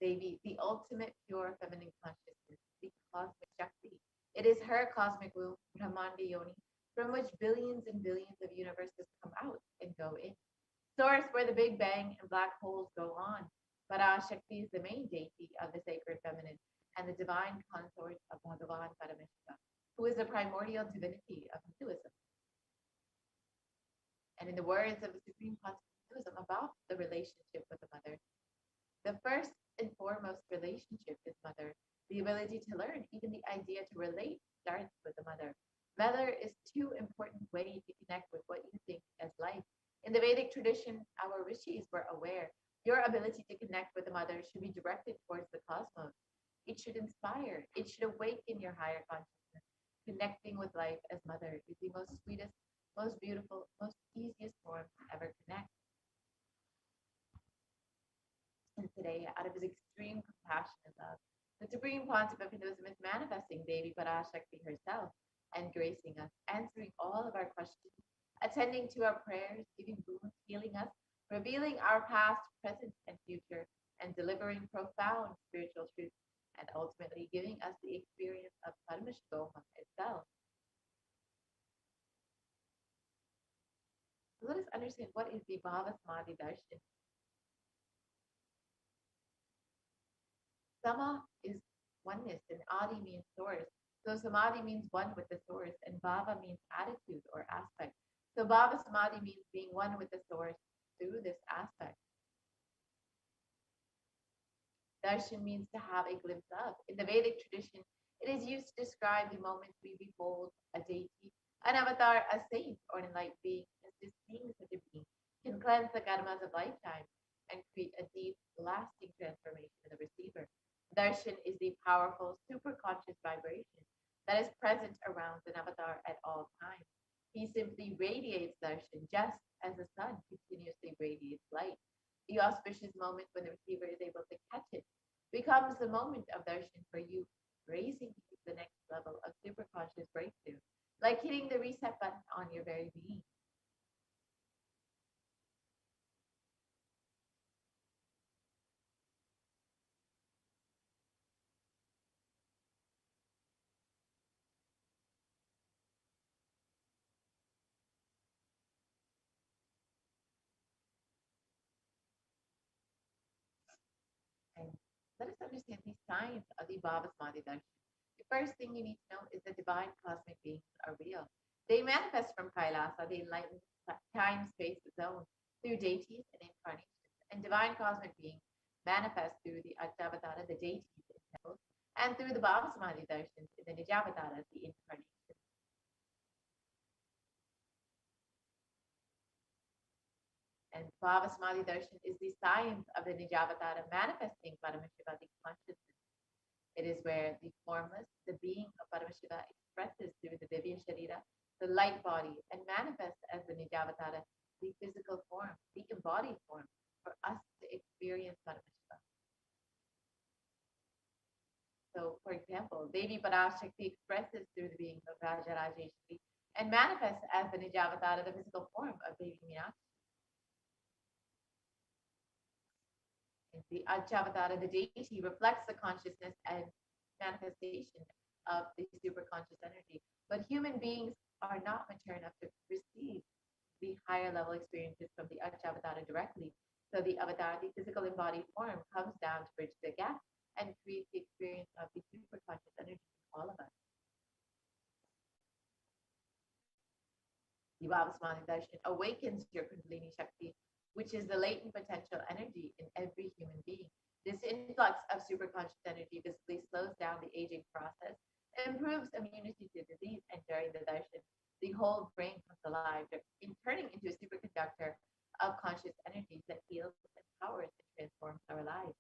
Devi, the ultimate pure feminine consciousness, the cosmic Shakti. It is her cosmic womb, Brahmanda Yoni, from which billions and billions of universes come out and go in. Source where the Big Bang and black holes go on. Parashakti is the main deity of the sacred feminine and the divine consort of Bhagavan Paramashiva, who is the primordial divinity of Hinduism. And in the words of the Supreme Concept of Hinduism about the relationship with the mother, the first and foremost relationship is mother. The ability to learn, even the idea to relate, starts with the mother. Mother is too important way to connect with what you think as life. In the Vedic tradition, our rishis were aware your ability to connect with the mother should be directed towards the cosmos. It should inspire. It should awaken your higher consciousness. Connecting with life as mother is the most sweetest, most beautiful, most easiest form to ever connect. And today, out of his extreme compassion and love, the supreme concept of Hinduism is manifesting Devi Parashakti herself and gracing us, answering all of our questions, attending to our prayers, giving boons, healing us, revealing our past, present, and future, and delivering profound spiritual truths, and ultimately giving us the experience of Paramashivoham itself. So let us understand what is the Bhava Samadhi Darshan. Sama is oneness, and Adi means source. So Samadhi means one with the source, and Bhava means attitude or aspect. So Bhava Samadhi means being one with the source through this aspect. Darshan means to have a glimpse of. In the Vedic tradition, it is used to describe the moment we behold a deity, an avatar, a saint, or an enlightened being, as this being such a being can cleanse the karmas of lifetime and create a deep, lasting transformation in the receiver. Darshan is the powerful, superconscious vibration that is present around an avatar at all times. He simply radiates darshan just as the sun continuously radiates light. The auspicious moment when the receiver is able to catch it becomes the moment of darshan for you, raising you to the next level of superconscious breakthrough, like hitting the reset button on your very being. And let us understand the signs of the Bhava Samadhi Darshan. The first thing you need to know is that divine cosmic beings are real. They manifest from Kailasa, the enlightened time-space zone, through deities and incarnations. And divine cosmic beings manifest through the Ajavatara, the deities in temples, and through the Bhava Samadhi Darshans in the Nijavataras, the incarnations. And Bhava Samadhi Darshan is the science of the Nijavatara manifesting Paramashiva, the consciousness. It is where the formless, the being of Paramashiva expresses through the Divya Sharira, the light body, and manifests as the Nijavatara, the physical form, the embodied form, for us to experience Paramashiva. So, for example, Devi Parashakti expresses through the being of Raja Rajeshwari and manifests as the Nijavatara, the physical form of Devi Meenakshi. The Ajavatara, the deity, reflects the consciousness and manifestation of the superconscious energy. But human beings are not mature enough to receive the higher level experiences from the Ajavatara directly. So the avatar, the physical embodied form, comes down to bridge the gap and create the experience of the superconscious energy in all of us. The Vavasmani Darshan awakens your Kundalini Shakti, which is the latent potential energy in every human being. This influx of superconscious energy visibly slows down the aging process, improves immunity to disease, and during the darshan, the whole brain comes alive, in turning into a superconductor of conscious energies that heals, empowers, and transforms our lives.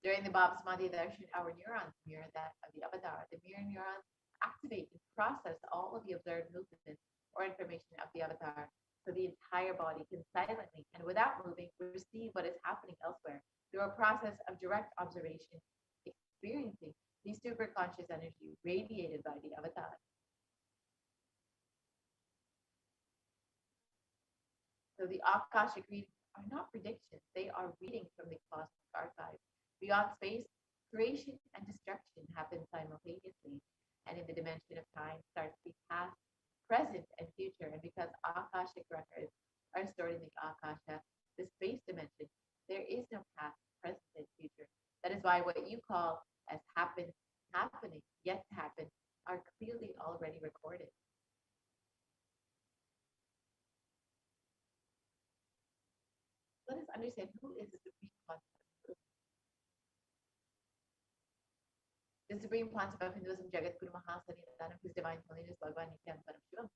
During the Bhavasmadhi darshan, our neurons mirror that of the avatar. The mirror neurons activate and process all of the observed movements or information of the avatar, so the entire body can silently and without moving receive what is happening elsewhere through a process of direct observation, experiencing the superconscious energy radiated by the avatar. So the Akashic readings are not predictions, they are readings from the cosmic archive. Beyond space, creation and destruction happen simultaneously, and in the dimension of time starts the past, present, and future. And because Akashic records are stored in the Akasha, the space dimension, there is no past, present, and future. That is why what you call as happened, happening, yet to happen, are clearly already recorded. Let us understand who is the supreme concept. The supreme concept of Hinduism, Jagat Guru Mahasanidanam, whose divine holiness Bhagavan Nithyananda Paramashivam,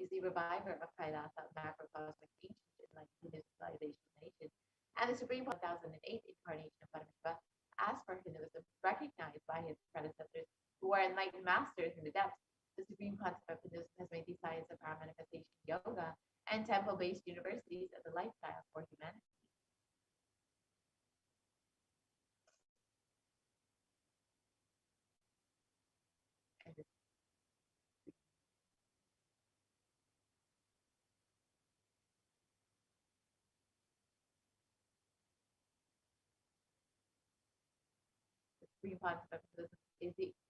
is the reviver of Kailasa, macrocosmic ancient enlightened Hindu civilization nation, and the supreme 1008 incarnation of Paramashiva, as per Hinduism, recognized by his predecessors who are enlightened masters in the depths. The supreme concept of Hinduism has made the science of our manifestation yoga and temple-based universities as a lifestyle for humanity. And Supreme Pontiff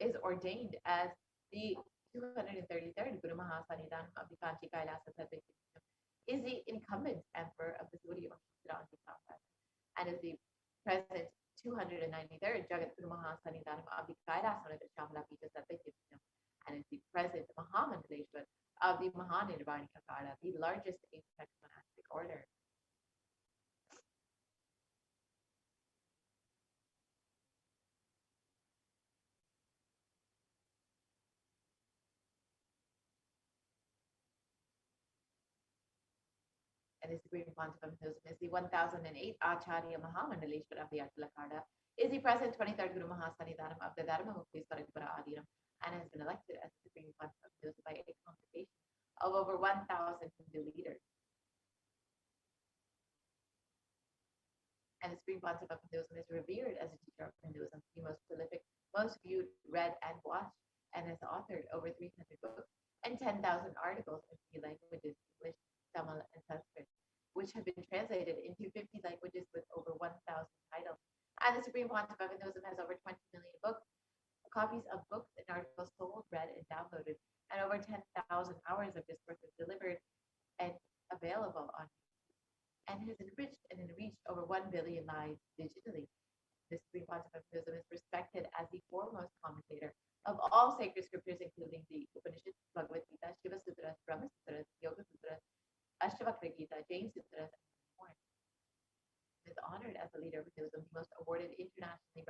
is ordained as the 233rd Guru Mahasanidan of the Kanchi Kailasa Tattva Kingdom, is the incumbent emperor of the Surya Vanshidra Sampradaya, and is the present 293rd Jagat Guru Mahasanidan of the Kailasa Shamla Pita Tattva Kingdom, and is the present Mahamandaleshwar of the Mahanirvani Akara, the largest apex monastic order. And the Supreme Pontiff of Hinduism is the 1008 Acharya Mahamandaleshwar of the Atalakada, is the present 23rd Guru Mahasanidanam of the Dharma Muktis Parampara Adinam, and has been elected as the Supreme Pontiff of Hinduism by a congregation of over 1,000 Hindu leaders. And the Supreme Pontiff of Hinduism is revered as a teacher of Hinduism, the most prolific, most viewed, read, and watched, and has authored over 300 books and 10,000 articles in three languages, English, Tamil, and Sanskrit, which have been translated into 50 languages with over 1,000 titles. And the Supreme Pontiff of Hinduism has over 20 million books, copies of books and articles sold, read, and downloaded, and over 10,000 hours of discourses delivered and available on, and has enriched and enriched over 1 billion lives digitally. The Supreme Pontiff of Hinduism is respected as the foremost commentator of all sacred scriptures, including the Upanishads, Bhagavad Gita, Shiva Sutras, Brahma Sutras, Yoga Sutras, Ashtavakra Gita, Jain Sutras, and more. He is honored as the leader of Hinduism, the most awarded internationally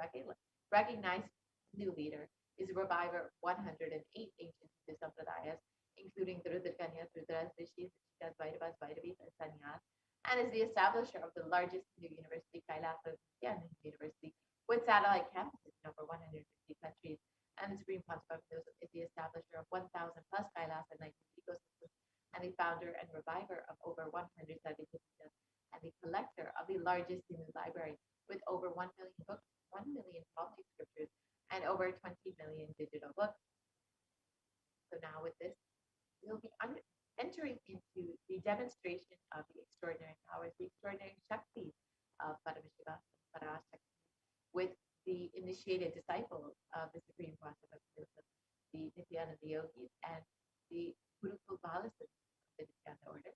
recognized Hindu leader, is a reviver of 108 ancient Hindu sampradayas, including the Rudrakanyas, Rudras, Rishis, Rishikas, Vaidavas, Vaidavas, and Sannyas, and is the establisher of the largest Hindu university, Kailasa University, with satellite campuses in over 150 countries. And the Supreme Pontiff of Hinduism is the establisher of 1,000 plus Kailasa ecosystems, and the founder and reviver of over 100 Sadhyapitas, and the collector of the largest Hindu library with over 1 million books, 1 million Pali scriptures, and over 20 million digital books. So now with this, we'll be entering into the demonstration of the extraordinary powers, the extraordinary Shaktis of Paramashiva and Parashakti, with the initiated disciples of the Supreme Pontiff of Hinduism, the Nithyananda Yogis, and the Gurukul Balasas of the Nithyananda order.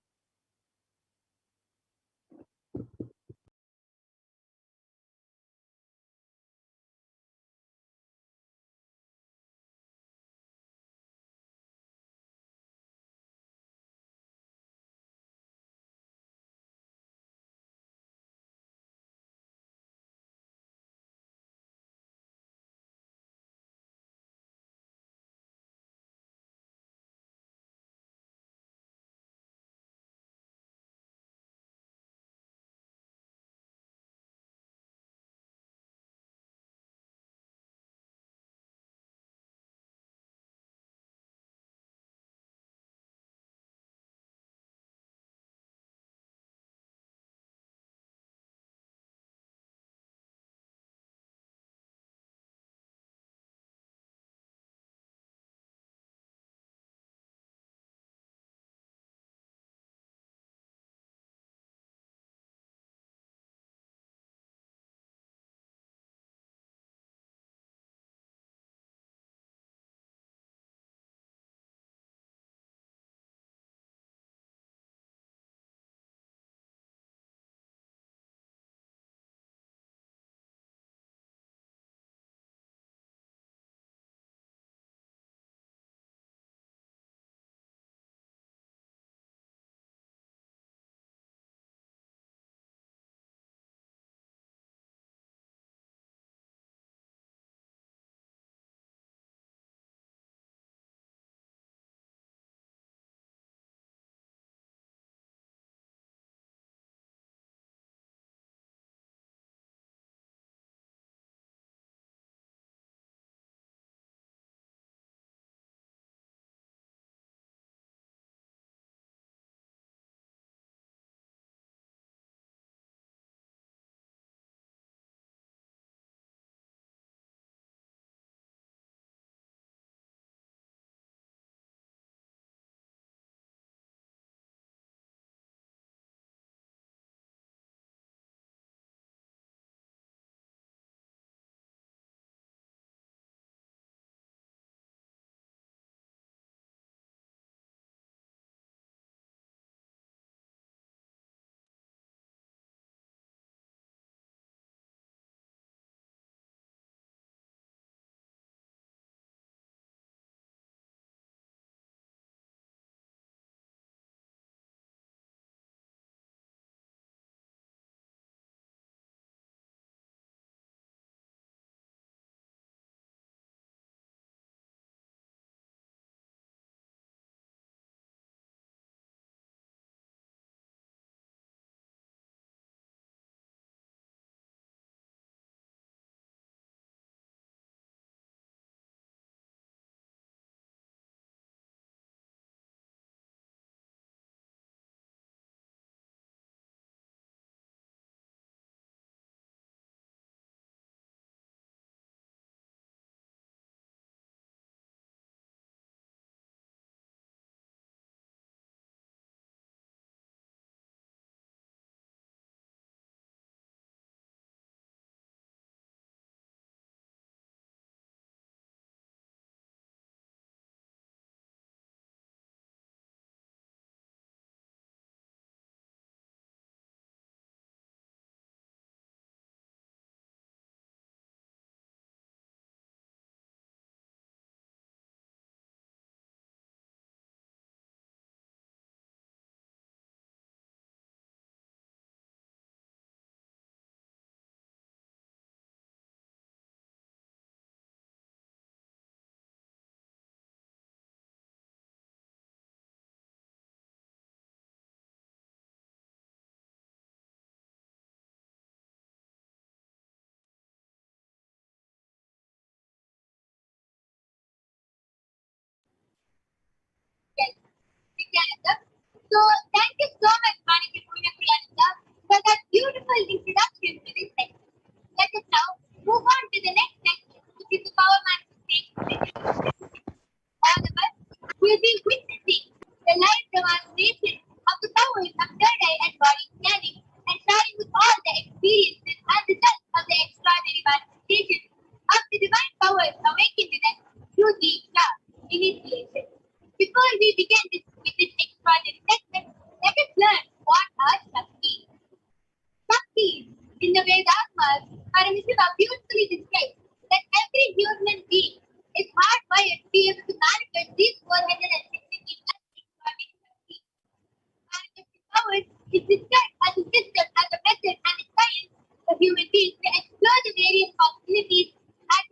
described as a system, as a method, and a science for human beings to explore the various possibilities and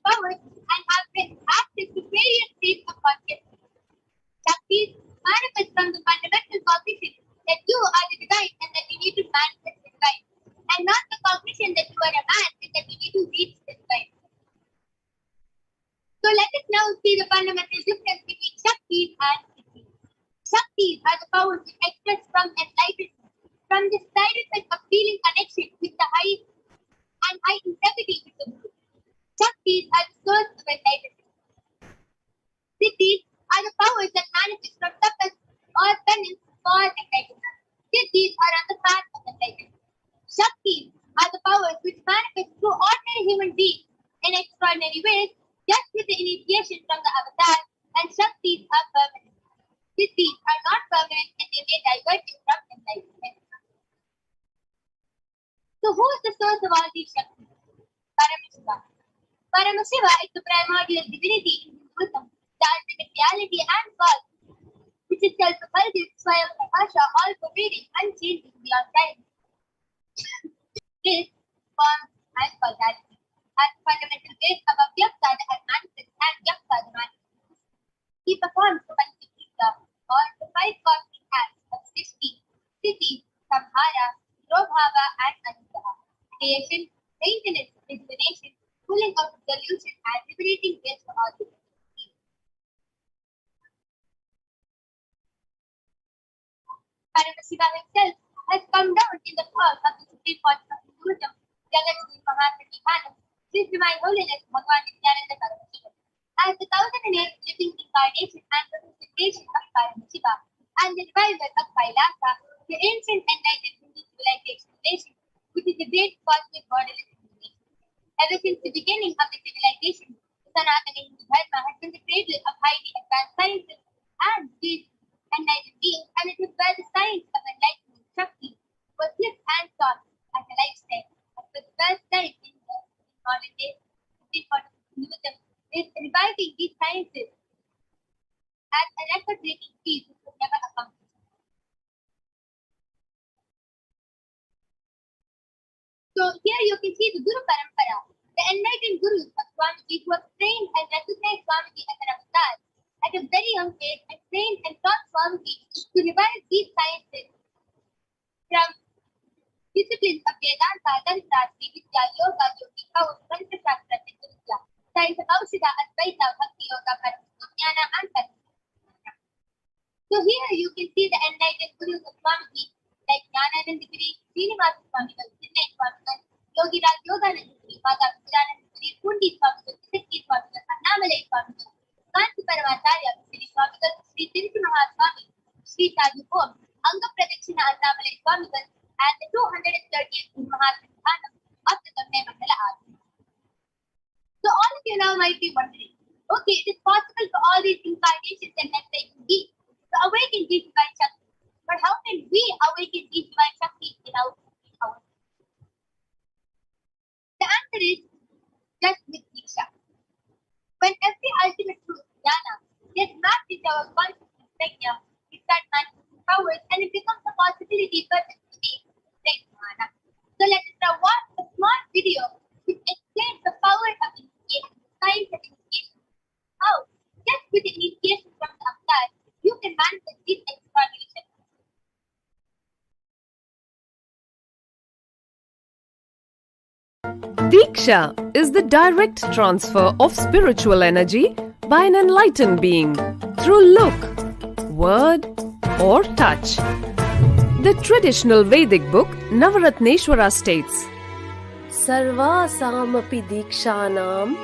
powers and have access to various states of consciousness. Shaktis manifest from the fundamental cognition that you are the divine and that you need to manifest the divine, and not the cognition that you are a man and that you need to reach the divine. So let us now see the fundamental difference between Shaktis and Siddhis. Shaktis are the powers which express from enlightenment, from the side effect of feeling connection with the high and high integrity with the Guru. Shaktis are the source of enlightenment. Siddhis are the powers that manifest from tapas or penance for enlightenment. Siddhis are on the path of enlightenment. Shaktis are the powers which manifest through ordinary human beings in extraordinary ways, just with the initiation from the avatar, and Shaktis are permanent. Siddhis are not permanent and they may divert you from enlightenment. So who is the source of all these Shaktis? Paramashiva. Paramashiva is the primordial divinity in Hinduism, the ultimate reality and cause, which is self-effulgent, Swayam Prakasha, all-pervading, unchanging beyond time. This forms and causality as fundamental base of Avyakta, the manifest, and Vyakta, the manifest. He performs the Panchakita, or the five cosmic acts of Srishti, Sthiti, Samhara, Prabhava, and Anusara: creation, maintenance, rejuvenation, pulling out of delusion, and liberating grace for all human beings. Paramashiva himself has come down in the form of the Supreme Portion of Hinduism, Jagat Guru Mahasatiphanam, His Divine Holiness Bhagavan Nithyananda Paramashivam, as the 1008th living incarnation and representation of Paramashiva, and the revival of Kailasa, the ancient enlightened Hindu civilization nation, which is a great cosmic borderless civilization. Ever since the beginning of the civilization, the Sanatana Hindu Dharma has been the cradle of highly advanced sciences and these enlightened beings, and it is where the science of enlightenment, Shakti, was lived and taught as a lifestyle. And for the first time in modern days, the Supreme Court of Hinduism is reviving these sciences at a record-breaking speed which was never accomplished. So here you can see the Guru Parampara, the enlightened gurus of Swamiji who have trained and recognized Swamiji as an avatar at a very young age and trained and taught Swamiji to revive these sciences from disciplines of Vedanta, Tantra, Sri Vidya, Yoga, Yogi, House, Tantra Shastra, Siddha Vidya, science of Aushadha, Advaita, Bhakti Yoga, Paramashiva, Jnana, and Paramashiva. So here you can see the enlightened gurus of Swamiji like Jnanananda Giri, Srinivasa Swamigal, Chinmay Swamigal, Yogi Raj Yogananda Giri, Mata Vijayananda Giri, Pundi Swamigal, Siddhi Swamigal, Annamalai Swamigal, Kanti Paramacharya, Sri Swamigal, Sri Tirthi Mahaswami, Sri Sadhuvoham, Anga Pradakshina Annamalai Swamigal, and the 238th Guru Mahasatiphanam of the Tamil Mandala Army. So all of you now might be wondering, okay, it is possible for all these incarnations and enlightened beings to awaken these divine Shaktis. But how can we awaken these divine Shaktis in our own? The answer is just with Diksha. When every ultimate truth, Jnana, gets mapped into our consciousness, Prajna, we start manifesting powers and it becomes a possibility for us to be Jnana. So let us now watch a small video which explains the power of initiation, the science of initiation. How, just with the initiation from the avatar, you can manifest these extraordinary Shaktis. Diksha is the direct transfer of spiritual energy by an enlightened being through look, word, or touch. The traditional Vedic book Navaratneshwara states, Sarvasamapi dikshanam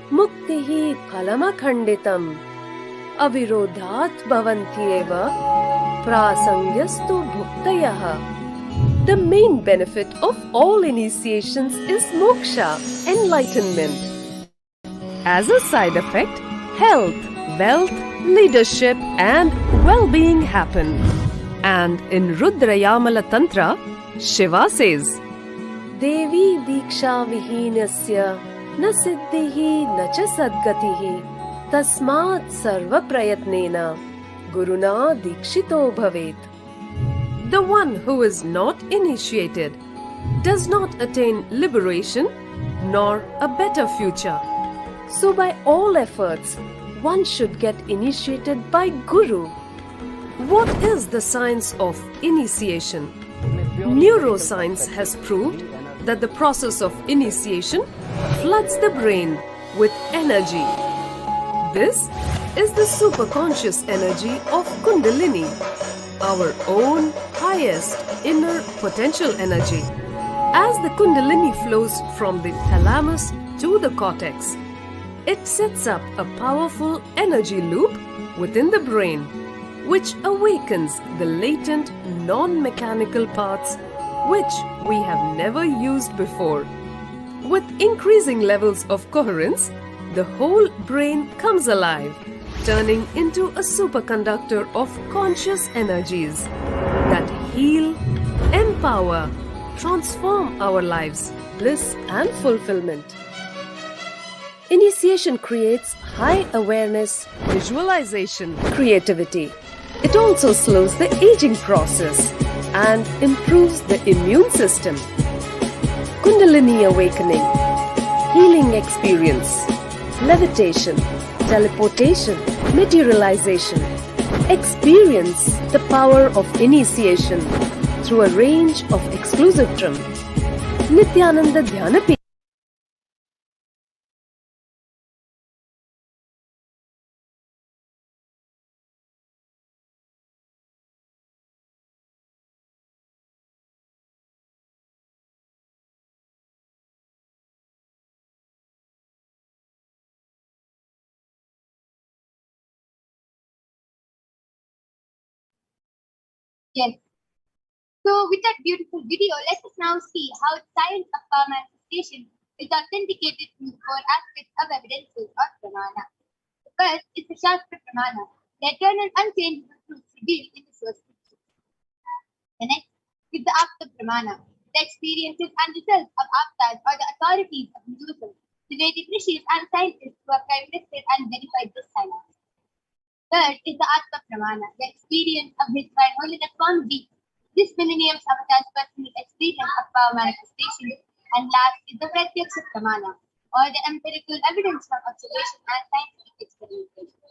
muktihi phalamakhanditam avirodhat bhavantyeva prasangyastu bhuktayaha. The main benefit of all initiations is moksha, enlightenment. As a side effect, health, wealth, leadership, and well-being happen. And in Rudrayamala Tantra, Shiva says, Devi diksha vihinasya na siddhihi na cha sadgatihi tasmat sarva prayatnena guruna dikshito bhavet. The one who is not initiated does not attain liberation nor a better future. So by all efforts, one should get initiated by Guru. What is the science of initiation? Neuroscience has proved that the process of initiation floods the brain with energy. This is the superconscious energy of Kundalini, our own highest inner potential energy. As the Kundalini flows from the thalamus to the cortex, it sets up a powerful energy loop within the brain, which awakens the latent non-mechanical parts which we have never used before. With increasing levels of coherence, the whole brain comes alive, turning into a superconductor of conscious energies that heal, empower, transform our lives, bliss and fulfillment. Initiation creates high awareness, visualization, creativity. It also slows the aging process and improves the immune system. Kundalini awakening, healing experience, levitation, teleportation, materialization. Experience the power of initiation through a range of exclusive trim. Nithyananda Dhyanapi. Yes. So with that beautiful video, let us now see how the science of power manifestation is authenticated through four aspects of evidences or pramana. The first is the Shastra pramana, the eternal unchangeable truths revealed in the source scriptures. The next is the Apta pramana, the experiences and results of Aptas or the authorities of Hinduism, the Vedic rishis and scientists who have tested and verified this science. Third is the Atma pramana, the experience of His Divine Holiness Swamiji, this millennium's avatar's personal experience of power manifestation. And last is the Pratyaksha pramana, or the empirical evidence from observation and scientific experimentation.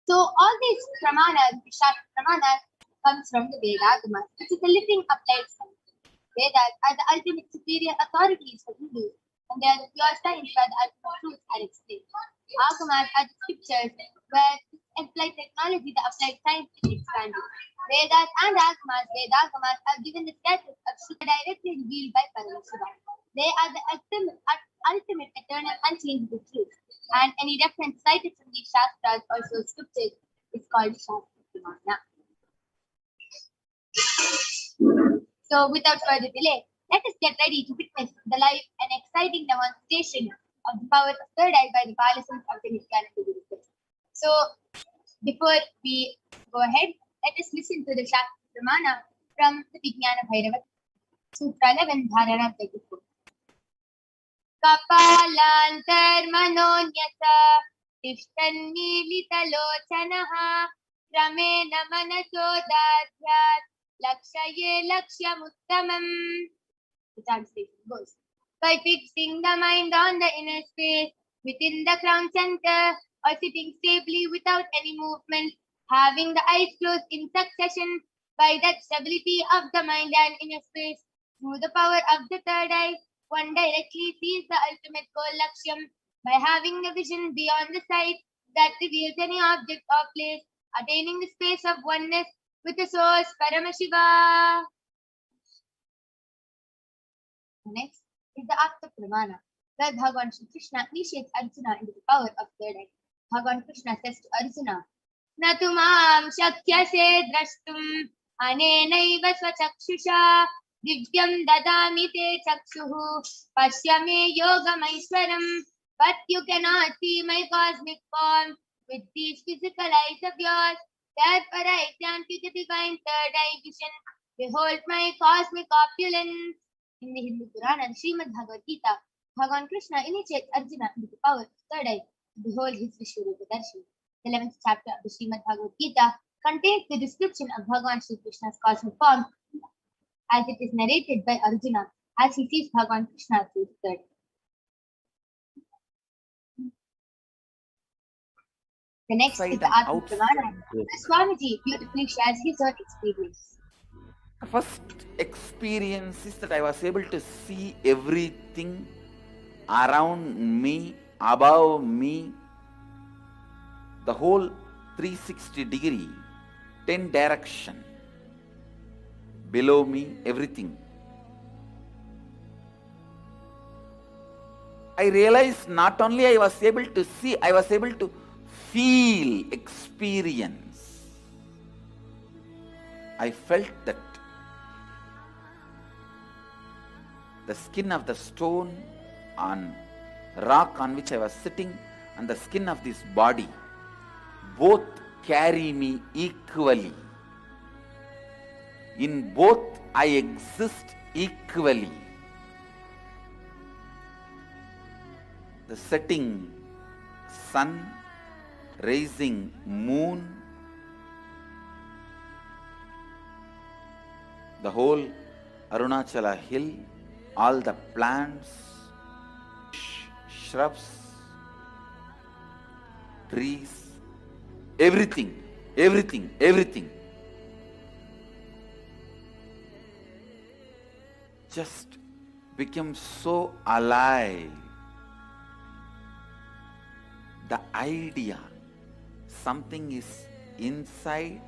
So all these pramanas, the Shastra pramanas, comes from the Vedagamas, which is a living applied science. Vedas are the ultimate superior authorities for Hindus, and they are the pure science where the ultimate truths are explained. Agamas are the scriptures where applied technology, the applied science is expanded. Vedas and Vedagamas are given the status of Shuddha, directly revealed by Paramashivoham. They are the ultimate eternal unchangeable truth, and any reference cited from these Shastras, also scriptures, is called Shastra Pramana. So without further delay, let us get ready to witness the live and exciting demonstration of the power of third eye by the partisans of the Nithyananda Guru. So before we go ahead, let us listen to the Shastra Pramana from the Vijnana Bhairava, Sutra 11, Dharana 34. Kapalantarmanonyasa tishtannilitalochanaha kramena manachodadhyat lakshaye lakshyamuttamam. The translation goes, by fixing the mind on the inner space within the crown center, or sitting stably without any movement, having the eyes closed in succession, by that stability of the mind and inner space, through the power of the third eye, one directly sees the ultimate goal Lakshyam by having a vision beyond the sight that reveals any object or place, attaining the space of oneness with the source Paramashiva. Next is the Akta Pramana, where Bhagavan Shri Krishna initiates Arjuna into the power of third eye. Bhagavan Krishna says to Arjuna, Natumam shakyase drashtum anenaiva swachakshusha divyam dadami te chakshuhu pashyame yogamaishwaram. But you cannot see my cosmic form with these physical eyes of yours. Therefore I grant you the divine third eye vision. Behold my cosmic opulence. In the Hindu Purana, the Srimad Bhagavad Gita, Bhagavan Krishna initiates Arjuna into the power of third eye to behold his Vishwarupa Darshan. The 11th chapter of the Srimad Bhagavad Gita contains the description of Bhagavan Sri Krishna's cosmic form as it is narrated by Arjuna as he sees Bhagavan Krishna through the third. The next is the Atma Pramana. Swamiji beautifully shares his own experience. The first experience is that I was able to see everything around me, above me, the whole 360-degree, 10 direction, below me, everything. I realized not only I was able to see, I was able to feel, experience. I felt that the skin of the stone on rock on which I was sitting and the skin of this body both carry me equally. In both I exist equally. The setting sun, rising moon, the whole Arunachala hill, all the plants, shrubs, trees, everything just became so alive. The idea, something is inside,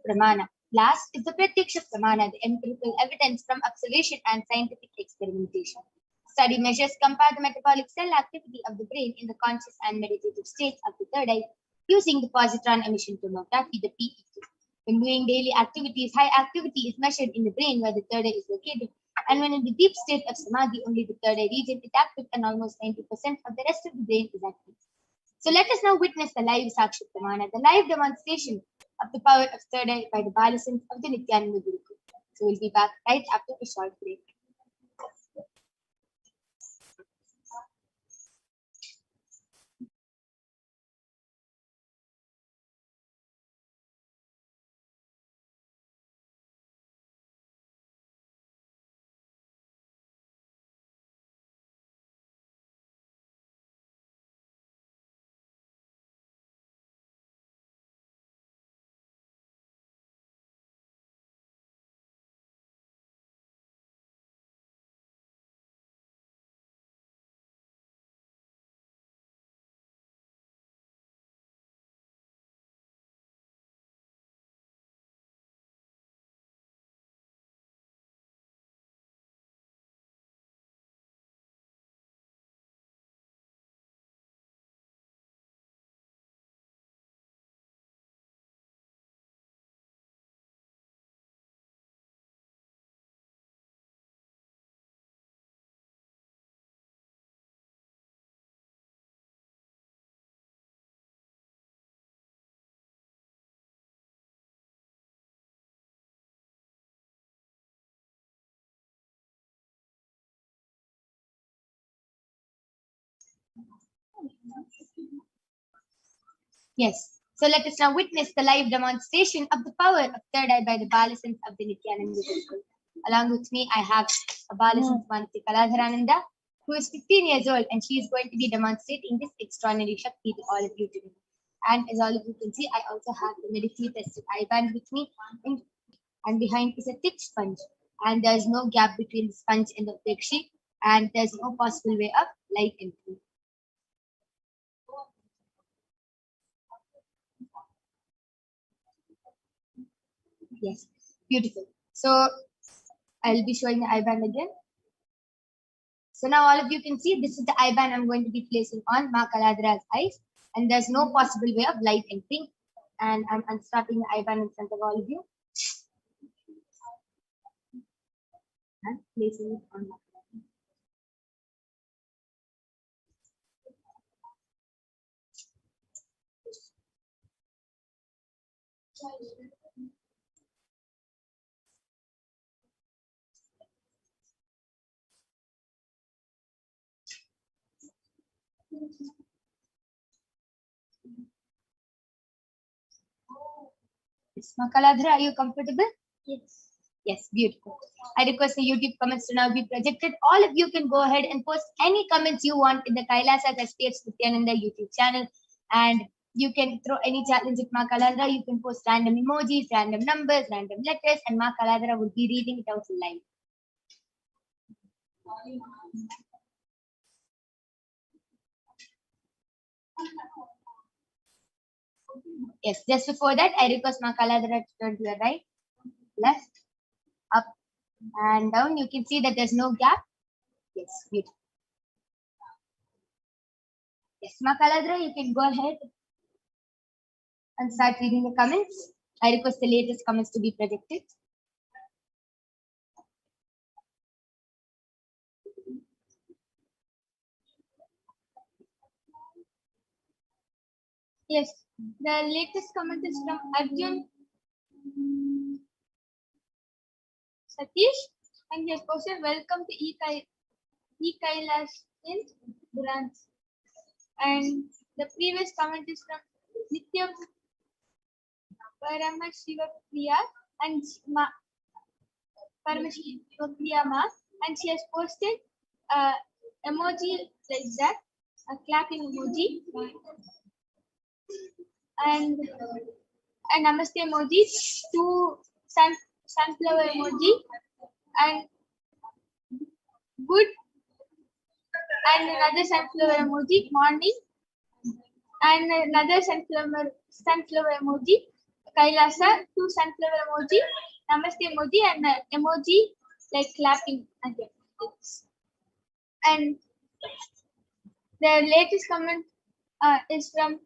Pramana. Last is the Pratyaksha Pramana, the empirical evidence from observation and scientific experimentation. Study measures compare the metabolic cell activity of the brain in the conscious and meditative states of the third eye using the positron emission tomography, the PET. When doing daily activities, high activity is measured in the brain where the third eye is located. And when in the deep state of samadhi, only the third eye region is active and almost 90% of the rest of the brain is active. So let us now witness the live Sakshi Pramana, the live demonstration of the power of third eye by the balisons of the Nithyananda Gurukul. So we'll be back right after a short break. Yes. So let us now witness the live demonstration of the power of third eye by the balisons of the Nithyananda Gurukul. Along with me, I have a balisant Manti Kaladharananda, who is 15 years old, and she is going to be demonstrating this extraordinary Shakti to all of you today. And as all of you can see, I also have the medically tested eye band with me, and behind is a thick sponge. And there's no gap between the sponge and the opaque sheet, and there's no possible way of light entering. Yes, beautiful. So I'll be showing the eye band again. So now all of you can see this is the eye band I'm going to be placing on Ma Kaladra's eyes, and there's no possible way of light entering. And I'm unstarting the eye band in front of all of you and placing it on Ma Kaladra. Yes, Ma Kaladra, are you comfortable? Yes. Yes, beautiful. I request the YouTube comments to now be projected. All of you can go ahead and post any comments you want in the Kailasa HDH Nithyananda YouTube channel. And you can throw any challenge at Ma Kaladra. You can post random emojis, random numbers, random letters, and Ma Kaladra will be reading it out live. Yes, just before that, I request Ma Kaladra to turn to the right, left, up, and down. You can see that there's no gap. Yes, beautiful. Yes, Ma Kaladra, you can go ahead and start reading the comments. I request the latest comments to be projected. Yes, the latest comment is from Arjun Satish, and he has posted, "Welcome to E-Kailash in Durant." And the previous comment is from Nithya Paramashivoham and Paramashivoham, and she has posted emoji like that, a clapping emoji, and a namaste emoji, two sunflower emoji, and good, and another sunflower emoji, morning, and another sunflower emoji, Kailasa, two sunflower emoji, namaste emoji, and emoji like clapping again. And the latest comment is from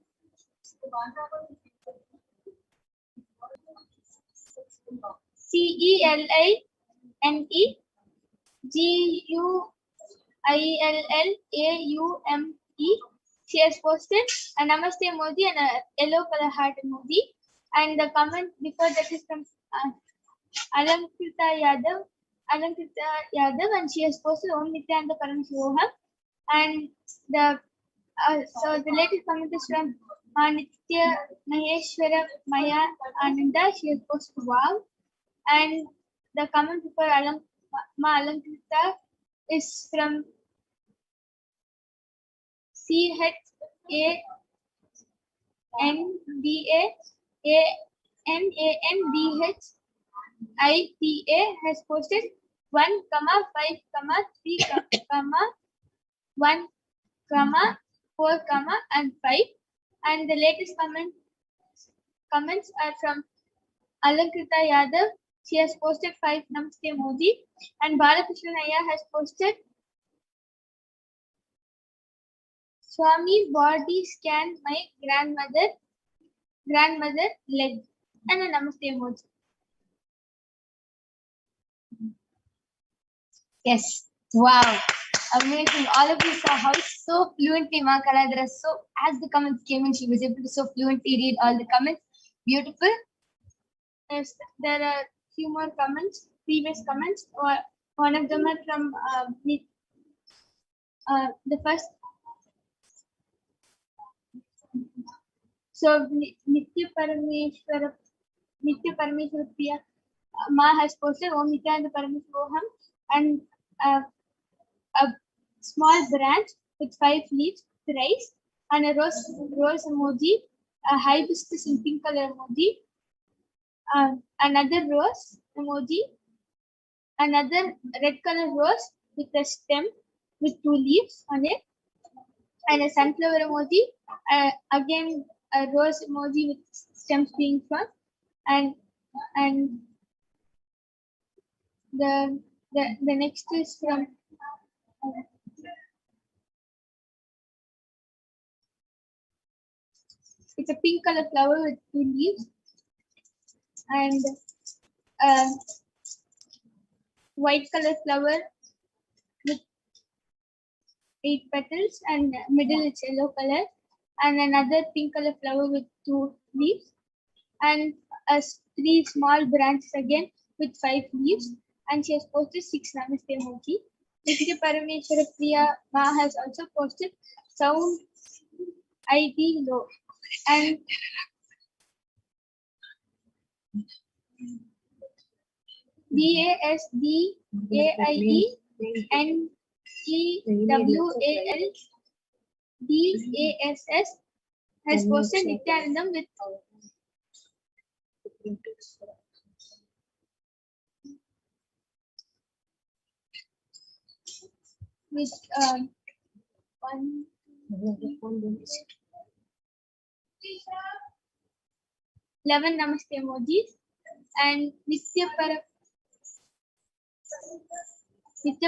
CELINE GUILLAUme. She has posted a namaste emoji and a yellow color heart emoji. And the comment before that is from Alankrita Yadav, and she has posted Om Nithyananda Paramashivoham. And the so the latest comment is from Nitya Maheshwara Maya Ananda. She has posted wow. And the comment before Ma Alankrita is from CHANDANandBHITA has posted 1, 5, 3, 1, 4, and 5. And the latest comments are from Alankrita Yadav. She has posted 5 namaste emoji, and Balakrishnan Ayya has posted Swami body scan my grandmother leg, and a namaste emoji. Yes, wow, amazing! All of you saw how so fluently Ma Kaladra. So as the comments came in, she was able to so fluently read all the comments. Beautiful. Yes, there are few more comments, previous comments, or one of them are from the first. So Nithya Parameshwara Priya Ma has posted Om Nithyananda Paramashivoham, and a small branch with 5 leaves, thrice, and a rose emoji, a hibiscus in pink color emoji, another rose emoji, another red color rose with a stem with 2 leaves on it, and a sunflower emoji, again a rose emoji with stems being front, and the next is from It's a pink color flower with 2 leaves and a white color flower with 8 petals, and middle is yellow color, and another pink color flower with 2 leaves, and 3 small branches again with 5 leaves. And she has posted 6 Namaste emoji. Nitya Parameshwara Priya Ma has also posted sound ID low. And DASDAIENEWALDASS has posted Nithyanandam with one 11 Namaste emojis, and Nitya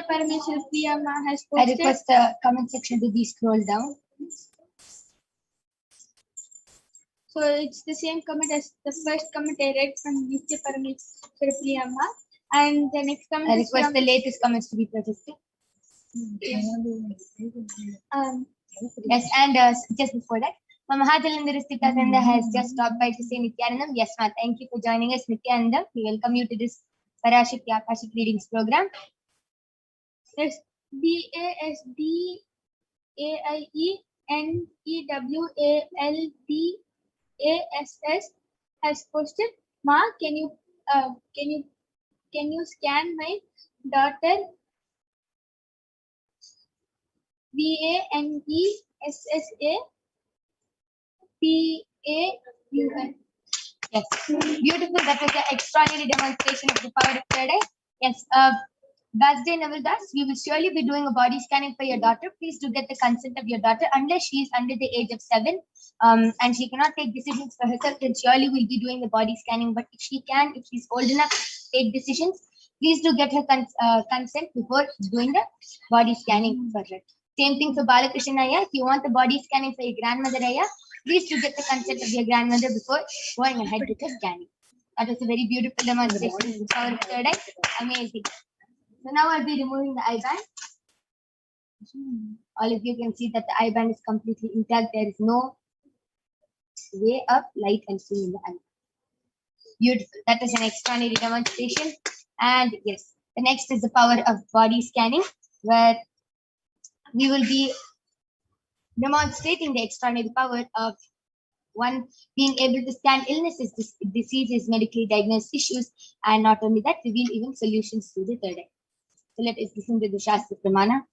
Parameshwar Priya Ma has I posted. request the comment section to be scrolled down. So it's the same comment as the first comment I read from Nitya Parameshwar Priya Ma, and the next comment I is request from, the latest comments to be protested. Yes, and just before that, Mahajalandharistita Sandha has just stopped by to say Nithyanandam. Yes, ma, thank you for joining us, Nithyanandam. We welcome you to this Parashakti Akashic readings program. yes, DASDAIENEWALDASS has posted. Ma, can you scan my daughter VANESSAPAUN? Yes, beautiful. That was an extraordinary demonstration of the power of third eye. Yes, Basde Navaldas, we will surely be doing a body scanning for your daughter. Please do get the consent of your daughter, unless she is under the age of 7 and she cannot take decisions for herself, then surely we'll be doing the body scanning. But if she can, if she's old enough to take decisions, please do get her consent before doing the body scanning for her. Same thing for Balakrishna Aya. If you want the body scanning for your grandmother Aya, please do get the consent of your grandmother before going ahead with the scanning. That was a very beautiful demonstration of the power of third eye. Amazing. So now I'll be removing the eye band. All of you can see that the eye band is completely intact. There is no way of light entering in the eye. Beautiful. That is an extraordinary demonstration. And yes, the next is the power of body scanning, where we will be demonstrating the extraordinary power of one being able to scan illnesses, diseases, medically diagnosed issues, and not only that, reveal even solutions to the third eye. So let us listen to the Shastra Pramana.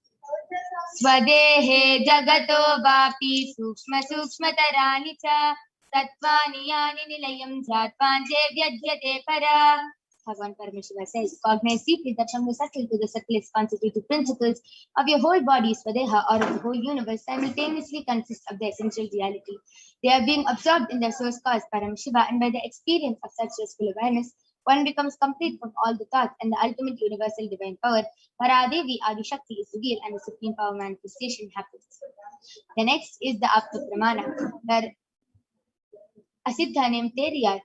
Swadehe jagato vapi sukshma sukshmatarani cha tattvani yani nilayam jhatvante vyajyate para. Bhagavan Paramashiva says, cognize deeply that from the subtle to the subtlest constitutive principles of your whole body, Swadeha, or of the whole universe, simultaneously consist of the essential reality. They are being absorbed in their source cause, Paramashiva, and by the experience of such restful awareness, one becomes complete from all the thoughts, and the ultimate universal divine power, Paradevi Adi Shakti, is revealed and the supreme power manifestation happens. The next is the Apta Pramana, where Asiddha named Teriyar,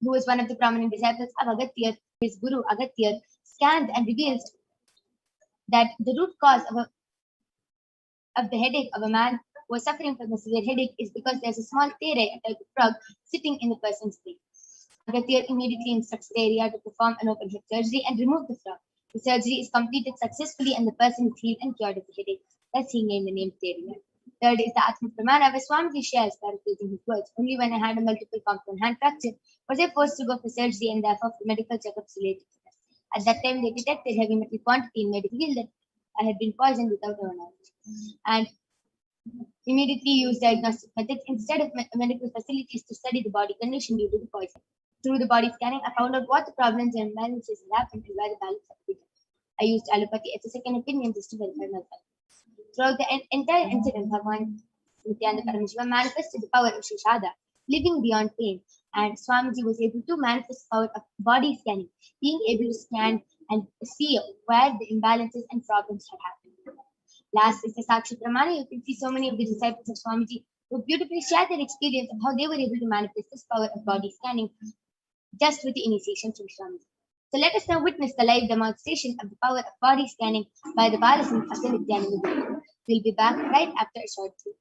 who was one of the prominent disciples of Agatyar, his guru Agatyar, scans and reveals that the root cause of the headache of a man who is suffering from a severe headache is because there's a small tere, a type of frog, sitting in the person's brain. Agatyar immediately instructs Teriyar to perform an open head surgery and remove the frog. The surgery is completed successfully and the person is healed and cured of the headache. Thus he named the name Teriyar. Third is the Atma Pramana, where Swamiji shares, paraphrasing his words. Only when I had a multiple compound hand fracture was I forced to go for surgery and therefore for medical checkups related to that. At that time, they detected heavy metal quantity in my revealed that I had been poisoned without our knowledge. And immediately used diagnostic methods instead of medical facilities to study the body condition due to the poison. Through the body scanning, I found out what the problems and imbalances had happened and where the balance had been. I used allopathy as a second opinion just to verify myself. Throughout the entire incident, Bhagavan Nithyananda Paramashivam manifested the power of Shishada, living beyond pain, and Swamiji was able to manifest the power of body scanning, being able to scan and see where the imbalances and problems had happened. Last is the Sakshi Pramana. You can see so many of the disciples of Swamiji who beautifully shared their experience of how they were able to manifest this power of body scanning just with the initiation from Swami. So let us now witness the live demonstration of the power of body scanning by the Balasins of the Nithyananda Guru. We'll be back right after a short break.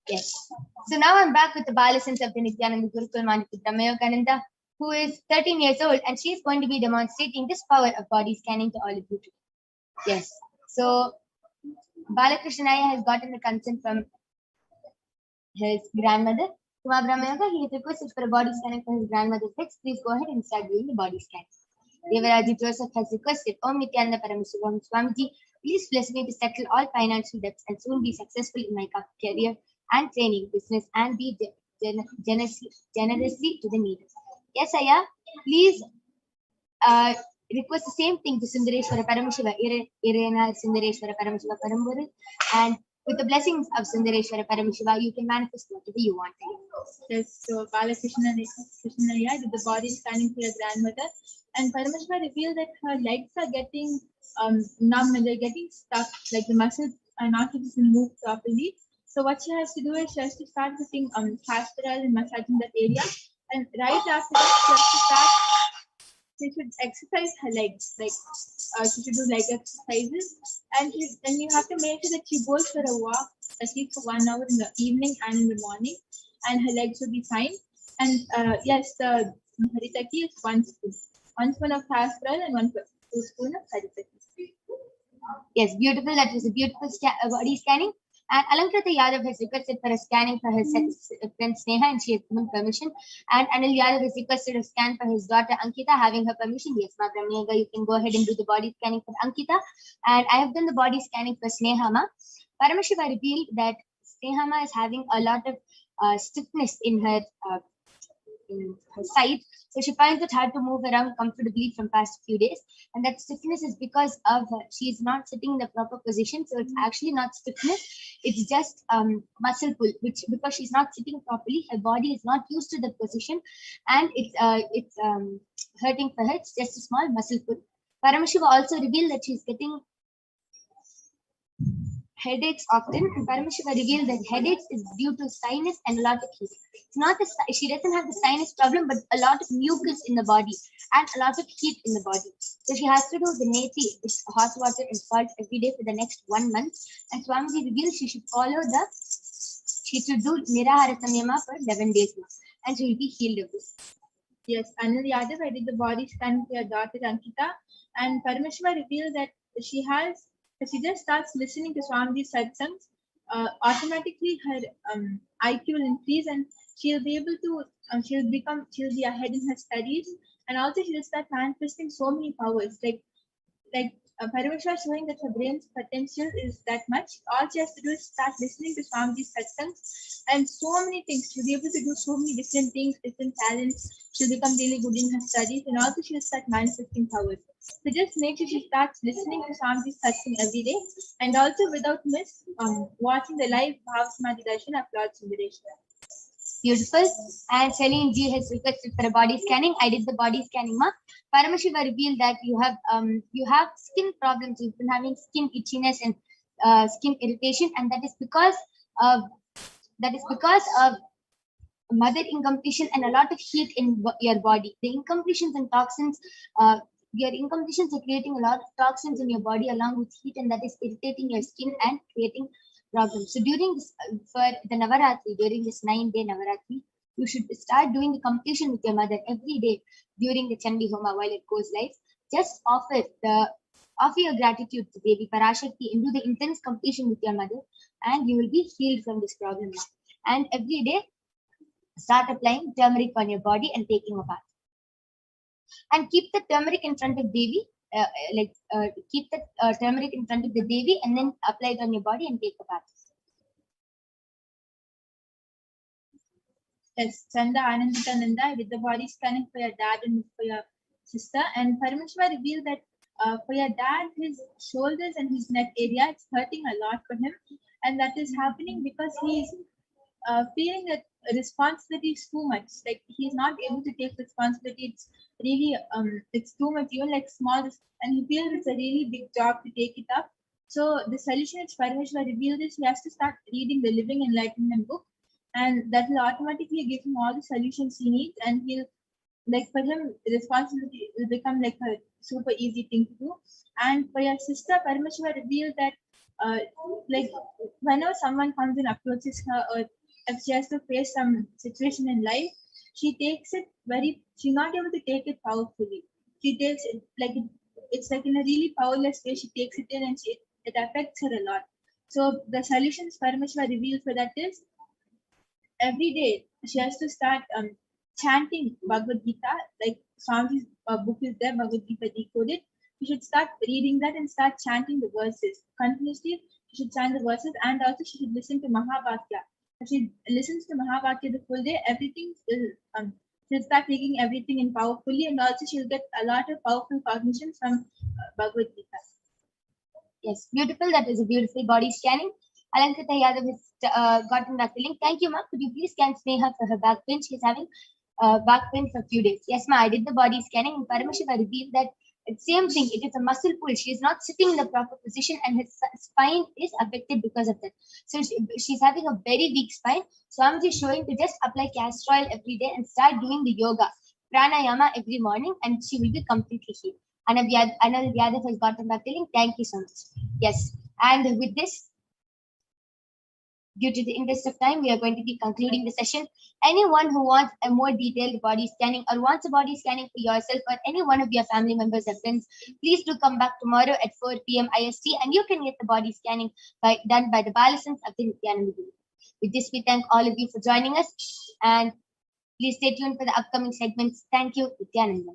Yes. So now I'm back with the Balasins of the Nithyananda Gurukul Manipura Yogananda, who is 13 years old, and she is going to be demonstrating this power of body scanning to all of you today. Yes. So Balakrishnaya has gotten the consent from his grandmother. Kuma Brahmayoga, he is requested for a body scanning for his grandmother's legs. Please go ahead and start doing the body scan. Devaraji Joseph has requested, Om Nithyananda Paramashivam Swamiji, please bless me to settle all financial debts and soon be successful in my career and training, business, and be generously to the needy. Yes, Aya, please request the same thing to Sundareshwara Paramashiva, Irena Sundareshwara Paramashiva Paramburu, and with the blessings of Sundareshwara Paramashiva, you can manifest whatever you want. Yes, so Balakrishna did the body scanning for her grandmother, and Paramashiva revealed that her legs are getting numb and they're getting stuck, like the muscles are not able to move properly. So what she has to do is she has to start putting castor oil and massaging that area, and right after that she has to start. She should exercise her legs, like she should do leg exercises, and you have to make sure that she goes for a walk at least for 1 hour in the evening and in the morning, and her legs will be fine. And yes, the haritaki is 1 spoon of castor oil and 1 spoon of haritaki. Yes, beautiful. That was a beautiful body scanning. And Alankrita Yadav has requested for a scanning for her friend Sneha, and she has given permission. And Anil Yadav has requested a scan for his daughter Ankita, having her permission. Yes, Ma Brahmyaga, you can go ahead and do the body scanning for Ankita. And I have done the body scanning for Sneha Ma. Paramashiva revealed that Sneha Ma is having a lot of stiffness in her side. So she finds it hard to move around comfortably from past few days. And that stiffness is because of she is not sitting in the proper position. So it's actually not stiffness. It's just muscle pull, which because she's not sitting properly, her body is not used to that position. And it's hurting for her. It's just a small muscle pull. Paramashiva also revealed that she's getting headaches often, and Paramashiva revealed that headaches is due to sinus and a lot of heat. It's not the she doesn't have the sinus problem, but a lot of mucus in the body and a lot of heat in the body. So she has to do the neti, with hot water and salt every day for the next 1 month. And Swamiji revealed she should follow she should do Nirahara Samyama for 11 days now, and she will be healed of this. Yes, Anil Yadav, I did the body scan for your daughter Ankita, and Paramashiva revealed that she just starts listening to Swamiji's satsangs, automatically her IQ will increase and she'll be able to, she'll be ahead in her studies, and also she'll start manifesting so many powers. Paramashiva showing that her brain's potential is that much. All she has to do is start listening to Swamiji's satsangs, and so many things. She'll be able to do so many different things, different talents. She'll become really good in her studies, and also she'll start manifesting powers. So just make sure she starts listening to Swamiji's satsang every day, and also without miss watching the live Bhav Samadhi Darshan of Lord Sundareshwar. Beautiful. And Celine G has requested for a body scanning. I did the body scanning, ma. Paramashiva revealed that you have skin problems. You've been having skin itchiness and skin irritation, and that is because of mother incompletion and a lot of heat in your body. The incompletions and toxins, your incompletions are creating a lot of toxins in your body along with heat, and that is irritating your skin and creating problems. So during this, for the Navaratri, during this 9-day Navaratri, you should start doing the completion with your mother every day during the Chandi Homa while it goes live. Just offer your gratitude to Devi Parashakti and do the intense completion with your mother, and you will be healed from this problem now. And every day, start applying turmeric on your body and taking a bath. And keep the turmeric in front of Devi, keep the turmeric in front of the Devi and then apply it on your body and take a bath. Yes, Chanda Ananditananda, I did the body scanning for your dad and for your sister, and Paramashiva revealed that for your dad, his shoulders and his neck area, it's hurting a lot for him, and that is happening because he's feeling that responsibility is too much. Like he's not able to take responsibility. It's really it's too much, even like small, and he feels it's a really big job to take it up. So the solution which Paramashiva revealed is he has to start reading the Living Enlightenment book, and that will automatically give him all the solutions he needs, and he'll, like, for him responsibility will become like a super easy thing to do. And for your sister, Paramashiva revealed that like whenever someone comes and approaches her, or if she has to face some situation in life, she takes it she's not able to take it powerfully. She takes it it's like in a really powerless way. She takes it in and it affects her a lot. So the solutions Paramashiva revealed for that is every day she has to start chanting Bhagavad Gita, like Swamiji's book is there, Bhagavad Gita Decoded. You should start reading that and start chanting the verses continuously. She should chant the verses, and also she should listen to Mahavakya. If she listens to Mahavakya the full day, everything will she'll start taking everything in powerfully, and also she'll get a lot of powerful cognition from Bhagavad Gita. Yes, beautiful. That is a beautiful body scanning. Alankita Yadav has gotten that link. Thank you, ma. Could you please scan Sneha for her back pain? She's having back pain for a few days. Yes, ma. I did the body scanning, and Paramashiva revealed that it's same thing. It is a muscle pull. She is not sitting in the proper position, and her spine is affected because of that. So she's having a very weak spine. So I'm just showing to just apply castor oil every day and start doing the yoga, pranayama every morning, and she will be completely healed. Anil Yadav has gotten that link. Thank you so much. Yes, and with this, due to the interest of time, we are going to be concluding the session. Anyone who wants a more detailed body scanning or wants a body scanning for yourself or any one of your family members or friends, please do come back tomorrow at 4 p.m. IST, and you can get the body scanning done by the Balasans of the Nithyananda Guru. With this, we thank all of you for joining us, and please stay tuned for the upcoming segments. Thank you, Nithyananda.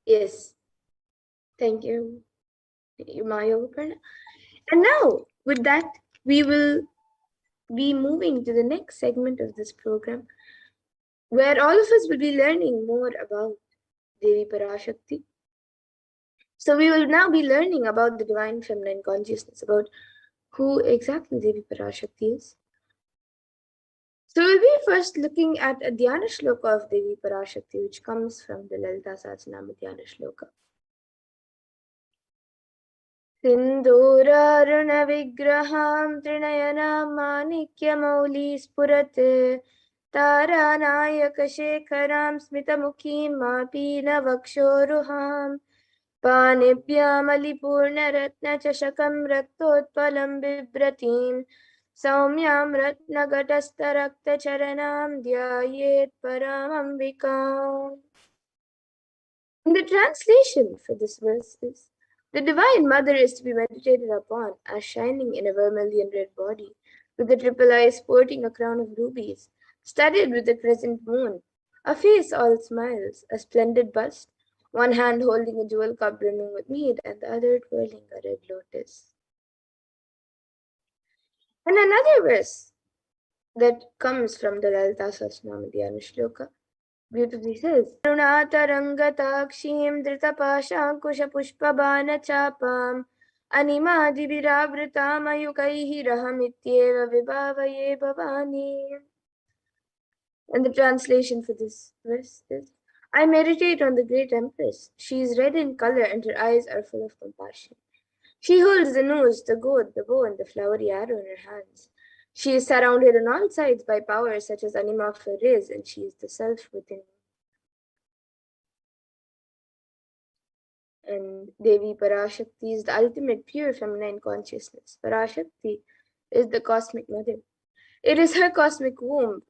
Yes, thank you, Maya. And now, with that, we will be moving to the next segment of this program, where all of us will be learning more about Devi Parashakti. So we will now be learning about the divine feminine consciousness, about who exactly Devi Parashakti is. So we'll be first looking at a Dhyana Shloka of Devi Parashakti, which comes from the Lalita Sahasranama Dhyana Shloka. सिन्दूरारुणविग्रहां त्रिनयनां माणिक्यमौलिस्फुरत् तारानायकशेखरां स्मितमुखीं मापीनवक्षोरुहां पाणिभ्यामलिपूर्णरत्नचषकं रक्तोत्पलं बिभ्रतीं सौम्यां रत्नघटस्थरक्तचरणां ध्यायेत् परामम्बिकाम्. And the translation for this verse is: the Divine Mother is to be meditated upon as shining in a vermilion red body, with the triple eyes sporting a crown of rubies, studded with the crescent moon, a face all smiles, a splendid bust, one hand holding a jewel cup brimming with mead, and the other twirling a red lotus. And another verse that comes from the Lalita Sahasranama Dhyana Shloka beautifully says, Aruणाtarangatakshiim dhritapaşankuşapuşpabanachapam animadibiravrtam ayukaihi rahamityeva vibhavaye bhavani. And the translation for this verse is, I meditate on the great Empress. She is red in color and her eyes are full of compassion. She holds the nose, the gourd, the bow, and the flowery arrow in her hands. She is surrounded on all sides by powers such as Anima Ferez, and she is the self within me. And Devi Parashakti is the ultimate pure feminine consciousness. Parashakti is the cosmic mother. It is her cosmic womb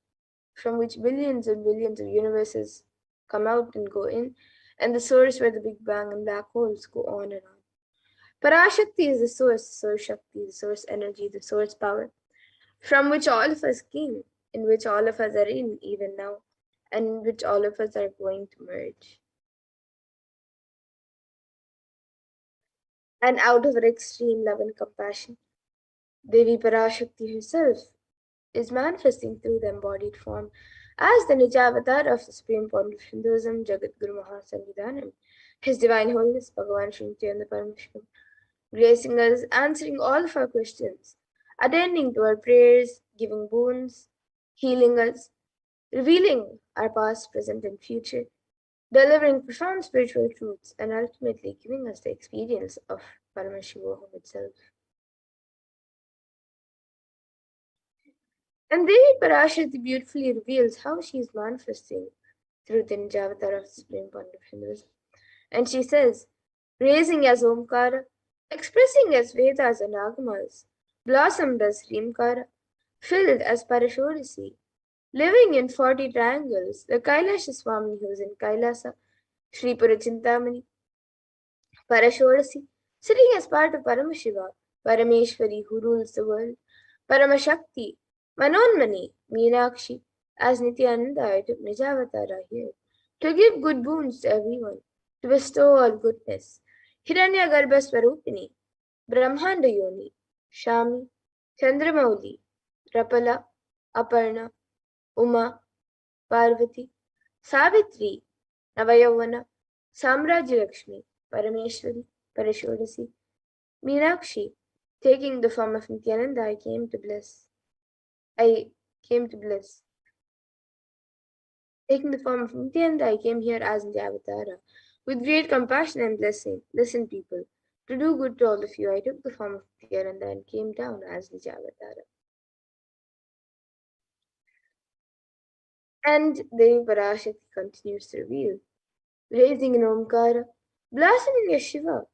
from which billions and billions of universes come out and go in, and the source where the Big Bang and black holes go on and on. Parashakti is the source Shakti, the source energy, the source power, from which all of us came, in which all of us are in even now, and in which all of us are going to merge. And out of her extreme love and compassion, Devi Parashakti herself is manifesting through the embodied form as the Nijavatar of the Supreme Point of Hinduism, Jagat Guru Mahasannidhanam, His Divine Holiness Bhagavan Sri Nithyananda Paramashivam, gracing us, answering all of our questions, attending to our prayers, giving boons, healing us, revealing our past, present, and future, delivering profound spiritual truths, and ultimately giving us the experience of Paramashivoham itself. And Devi Parashakti beautifully reveals how she is manifesting through the Nijavatar of the Supreme Point of Hinduism. And she says, raising as Omkara, expressing as Vedas and Agamas, blossomed as Rimkara, filled as Parashorasi, living in 40 triangles, the Kailasha Swami who is in Kailasa, Sri Purachintamani, Parashorasi, sitting as part of Paramashiva, Parameshwari who rules the world, Paramashakti, Manonmani, Meenakshi, as Nithyananda, I took Nijavatara here, to give good boons to everyone, to bestow all goodness. Hiranyagarbha Swarupini, Brahmanda Yoni, Shami, Chandramauli, Rapala, Aparna, Uma, Parvati, Savitri, Navayavana, Samrajya Lakshmi, Parameshwari, Parashorasi, Meenakshi, taking the form of Nithyananda, I came to bless. Taking the form of Nithyananda, I came here as Nijavatara. With great compassion and blessing, listen people, to do good to all of you, I took the form of Nithyananda and came down as Nijavatara. And Devi Parashakti continues to reveal, raising an Omkara, blossoming as Shiva,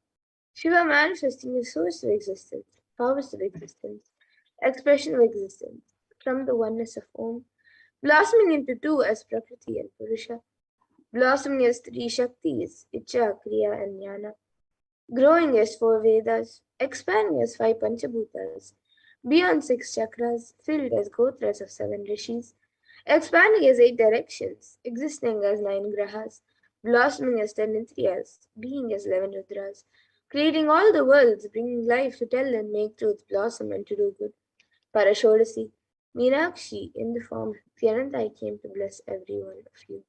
Shiva manifesting the source of existence, powers of existence, expression of existence, from the oneness of Om, blossoming into two as Prakriti and Purusha, blossoming as three Shaktis, Icha, Kriya, and Jnana, growing as four Vedas, expanding as five Panchabhutas, beyond six chakras, filled as Gotras of seven Rishis, expanding as eight directions, existing as nine Grahas, blossoming as 10 Indriyas, being as 11 Rudras, creating all the worlds, bringing life to tell and make truth blossom and to do good. Parashodasi, Meenakshi, in the form of Nithyananda, I came to bless every one of you.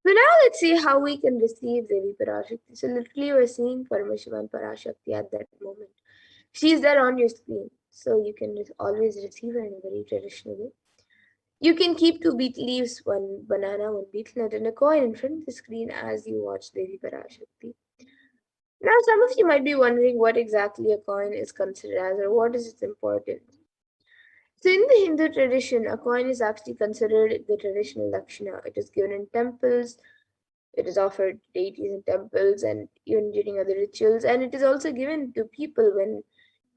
So now let's see how we can receive Devi Parashakti. So literally we're seeing Paramashiva and Parashakti at that moment. She's there on your screen, so you can always receive her in a very traditional way. You can keep 2 betel leaves, 1 banana, 1 betel nut, and a coin in front of the screen as you watch Devi Parashakti. Now, some of you might be wondering what exactly a coin is considered as or what is its importance. So, in the Hindu tradition, a coin is actually considered the traditional lakshana. It is given in temples, it is offered to deities in temples, and even during other rituals, and it is also given to people when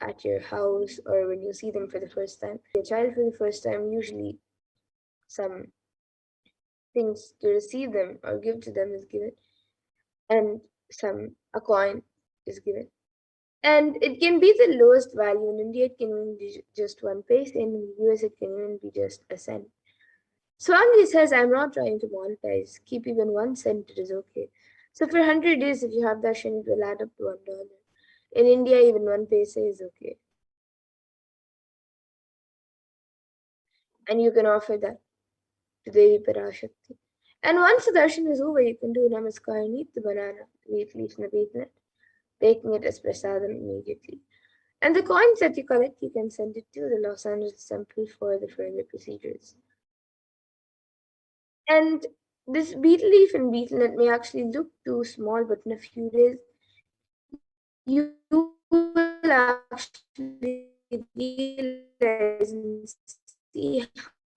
at your house or when you see them for the first time. A child for the first time, usually some things to receive them or give to them is given, and some a coin is given. And it can be the lowest value. In India, it can even be just 1 paise. In the US, it can even be just a cent. Swami says, I'm not trying to monetize. Keep even 1 cent, it is okay. So for 100 days, if you have darshan, it will add up to $1. In India, even 1 paise is okay. And you can offer that to Devi Parashakti. And once the darshan is over, you can do namaskar and eat the banana, wheat leaves, and the betel, taking it as prasadam immediately. And the coins that you collect, you can send it to the Los Angeles Temple for the further procedures. And this betel leaf and betel nut may actually look too small, but in a few days, you will actually realize and see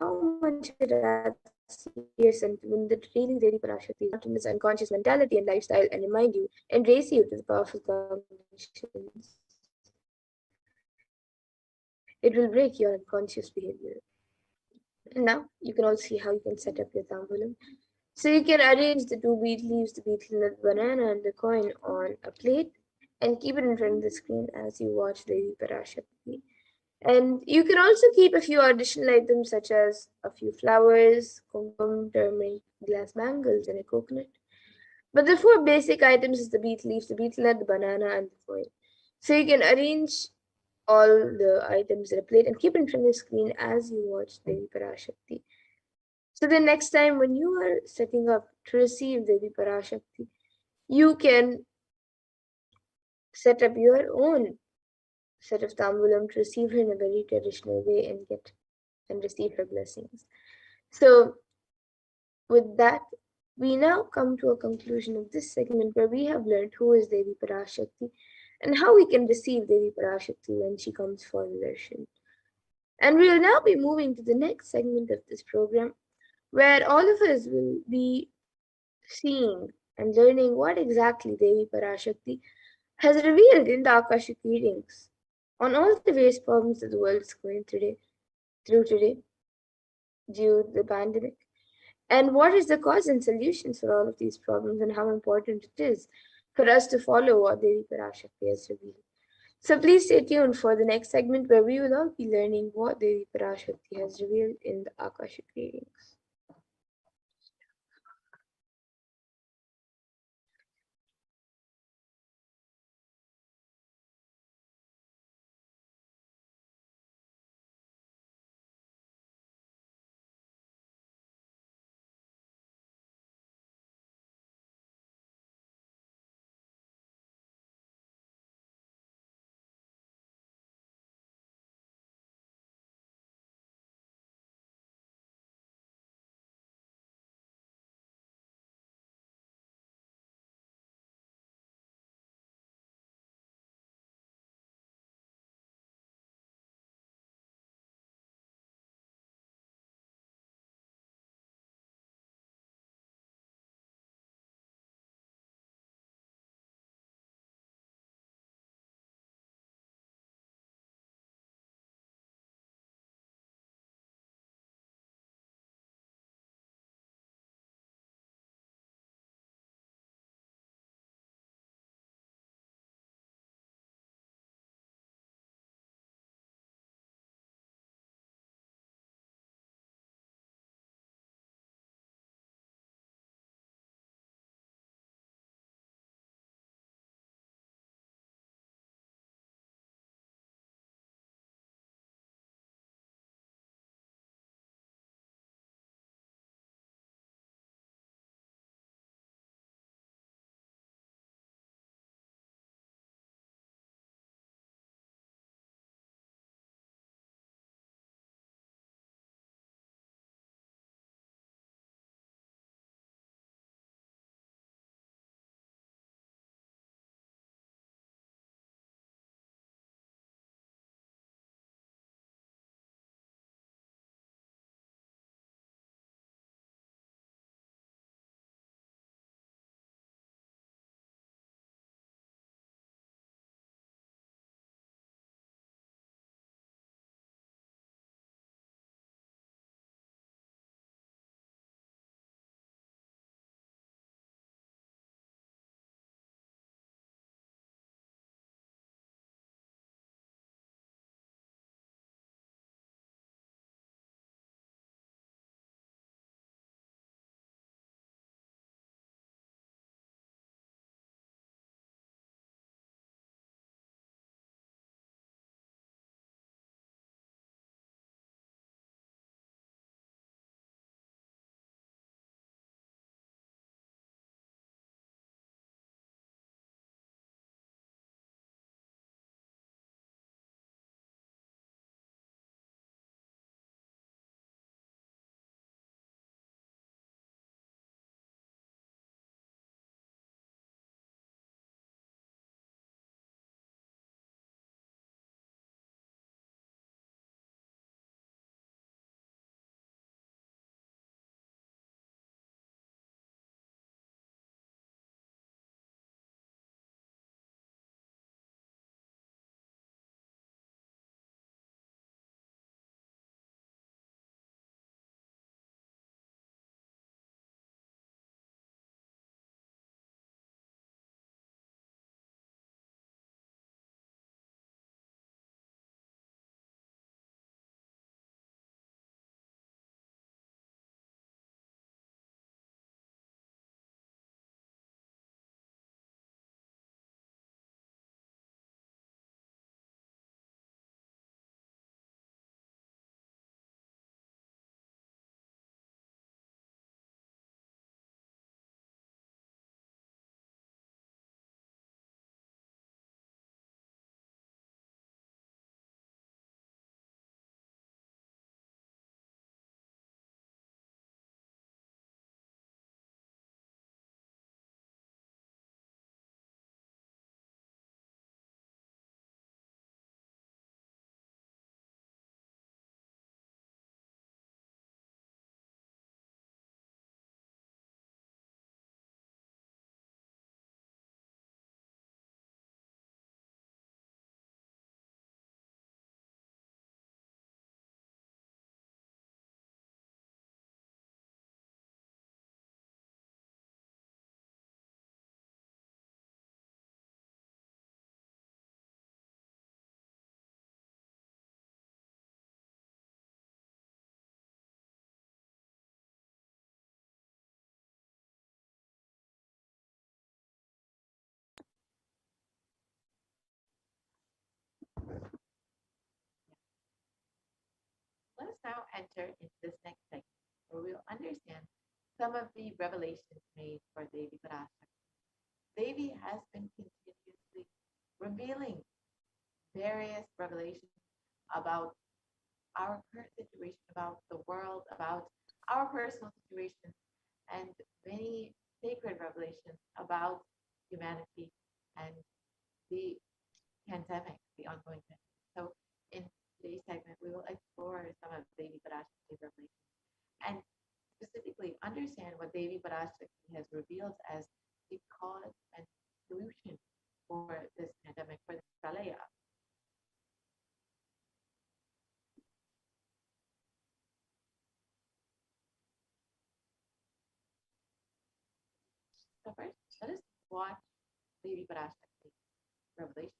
how much it adds to your sentiment that really Devi Parashakti is this unconscious mentality and lifestyle and remind you and raise you to the powerful combinations. It will break your unconscious behavior. And now you can also see how you can set up your tambulam. So you can arrange the 2 betel leaves, the betel nut, banana, and the coin on a plate and keep it in front of the screen as you watch Devi Parashakti. And you can also keep a few additional items such as a few flowers, kumkum, turmeric, glass bangles, and a coconut. But the 4 basic items is the betel leaf, the betel nut, the banana, and the coin. So you can arrange all the items in a plate and keep it in front of the screen as you watch Devi Parashakti. So the next time when you are setting up to receive Devi Parashakti, you can set up your own set of tambulam to receive her in a very traditional way and get and receive her blessings. So with that, we now come to a conclusion of this segment where we have learned who is Devi Parashakti and how we can receive Devi Parashakti when she comes for the darshan. And we will now be moving to the next segment of this program where all of us will be seeing and learning what exactly Devi Parashakti has revealed in the Akashic readings on all the various problems that the world is going through today due to the pandemic. And what is the cause and solutions for all of these problems and how important it is for us to follow what Devi Parashakti has revealed. So please stay tuned for the next segment where we will all be learning what Devi Parashakti has revealed in the Akashic readings. now enter into this next segment where we'll understand some of the revelations made for Devi Parashakti. Devi has been continuously revealing various revelations about our current situation, about the world, about our personal situations, and many sacred revelations about humanity and the pandemic, the ongoing pandemic. So, in today's segment, we will explore some of Devi Parashakti revelations and specifically understand what Devi Parashakti has revealed as the cause and solution for this pandemic, for the pralaya. So first, let us watch Devi Parashakti revelation.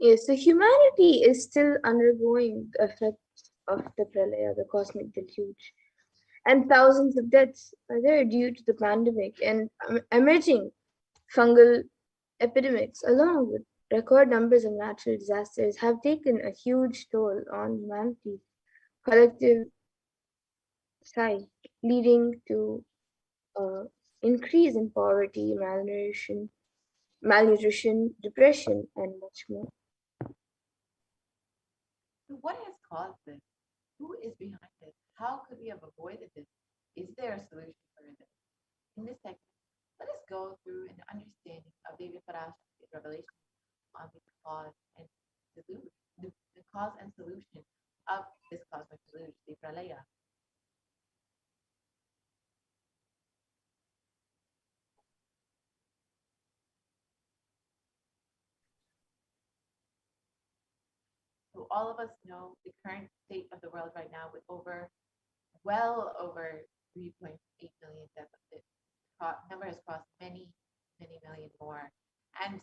Yes, so humanity is still undergoing the effects of the pralaya, the cosmic deluge, and thousands of deaths are there due to the pandemic and emerging fungal epidemics, along with record numbers of natural disasters, have taken a huge toll on humanity's collective psyche, leading to increase in poverty, malnutrition, depression, and much more. So what has caused this? Who is behind this? How could we have avoided this? Is there a solution for this? In this segment, let us go through an understanding of Devi Parashakti's revelation on the cause and solution, the cause and solution of this cosmic deluge, the pralaya. So all of us know the current state of the world right now with well over 3.8 million deaths. The number has crossed many, many million more. And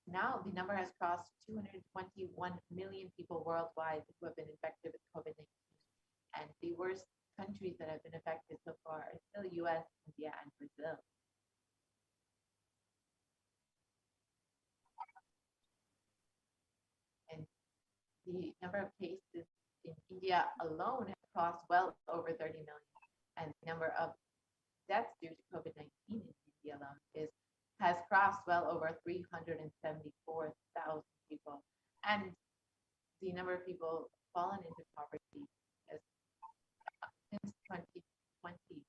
now the number has crossed 221 million people worldwide who have been infected with COVID-19. And the worst countries that have been affected so far are still US, India, and Brazil. And the number of cases in India alone has crossed well over 30 million. And the number of deaths due to COVID-19 in India alone has crossed well over 374,000 people. And the number of people fallen into poverty has, since 2020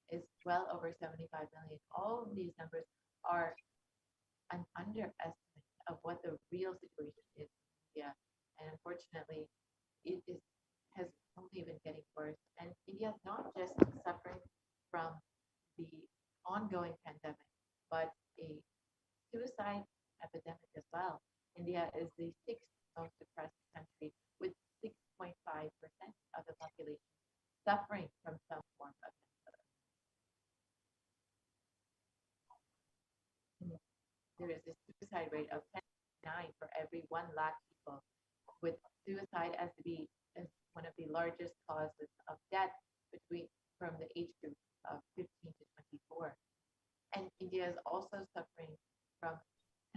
is well over 75 million. All of these numbers are an underestimate of what the real situation is in India. And unfortunately, has only been getting worse. And India is not just suffering from the ongoing pandemic, but a suicide epidemic as well. India is the sixth most depressed country with 6.5% of the population suffering from some form of mental illness. There is a suicide rate of 10.9 for every 1 lakh people, with suicide as one of the largest causes of death from the age group of 15 to 24. And India is also suffering from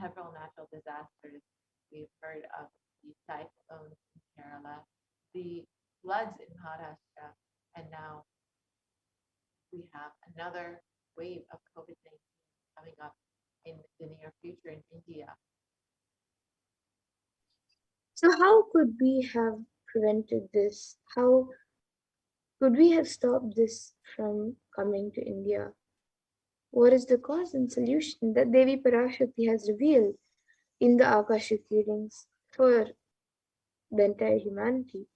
several natural disasters. We've heard of the cyclones in Kerala, the floods in Maharashtra, and now we have another wave of COVID-19 coming up in the near future in India. So, how could we have prevented this? How could we have stopped this from coming to India? What is the cause and solution that Devi Parashakti has revealed in the Akashic readings for the entire humanity?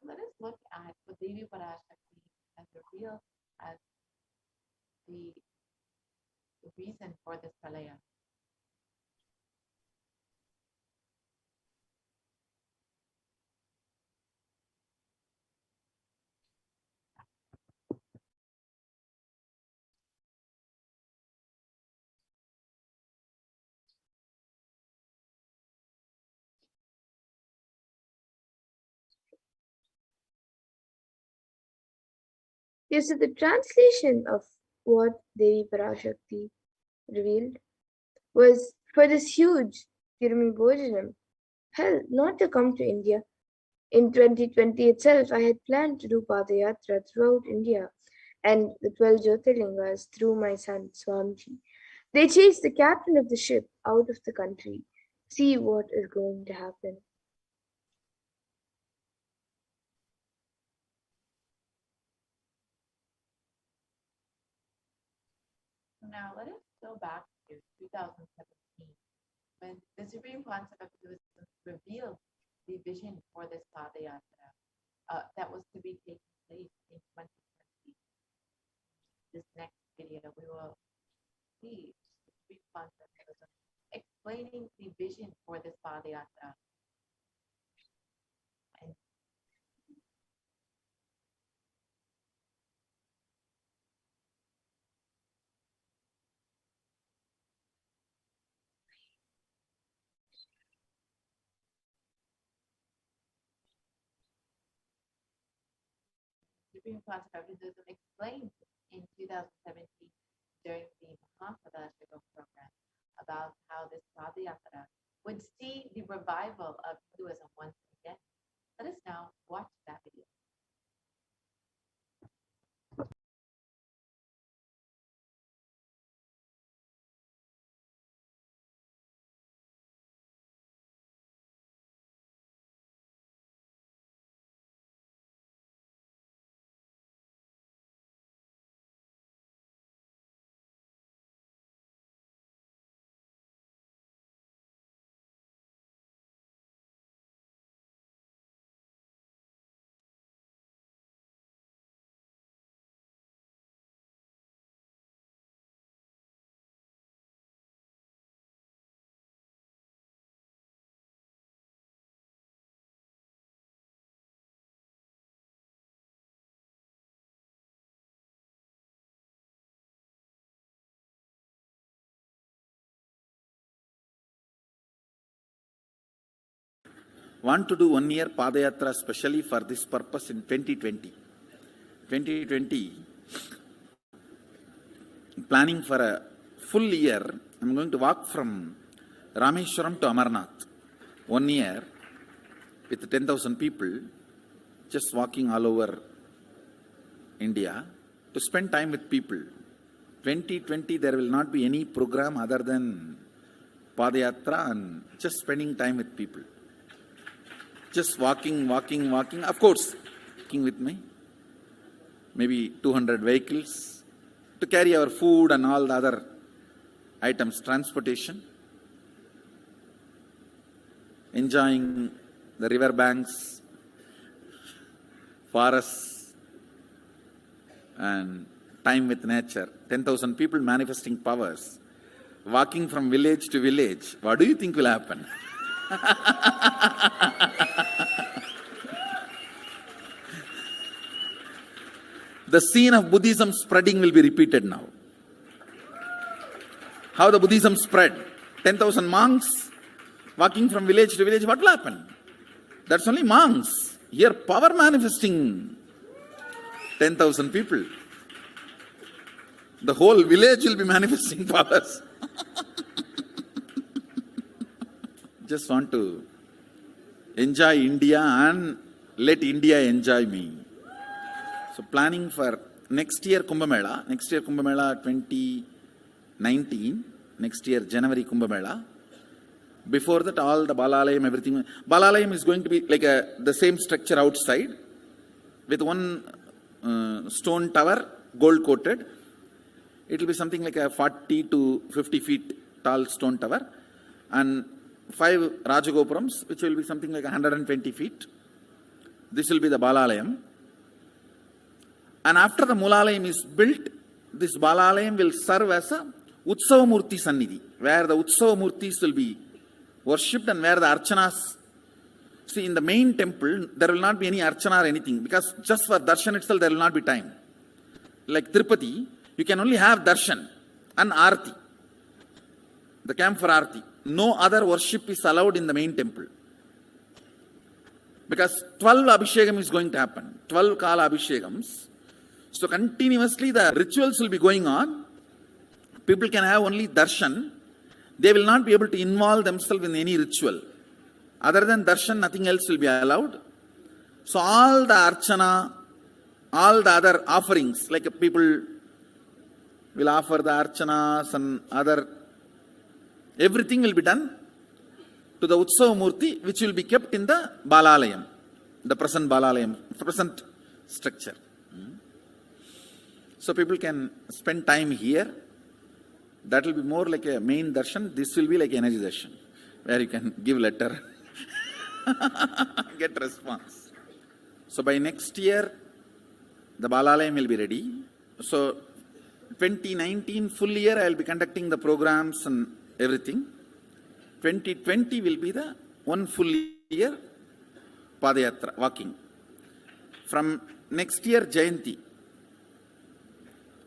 Let us look at what Devi Parashakti has revealed as the reason for this pralaya. Yes, so the translation of what Devi Parashakti revealed was for this huge Kirmi Bhojanam, hell, not to come to India. In 2020 itself, I had planned to do Padayatra throughout India and the 12 Jyotirlingas through my son Swamiji. They chased the captain of the ship out of the country. See what is going to happen. Now let us go back to 2017 when the Supreme Concept of Buddhism revealed the vision for this Padayatra that was to be taking place in 2020. This next video, we will see the Supreme Concept of Buddhism explaining the vision for this Padayatra. And Supreme Concept of Buddhism explained in 2017 during the Parashakti program about how this Padayatra would see the revival of Hinduism once again. Let us now watch that video. Want to do 1 year Padayatra specially for this purpose in 2020. 2020, planning for a full year. I'm going to walk from Rameshwaram to Amarnath. 1 year with 10,000 people, just walking all over India to spend time with people. 2020, there will not be any program other than Padayatra and just spending time with people. Just walking. Of course, walking with me. Maybe 200 vehicles to carry our food and all the other items, transportation. Enjoying the river banks, forests, and time with nature. 10,000 people manifesting powers, walking from village to village. What do you think will happen? The scene of Buddhism spreading will be repeated now. How the Buddhism spread? 10,000 monks walking from village to village. What will happen? That's only monks. Here, power manifesting 10,000 people. The whole village will be manifesting powers. Just want to enjoy India and let India enjoy me. So planning for next year Kumbh Mela 2019, next year January Kumbh Mela. Before that, all the Balalayam, everything. Balalayam is going to be like the same structure outside with one stone tower, gold coated. It will be something like a 40 to 50 feet tall stone tower and 5 Rajagopurams, which will be something like 120 feet. This will be the Balalayam. And after the Mulalayam is built, this Balalayam will serve as a Utsava Murti Sannidhi, where the Utsava Murtis will be worshipped and where the Archanas. See, in the main temple, there will not be any Archana or anything, because just for Darshan itself, there will not be time. Like Tirupati, you can only have Darshan and Arti, the camp for Arti. No other worship is allowed in the main temple. Because 12 Abhishekam is going to happen, 12 Kala Abhishekams. So continuously the rituals will be going on. People can have only darshan. They will not be able to involve themselves in any ritual. Other than darshan, nothing else will be allowed. So all the archana, all the other offerings, like people will offer the archanas and other, everything will be done to the Utsava Murti, which will be kept in the Balalayam, the present Balalayam, present structure. So people can spend time here. That will be more like a main darshan. This will be like energy darshan, where you can give letter, get response. So by next year, the Balalayam will be ready. So 2019 full year, I will be conducting the programs and everything. 2020 will be the one full year Padayatra, walking. From next year, Jayanti,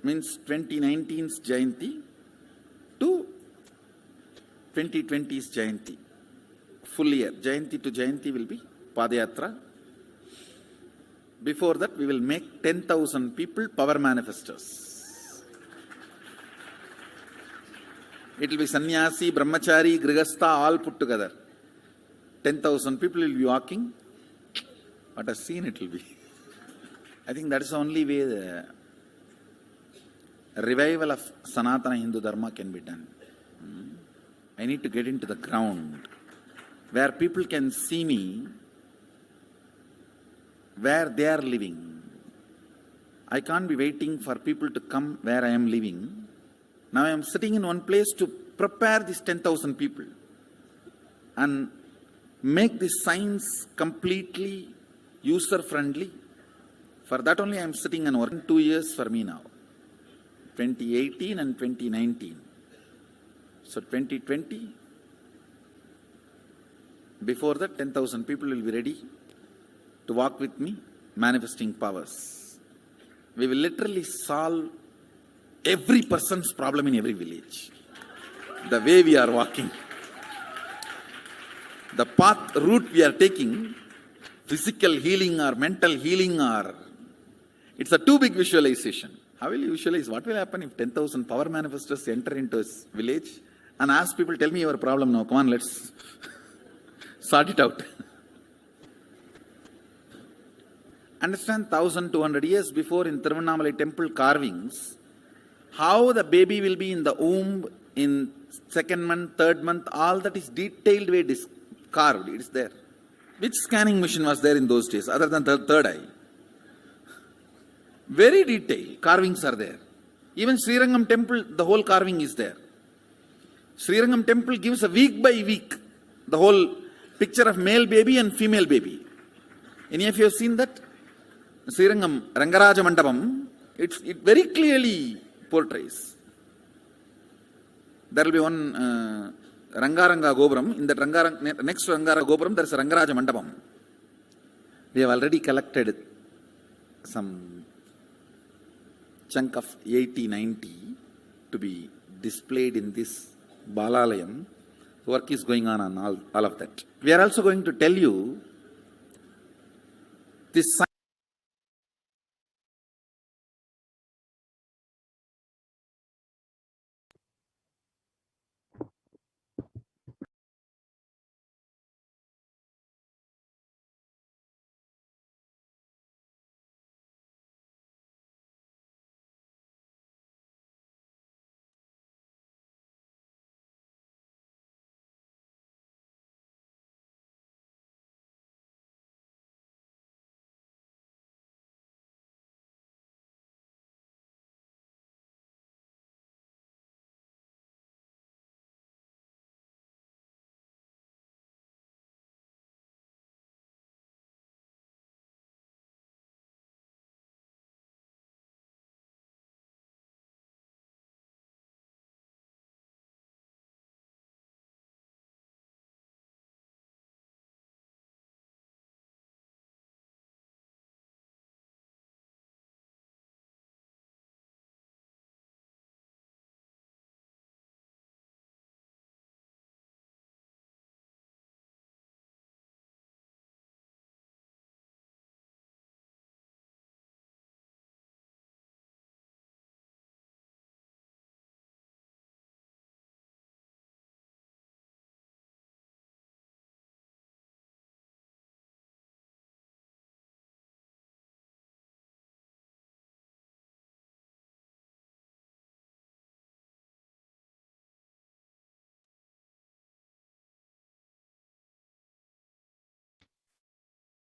means 2019's Jayanti to 2020's Jayanti. Full year, Jayanti to Jayanti will be Padayatra. Before that, we will make 10,000 people power manifestors. It will be sannyasi, brahmachari, grihastha, all put together. 10,000 people will be walking. What a scene it will be. I think that is the only way the revival of Sanatana Hindu Dharma can be done. I need to get into the ground where people can see me, where they are living. I can't be waiting for people to come where I am living. Now I am sitting in one place to prepare these 10,000 people and make this science completely user-friendly. For that only I am sitting and working. 2 years for me now. 2018 and 2019. So 2020, before that 10,000 people will be ready to walk with me, manifesting powers. We will literally solve every person's problem in every village. The way we are walking. The path, route we are taking, physical healing or mental healing, or it's a too big visualization. How will you visualize? What will happen if 10,000 power manifestors enter into a village and ask people, tell me your problem now, come on, let's sort it out. Understand 1200 years before in Tiruvannamalai temple carvings, how the baby will be in the womb in second month, third month, all that is detailed way carved, it is there. Which scanning machine was there in those days other than the third eye? Very detailed carvings are there. Even Srirangam temple, the whole carving is there. Srirangam temple gives a week by week the whole picture of male baby and female baby. Any of you have seen that? Srirangam Rangaraja Mandapam, it very clearly portrays. There will be one Rangaranga Gopuram. In that next to Rangara Gopuram, there is a Rangaraja Mandapam. We have already collected some chunk of 80-90 to be displayed in this Balalayam. Work is going on all of that. We are also going to tell you this.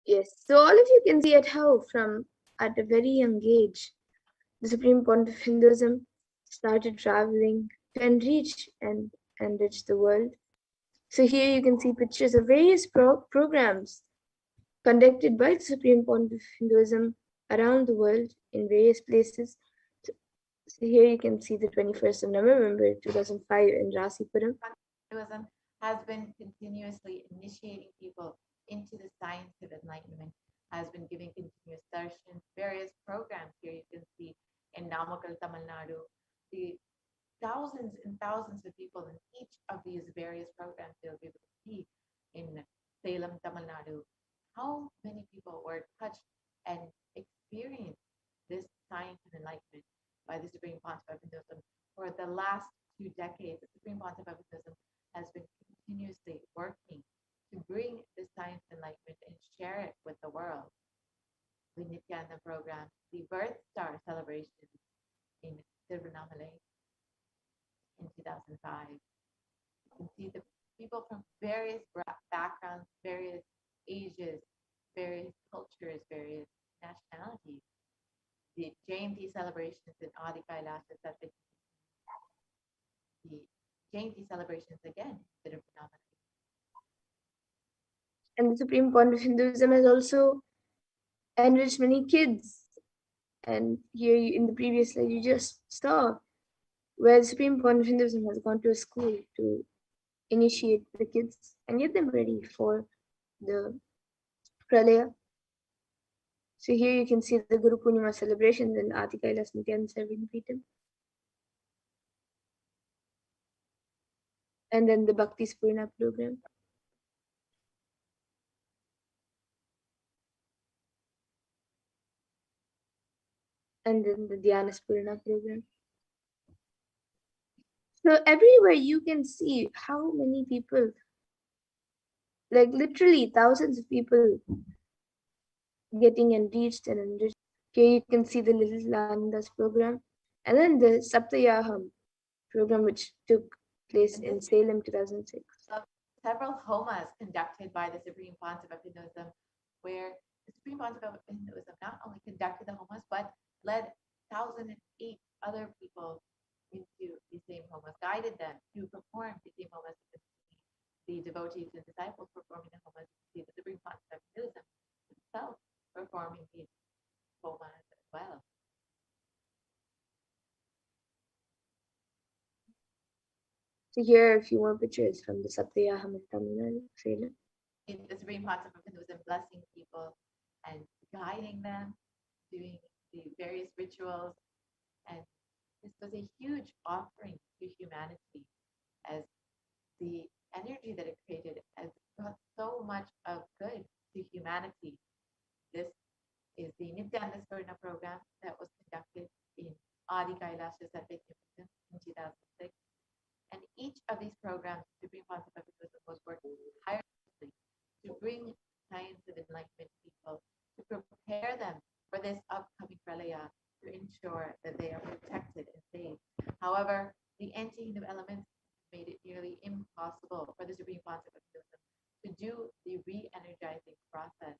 Yes, so all of you can see at how from at a very young age, the Supreme Pontiff of Hinduism started traveling to enrich and enrich the world. So here you can see pictures of various programs conducted by the Supreme Pontiff of Hinduism around the world in various places. So here you can see the 21st of November 2005 in Rasipuram. Hinduism has been continuously initiating people into the science of enlightenment, has been giving continuous darshans, various programs. Here you can see in Namakkal, Tamil Nadu, the thousands and thousands of people in each of these various programs. You'll be able to see in Salem, Tamil Nadu, how many people were touched and experienced this science and enlightenment by the Supreme Pontiff of Hinduism. For the last 2 decades, the Supreme Pontiff of Hinduism has been continuously working to bring the science enlightenment and share it with the world. The Nithyananda program, the Birth Star celebration in Tiruvannamalai in 2005. You can see the people from various backgrounds, various ages, various cultures, various nationalities. The Jayanti celebrations in Adi Kailasha, the Jayanti celebrations again in Tiruvannamalai. And the Supreme Pontiff of Hinduism has also enriched many kids. And here in the previous slide, you just saw where the Supreme Pontiff of Hinduism has gone to a school to initiate the kids and get them ready for the Pralaya. So here you can see the Guru Purnima celebrations in Adi Kailas Nithyananda Paramashivam. And then the Bhakti Spurna program. and then the Dhyana Spurna program. So everywhere you can see how many people, like literally thousands of people getting enriched and enriched. Here you can see the Little Anandas program, and then the Saptayaham program, which took place in Salem 2006. Several homas conducted by the Supreme Pontiff of Hinduism, where the Supreme Pontiff of Hinduism not only conducted the homas, but led 1,008 other people into the same homas, guided them to perform the same homas. The devotees and disciples performing the homas, the Supreme Pontiff of Hinduism himself performing these homas as well. So here are a few more pictures from the Saptayaham in Tamil Nadu, Salem. The Supreme Pontiff of Hinduism blessing people and guiding them, doing the various rituals. And this was a huge offering to humanity, as the energy that it created has brought so much of good to humanity. This is the Nithyananda Paramashivoham program that was conducted in Adi Kailasha Sarvajna in 2006. And each of these programs, Supreme Pontiff of Hinduism was working tirelessly to bring science of enlightenment people, to prepare them for this upcoming pralaya, to ensure that they are protected and saved. However, the anti-Hindu elements made it nearly impossible for the Supreme Pontiff of Hinduism to do the re-energizing process.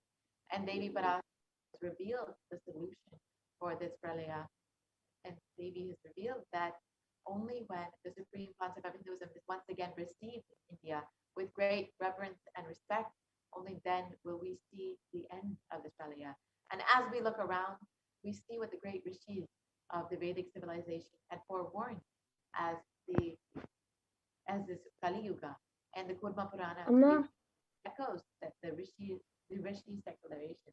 And Devi Parashakti has revealed the solution for this pralaya. And Devi has revealed that only when the Supreme Pontiff of Hinduism is once again received in India with great reverence and respect, only then will we see the end of this pralaya. And as we look around, we see what the great rishis of the Vedic civilization had forewarned as this Kali Yuga, and the Kurma Purana echoes that the Rishi's declaration.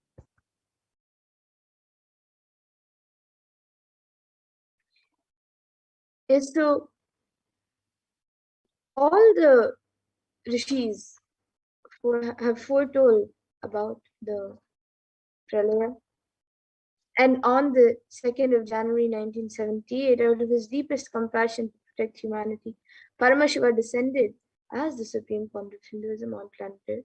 Yes, so all the rishis have foretold about the pralaya. And on the 2nd of January 1978, out of his deepest compassion to protect humanity, Paramashiva descended as the Supreme Pontiff of Hinduism on planet Earth.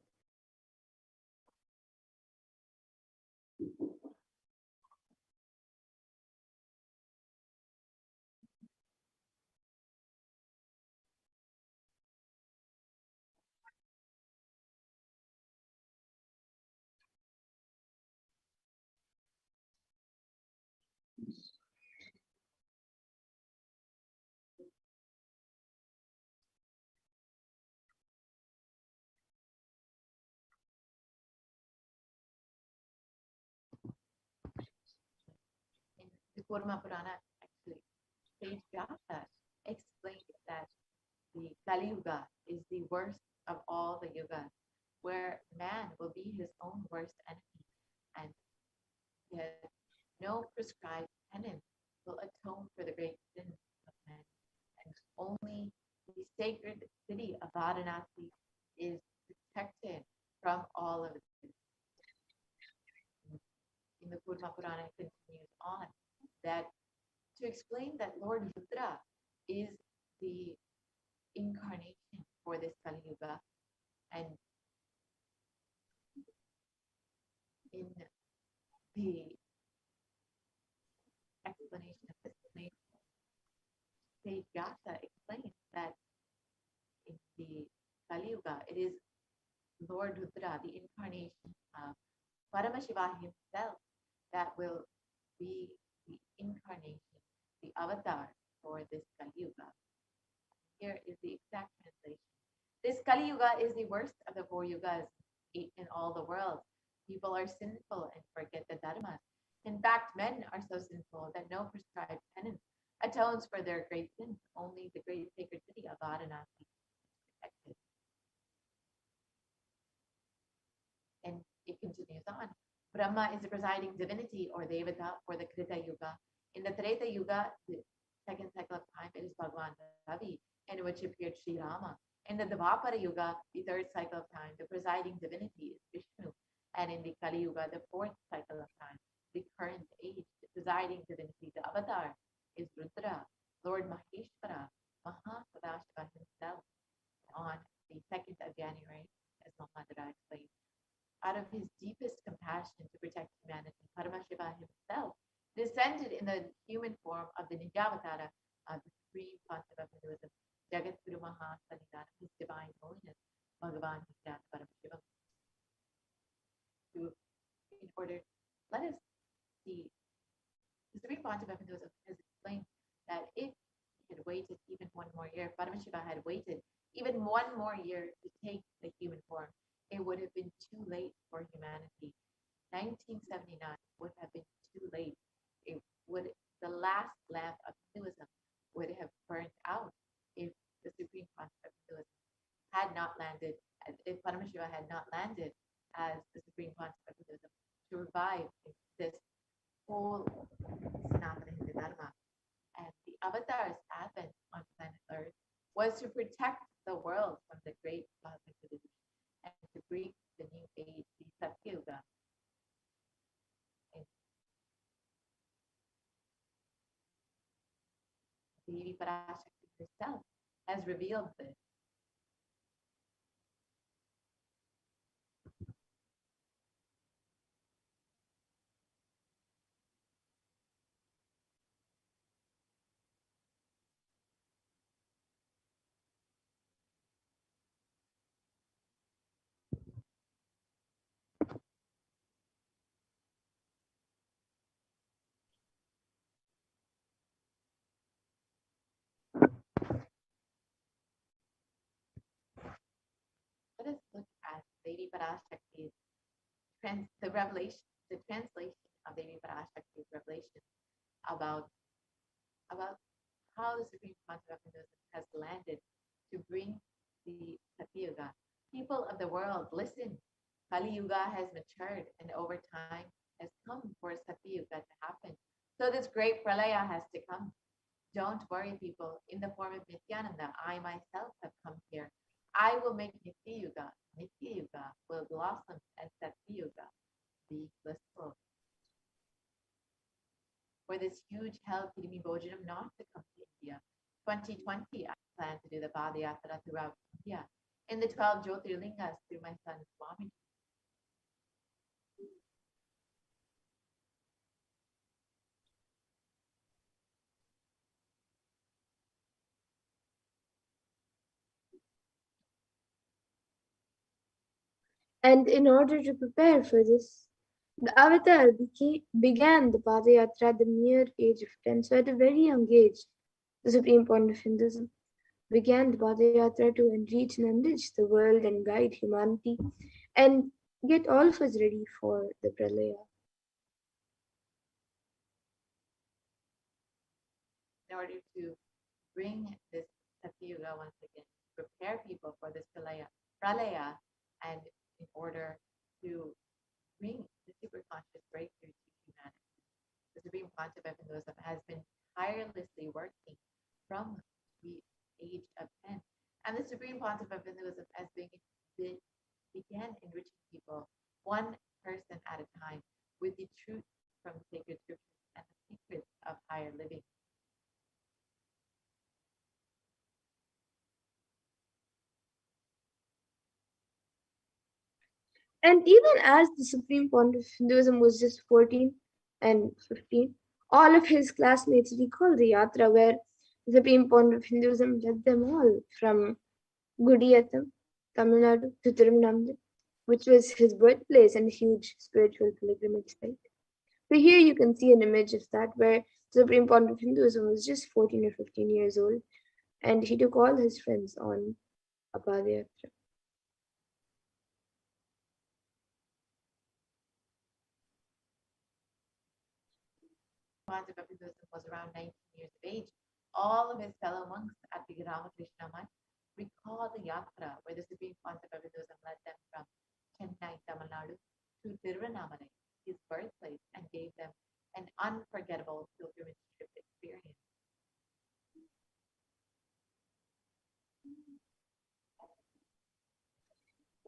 In the Kurma Purana, actually, Sage Vyasa explained that the Kali Yuga is the worst of all the yugas, where man will be his own worst enemy, and yet no prescribed penance will atone for the great sins of men. And only the sacred city of Varanasi is protected from all of this. In the Kurma Purana, it continues on that to explain that Lord Rudra is the incarnation for this Kali Yuga, and in the explanation of this, Sage Vyasa explains that in the Kali Yuga, it is Lord Rudra, the incarnation of Paramashiva himself, that will be the incarnation, the avatar for this Kali Yuga. Here is the exact translation. This Kali Yuga is the worst of the 4 yugas in all the world. People are sinful and forget the dharmas. In fact, men are so sinful that no prescribed penance atones for their great sins. Only the great sacred city of Varanasi is protected. And it continues on. Brahma is the presiding divinity or Devata for the Krita Yuga. In the Treta Yuga, the second cycle of time, it is Bhagwan Ravi, in which appeared Sri Rama. In the Dvapara Yuga, the third cycle of time, the presiding divinity is Vishnu. And in the Kali Yuga, the fourth cycle of time, the current age, Presiding divinity, the avatar, is Rudra, Lord Maheshwara, Mahasadashiva himself, on the 2nd of January, as Mahamadra explained. Out of his deepest compassion to protect humanity, Paramashiva himself descended in the human form of the Nijavatara of the Supreme Concept of Hinduism, Jagat Guru Maha Sanidana, his divine holiness, Bhagavan Nithyananda Paramashivam. In order, let us see, the Supreme Concept of Hinduism has explained that if he had waited even one more year, Paramashiva had waited even one more year to take the human form, it would have been too late for humanity. 1979 would have been too late. The last lamp of Hinduism would have burnt out if the Supreme Concept of Hinduism had not landed, if Paramashiva had not landed as the Supreme Concept of Hinduism to revive this whole Sanatana Hindu Dharma. And the avatar's advent on planet Earth was to protect the world from the great cosmic delusion and to bring the new age, the Satyuga. Devi Parashakti herself has revealed this. Let us look at Devi Parashakti's the revelation, the translation of Devi Parashakti's revelation about how the Supreme Concept of Hinduism has landed to bring the Satyuga. People of the world, listen. Kali Yuga has matured, and over time has come for Satyuga to happen. So this great pralaya has to come. Don't worry, people. In the form of Nithyananda, I myself have come here. I will make Nityuga. Nityuga will blossom and Satyuga be blissful. For this huge hell Kirimi Bojanam not to come to India. 2020, I plan to do the Padayatra throughout India in the 12 Jyotirlingas through my son Swami. And in order to prepare for this, the avatar began the Padayatra at the mere age of 10. So at a very young age, the Supreme Point of Hinduism began the Padayatra to enrich and enrich the world and guide humanity and get all of us ready for the Pralaya. In order to bring this Satyuga once again, prepare people for this Pralaya, and in order to bring the superconscious breakthrough to humanity. The Supreme Concept of Hinduism has been tirelessly working from the age of 10. And the Supreme Concept of Hinduism began enriching people one person at a time with the truth from sacred scriptures and the secrets of higher living. And even as the Supreme Point of Hinduism was just 14 and 15, all of his classmates recalled the Yatra where the Supreme Point of Hinduism led them all from Gudiyatham, Tamil Nadu to Tirunelveli, which was his birthplace and a huge spiritual pilgrimage site. So here you can see an image of that where the Supreme Point of Hinduism was just 14 or 15 years old and he took all his friends on a Padayatra. Concept of Hinduism was around 19 years of age. All of his fellow monks at the Ramakrishna Mutt recall the Yatra where the Supreme Concept of Hinduism led them from Chennai, Tamil Nadu to Tirunelveli, his birthplace, and gave them an unforgettable pilgrimage trip experience.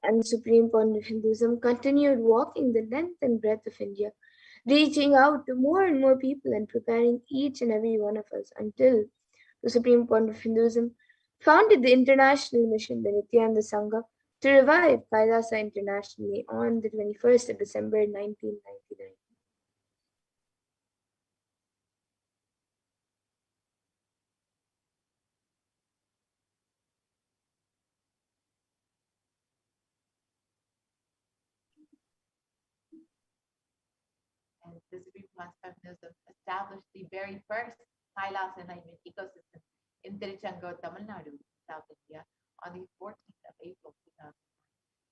And the Supreme Point of Hinduism continued walking the length and breadth of India, reaching out to more and more people and preparing each and every one of us until the Supreme Point of Hinduism founded the international mission, the Nityananda Sangha, to revive Kailasa internationally on the 21st of December 1999. And the Supreme Conceptism established the very first Kailas enlightenment ecosystem in Tiruchendur, Tamil Nadu, South India, on the 14th of April 2000.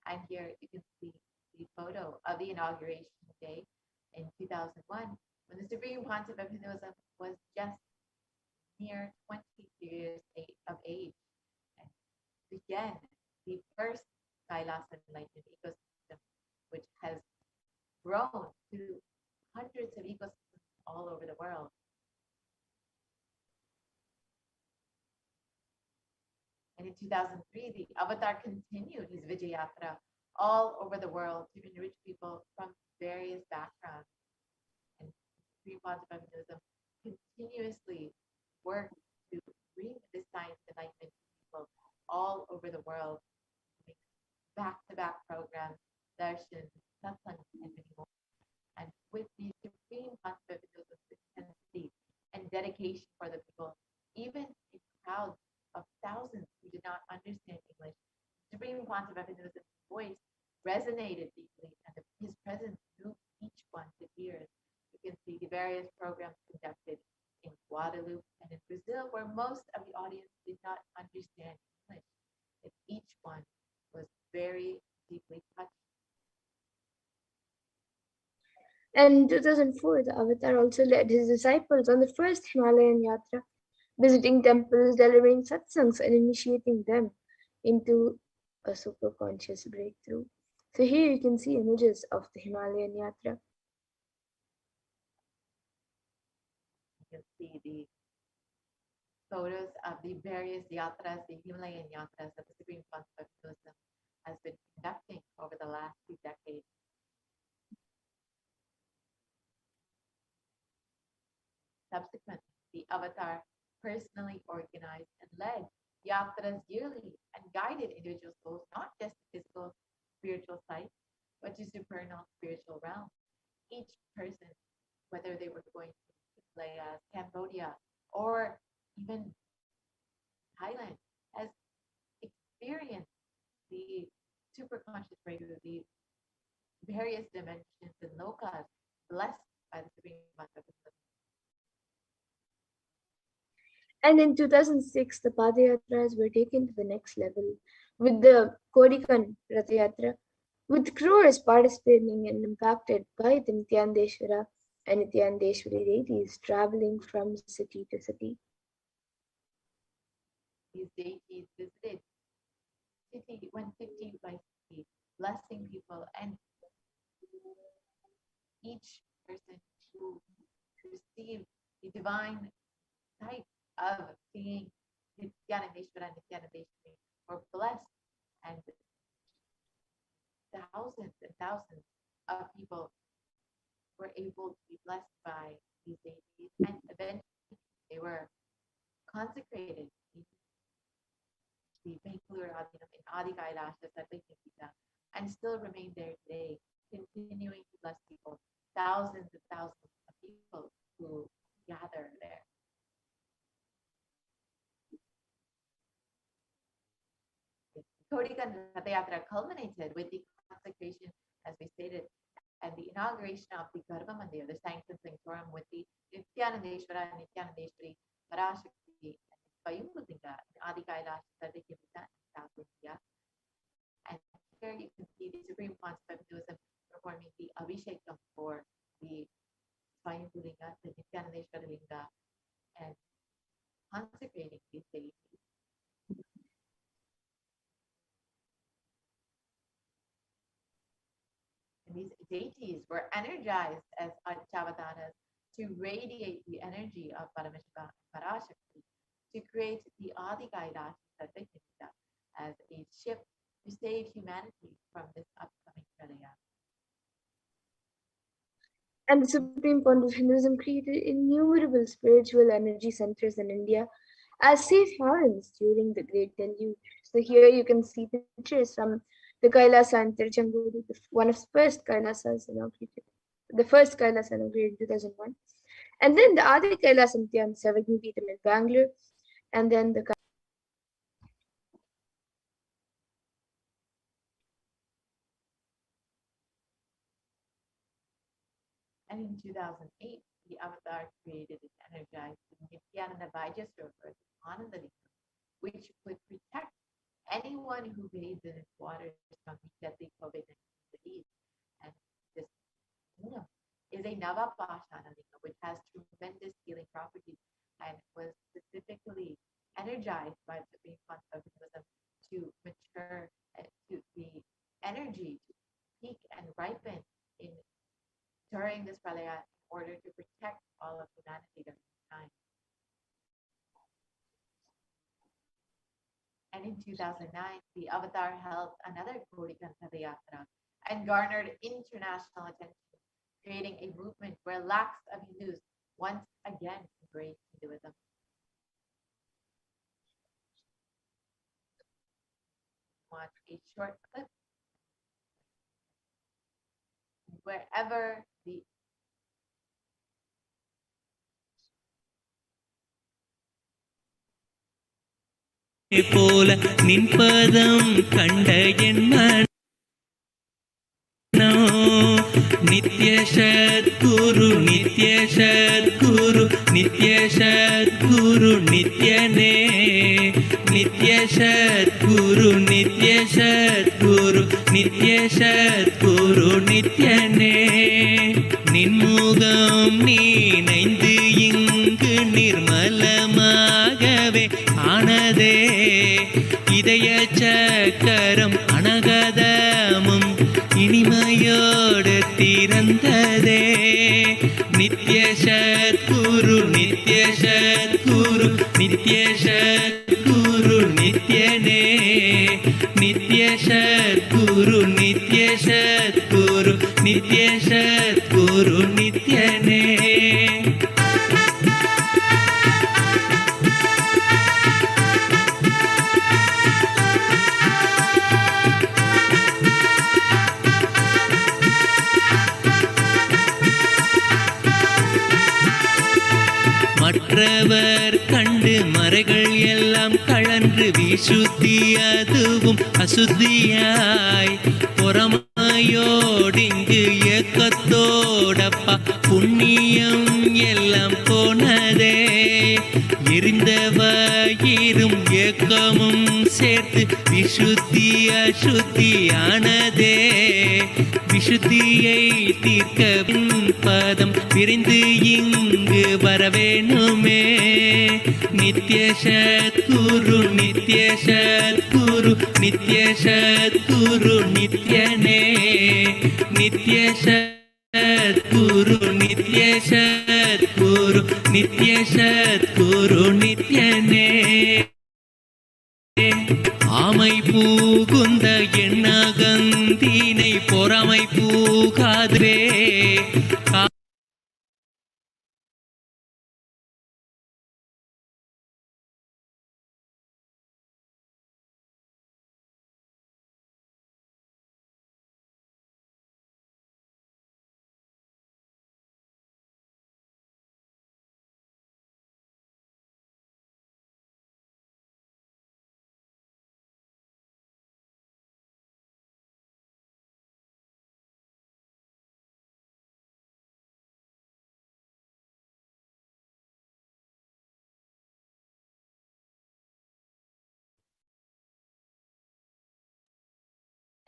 And here you can see the photo of the inauguration day in 2001, when the Supreme Concept of Hinduism was just near 20 years of age. And began the first Kailas enlightenment ecosystem, which has grown to hundreds of ecosystems all over the world. And in 2003, the Avatar continued his Vijayatra all over the world to enrich people from various backgrounds. And Supreme Concept of Hinduism continuously worked to bring this science enlightenment to people all over the world, back-to-back programs, darshan, satsang, and many more. And with the Supreme Concept of Hinduism's intensity and dedication for the people, even in crowds of thousands who did not understand English, Supreme Concept of Hinduism's voice resonated deeply, and his presence moved each one to tears. You can see the various programs conducted in Guadeloupe and in Brazil, where most of the audience did not understand English. And each one was very deeply touched. And in 2004, the Avatar also led his disciples on the first Himalayan Yatra, visiting temples, delivering satsangs, and initiating them into a super conscious breakthrough. So here you can see images of the Himalayan Yatra. You can see the photos of the various yatras, the Himalayan yatras that the Supreme Concept of Hinduism has been conducting over the last 2 decades. Subsequently, the Avatar personally organized and led yatras yearly and guided individual souls not just to physical spiritual sites, but to supernal spiritual realms. Each person, whether they were going to Himalayas, Cambodia, or even Thailand, has experienced the superconscious breakthrough, the various dimensions and lokas blessed by the Supreme Concept of Hinduism. And in 2006, the Padayatras were taken to the next level with the Kodikan Rathayatra, with crores participating and impacted by the Nityanandeshwara and Nityanandeshwari deities traveling from city to city. These deities visited city, went city by city, blessing people, and each person who received the divine sight of seeing Nityanandeshwara and Nityanandeshwari were blessed, and thousands and thousands of people were able to be blessed by these deities, and eventually they were consecrated in the Bengaluru Adinam in Adi Kailasha Sarvajnapita, and still remain there today, continuing to bless people, thousands and thousands of people who gather there. Kodikan Rathayatra culminated with the consecration, as we stated, and the inauguration of the Garbha Mandir, the sanctum sanctorum, with the Nityanandeshwara and Nityanandeshwari, Parashakti, and Swayambhulinga in Adi Kailash, Sarvajnapita, and South India. And here you can see the Supreme Concept of Hinduism performing the Abhishekam for the Swayambhulinga, the Nityanandeshwara Linga, and consecrating these deities. And these deities were energized as Archavadanas to radiate the energy of Paramashivoham and Parashakti to create the Adi Kailash Sarvajnapita as a ship to save humanity from this upcoming pralaya. And the Supreme Point of Hinduism created innumerable spiritual energy centers in India as safe havens during the Great Deluge. So here you can see pictures from the Kailasa in Tiruchengodu, one of the first Kailasas inaugurated, the first Kailasa inaugurated in 2001. And then the Adi Kailasa in Savagnipeetham in Bangalore, and then the And in 2008, the avatar created and energized the Nithyananda Paramashivam Anandalingam, which would protect anyone who bathes in its waters from the deadly COVID-19 disease. And this lingam is a Navapashana lingam, which has tremendous healing properties and was specifically energized by the Supreme Concept of Hinduism to mature, to the energy to peak and ripen in during this pralaya in order to protect all of humanity during this time. And in 2009, the Avatar held another Gaurikanta Yatra and garnered international attention, creating a movement where lakhs of Hindus once again embraced Hinduism. Watch a short clip wherever the போல நின்பதம் கண்ட என் மனோ நித்ய சத்குரு நித்ய சத்குரு நித்ய சத்குரு நித்யனே நித்ய சத்குரு நித்ய சத்குரு நித்ய சத்குரு நித்யனே நின்முகம் நீனைந்து இங்கு நிர்மலமாகவே ஆனதே இதய சக்கரம் அனகதமும் இனிமையோடு திறந்ததே நித்ய சத்குரு நித்ய சத்குரு நித்ய சத்குரு நித்யனே நித்ய சத்குரு நித்ய சத்குரு நித்ய சத்குரு நித்யனே மற்றவர் கண்டு மறைகள் எல்லாம் கழன்று விசுத்தி அதுவும் அசுத்தியாய் பொறாமையோடிங்கு ஏக்கத்தோடப்பா புண்ணியம் எல்லாம் போனதே எரிந்தவயிரும் ஏக்கமும் சேர்த்து விசுத்தி அசுத்தியானதே விசுத்தியை தீர்க்க பதம் பிரிந்து இங்கு வரவேணுமே நித்ய சத்குரு நித்ய சத்குரு நித்ய சத்குரு நித்யனே நித்ய சத்குரு நித்ய சத்குரு நித்ய சத்குரு நித்யனே ஆமை பூகுந்த எண்ணகந்தினை பொறாமை பூகாதே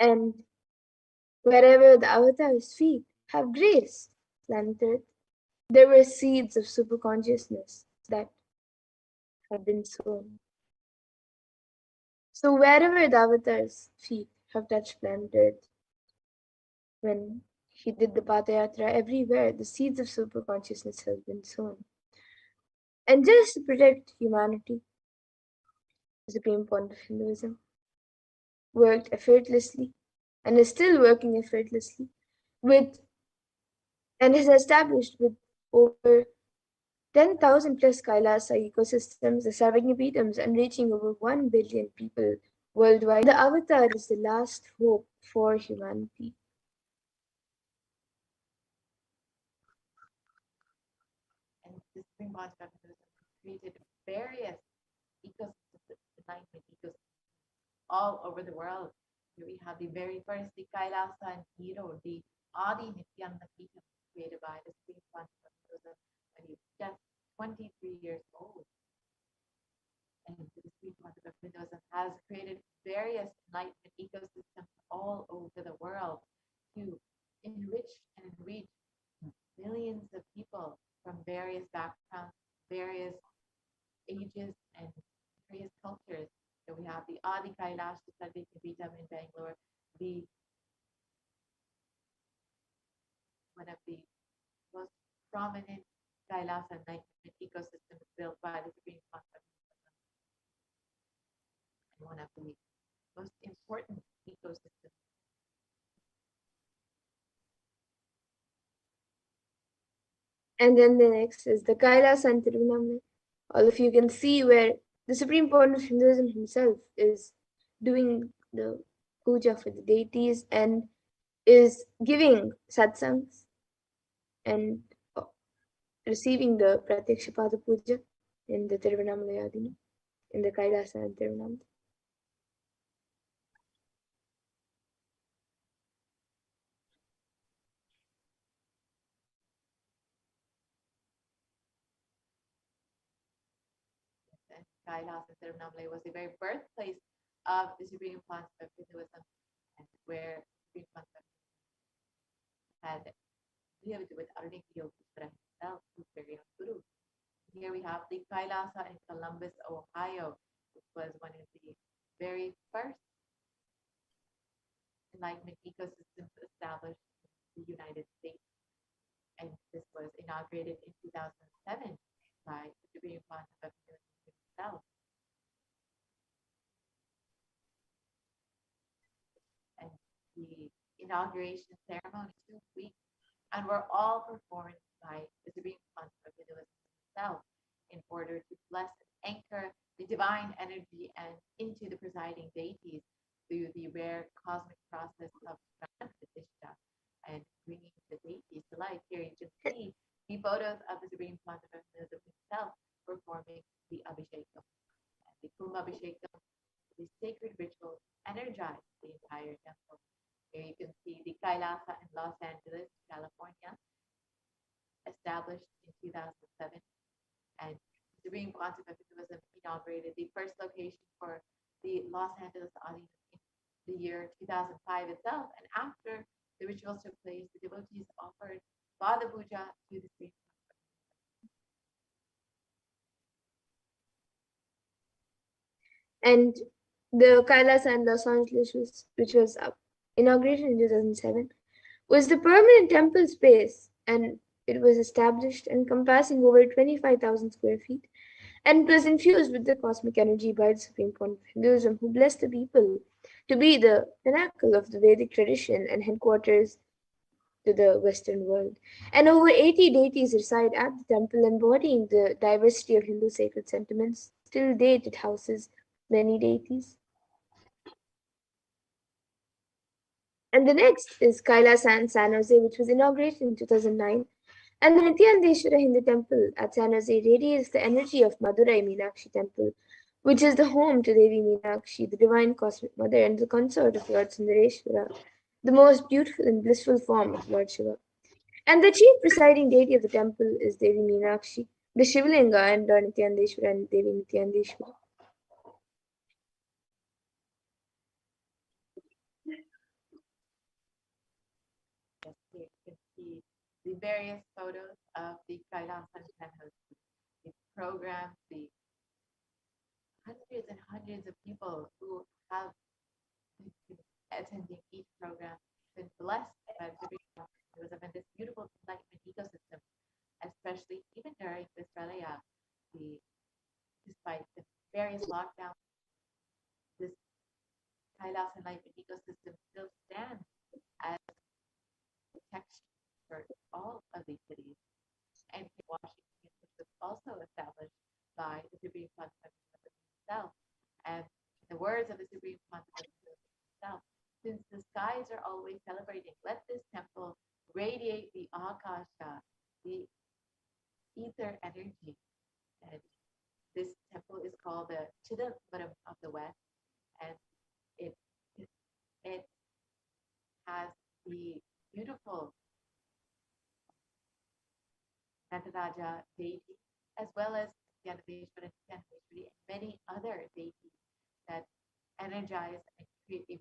and wherever the avatar's feet have grace planted, there were seeds of superconsciousness that have been sown. So wherever the avatar's feet have touched planet Earth, when he did the Padayatra, everywhere the seeds of superconsciousness have been sown. And just to protect humanity, the Supreme Point of Hinduism worked effortlessly and is still working effortlessly with and is established with over 10,000 plus Kailasa ecosystems, the Sarvagnapeethams, and reaching over 1 billion people worldwide. The avatar is the last hope for humanity. And the Supreme Concept created various ecosystems, enlightenment ecosystems all over the world. Here we have the very first, the Kailasa and Hero, the Adi Nithyananda Paramashivam, created by the Supreme Concept when he was just 23 years old. And the Supreme Concept has created various enlightenment ecosystems all over the world to enrich and enrich millions of people from various backgrounds, various ages, and various cultures. So we have the Adi Kailash Sarvagnapeetham in Bangalore, the one of the most prominent Kailasa enlightenment ecosystems built by the Supreme Concept, and one of the most important ecosystems. And then the next is the Kailasa and Tiruvannamalai. All of you can see where the Supreme Point of Hinduism himself is doing the puja for the deities and is giving satsangs and receiving the Pratyakshapada puja in the Tiruvannamalai Adina, in the Kailasa and Tiruvannamalai. And Kailas and Tiruvannamalai was the very birthplace of the Supreme Concept of Hinduism, and where Supreme Concept had lived with Aruniki Yogeshwara himself, his very own guru. Here we have the Kailasa in Columbus, Ohio, which was one of the very first enlightenment ecosystems established in the United States. And this was inaugurated in 2007 by the Supreme Concept of himself. And the inauguration ceremony took weeks and were all performed by the Supreme Concept of himself in order to bless and anchor the divine energy and into the presiding deities through the rare cosmic process of Pratishtha and bringing the deities to life. Here you can see the photos of the Supreme Concept himself performing the Abhishekam. And the Kumbh Abhishekam, the sacred ritual, energized the entire temple. Here you can see the Kailasa in Los Angeles, California, established in 2007. And the Supreme Concept of Hinduism inaugurated the first location for the Los Angeles audience in the year 2005 itself. And after the rituals took place, the devotees offered Pada Puja to the Supreme Concept. And the Kailas and Los Angeles, which was inaugurated in 2007, was the permanent temple space, and it was established encompassing over 25,000 square feet, and was infused with the cosmic energy by the Supreme Point of Hinduism, who blessed the people to be the pinnacle of the Vedic tradition and headquarters to the Western world. And over 80 deities reside at the temple, embodying the diversity of Hindu sacred sentiments. Till date, it houses many deities. And the next is Kailas and San Jose, which was inaugurated in 2009. And the Nithyanandeshwara Hindu temple at San Jose radiates the energy of Madurai Meenakshi temple, which is the home to Devi Meenakshi, the divine cosmic mother and the consort of Lord Sundareshwara, the most beautiful and blissful form of Lord Shiva. And the chief presiding deity of the temple is Devi Meenakshi, the Shivalinga and Lord Nithyanandeshwara and Devi Nithyanandeshwara. Yes, here you can see the various photos of the Kailas and San Jose, the programs, the hundreds and hundreds of people who have been attending each program, been blessed by the Supreme and this beautiful enlightenment ecosystem, especially even during this Pralia, despite the various lockdowns, this Kailas enlightenment ecosystem still stands as protection for all of skies are always celebrating. Let this temple radiate the Akasha, the ether energy. And this temple is called the Chidambaram of the West, and it it has the beautiful Nataraja deity, as well as Nithyanandeshwara, Nithyanandeshwari, and many other deities that energize and create a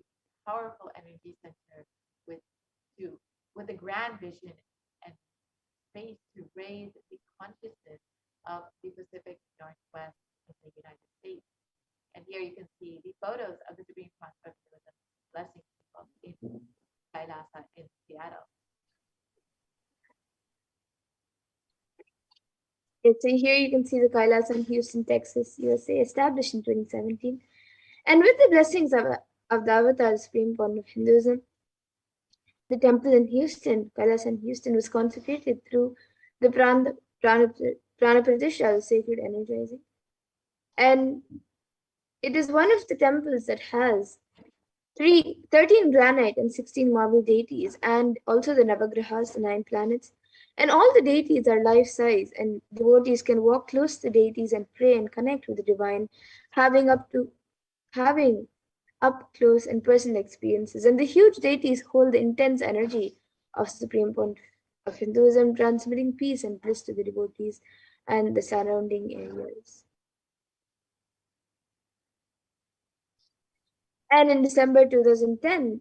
powerful energy center with to with a grand vision and space to raise the consciousness of the Pacific Northwest in the United States. And here you can see the photos of the Supreme Consort blessing people in Kailasa in Seattle. So here you can see the Kailas in Houston, Texas, USA, established in 2017. And with the blessings of the Avatar, the Supreme Point of Hinduism, the temple in Houston, Kailas in Houston, was consecrated through the Prana Pratishtha, the sacred energizing. And it is one of the temples that has 13 granite and 16 marble deities, and also the Navagrahas, the 9 planets. And all the deities are life-size, and devotees can walk close to the deities and pray and connect with the divine, having up close and personal experiences. And the huge deities hold the intense energy of Supreme Point of Hinduism, transmitting peace and bliss to the devotees and the surrounding areas. And in December 2010,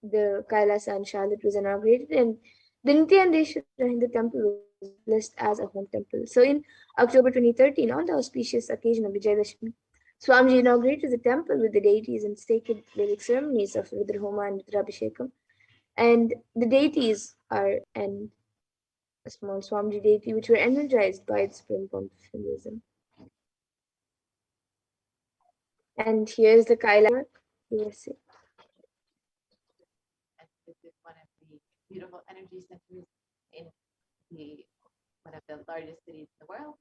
the Kailasa in Charlotte was inaugurated, and the Nithyanandeshwara Hindu temple was blessed as a home temple. So in October 2013, on the auspicious occasion of Vijayadashmi, Swamiji inaugurated the temple with the deities and sacred Vedic ceremonies of Rudrahoma and Rudrabhishekam. And the deities are and a small Swamiji deity which were energized by the Supreme Point of Hinduism. And here's the Kailasa, USA. And this is one of the beautiful energy centers in one of the largest cities in the world.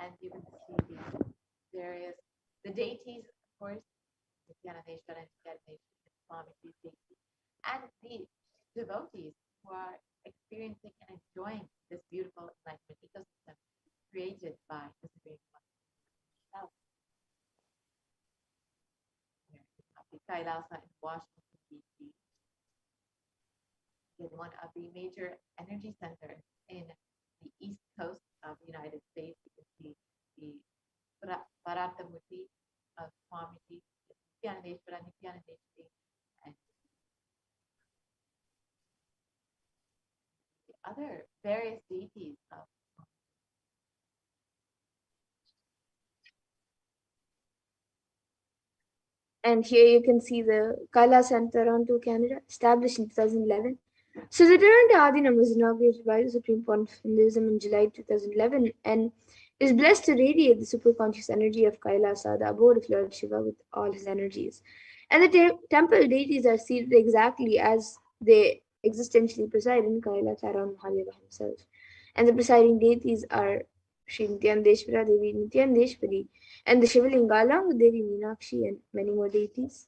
And you can see the deities, of course, Nithyanandeshwara and Nithyanandeshwari, Swamiji deity, and the devotees who are experiencing and enjoying this beautiful enlightenment ecosystem created by the Supreme One himself. The Kailasa in Washington, D.C. is one of the major energy centers in the east coast of the United States. You can see the Bharatamurti of Swamiji, Nithyanandeshwara, Nithyanandeshwari, and the other various deities of And here you can see the Kailasa in Toronto, Canada, established in 2011. So the Toronto Adinam was inaugurated by the Supreme Point of Hinduism in July 2011 and is blessed to radiate the superconscious energy of Kailasa, the abode of Lord Shiva, with all his energies. And the temple deities are seated exactly as they existentially preside in Kailasa around Mahadeva himself. And the presiding deities are Sri Nithyanandeshwara Devi Nithyanandeshwari, and the Shivalinga along with Devi Meenakshi and many more deities.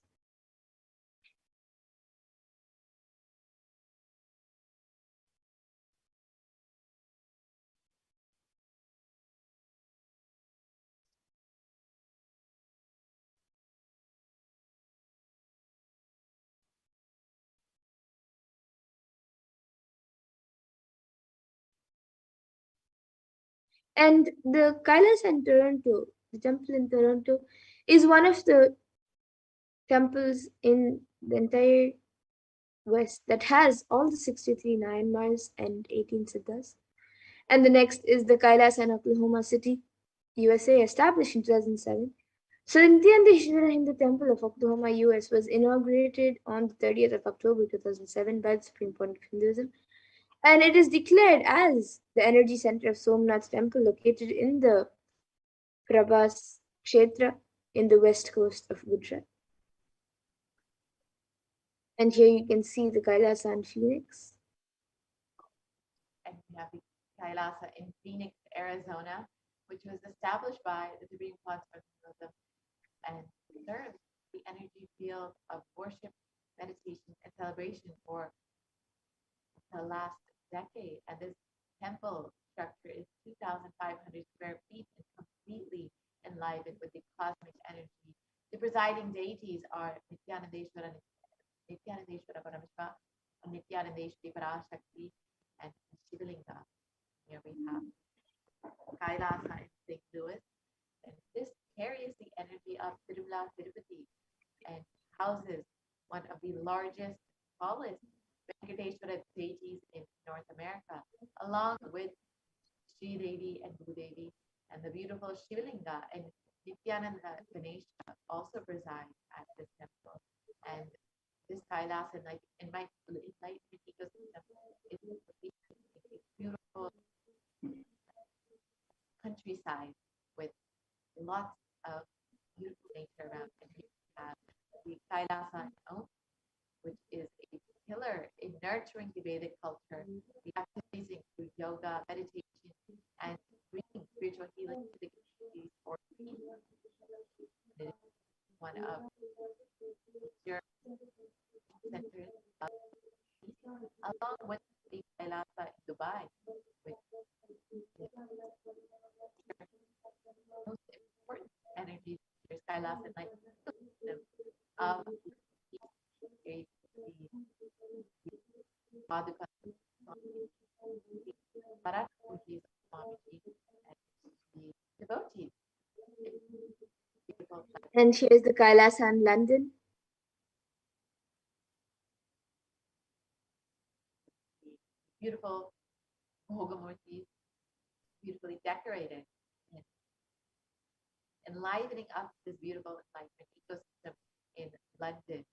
And the Kailas in Toronto, the temple in Toronto, is one of the temples in the entire West that has all the 63 Nayanmars and 18 Siddhas. And the next is the Kailas in Oklahoma City, USA, established in 2007. So the Nithyanandeshwara Hindu Temple of Oklahoma, US was inaugurated on the 30th of October 2007 by the Supreme Point of Hinduism. And it is declared as the energy center of Somnath Temple located in the Prabhas Kshetra in the west coast of Gujarat. And here you can see the Kailasa in Phoenix. And we have the Kailasa in Phoenix, Arizona, which was established by the Supreme Consort and serves the energy field of worship, meditation, celebration for the last decade. And this temple structure is 2,500 square feet and completely enlivened with the cosmic energy. The presiding deities are Nithyanandeshwara Paramashivam, Nithyanandeshwari Parashakti, and Shivalinga. Here we have Kailasa in St. Louis. And this carries the energy of Tirumala Tirupati and houses one of the largest, tallest Venkateshwara deities in North America, along with Sri Devi and Bhu Devi, and the beautiful Shivalinga and Nityananda Ganesha also preside at this temple. And this Kailas enlightenment ecosystem is a beautiful countryside with lots of beautiful nature around. And here we have the Kailasa Om, which is a pillar in nurturing the Vedic culture. The activities include yoga, meditation, and bringing spiritual healing to the communities or people. It is one of your centers along with the Kailasa in Dubai, with the most important energy centers, Kailasa and ecosystem of the Paduka Parashakti Swamiji and the devotees. Beautiful And here's the Kailasa in London. beautiful Bhogamurtis, beautifully decorated, and enlivening up this beautiful enlightenment ecosystem in London.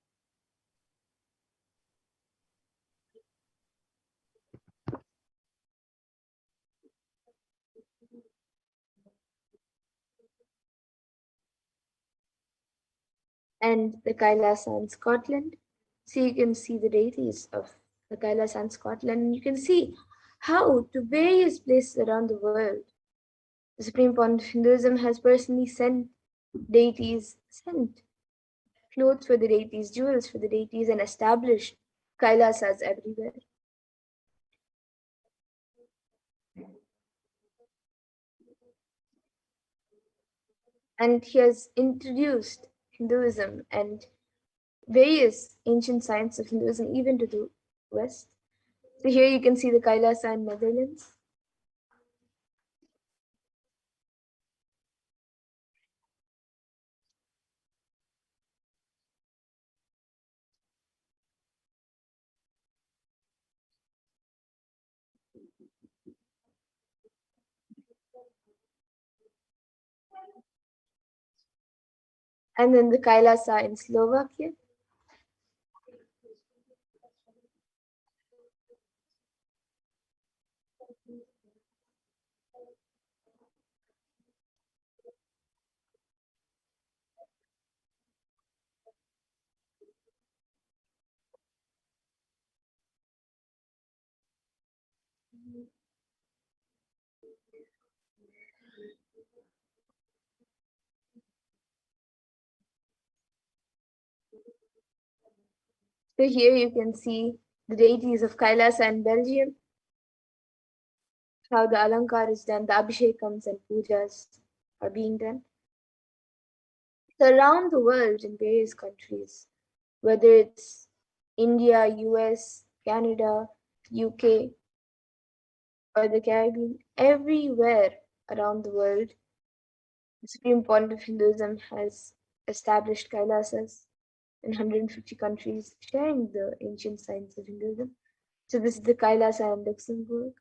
And the Kailasa in Scotland. So you can see the deities of the Kailasa in Scotland, and you can see how to various places around the world, the Supreme Point of Hinduism has personally sent deities, sent clothes for the deities, jewels for the deities, and established Kailasas everywhere. And he has introduced Hinduism and various ancient science of Hinduism even to the West. So here you can see the Kailasa in Netherlands. And then the Kailasa in Slovakia. So here you can see the deities of Kailasa in Belgium, how the Alankar is done, the Abhishekams and Pujas are being done. So around the world in various countries, whether it's India, US, Canada, UK, or the Caribbean, everywhere around the world, the Supreme Point of Hinduism has established Kailasas in 150 countries, sharing the ancient science of Hinduism. So this is the Kailasa in Luxembourg.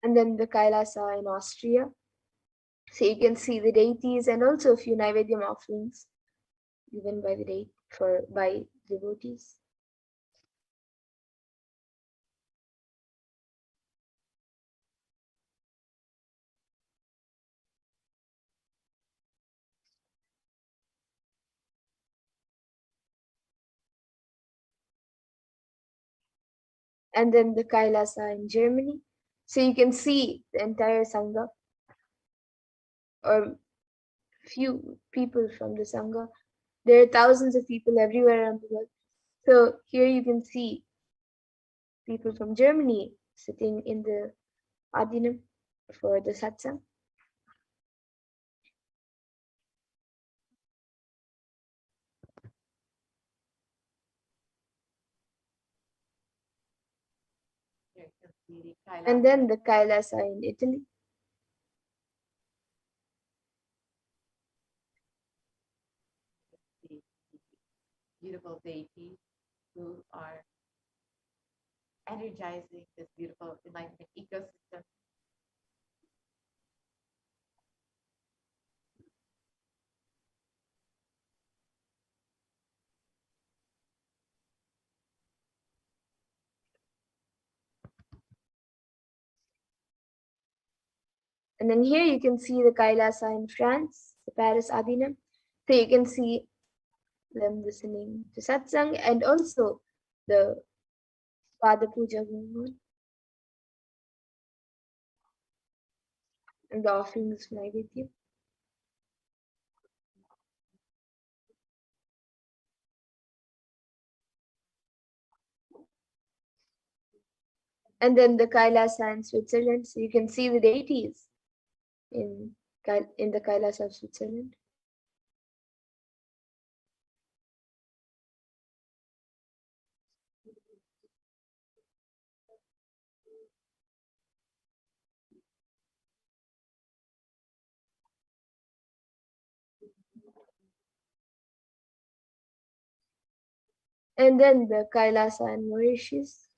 And then the Kailasa in Austria. So you can see the deities and also a few Naivedyam offerings given by the by devotees. and then the Kailasa in Germany. So you can see the entire Sangha, or few people from the Sangha. There are thousands of people everywhere around the world. So here you can see people from Germany sitting in the Adinam for the satsang. Here you can see the Kailasa. And then the Kailasa in Italy. The beautiful deities who are energizing this beautiful enlightenment ecosystem. And then here you can see the Kailasa in France, the Paris Adinam. So you can see them listening to satsang and also the Pada Puja going on. And the offerings Naivadya. And then the Kailasa in Switzerland. So you can see the deities in the Kailasa of Switzerland. And then the Kailasa in Mauritius.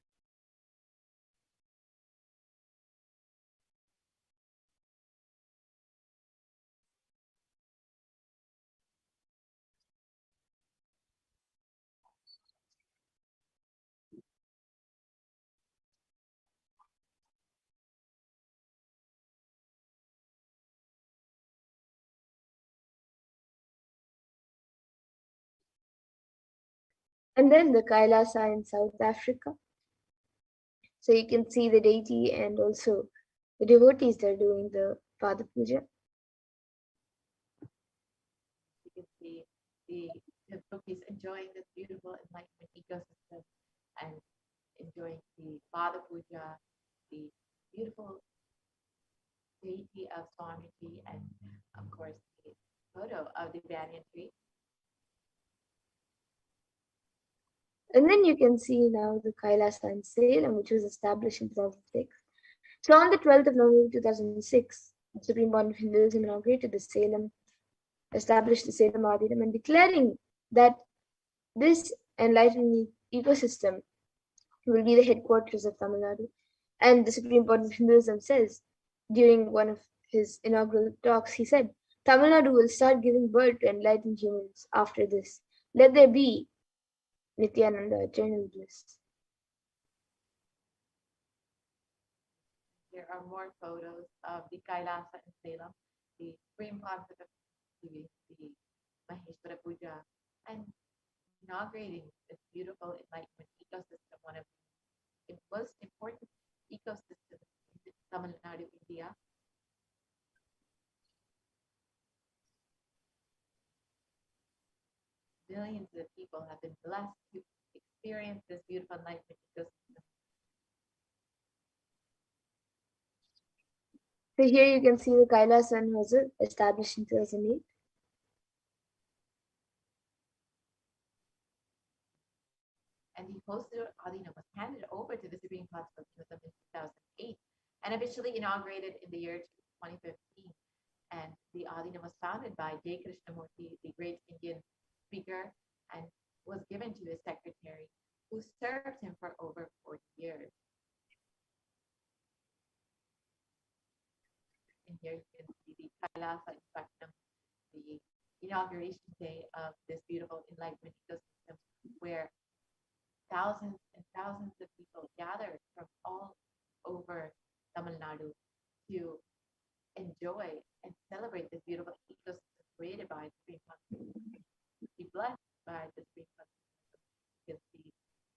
And then the Kailasa in South Africa. So you can see the deity and also the devotees that are doing the Pada Puja. You can see the devotees enjoying this beautiful enlightenment ecosystem and enjoying the Pada Puja, the beautiful deity of Swamiji, and of course the photo of the banyan tree. And then you can see now the Kailasa in Salem, which was established in 2006. So on the 12th of November 2006, the Supreme Board of Hinduism inaugurated the Salem, established the Salem Adinam, and declaring that this enlightened ecosystem will be the headquarters of Tamil Nadu. And the Supreme Board of Hinduism says, during one of his inaugural talks, he said, Tamil Nadu will start giving birth to enlightened humans after this. Let there be Nithyananda, eternal bliss. There are more photos of the Kailasa in Salem, the supreme concept of the Maheshwara Puja, and inaugurating this beautiful enlightenment ecosystem, one of the most important ecosystems in Tamil Nadu, India. Millions of people have been blessed to experience this beautiful enlightenment ecosystem. So here you can see the Kailasa in Hosur, established in 2008. And the Hosur Adina was handed over to the Supreme Council of Hinduism in 2008 and officially inaugurated in the year 2015. And the Adina was founded by J. Krishnamurti, the great Indian speaker, and was given to his secretary, who served him for over 40 years. And here you can see the Kailasa in Patnam, the inauguration day of this beautiful enlightenment ecosystem, where thousands and thousands of people gathered from all over Tamil Nadu to enjoy and celebrate this beautiful ecosystem created by the Supreme Council, be blessed by the Supreme Council. You can see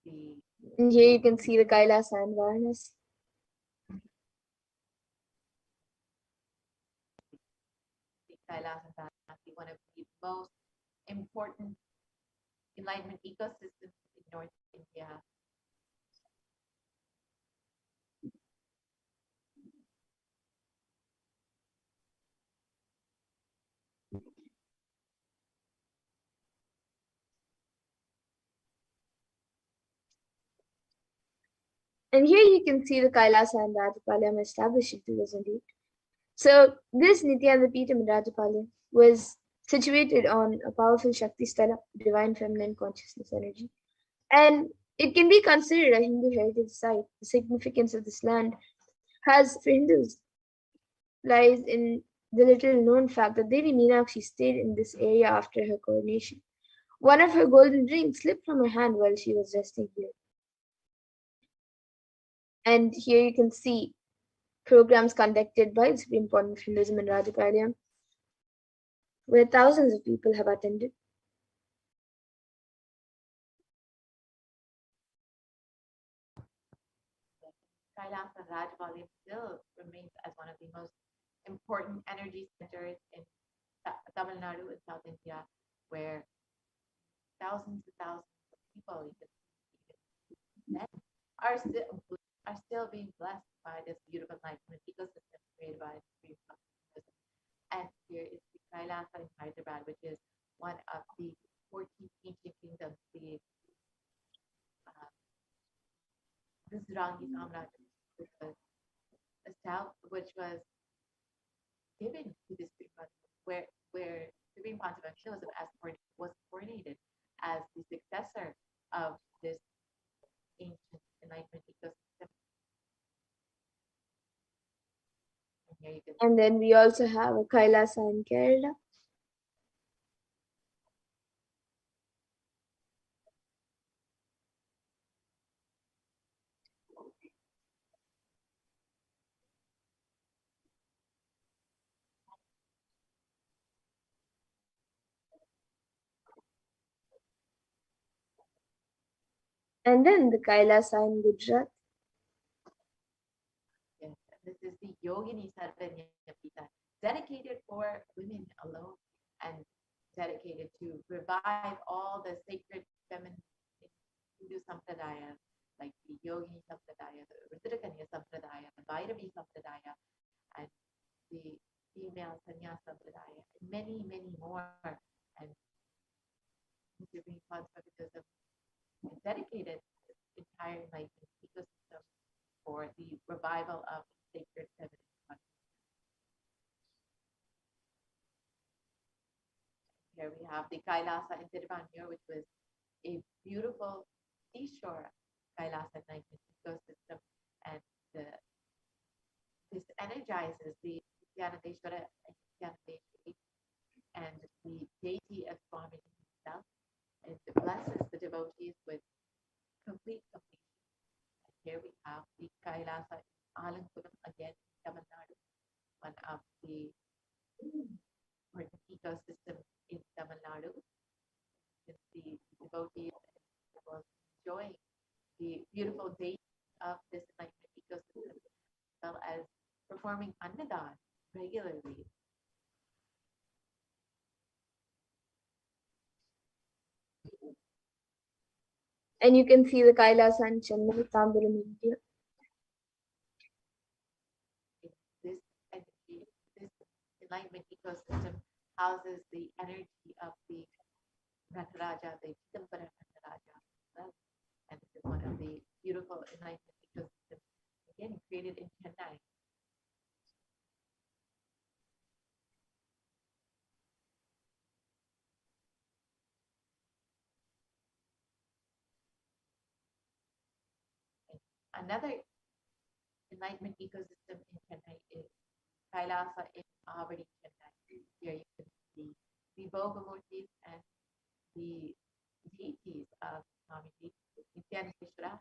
the And here you can see the Kailasa and Varanasi. The Kailas and Varanasi, one of the most important enlightenment ecosystems in North India. And here you can see the Kailasa and Rajapalayam established in 2008. So this Nithyananda Peetham in Rajapalayam was situated on a powerful Shakti Stala, divine feminine consciousness energy. And it can be considered a Hindu heritage site. The significance of this land has, for Hindus, lies in the little known fact that Devi Meenakshi stayed in this area after her coronation. One of her golden rings slipped from her hand while she was resting here. And here you can see programs conducted by the Supreme Court of Hinduism in Rajapalayam, where thousands of people have attended. Kailas and Rajapalayam still remains as one of the most important energy centers in Tamil Nadu and South India, where thousands and thousands of people are still being blessed by this beautiful enlightenment ecosystem created by the Supreme Court of Hinduism. And here is the Kailasa in Hyderabad, which is one of the 14 ancient kingdoms, the Vizrangi Samrajya, which was given to the Supreme Panchayat, where Supreme Panchayat was coronated as the successor of this ancient enlightenment ecosystem. And then we also have a Kailasa in Kerala. And then the Kailasa in Gujarat. Yes, this is the Yogini Sarvanya Pita, dedicated for women alone and dedicated to revive all the sacred feminine Hindu sampradaya, like the Yogini Sampradaya, the Rudrakanya Sampradaya, the Bhairavi Sampradaya, and the female Sanyas Sampradaya, and many, many more. And Supreme Conservatism is dedicated this entire enlightenment ecosystem for the revival of sacred feminine consciousness. Here we have the Kailasa in Tiruvannur, which was a beautiful seashore Kailasa enlightenment ecosystem, and this energizes the Nithyanandeshwara and Nithyanandeshwari and the deity of Swami himself, and it blesses the devotees with complete completion. And here we have the Kailasa Alankulam again in Tamil Nadu, one of the important ecosystem in Tamil Nadu. Since the devotees were enjoying the beautiful days of this enlightenment ecosystem, as well as performing Annadan regularly. And you can see the Kailasa in Chennai, Tambaram, India. This energy, this enlightenment ecosystem houses the energy of the Nataraja, the Chidambara Nataraja as well. And this is one of the beautiful enlightenment ecosystems, again, created in Chennai. Another enlightenment ecosystem in Chennai is Kailasa in Avadi, Chennai. Here you can see the Bhogamurtis and the deities of Swamiji, Nithyanandeshwara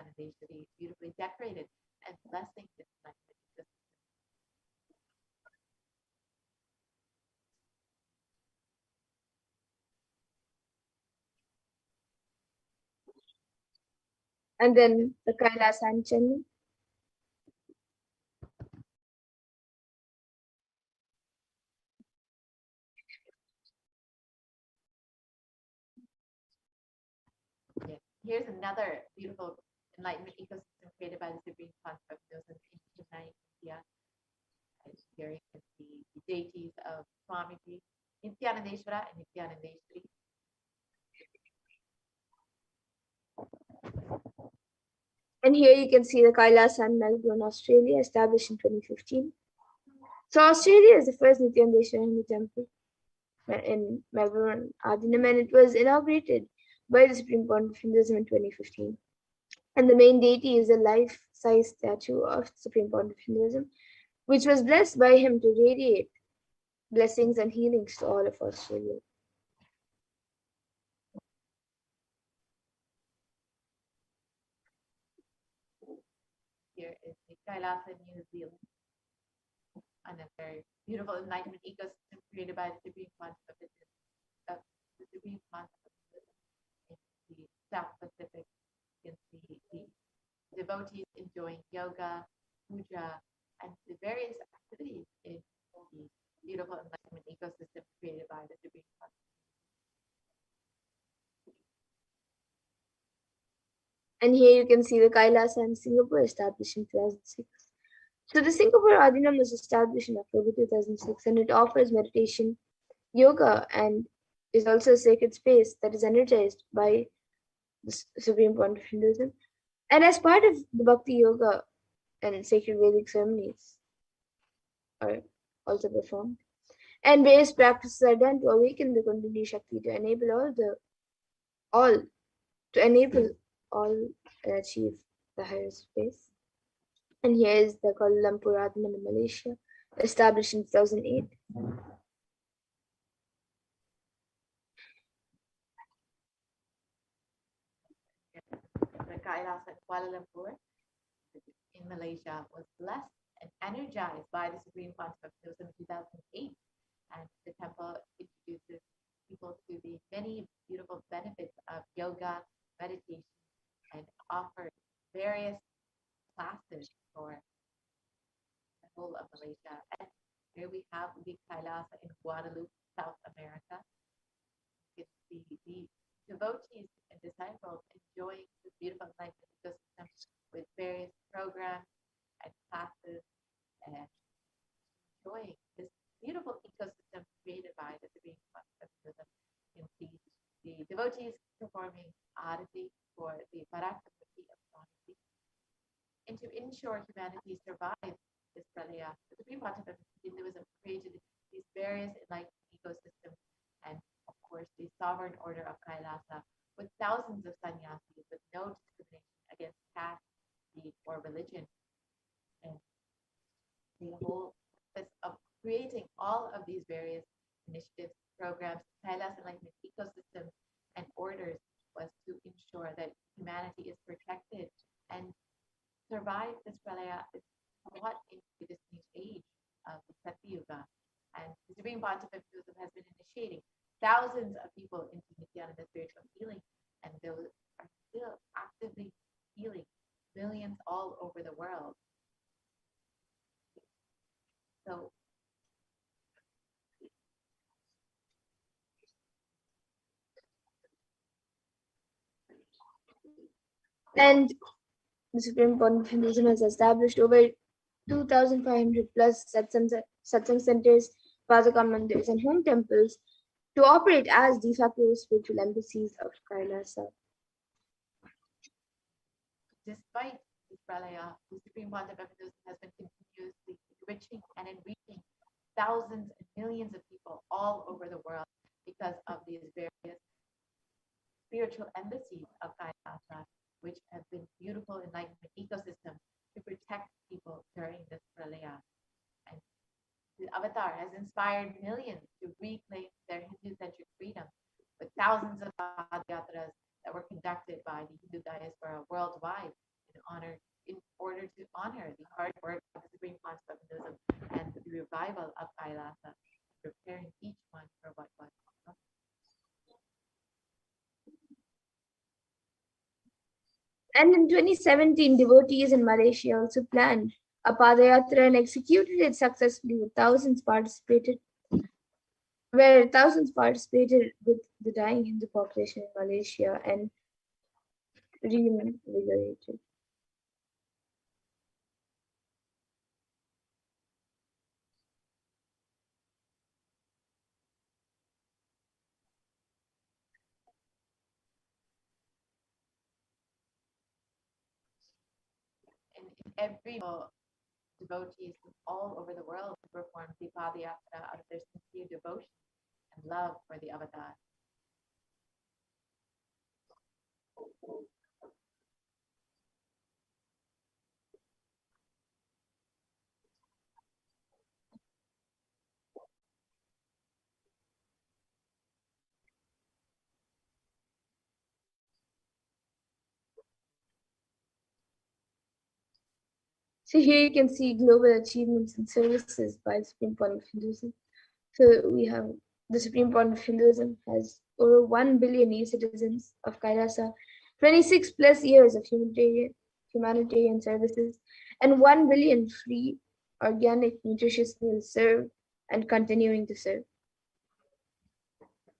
and Nithyanandeshwari, beautifully decorated and blessing this enlightenment ecosystem. and then the Kailasa and Chennai. Yes. Here's another beautiful enlightenment ecosystem created by the Supreme Concept of in Chennai, India. And here you can see the deities of Swamiji, Nithyanandeshwara and Nithyanandeshwari. And here you can see the Kailasa in Melbourne, Australia, established in 2015. So Australia is the first Nithyanandeshwara Hindu temple in Melbourne, Adinam, and it was inaugurated by the Supreme Court of Hinduism in 2015. And the main deity is a life-size statue of Supreme Court of Hinduism, which was blessed by him to radiate blessings and healings to all of Australia. Here is the Kailasa, New Zealand. Another beautiful enlightenment ecosystem created by the Supreme Concept of the Supreme Concept in the South Pacific. You can see the devotees enjoying yoga, puja, and the various activities in the beautiful enlightenment ecosystem created by the Supreme Concept. And here you can see the Kailasa in Singapore, established in 2006. So the Singapore Adinam was established in October 2006, and it offers meditation, yoga, and is also a sacred space that is energized by the Supreme Point of Hinduism. And as part of the Bhakti Yoga and sacred Vedic ceremonies are also performed. And various practices are done to awaken the Kundalini Shakti to enable all and achieve the higher space. And here is the Kuala Lumpur Adinam in Malaysia, established in 2008. The Kailasa at Kuala Lumpur in Malaysia was blessed and energized by the Supreme Concept of Hinduism in 2008. And the temple introduces people to the many beautiful benefits of yoga, meditation, and offers various classes for the whole of Malaysia. And here we have the Kailasa in Guadalupe, South America. You can see the devotees and disciples enjoying this beautiful enlightenment ecosystem with various programs and classes and enjoying this beautiful ecosystem created by the Supreme Concept of Buddhism. You can see the devotees performing arati for the Parashakti of Swamiji. And to ensure humanity survives this pralaya, the Supreme Concept of Hinduism created these various enlightened ecosystems and, of course, the sovereign order of Kailasa with thousands of sannyasis with no discrimination against caste, creed, or religion. And the whole purpose of creating all of these various initiatives, programs, Kailasa enlightenment ecosystems, and orders was to ensure that humanity is protected and survive this pralaya is brought into this new age of the Satyuga. And the Supreme Pontiff of Buddhism has been initiating thousands of people into Nithyananda spiritual healing, and those are still actively healing millions all over the world. So and the Supreme Court of Hinduism has established over 2,500 plus satsang centers, Padaka mandirs, and home temples to operate as de facto spiritual embassies of Kailasa. despite this pralaya, the Supreme Pontiff of Buddhism has been continuously enriching and enriching thousands and millions of people all over the world because of these various spiritual embassies of Kailasa, which have been beautiful enlightenment ecosystems to protect people during this pralaya. And the avatar has inspired millions to reclaim their Hindu-centric freedom with thousands of yatras that were conducted by the Hindu diaspora worldwide in order to honor the hard work of the Supreme Concept of Buddhism and the revival of Kailasa, preparing each one for what was to come. And in 2017, devotees in Malaysia also planned a Padayatra and executed it successfully with thousands participated with the dying Hindu population in Malaysia and reinvigorated. In every devotees from all over the world perform the Padayatra out of their sincere devotion and love for the avatar. So here you can see global achievements and services by the Supreme Point of Hinduism. So we have the Supreme Point of Hinduism has over 1 billion citizens of Kailasa, 26 plus years of humanitarian services, and 1 billion free, organic, nutritious meals served and continuing to serve.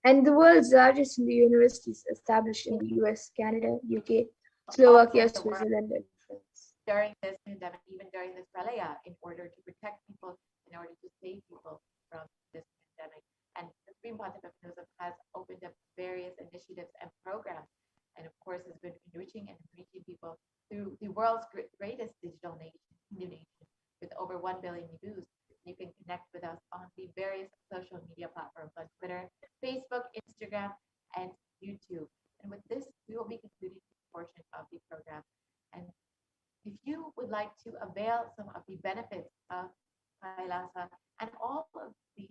And the world's largest Hindu universities established in the US, Canada, UK, Slovakia, Switzerland, and France. During this pandemic, even during this pralaya, in order to protect people, in order to save people from this pandemic. And the Supreme Pontiff of Hinduism has opened up various initiatives and programs, and of course has been enriching and reaching people through the world's greatest digital nation, Hindu nation, with over 1 billion Hindus. You can connect with us on the various social media platforms on Twitter, Facebook, Instagram, and YouTube. And with this, we will be concluding this portion of the program. And if you would like to avail some of the benefits of Kailasa and all of the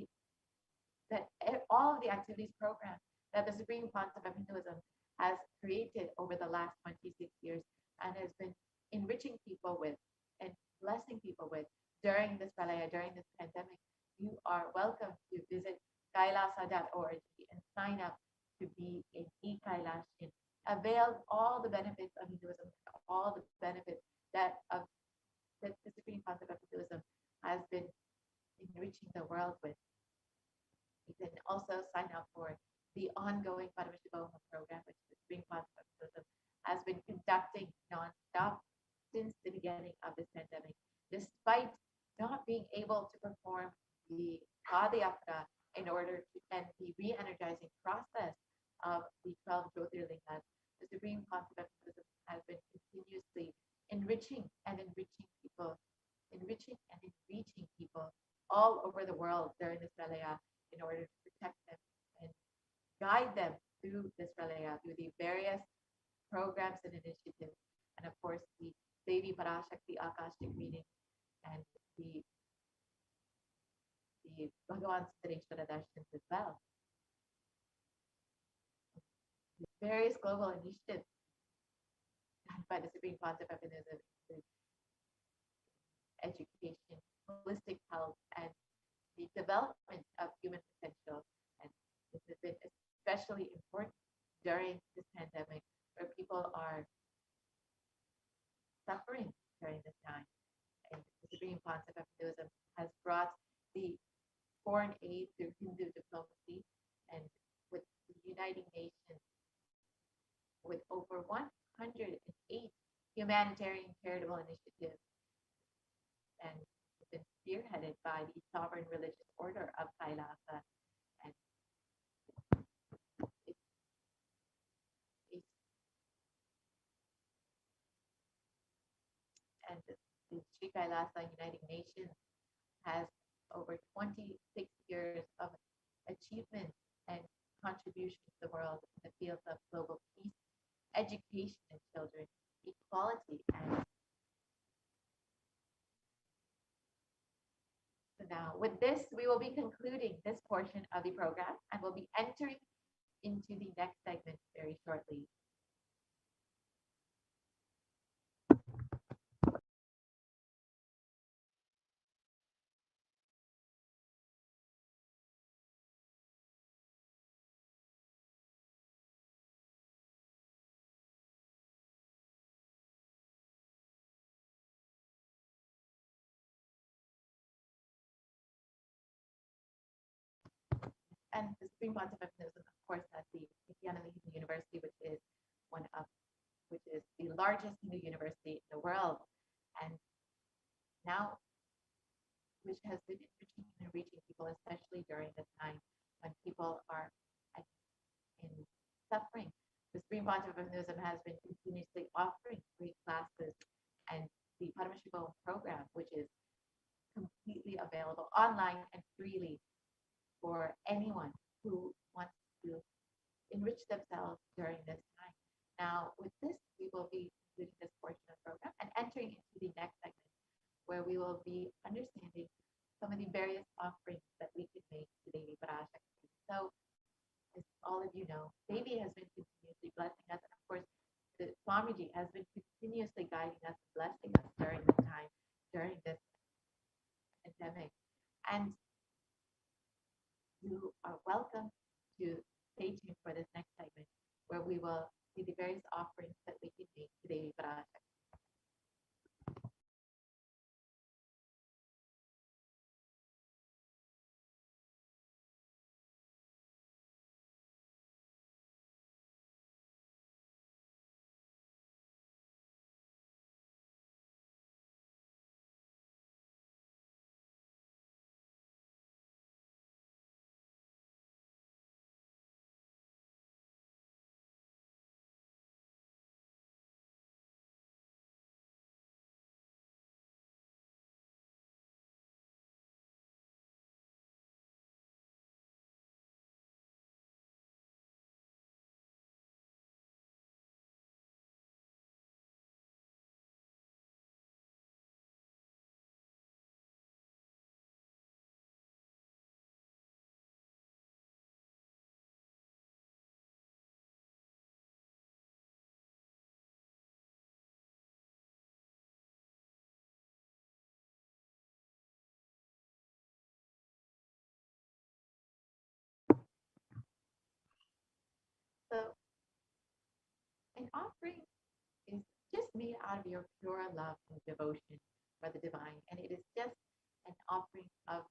activities programs that the Supreme Pontiff of Hinduism has created over the last 26 years and has been enriching people with and blessing people with during this pralaya, during this pandemic, you are welcome to visit kailasa.org and sign up to be an e-Kailashian. Avail all the benefits of Hinduism, all the benefits that the Supreme Pontiff of Hinduism has been enriching the world with. You can also sign up for the ongoing Paramashivoham program, which the Supreme Pontiff of Hinduism has been conducting non-stop since the beginning of this pandemic, despite not being able to perform the Padayatra in order to end the re-energizing process of the 12 Jyotirlingas. The Supreme Pontiff of Hinduism has been continuously enriching people, enriching people all over the world during this pralaya in order to protect them and guide them through this pralaya, through the various programs and initiatives, and of course the Devi Parashakti Akashic reading and the Bhagavan Sundareshwara Darshans as well. The various global initiatives by the Supreme Pontiff of Hinduism, education, holistic health, and the development of human potential. And this has been especially important during this pandemic where people are suffering during this time. And the Supreme Pontiff of Hinduism has brought the foreign aid through Hindu diplomacy and with the United Nations with over 108 humanitarian charitable initiatives and been spearheaded by the Sovereign Religious Order of Kailasa. And the Sri Kailasa United Nations has over 26 years of achievement and contribution to the world in the fields of global peace, education in children, equality, and so now with this, we will be concluding this portion of the program and we'll be entering into the next segment very shortly. and the Supreme Pontiff of Hinduism, of course, has the Nithyananda University, which is the largest Hindu university in the world, and now which has been enriching and reaching people, especially during the time when people are in suffering. The Supreme Pontiff of Hinduism has been continuously offering free classes and the Paramashivoham program, which is completely available online and freely for anyone who wants to enrich themselves during this time. Now, with this, we will be concluding this portion of the program and entering into the next segment, where we will be understanding some of the various offerings that we can make to Devi Parashakti. So, as all of you know, Devi has been continuously blessing us, and of course, the Swamiji has been continuously guiding us, blessing us during this time, during this pandemic. And you are welcome to stay tuned for this next segment, where we will see the various offerings that we can make to Devi Parashakti. So, an offering is just made out of your pure love and devotion for the divine, and it is just an offering of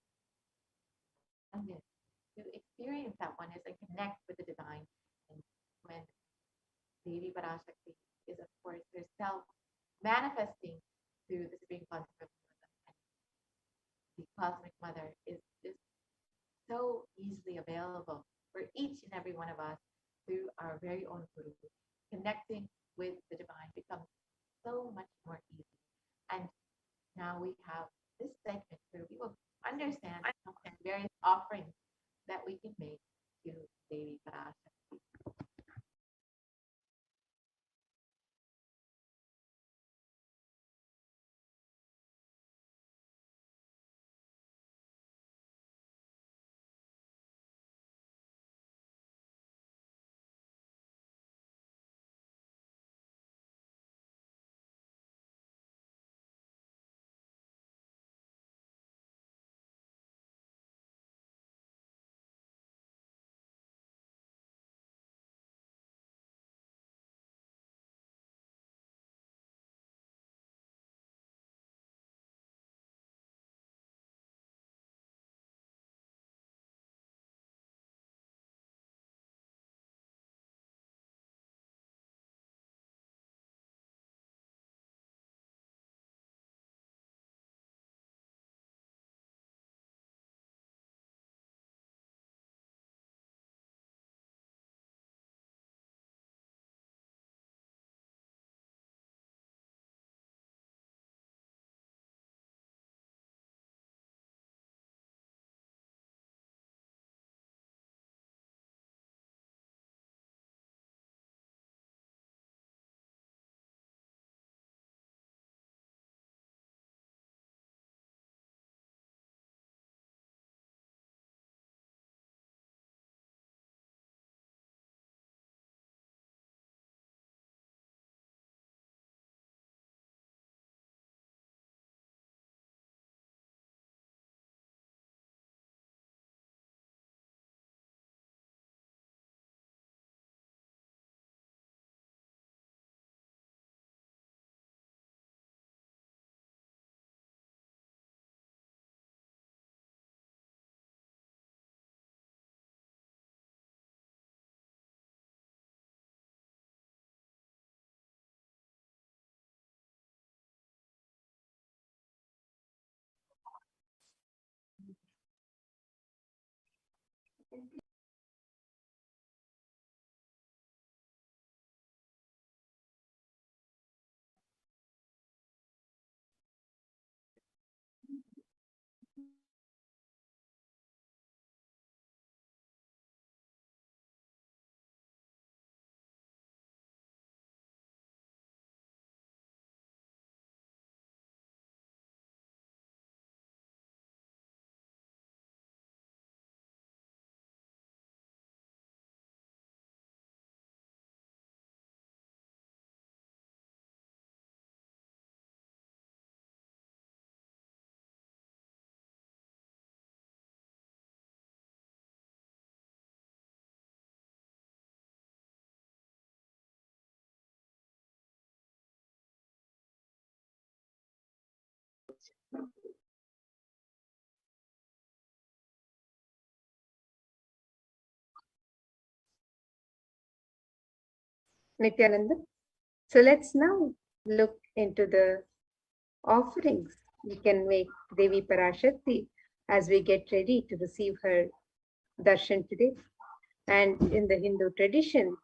oneness to experience that oneness and connect with the divine. And when Devi Parashakti is, of course, herself manifesting through the Supreme Concept of Buddhism, and the Cosmic Mother is just so easily available for each and every one of us through our very own Guru. Connecting with the divine becomes so much more easy. And now we have this segment where we will understand some of the various offerings that we can make to Devi Parashakti. Nithyananda. So let's now look into the offerings we can make Devi Parashakti as we get ready to receive her darshan today. And in the Hindu tradition,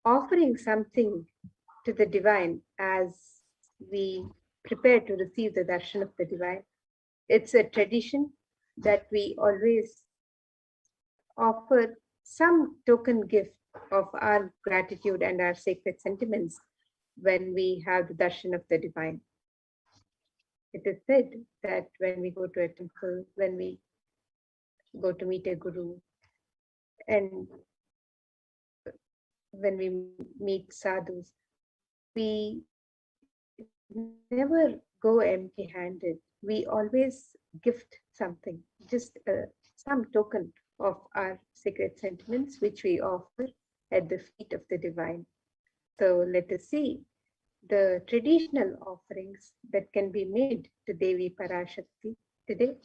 offering something to the divine as we prepare to receive the darshan of the divine, it's a tradition that we always offer some token gift of our gratitude and our sacred sentiments when we have the darshan of the divine. It is said that when we go to a temple, when we go to meet a guru, and when we meet sadhus, we never go empty handed. We always gift something, just some token of our sacred sentiments, which we offer at the feet of the divine. So let us see the traditional offerings that can be made to Devi Parashakti today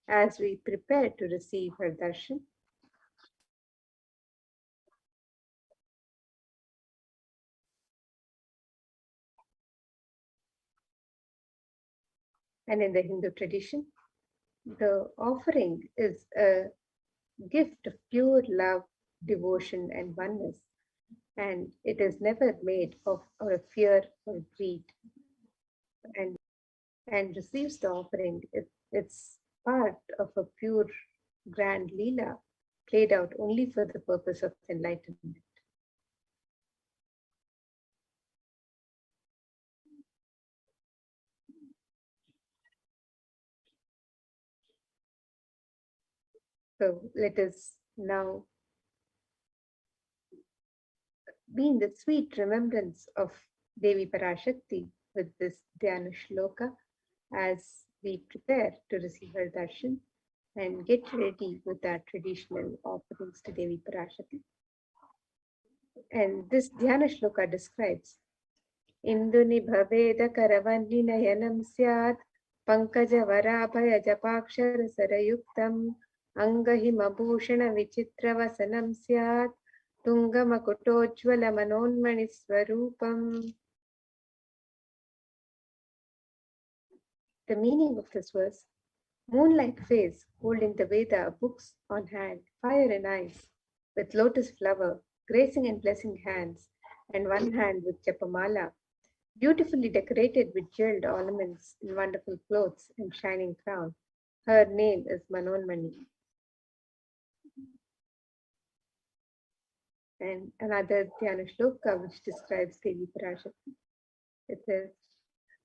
as we prepare to receive her darshan. And in the Hindu tradition, the offering is a gift of pure love, devotion, and oneness. And it is never made of fear or greed. And receives the offering. It's part of a pure grand Leela played out only for the purpose of enlightenment. So let us now be in the sweet remembrance of Devi Parashakti with this Dhyana Shloka as we prepare to receive her darshan and get ready with our traditional offerings to Devi Parashakti. And this Dhyana Shloka describes Induni Bhaveda Karavani Nayanam Syat Pankaja Varabhaya Japakshara Sarayuktam Angahimabhushana Vichitra Vasanam Syat Tungamakutojvala Manonmani Swarupam. The meaning of this verse: moonlight face, holding the Veda books on hand, fire in eyes, with lotus flower, gracing and blessing hands, and one hand with Japamala, beautifully decorated with jeweled ornaments in wonderful clothes and shining crown. Her name is Manonmani. And another Dhyana Shloka which describes Devi Parashakti. It says,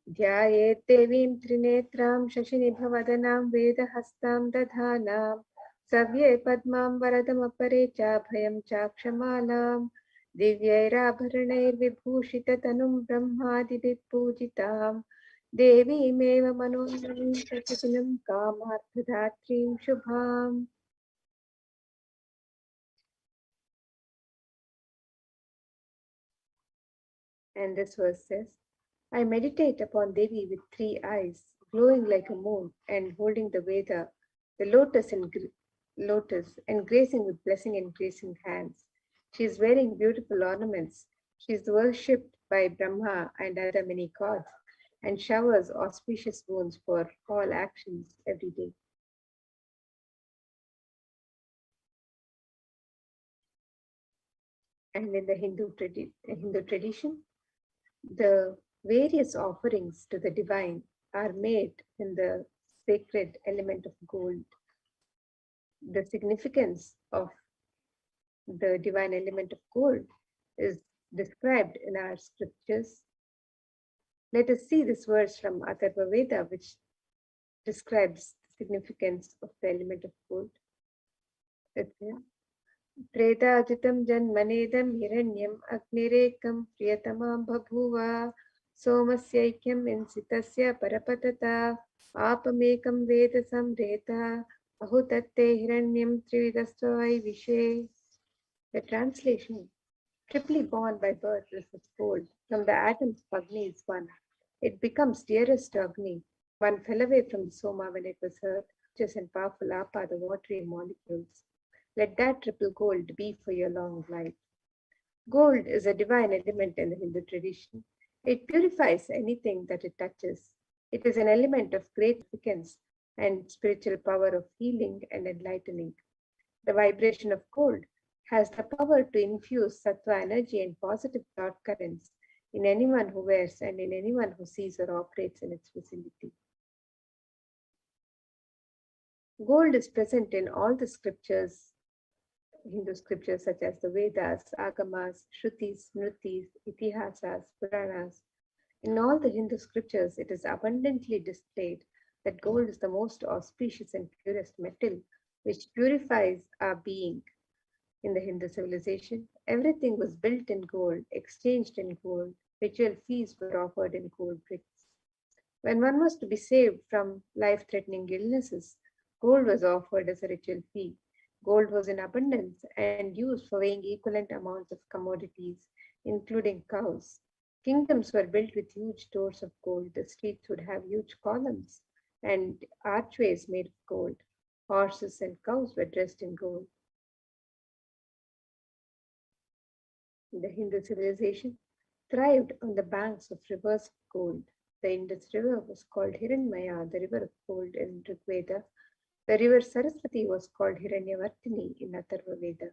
Dhyayet Devim Trinetram Shashinibhavadanam Vedahastam Dadhanam Savye Padmam Varadam Aparecha Bhayam Chakshamalam Divyairabharanair Vibhushita Tanum Brahmadibhi Pujitam Devi Meva Manonmani Sachinam Kamarthadhatrim Shubham. And this verse says, I meditate upon Devi with 3 eyes, glowing like a moon, and holding the Veda, the lotus and gracing with blessing and gracing hands. She is wearing beautiful ornaments. She is worshipped by Brahma and other many gods, and showers auspicious boons for all actions every day. And in the Hindu tradition, the various offerings to the divine are made in the sacred element of gold. The significance of the divine element of gold is described in our scriptures. Let us see this verse from Atharva Veda, which describes the significance of the element of gold. Predajitam janmanedam hiranyam agnirekam priyatamam bhabhuva somasyaikyam insitasya parapatata apamekam vedasam reta ahutatte hiranyam trividastvai vishe. The translation: triply born by birth is its gold. From the atoms of Agni is one. It becomes dearest to Agni. One fell away from the Soma when it was hurt, just and powerful Apa, the watery molecules. Let that triple gold be for your long life. Gold is a divine element in the Hindu tradition. It purifies anything that it touches. It is an element of great significance and spiritual power of healing and enlightening. The vibration of gold has the power to infuse sattva energy and positive thought currents in anyone who wears and in anyone who sees or operates in its vicinity. Gold is present in all the scriptures, Hindu scriptures such as the Vedas, Agamas, Shrutis, Smritis, Itihasas, Puranas. In all the Hindu scriptures, it is abundantly displayed that gold is the most auspicious and purest metal which purifies our being. In the Hindu civilization, everything was built in gold, exchanged in gold, ritual feasts were offered in gold bricks. When one was to be saved from life-threatening illnesses, gold was offered as a ritual fee. Gold was in abundance and used for weighing equivalent amounts of commodities, including cows. Kingdoms were built with huge stores of gold. The streets would have huge columns and archways made of gold. Horses and cows were dressed in gold. The Hindu civilization thrived on the banks of rivers of gold. The Indus River was called Hiranmaya, the river of gold in Rig Veda. The river Saraswati was called Hiranyavartini in Atharva Veda.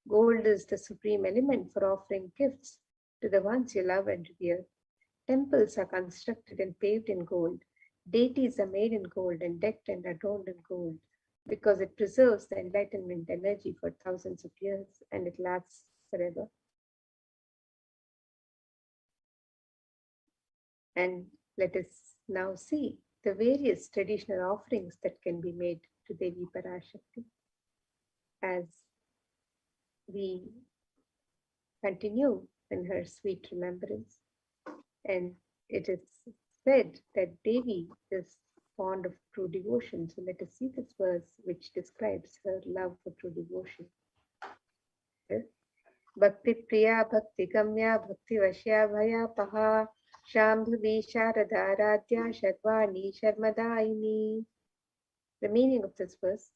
Gold is the supreme element for offering gifts to the ones you love and revere. Temples are constructed and paved in gold. Deities are made in gold and decked and adorned in gold because it preserves the enlightenment energy for thousands of years and it lasts forever. And let us now see the various traditional offerings that can be made to Devi Parashakti as we continue in her sweet remembrance. And it is said that Devi is fond of true devotion. So let us see this verse which describes her love for true devotion. Bhakti Priya, Bhakti Gamya, Bhakti Vashya Bhaya Paha, Shambhavi Sharada Radhya Sharvani Sharmadaini. The meaning of this verse: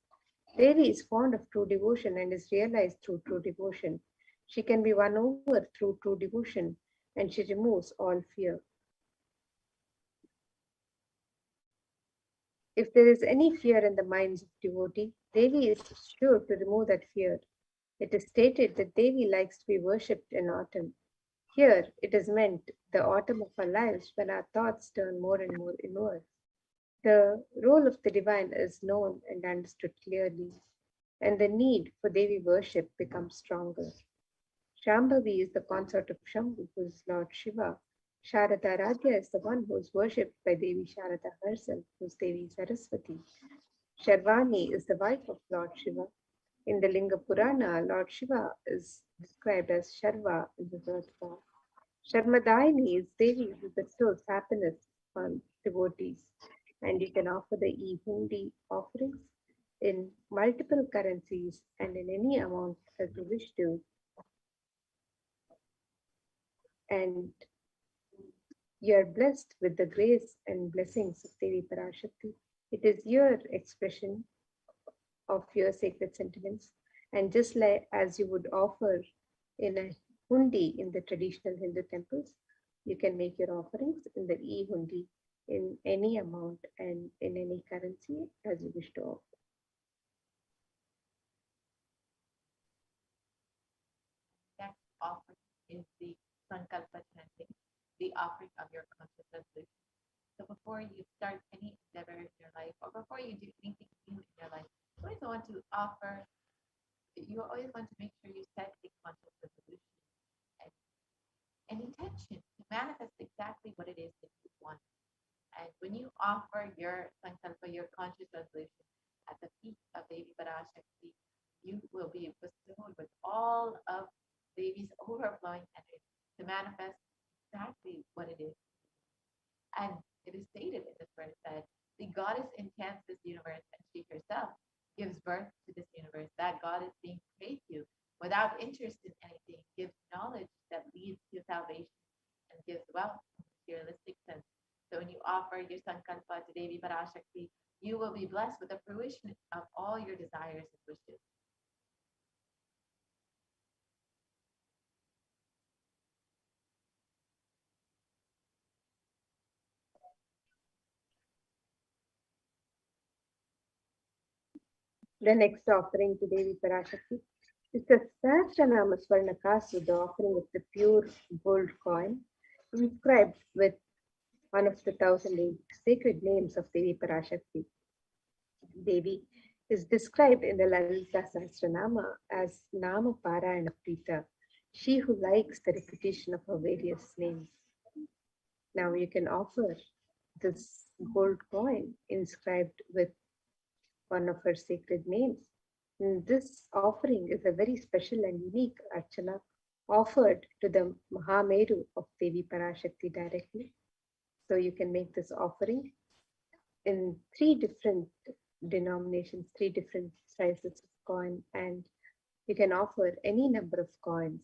Devi is fond of true devotion and is realized through true devotion. She can be won over through true devotion and she removes all fear. If there is any fear in the minds of devotee, Devi is sure to remove that fear. It is stated that Devi likes to be worshipped in autumn. Here it is meant the autumn of our lives when our thoughts turn more and more inward. The role of the divine is known and understood clearly, and the need for Devi worship becomes stronger. Shambhavi is the consort of Shambhu, who is Lord Shiva. Sharada Radhya is the one who is worshipped by Devi Sharada herself, who is Devi Saraswati. Sharvani is the wife of Lord Shiva. In the Linga Purana, Lord Shiva is described as Sharva in the third form. Sharmadaini is Devi who bestows happiness on devotees, and you can offer the e-hundi offerings in multiple currencies and in any amount as you wish to. And you are blessed with the grace and blessings of Devi Parashakti. It is your expression of your sacred sentiments. And just like as you would offer in a hundi in the traditional Hindu temples, you can make your offerings in the e-hundi in any amount and in any currency as you wish to offer. offering is the sankalpa chanting, the offering of your conscious resolution. So before you start any endeavor in your life, or before you do anything new in your life, you always want to offer, you always want to make sure you set a conscious resolution and an intention to manifest exactly what it is that you want. And when you offer your sankalpa, your conscious resolution at the feet of Devi Parashakti, you will be bestowed with all of Devi's overflowing energy to manifest exactly what it is. And it is stated in this verse that the goddess intends this universe and she herself gives birth to this universe. That goddess being prayed to without interest in anything gives knowledge that leads to salvation and gives wealth in the materialistic sense. So when you offer your sankalpa to Devi Parashakti, you will be blessed with the fruition of all your desires and wishes. The next offering to Devi Parashakti is the Sahasranama Swarnakasu, the offering of the pure gold coin, inscribed with one of the 1,008 sacred names of Devi Parashakti. Devi is described in the Lalita Sahasranama as Nama Parayana Prita, she who likes the repetition of her various names. Now you can offer this gold coin inscribed with one of her sacred names. And this offering is a very special and unique archana offered to the Mahameru of Devi Parashakti directly. So you can make this offering in 3 different denominations, 3 different sizes of coin, and you can offer any number of coins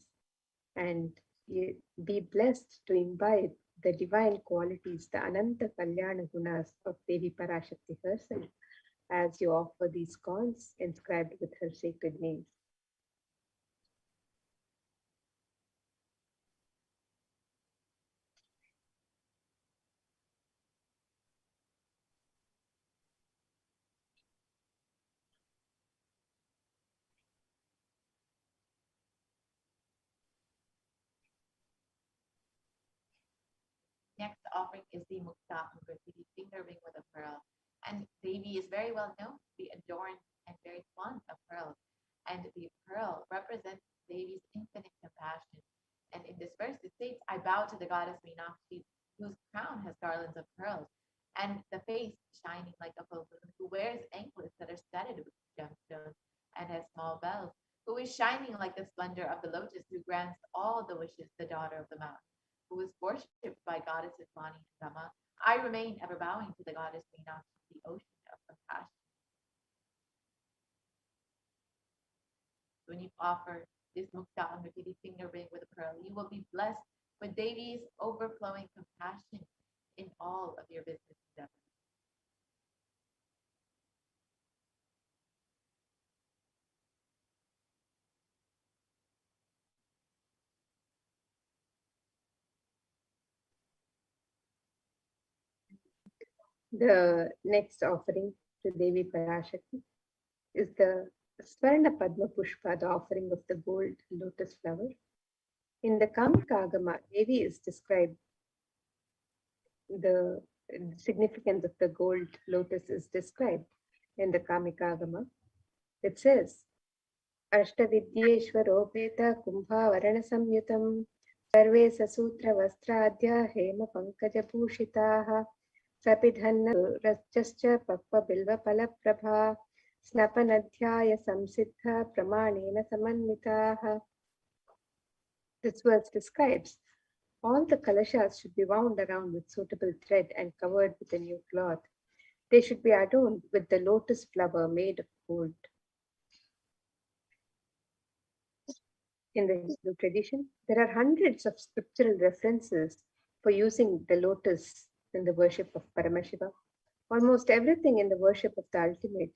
and you be blessed to imbibe the divine qualities, the Ananta Kalyana Gunas of Devi Parashakti herself, as you offer these coins inscribed with her sacred names. Next offering is the Mukta Angrati, the finger ring with a pearl. And Devi is very well known to be adorned and very fond of pearls. And the pearl represents Devi's infinite compassion. And in this verse, it states, I bow to the goddess Meenakshi, whose crown has garlands of pearls, and the face shining like a full moon, who wears anklets that are studded with gemstones and has small bells, who is shining like the splendor of the lotus, who grants all the wishes, the daughter of the mountain, who is worshipped by goddesses Vani and Rama. I remain ever bowing to the goddess Meenakshi, the ocean of compassion. When you offer this Mukta Angrati, the finger ring with a pearl, you will be blessed with Devi's overflowing compassion in all of your business endeavors. The next offering to Devi Parashakti is the Swarna Padma Pushpa, the offering of the gold lotus flower. In the Kamikagama, Devi is described, the significance of the gold lotus is described in the Kamikagama. It says, Ashtavidyeshwaropeta Kumbhavarana Samyutam Sarve Sasutra Vastradya Hema Pankaja Bhushitaha Sapidhanna Rajascha Pakpa Bilva Palaprabha Snapanadhyaya Samsiddha Pramanena Samanvitaha. This verse describes all the kalashas should be wound around with suitable thread and covered with a new cloth. They should be adorned with the lotus flower made of gold. In the Hindu tradition, there are hundreds of scriptural references for using the lotus in the worship of Paramashiva. Almost everything in the worship of the ultimate,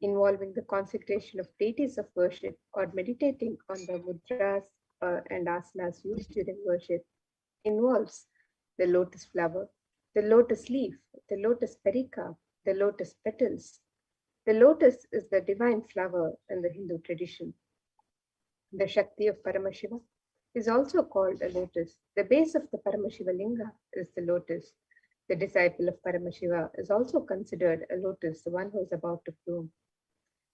involving the consecration of deities of worship or meditating on the mudras and asanas used during worship, involves the lotus flower, the lotus leaf, the lotus pericarp, the lotus petals. The lotus is the divine flower in the Hindu tradition. The Shakti of Paramashiva is also called a lotus. The base of the Paramashiva Linga is the lotus. The disciple of Paramashiva is also considered a lotus, the one who is about to bloom.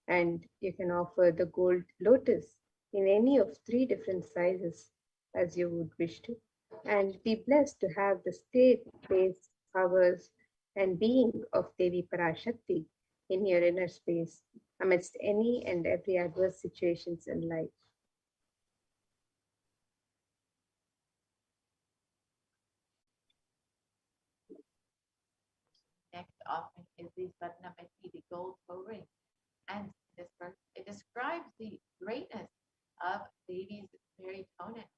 And you can offer the gold lotus in any of 3 different sizes as you would wish to, and be blessed to have the state, base, powers, and being of Devi Parashakti in your inner space amidst any and every adverse situations in life. Next offering is the Swarnamati, the gold toe ring. And this verse, it describes the greatness of Devi's very toenail.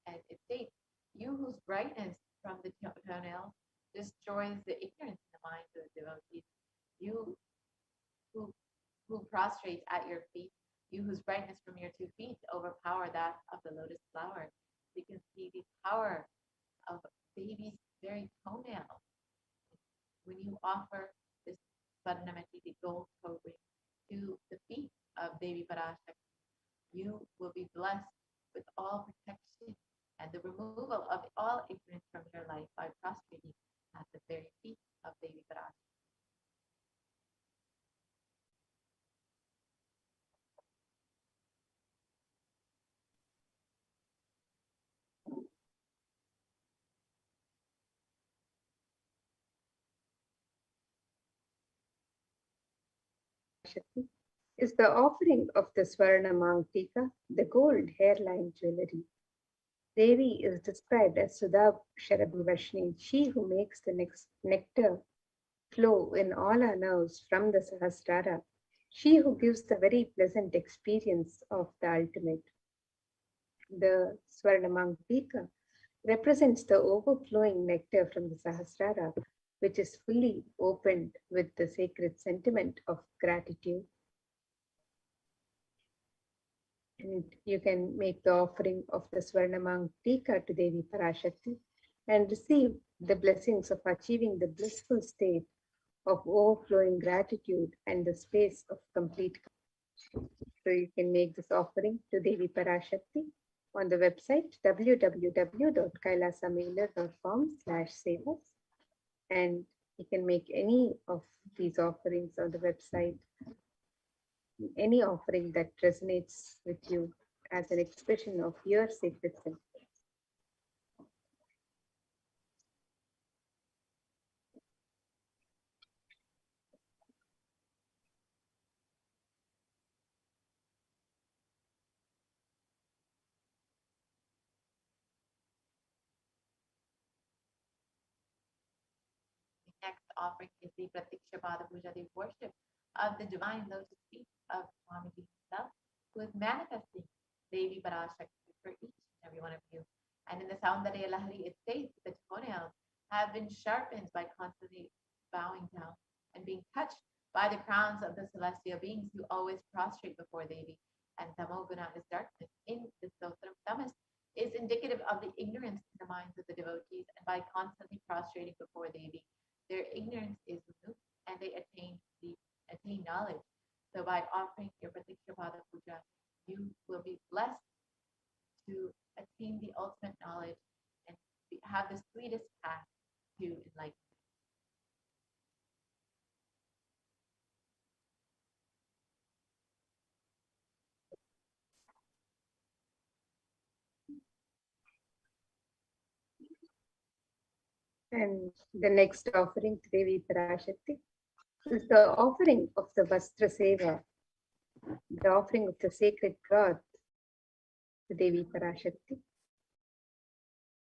And it states, you whose brightness from the toenail destroys the ignorance in the minds of the devotees. You who prostrates at your feet, you whose brightness from your 2 feet overpower that of the lotus flower. You can see the power of Devi's very toenail. When you offer this Swarnamati, the gold toe ring, to the feet of Devi Parashakti, you will be blessed with all protection and the removal of all ignorance from your life by prostrating at the very feet of Devi Parashakti. Is the offering of the Swarna Mangtika, the gold hairline jewelry. Devi is described as Sudha Sharabhivashni, she who makes the nectar flow in all our nerves from the Sahasrara, she who gives the very pleasant experience of the ultimate. The Swarnamangtika represents the overflowing nectar from the Sahasrara, which is fully opened with the sacred sentiment of gratitude. And you can make the offering of the Swarnamangtika to Devi Parashakti and receive the blessings of achieving the blissful state of overflowing gratitude and the space of complete. So you can make this offering to Devi Parashakti on the website www.kailasamailer.com/sevas, and you can make any of these offerings on the website, any offering that resonates with you as an expression of your sacred self. The next offering is the Pratiksha Pada Puja, the worship of the divine lotus feet of Swamiji himself, who is manifesting Devi Parashakti for each and every one of you. And in the Soundarya Lahari, it states that the toenails have been sharpened by constantly bowing down and being touched by the crowns of the celestial beings who always prostrate before Devi. And Tamoguna is darkness. In the Stotram, tamas is indicative of the ignorance in the minds of the devotees, and by constantly prostrating before Devi, their ignorance is removed and they attain knowledge. So by offering your Pratiksha Pada Puja, you will be blessed to attain the ultimate knowledge and have the sweetest path to enlightenment. And the next offering to Devi Parashakti is the offering of the Vastra Seva, the offering of the sacred cloth to Devi Parashakti.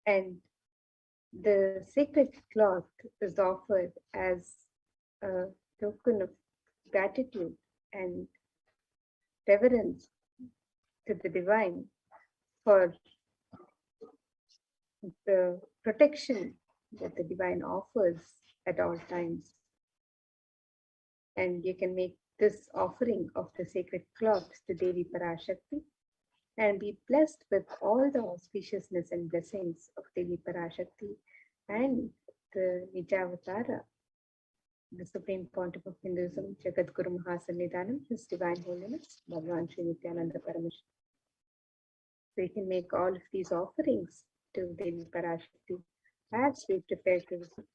And the sacred cloth is offered as a token of gratitude and reverence to the divine for the protection that the divine offers at all times. And you can make this offering of the sacred cloth to Devi Parashakti and be blessed with all the auspiciousness and blessings of Devi Parashakti and the Nijavatara, the Supreme Pontiff of Hinduism, Jagat Guru Mahasannidhanam, His Divine Holiness, Bhagavan Sri Nithyananda Paramashivam. We can make all of these offerings to Devi Parashakti as we prepare to receive.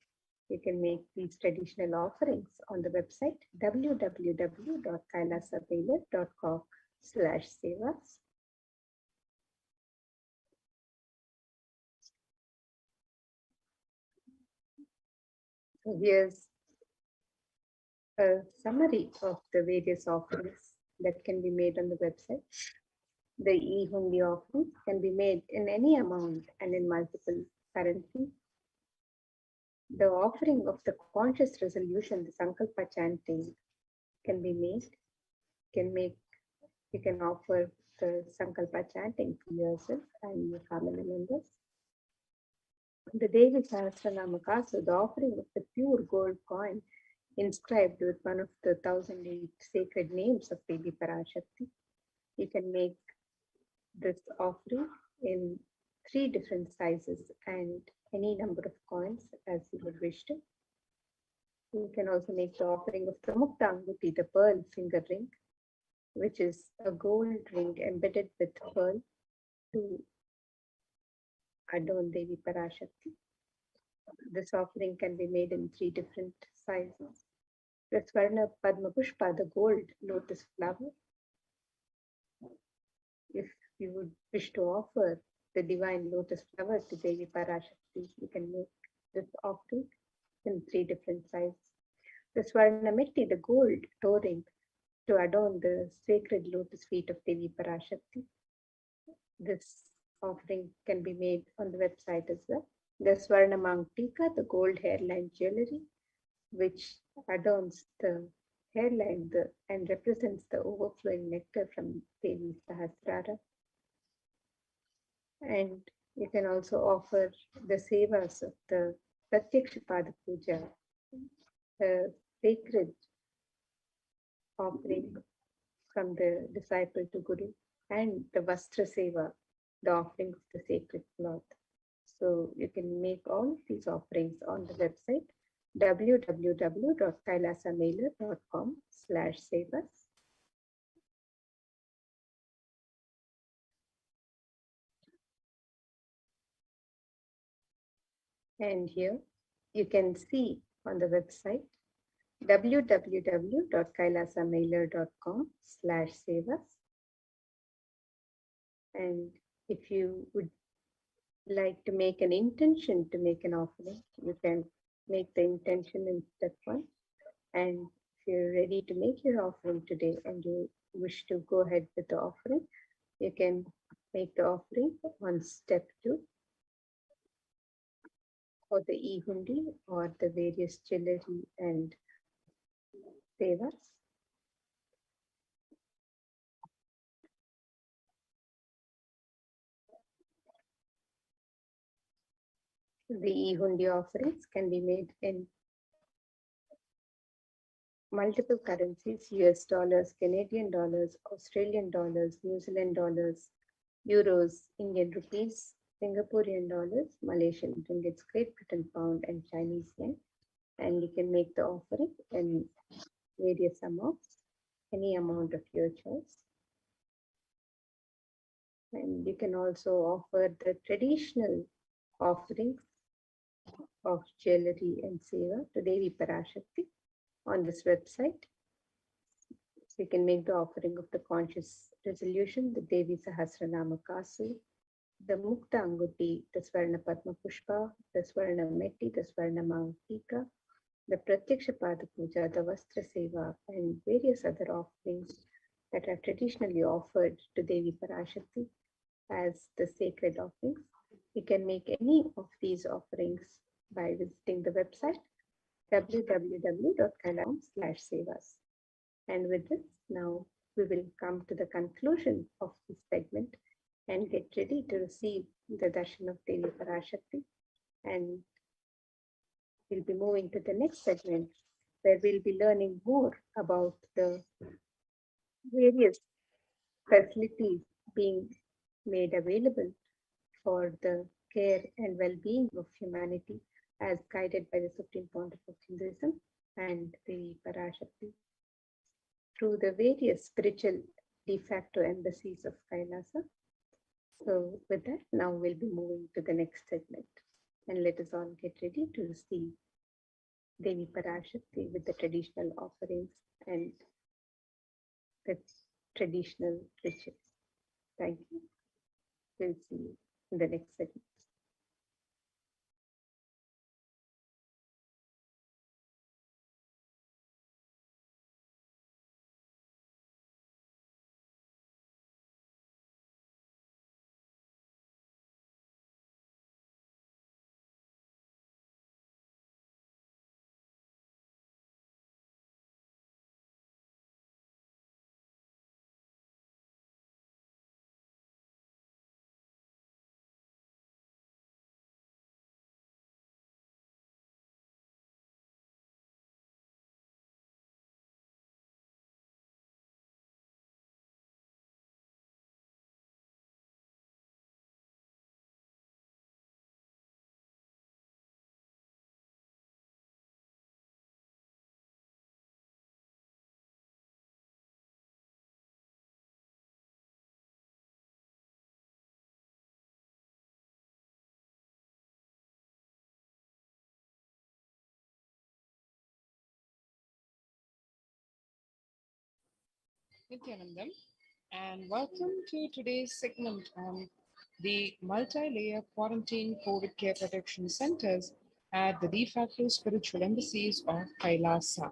You can make these traditional offerings on the website www.kailasavailar.com/sevas. So here's a summary of the various offerings that can be made on the website. The e-hundi offerings can be made in any amount and in multiple currencies. The offering of the conscious resolution, the Sankalpa chanting, can be made. You can offer the Sankalpa chanting for yourself and your family members. The Devi Sahasranama Kasu, the offering of the pure gold coin inscribed with one of the 1008 sacred names of Devi Parashakti. You can make this offering in 3 different sizes and any number of coins as you would wish to. You can also make the offering of the Mukta Anguti, the pearl finger ring, which is a gold ring embedded with pearl to adorn Devi Parashakti. This offering can be made in 3 different sizes. The Swarna Padma Pushpa, the gold lotus flower. If you would wish to offer the divine lotus flower to Devi Parashakti, you can make this offering in 3 different sizes. The Swarna Mitti, the gold toe ring to adorn the sacred lotus feet of Devi Parashakti. This offering can be made on the website as well. The Swarna Mangtika, the gold hairline jewelry, which adorns the hairline and represents the overflowing nectar from Devi Sahasrara. And you can also offer the sevas of the Pratyakshapada Puja, the sacred offering from the disciple to Guru, and the Vastra Seva, the offering of the sacred cloth. So you can make all of these offerings on the website www.kailasamailer.com/sevas. And here you can see on the website www.kailasamailer.com/sevas. And if you would like to make an intention to make an offering, you can make the intention in step 1. And if you're ready to make your offering today and you wish to go ahead with the offering, you can make the offering on step 2 for the e-hundi or the various jewelry and sevas. The e-hundi offerings can be made in multiple currencies: US dollars, Canadian dollars, Australian dollars, New Zealand dollars, euros, Indian rupees, Singaporean dollars, Malaysian ringgits, Great Britain pound, and Chinese yen. And you can make the offering in various amounts, any amount of your choice. And you can also offer the traditional offerings of jewelry and seva to Devi Parashakti on this website. So you can make the offering of the conscious resolution, the Devi Sahasranama Kasu, the Mukta Anguti, the Swarna Padma Pushpa, the Swarna Metti, the Swarna Mangtika, the Pratyakshapada Puja, the Vastra Seva, and various other offerings that are traditionally offered to Devi Parashakti as the sacred offerings. You can make any of these offerings by visiting the website www.kailasam/sevas. And with this, now we will come to the conclusion of this segment and get ready to receive the darshan of Devi Parashakti. And we'll be moving to the next segment where we'll be learning more about the various facilities being made available for the care and well-being of humanity as guided by the Supreme Pontiff of Hinduism and the Parashakti through the various spiritual de facto embassies of Kailasa. So with that, now we'll be moving to the next segment. And let us all get ready to receive Devi Parashakti with the traditional offerings and the traditional rituals. Thank you. We'll see you in the next segment. Nithyanandam, and welcome to today's segment on the multi-layer quarantine COVID care protection centers at the de facto spiritual embassies of Kailasa.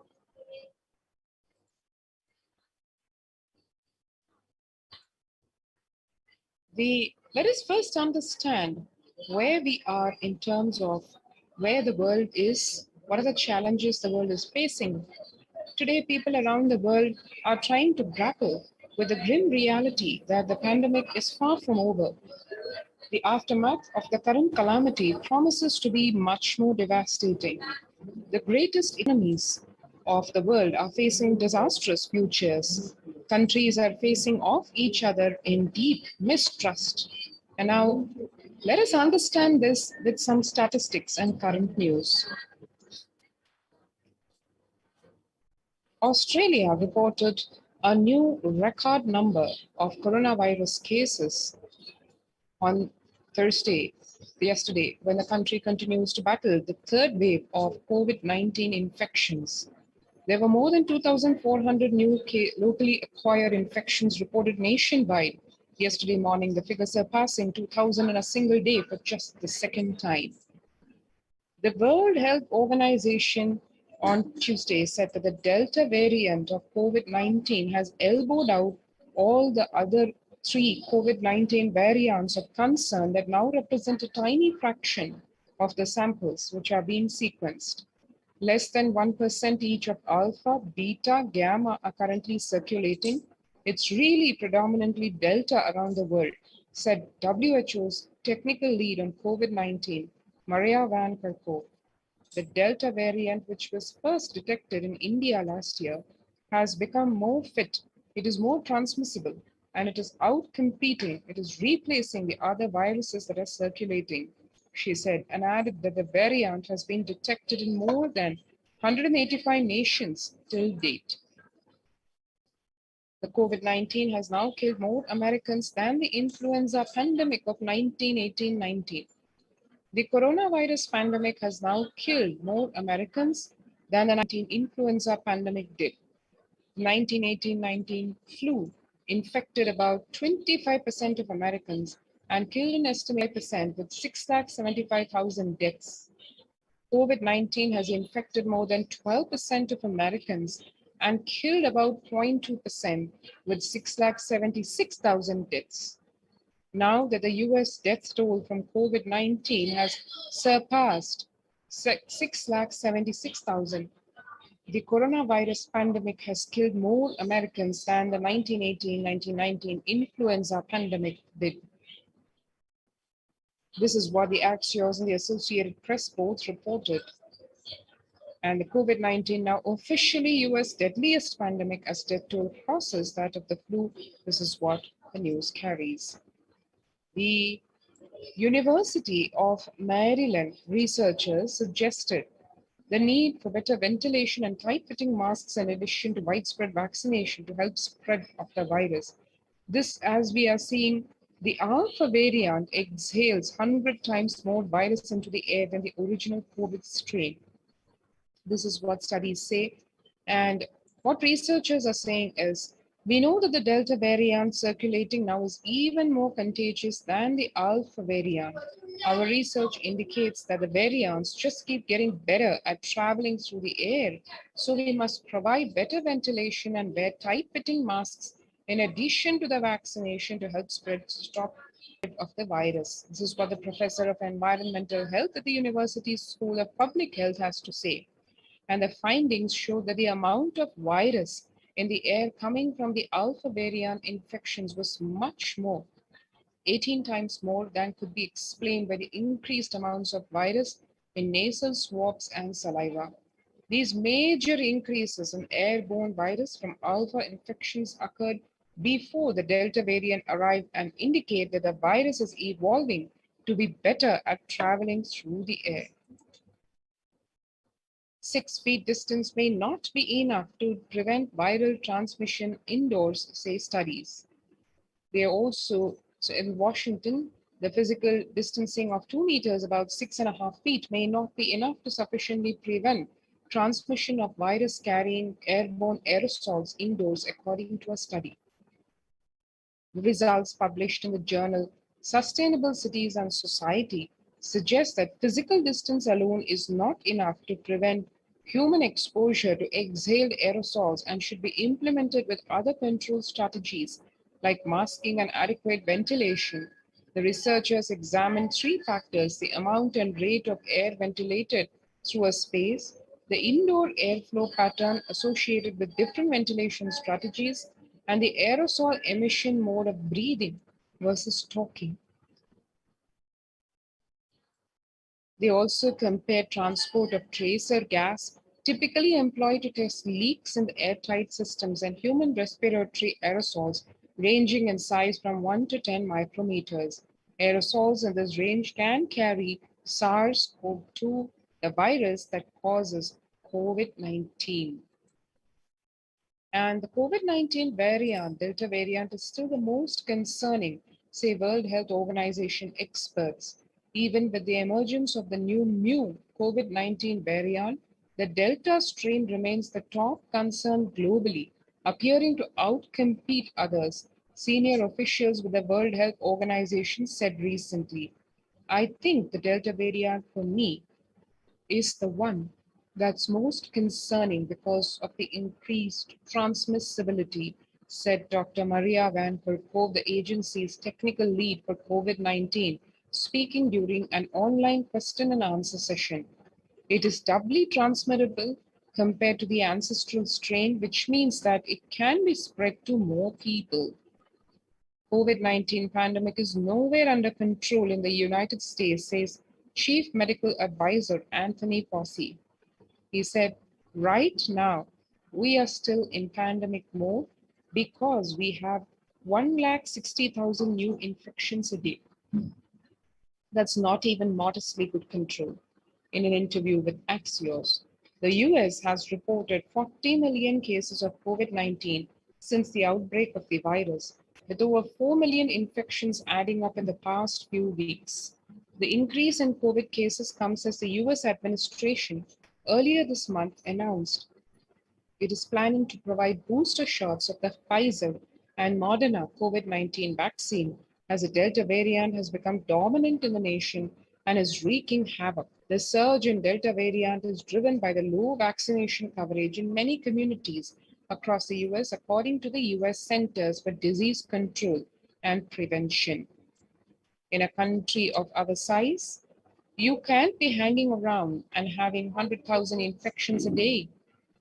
Let us first understand where we are in terms of where the world is, what are the challenges the world is facing. Today, people around the world are trying to grapple with the grim reality that the pandemic is far from over. The aftermath of the current calamity promises to be much more devastating. The greatest enemies of the world are facing disastrous futures. Countries are facing off each other in deep mistrust. And now, let us understand this with some statistics and current news. Australia reported a new record number of coronavirus cases on yesterday, when the country continues to battle the third wave of COVID-19 infections. There were more than 2,400 new locally acquired infections reported nationwide yesterday morning, the figure surpassing 2,000 in a single day for just the second time. The World Health Organization on Tuesday said that the Delta variant of COVID-19 has elbowed out all the other three COVID-19 variants of concern that now represent a tiny fraction of the samples which are being sequenced. Less than 1% each of alpha, beta, gamma are currently circulating. It's really predominantly Delta around the world, said WHO's technical lead on COVID-19, Maria Van Kerkhove. The Delta variant, which was first detected in India last year, has become more fit. It is more transmissible, and it is outcompeting, it is replacing the other viruses that are circulating, she said, and added that the variant has been detected in more than 185 nations till date. The COVID-19 has now killed more Americans than the influenza pandemic of 1918-19. The coronavirus pandemic has now killed more Americans than the 19 influenza pandemic did. 1918-19 flu infected about 25% of Americans and killed an estimated percent with 675,000 deaths. COVID-19 has infected more than 12% of Americans and killed about 0.2% with 676,000 deaths. Now that the US death toll from COVID-19 has surpassed 676,000, the coronavirus pandemic has killed more Americans than the 1918-1919 influenza pandemic did. This is what the Axios and the Associated Press both reported. And the COVID-19 now officially US deadliest pandemic as death toll crosses that of the flu. This is what the news carries. The University of Maryland researchers suggested the need for better ventilation and tight-fitting masks in addition to widespread vaccination to help spread of the virus. This, as we are seeing, The alpha variant exhales 100 times more virus into the air than the original COVID strain. This is what studies say. And what researchers are saying is, we know that the Delta variant circulating now is even more contagious than the Alpha variant. Our research indicates that the variants just keep getting better at traveling through the air. So we must provide better ventilation and wear tight-fitting masks in addition to the vaccination to help stop of the virus. This is what the professor of environmental health at the University School of Public Health has to say. And the findings show that the amount of virus in the air coming from the alpha variant infections was much more, 18 times more than could be explained by the increased amounts of virus in nasal swabs and saliva. These major increases in airborne virus from alpha infections occurred before the Delta variant arrived and indicate that the virus is evolving to be better at traveling through the air. 6 feet distance may not be enough to prevent viral transmission indoors, say studies. They are also, so in Washington, the physical distancing of 2 meters, about 6.5 feet, may not be enough to sufficiently prevent transmission of virus carrying airborne aerosols indoors, according to a study. The results published in the journal Sustainable Cities and Society suggest that physical distance alone is not enough to prevent human exposure to exhaled aerosols and should be implemented with other control strategies like masking and adequate ventilation. The researchers examined 3 factors: the amount and rate of air ventilated through a space, the indoor airflow pattern associated with different ventilation strategies, and the aerosol emission mode of breathing versus talking. They also compared transport of tracer gas typically employed to test leaks in the airtight systems and human respiratory aerosols ranging in size from 1 to 10 micrometers. Aerosols in this range can carry SARS-CoV-2, the virus that causes COVID-19. And the COVID-19 variant, Delta variant, is still the most concerning, say World Health Organization experts. Even with the emergence of the new mu COVID-19 variant, the Delta strain remains the top concern globally, appearing to outcompete others, senior officials with the World Health Organization said recently. I think the Delta variant for me is the one that's most concerning because of the increased transmissibility, said Dr. Maria Van Kerkhove, the agency's technical lead for COVID-19, speaking during an online question and answer session. It is doubly transmittable compared to the ancestral strain, which means that it can be spread to more people. COVID-19 pandemic is nowhere under control in the United States, says Chief Medical Advisor Anthony Fauci. He said, right now, we are still in pandemic mode because we have 160,000 new infections a day. That's not even modestly good control. In an interview with Axios, the US has reported 40 million cases of COVID-19 since the outbreak of the virus, with over 4 million infections adding up in the past few weeks. The increase in COVID cases comes as the US administration earlier this month announced it is planning to provide booster shots of the Pfizer and Moderna COVID-19 vaccine as the Delta variant has become dominant in the nation and is wreaking havoc. The surge in Delta variant is driven by the low vaccination coverage in many communities across the US, according to the US Centers for Disease Control and Prevention. In a country of our size, you can't be hanging around and having 100,000 infections a day.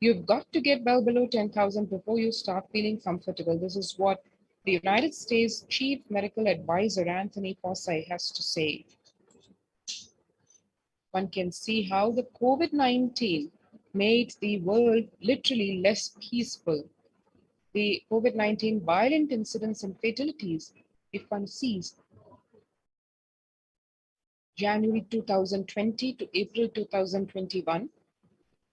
You've got to get well below 10,000 before you start feeling comfortable. This is what the United States Chief Medical Advisor Anthony Fauci has to say. One can see how the COVID-19 made the world literally less peaceful. The COVID-19 violent incidents and fatalities, if one sees January 2020 to April 2021,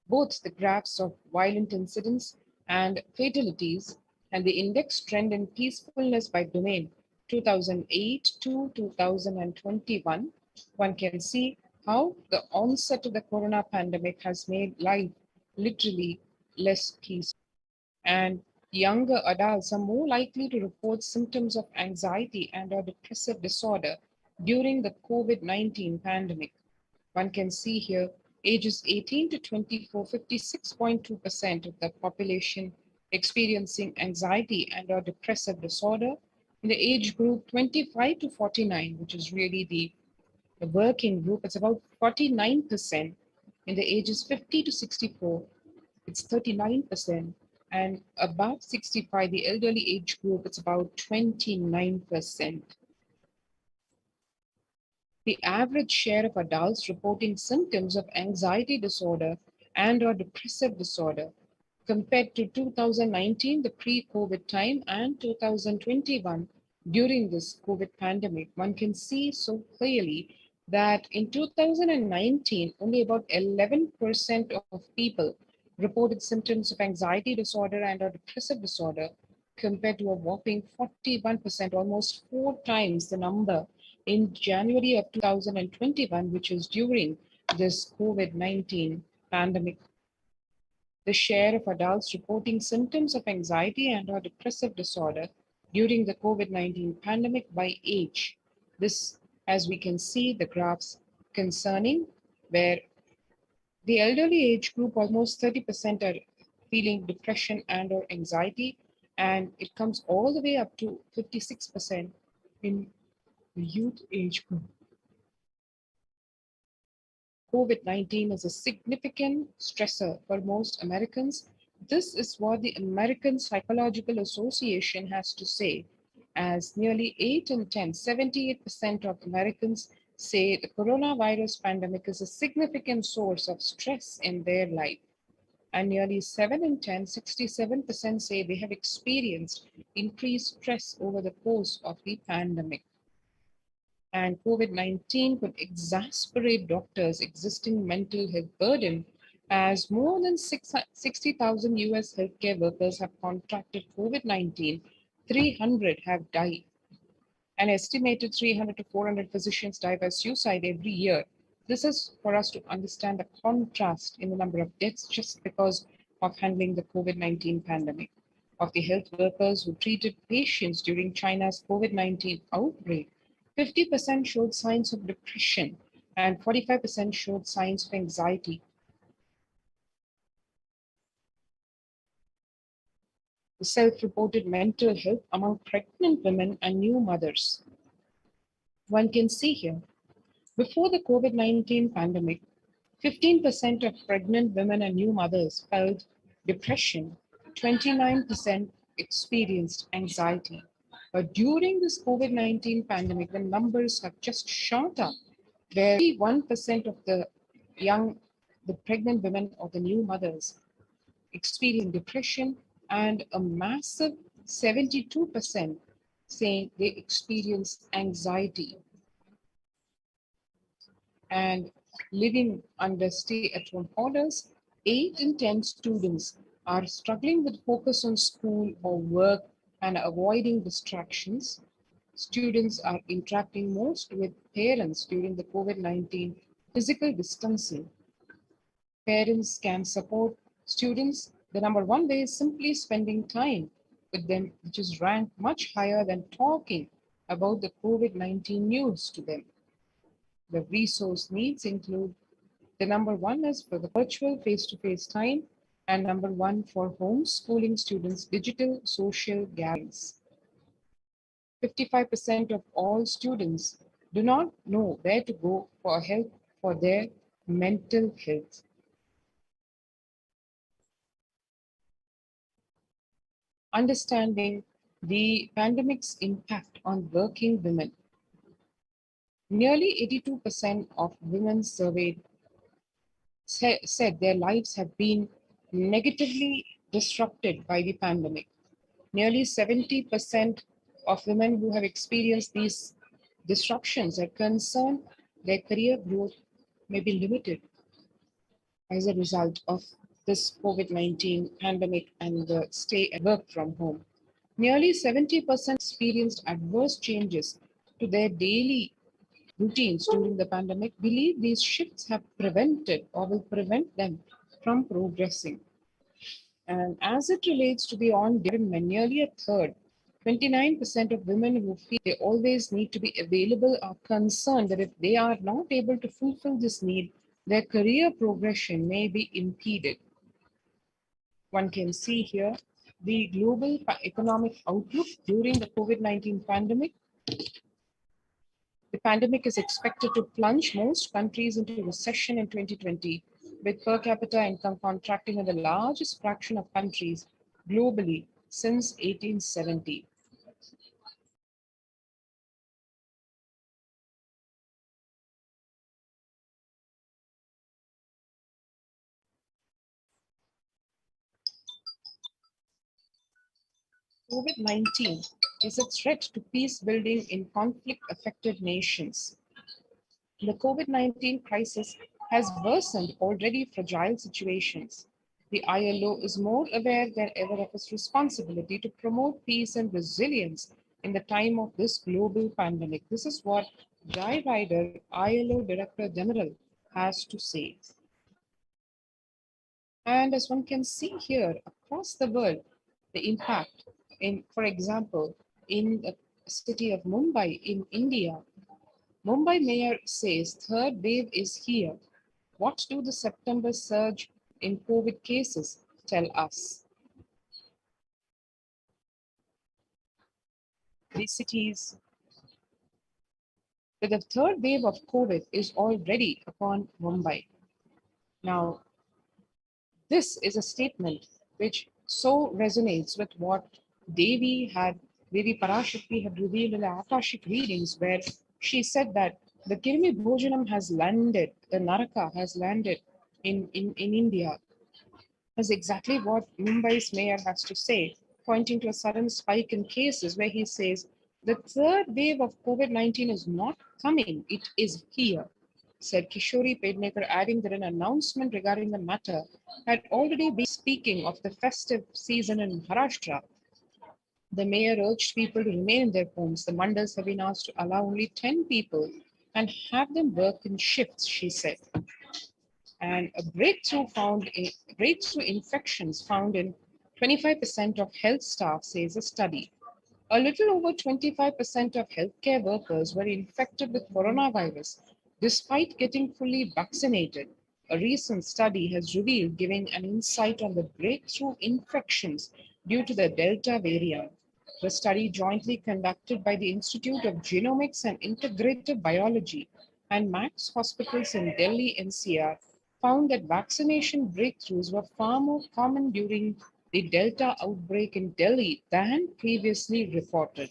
both the graphs of violent incidents and fatalities and the index trend in peacefulness by domain 2008 to 2021, one can see how the onset of the corona pandemic has made life literally less peaceful. And younger adults are more likely to report symptoms of anxiety and or depressive disorder during the COVID-19 pandemic. One can see here ages 18 to 24, 56.2% of the population experiencing anxiety and or depressive disorder. In the age group 25 to 49, which is really the working group, it's about 49%. In the ages 50 to 64, it's 39%. And above 65, the elderly age group, it's about 29%. The average share of adults reporting symptoms of anxiety disorder and or depressive disorder compared to 2019, the pre-COVID time, and 2021 during this COVID pandemic, one can see so clearly that in 2019, only about 11% of people reported symptoms of anxiety disorder and or depressive disorder compared to a whopping 41%, almost 4 times the number in January of 2021, which is during this COVID-19 pandemic. The share of adults reporting symptoms of anxiety and or depressive disorder during the COVID-19 pandemic by age. This, as we can see, the graphs concerning where the elderly age group, almost 30% are feeling depression and or anxiety, and it comes all the way up to 56% in the youth age group. COVID-19 is a significant stressor for most Americans. This is what the American Psychological Association has to say, as nearly 8 in 10, 78% of Americans say the coronavirus pandemic is a significant source of stress in their life. And nearly 7 in 10, 67% say they have experienced increased stress over the course of the pandemic. And COVID-19 could exacerbate doctors' existing mental health burden, as more than 60,000 US healthcare workers have contracted COVID-19, 300 have died. An estimated 300 to 400 physicians die by suicide every year. This is for us to understand the contrast in the number of deaths just because of handling the COVID-19 pandemic. Of the health workers who treated patients during China's COVID-19 outbreak, 50% showed signs of depression and 45% showed signs of anxiety. The self-reported mental health among pregnant women and new mothers. One can see here, before the COVID-19 pandemic, 15% of pregnant women and new mothers felt depression, 29% experienced anxiety. But during this COVID-19 pandemic, the numbers have just shot up, where 1% of the pregnant women or the new mothers experiencing depression, and a massive 72% saying they experience anxiety. And living under stay-at-home orders, 8 in 10 students are struggling with focus on school or work and avoiding distractions. Students are interacting most with parents during the COVID-19 physical distancing. Parents can support students. The number one way is simply spending time with them, which is ranked much higher than talking about the COVID-19 news to them. The resource needs include the number one is for the virtual face-to-face time, and number one for homeschooling students, digital social gatherings. 55% of all students do not know where to go for help for their mental health. Understanding the pandemic's impact on working women. Nearly 82% of women surveyed said their lives have been negatively disrupted by the pandemic. Nearly 70% of women who have experienced these disruptions are concerned their career growth may be limited as a result of this COVID-19 pandemic and the stay and work from home. Nearly 70% experienced adverse changes to their daily routines during the pandemic believe these shifts have prevented or will prevent them from progressing. And as it relates to the on-demand men, nearly a third, 29% of women who feel they always need to be available are concerned that if they are not able to fulfill this need, their career progression may be impeded. One can see here the global economic outlook during the COVID-19 pandemic. The pandemic is expected to plunge most countries into recession in 2020, with per capita income contracting in the largest fraction of countries globally since 1870. COVID-19 is a threat to peace building in conflict-affected nations. The COVID-19 crisis has worsened already fragile situations. The ILO is more aware than ever of its responsibility to promote peace and resilience in the time of this global pandemic. This is what Guy Ryder, ILO Director General, has to say. And as one can see here across the world, the impact in, for example, in the city of Mumbai in India, Mumbai mayor says third wave is here. What do the September surge in COVID cases tell us? These cities, that the third wave of COVID is already upon Mumbai. Now, this is a statement which so resonates with what Devi Parashakti had revealed in the Akashic readings, where she said that the Kirmi Bhojanam has landed, the Naraka has landed in India. That's exactly what Mumbai's mayor has to say, pointing to a sudden spike in cases where he says the third wave of COVID-19 is not coming, it is here, said Kishori Pednekar, adding that an announcement regarding the matter had already been speaking of the festive season in Maharashtra. The mayor urged people to remain in their homes. The mandals have been asked to allow only 10 people and have them work in shifts, she said. And a breakthrough infections found in 25% of health staff, says a study. A little over 25% of healthcare workers were infected with coronavirus despite getting fully vaccinated. A recent study has revealed, giving an insight on the breakthrough infections due to the Delta variant. The study, jointly conducted by the Institute of Genomics and Integrative Biology and Max Hospitals in Delhi NCR, found that vaccination breakthroughs were far more common during the Delta outbreak in Delhi than previously reported.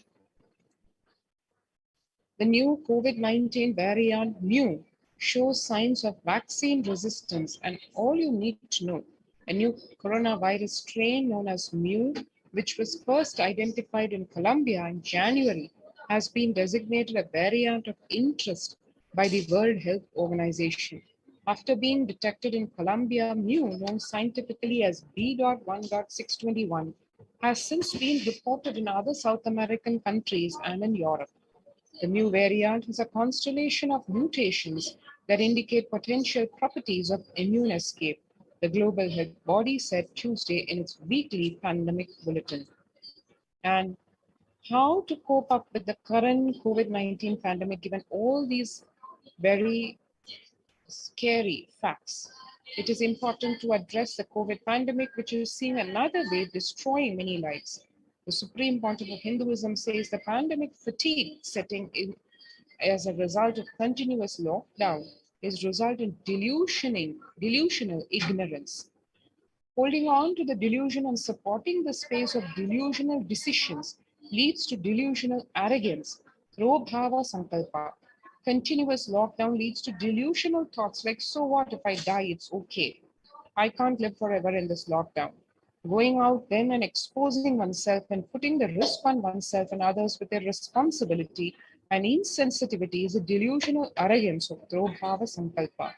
The new COVID-19 variant Mu shows signs of vaccine resistance, and all you need to know, a new coronavirus strain known as Mu, which was first identified in Colombia in January, has been designated a variant of interest by the World Health Organization. After being detected in Colombia, Mu, known scientifically as B.1.621, has since been reported in other South American countries and in Europe. The Mu variant is a constellation of mutations that indicate potential properties of immune escape, the Global Health Body said Tuesday in its weekly pandemic bulletin. And how to cope up with the current COVID-19 pandemic, given all these very scary facts. It is important to address the COVID pandemic, which is seeing another wave destroying many lives. The Supreme Pontiff of Hinduism says the pandemic fatigue setting in as a result of continuous lockdown is result in delusional ignorance. Holding on to the delusion and supporting the space of delusional decisions leads to delusional arrogance, Robhava Sankalpa. Continuous lockdown leads to delusional thoughts like, so what if I die? It's okay. I can't live forever in this lockdown. Going out then and exposing oneself and putting the risk on oneself and others with irresponsibility and insensitivity is a delusional arrogance of Drobhava Sankalpa.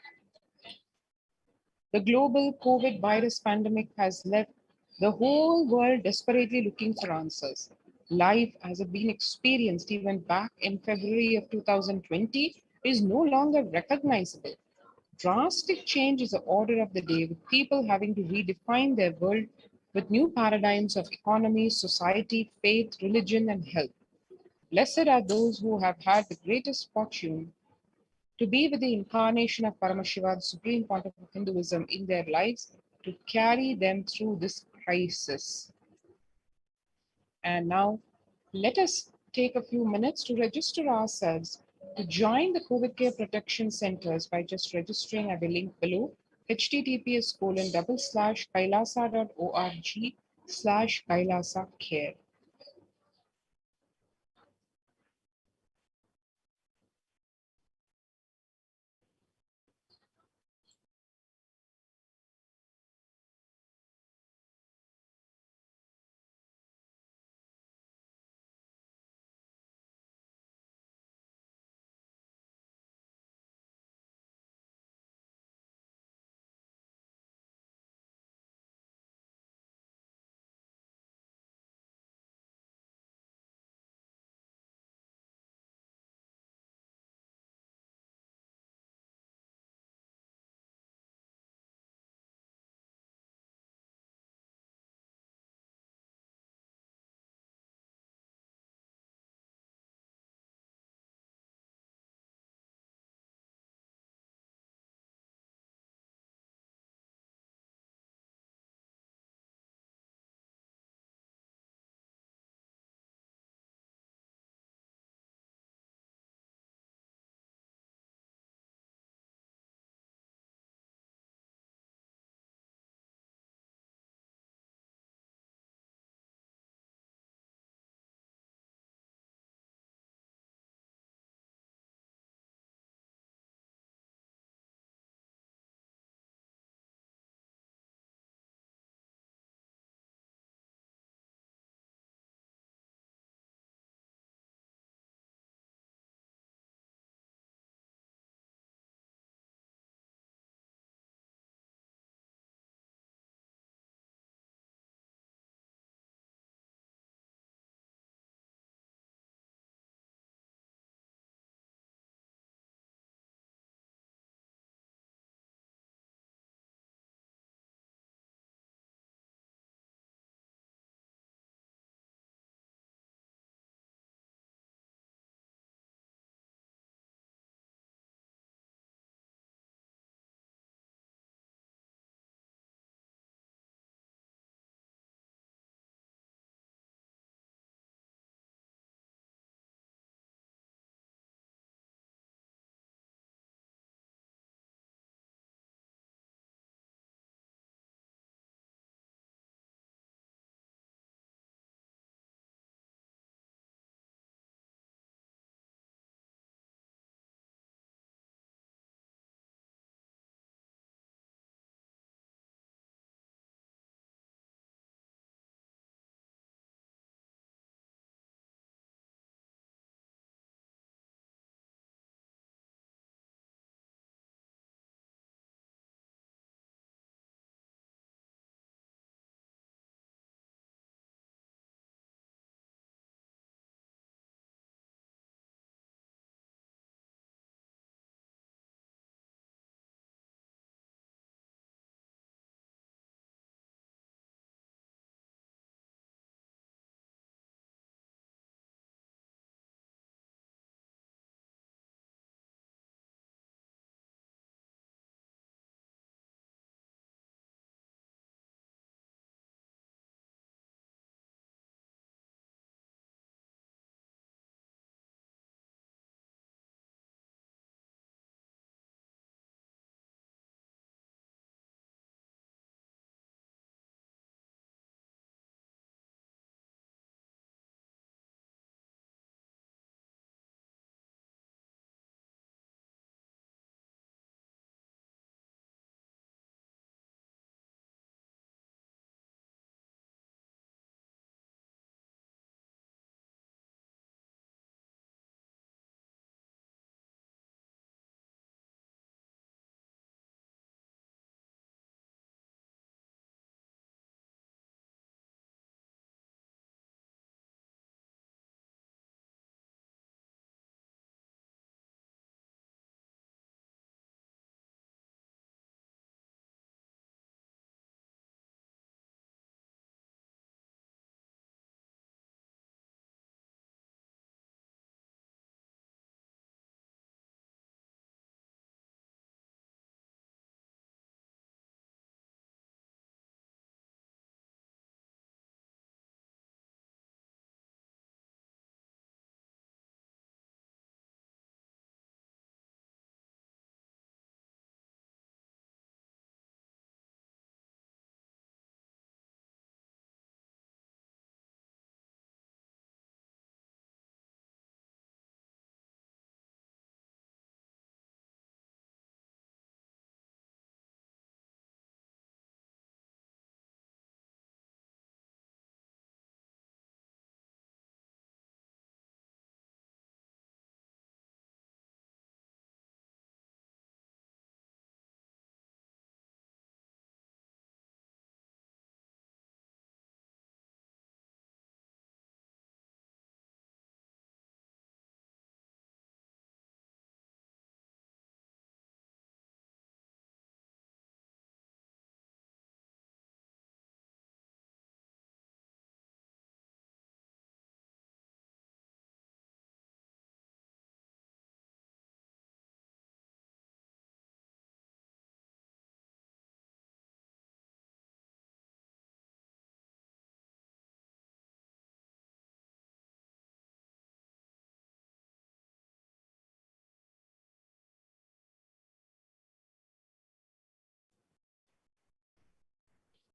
The global COVID virus pandemic has left The whole world desperately looking for answers. Life, as it been experienced even back in February of 2020, is no longer recognizable. Drastic change is the order of the day, with people having to redefine their world with new paradigms of economy, society, faith, religion, and health. Blessed are those who have had the greatest fortune to be with the incarnation of Paramashiva, the supreme pontiff of Hinduism, in their lives to carry them through this crisis. And now, let us take a few minutes to register ourselves to join the COVID care protection centers by just registering at the link below, https://kailasa.org/kailasa care.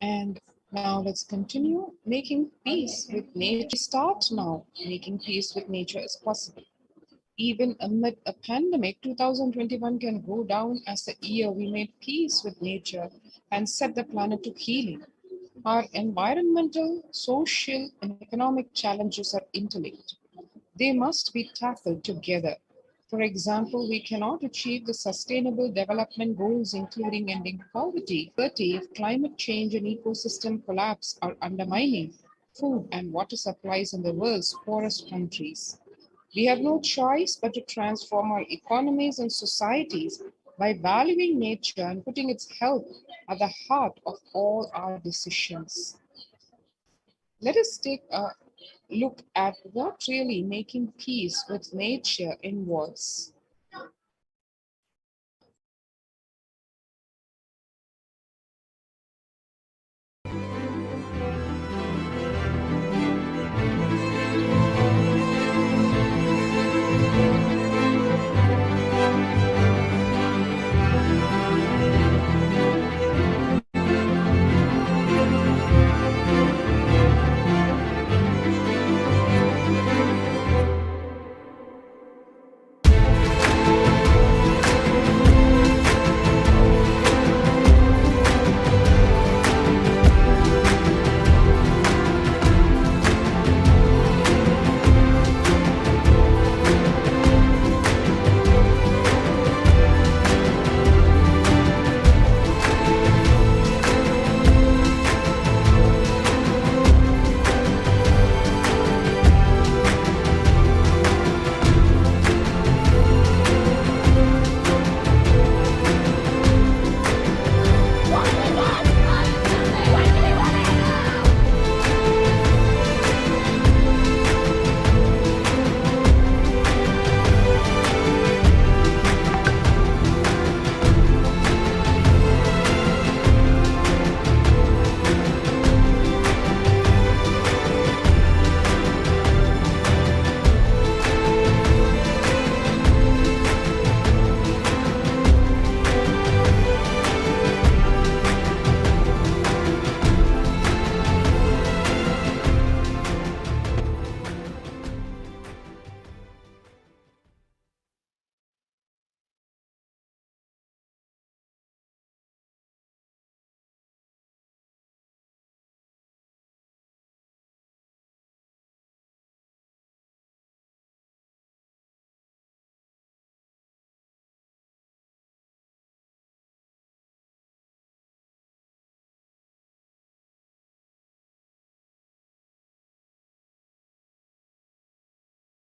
And now let's continue making peace with nature. Start now. Making peace with nature is possible. Even amid a pandemic, 2021 can go down as the year we made peace with nature and set the planet to healing. Our environmental, social, and economic challenges are interlinked. They must be tackled together. For example, we cannot achieve the sustainable development goals, including ending poverty, if climate change and ecosystem collapse are undermining food and water supplies in the world's poorest countries. We have no choice but to transform our economies and societies by valuing nature and putting its health at the heart of all our decisions. Let us take a look at what really making peace with nature involves.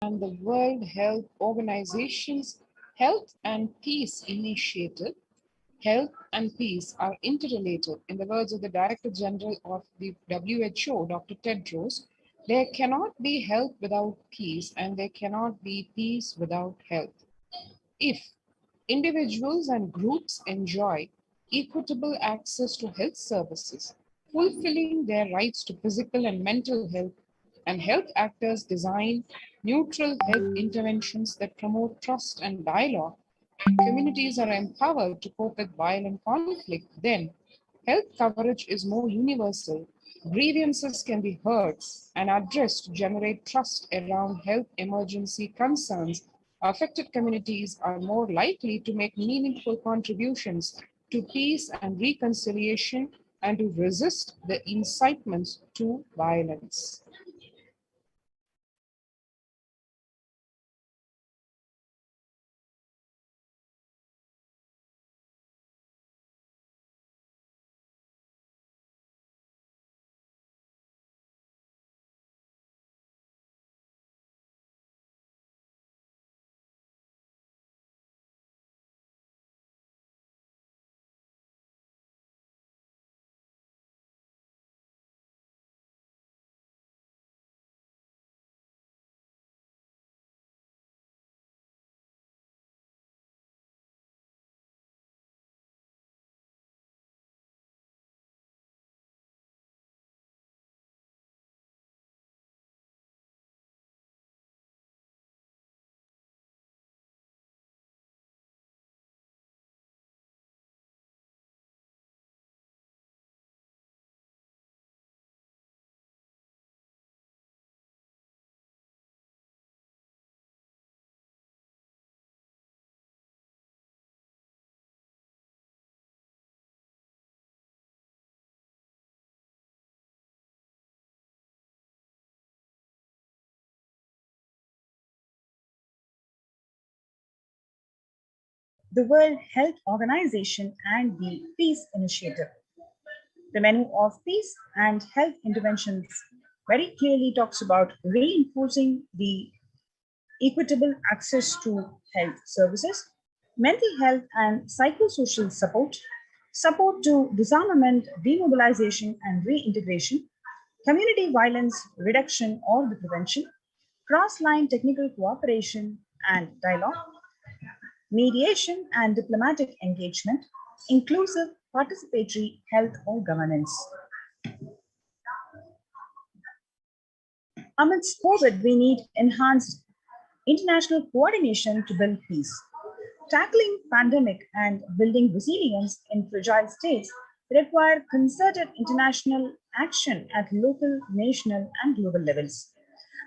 And the World Health Organization's Health and Peace Initiative. Health and peace are interrelated. In the words of the Director General of the WHO, Dr. Tedros, there cannot be health without peace, and there cannot be peace without health. If individuals and groups enjoy equitable access to health services, fulfilling their rights to physical and mental health, and health actors design neutral health interventions that promote trust and dialogue, and communities are empowered to cope with violent conflict, then health coverage is more universal. Grievances can be heard and addressed to generate trust around health emergency concerns. Affected communities are more likely to make meaningful contributions to peace and reconciliation and to resist the incitements to violence. the World Health Organization, and the Peace Initiative. The menu of peace and health interventions very clearly talks about reinforcing the equitable access to health services, mental health and psychosocial support, support to disarmament, demobilization and reintegration, community violence reduction or the prevention, cross-line technical cooperation and dialogue, mediation and diplomatic engagement, inclusive participatory health or governance. Amidst COVID, we need enhanced international coordination to build peace. Tackling pandemic and building resilience in fragile states require concerted international action at local, national, and global levels.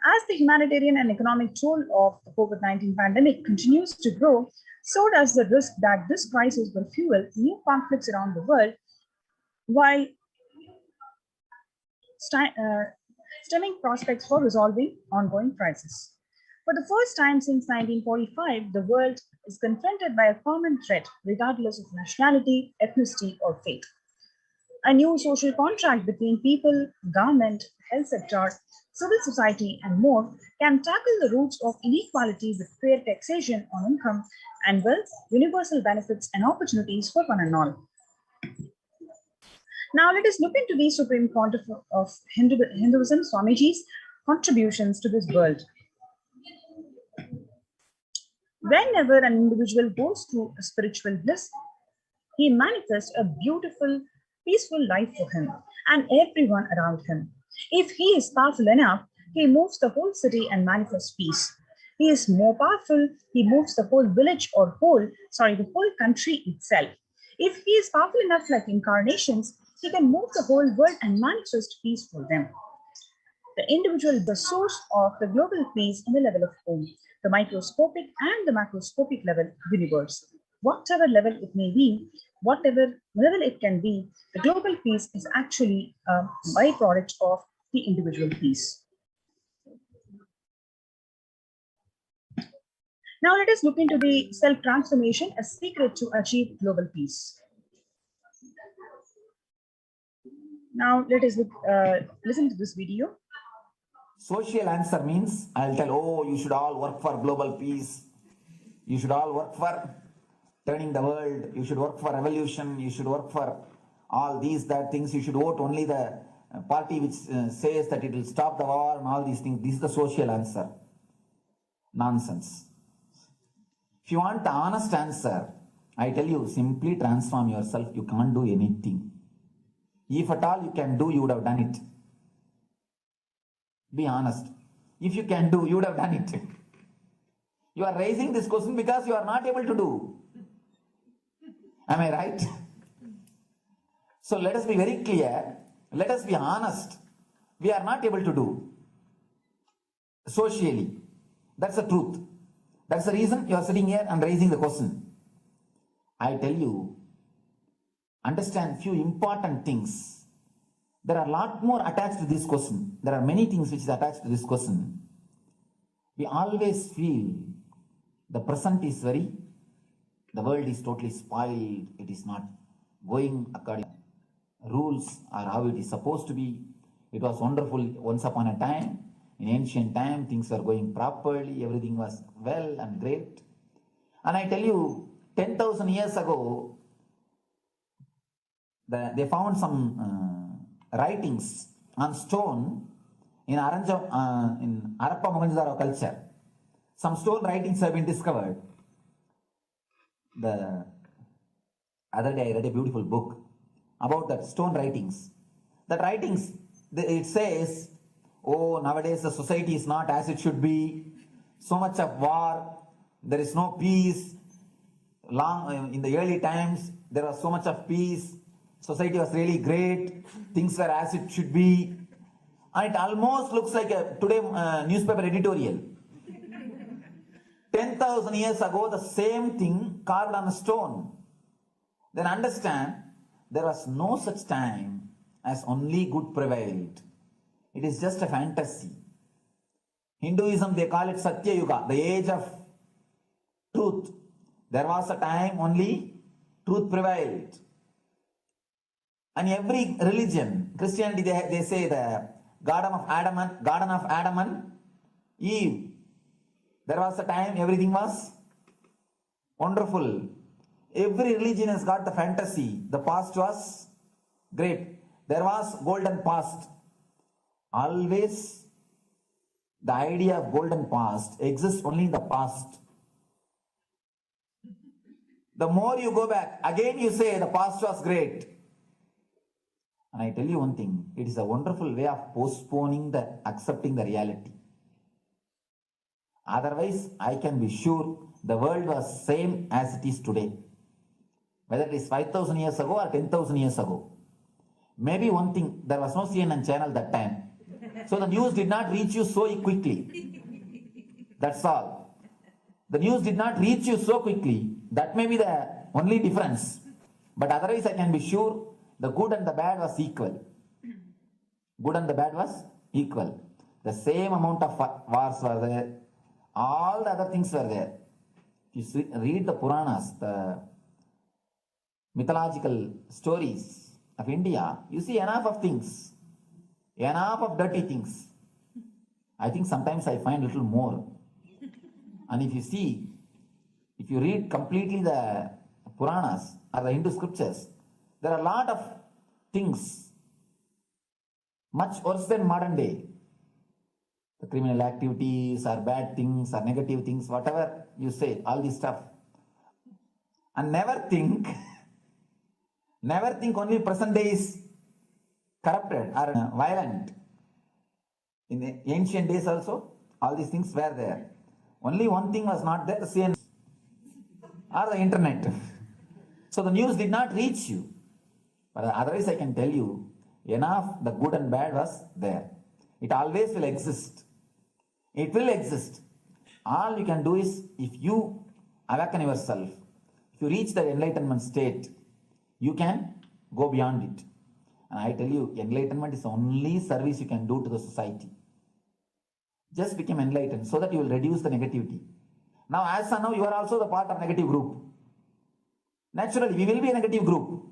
As the humanitarian and economic toll of the COVID-19 pandemic continues to grow, so does the risk that this crisis will fuel new conflicts around the world while stemming prospects for resolving ongoing crises. For the first time since 1945, the world is confronted by a common threat, regardless of nationality, ethnicity, or faith. A new social contract between people, government, health sector, civil society, and more can tackle the roots of inequality with fair taxation on income and wealth, universal benefits, and opportunities for one and all. Now let us look into the Supreme Pontiff of Hinduism, Swamiji's contributions to this world. Whenever an individual goes through a spiritual bliss, he manifests a beautiful, peaceful life for him and everyone around him. If he is powerful enough, he moves the whole city and manifests peace. He is more powerful, he moves the whole village or the whole country itself. If he is powerful enough like incarnations, he can move the whole world and manifest peace for them. The individual is the source of the global peace in the level of home, the microscopic and the macroscopic level universe. Whatever level it may be, whatever level it can be, the global peace is actually a byproduct of the individual peace. Now let us look into the self-transformation, a secret to achieve global peace. Now let us listen to this video. Social answer means I'll tell, oh, you should all work for global peace. You should all work for turning the world. You should work for revolution. You should work for all these, that things. You should vote only the party which says that it will stop the war and all these things. This is the social answer. Nonsense. If you want the honest answer, I tell you, simply transform yourself. You can't do anything. If at all you can do, you would have done it. Be honest. If you can do, you would have done it. You are raising this question because you are not able to do. Am I right? So let us be very clear. Let us be honest. We are not able to do socially. That's the truth. That's the reason you are sitting here and raising the question. I tell you, understand few important things. There are a lot more attached to this question. There are many things which is attached to this question. We always feel the present is the world is totally spoiled. It is not going according to rules or how it is supposed to be. It was wonderful once upon a time. In ancient time, things were going properly. Everything was well and great. And I tell you, 10,000 years ago, they found some writings on stone in Harappa Mohenjo-daro culture. Some stone writings have been discovered. The other day I read a beautiful book about that stone writings. That writings, it says, oh, nowadays the society is not as it should be. So much of war, there is no peace. In the early times, there was so much of peace. Society was really great. Things were as it should be. And it almost looks like a today newspaper editorial. 10,000 years ago, the same thing carved on a stone. Then understand, there was no such time as only good prevailed. It is just a fantasy. Hinduism, they call it Satya Yuga, the age of truth. There was a time only truth prevailed. And every religion, Christianity, they say the Garden of Adam and Eve. There was a time everything was wonderful. Every religion has got the fantasy. The past was great. There was golden past. Always the idea of golden past exists only in the past. The more you go back, again you say the past was great. And I tell you one thing, it is a wonderful way of postponing accepting the reality. Otherwise, I can be sure the world was same as it is today. Whether it is 5,000 years ago or 10,000 years ago. Maybe one thing, there was no CNN channel that time. So the news did not reach you so quickly. That's all. The news did not reach you so quickly. That may be the only difference. But otherwise, I can be sure the good and the bad was equal. Good and the bad was equal. The same amount of wars were there. All the other things were there. If you read the Puranas, the mythological stories of India, you see enough of things. Enough of dirty things. I think sometimes I find a little more. And if you read completely the Puranas or the Hindu scriptures, there are a lot of things much worse than modern day. The criminal activities or bad things or negative things, whatever you say, all this stuff. And never think only present day is corrupted or violent. In the ancient days also, all these things were there. Only one thing was not there, the CNN or the internet. So the news did not reach you. But otherwise I can tell you, enough the good and bad was there. It always will exist. It will exist. All you can do is, if you awaken yourself, if you reach the enlightenment state, you can go beyond it. And I tell you, enlightenment is the only service you can do to the society. Just become enlightened so that you will reduce the negativity. Now, as of now, you are also the part of negative group. Naturally, we will be a negative group.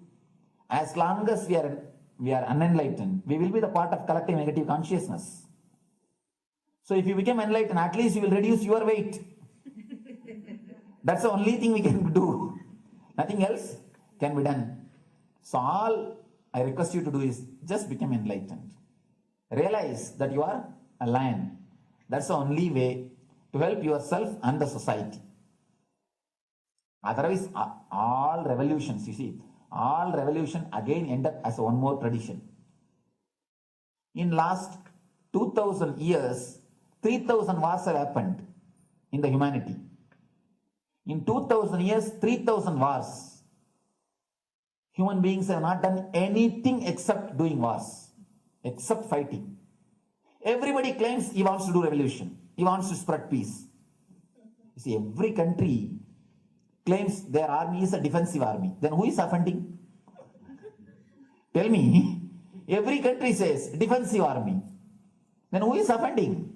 As long as we are unenlightened, we will be the part of collective negative consciousness. So if you become enlightened, at least you will reduce your weight. That's the only thing we can do. Nothing else can be done. So all I request you to do is just become enlightened. Realize that you are a lion. That's the only way to help yourself and the society. Otherwise, all revolutions, you see, all revolution again end up as one more tradition. In last 2000 years, 3000 wars have happened in the humanity. In 2000 years, 3000 wars. Human beings have not done anything except doing wars, except fighting. Everybody claims he wants to do revolution. He wants to spread peace. You see, every country claims their army is a defensive army. Then who is offending? Tell me. Every country says defensive army. Then who is offending?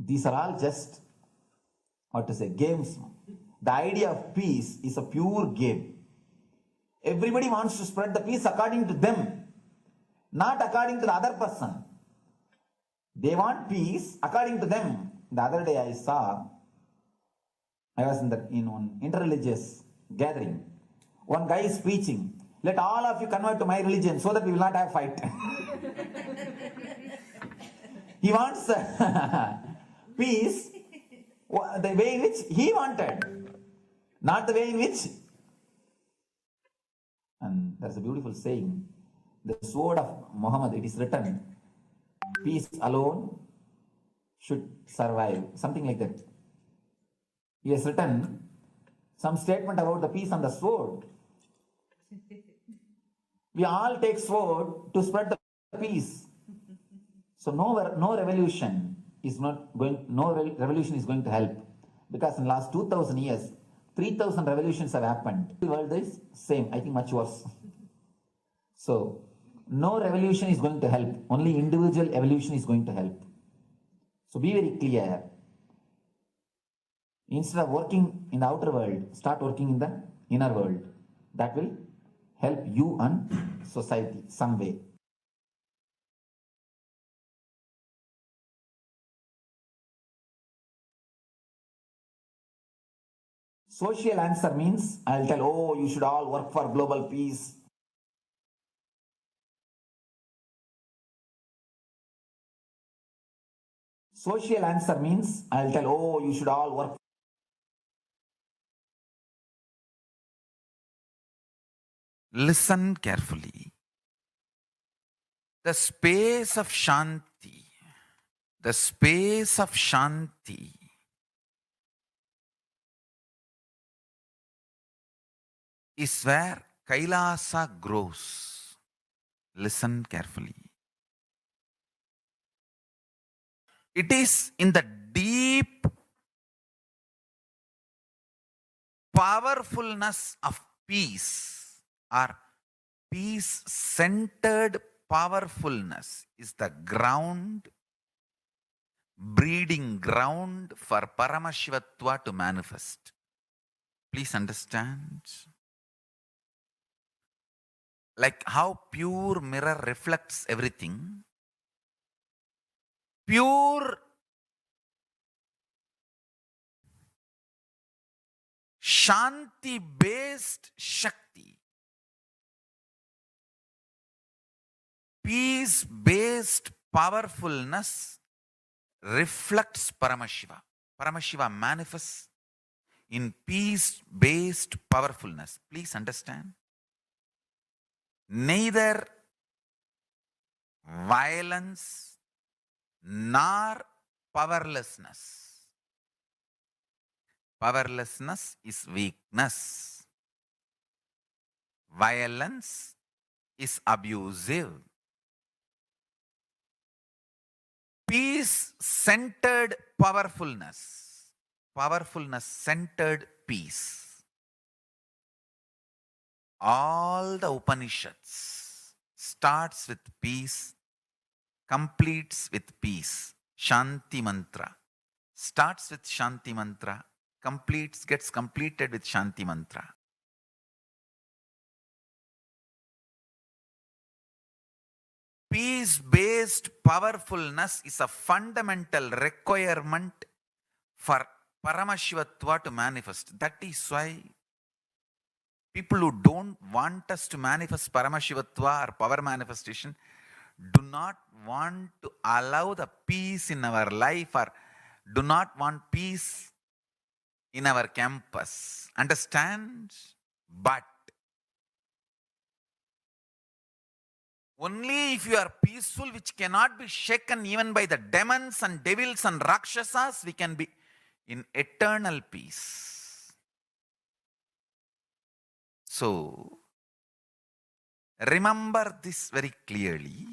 These are all just, games. The idea of peace is a pure game. Everybody wants to spread the peace according to them, not according to the other person. They want peace according to them. The other day I was in one interreligious gathering. One guy is preaching, let all of you convert to my religion so that we will not have fight. He wants peace the way in which he wanted, not the way in which. And there's a beautiful saying, the sword of Muhammad, it is written, peace alone should survive, something like that. He has written some statement about the peace on the sword. We all take sword to spread the peace. So no revolution is going to help, because in the last 2000 years, 3000 revolutions have happened. The world is same, I think much worse. So no revolution is going to help. Only individual evolution is going to help. So be very clear. Instead of working in the outer world, start working in the inner world. That will help you and society some way. Social answer means I'll tell, oh, you should all work for global peace. Social answer means I'll tell, oh, you should all work. Listen carefully. The space of Shanti, the space of Shanti is where Kailasa grows. Listen carefully. It is in the deep powerfulness of peace, or peace centered powerfulness is the ground, breeding ground for Paramashivatva to manifest. Please understand. Like how pure mirror reflects everything, pure Shanti based Shakti, peace based powerfulness reflects Paramashiva. Paramashiva manifests in peace based powerfulness. Please understand. Neither violence nor powerlessness. Powerlessness is weakness. Violence is abusive. Peace centered powerfulness. Powerfulness centered peace. All the Upanishads starts with peace, completes with peace. Shanti mantra starts with Shanti mantra, gets completed with Shanti mantra. Peace-based powerfulness is a fundamental requirement for Paramashivatva to manifest. That is why people who don't want us to manifest Paramashivatva or power manifestation do not want to allow the peace in our life, or do not want peace in our campus. Understand? But only if you are peaceful, which cannot be shaken even by the demons and devils and rakshasas, we can be in eternal peace. So, remember this very clearly.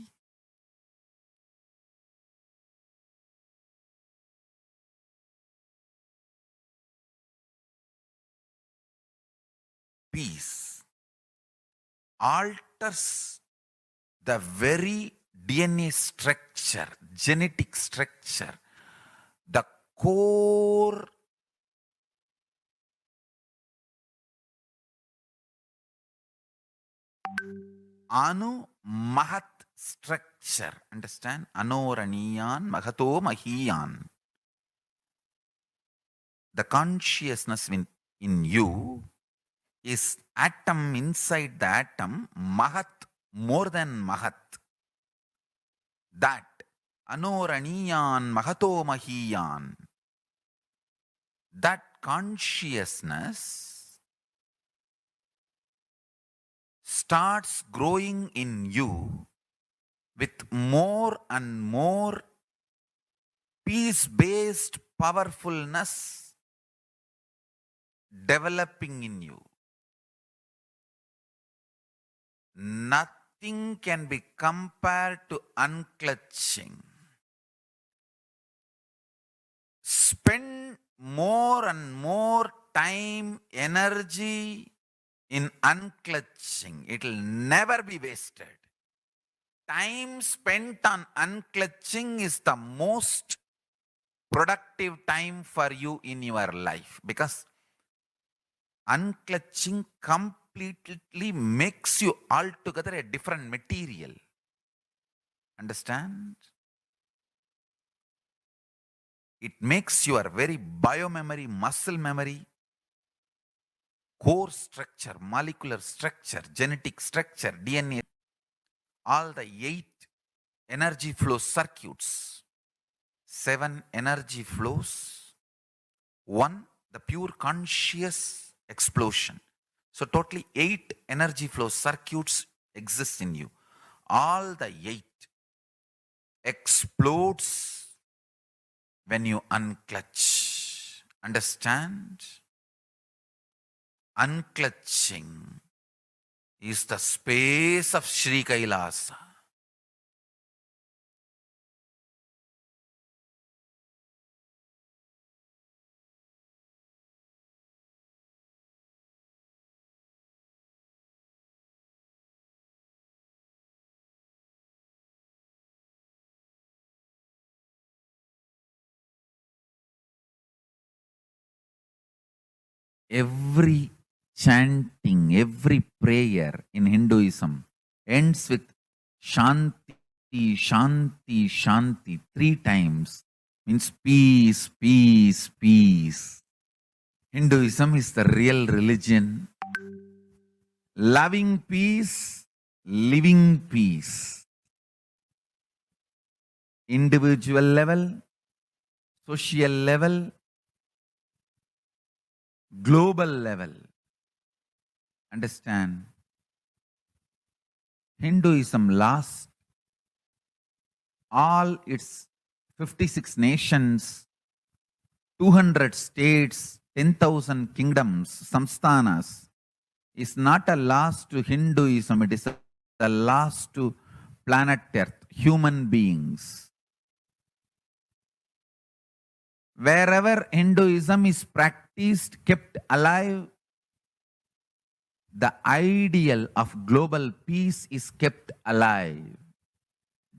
Peace alters the very DNA structure, genetic structure, the core Anu Mahat structure. Understand? Anoraniyan Mahato Mahiyan. The consciousness in you is atom inside the atom, Mahat, more than Mahat. That Anoraniyan Mahato Mahiyan. That consciousness starts growing in you with more and more peace-based powerfulness developing in you. Nothing can be compared to unclutching. Spend more and more time, energy in unclutching. It will never be wasted. Time spent on unclutching is the most productive time for you in your life, because unclutching completely makes you altogether a different material. Understand? It makes your very biomemory, muscle memory, core structure, molecular structure, genetic structure, DNA, all the 8 energy flow circuits, 7 energy flows, 1 the pure conscious explosion. So totally 8 energy flow circuits exist in you. All the 8 explodes when you unclutch. Understand? Unclutching is the space of Sri Kailasa. Every chanting, every prayer in Hinduism ends with Shanti, Shanti, Shanti 3 times. Means peace, peace, peace. Hinduism is the real religion. Loving peace, living peace. Individual level, social level, global level. Understand? Hinduism lost all its 56 nations, 200 states, 10,000 kingdoms, samsthanas, is not a loss to Hinduism, it is a loss to planet Earth, human beings. Wherever Hinduism is practiced, kept alive, the ideal of global peace is kept alive.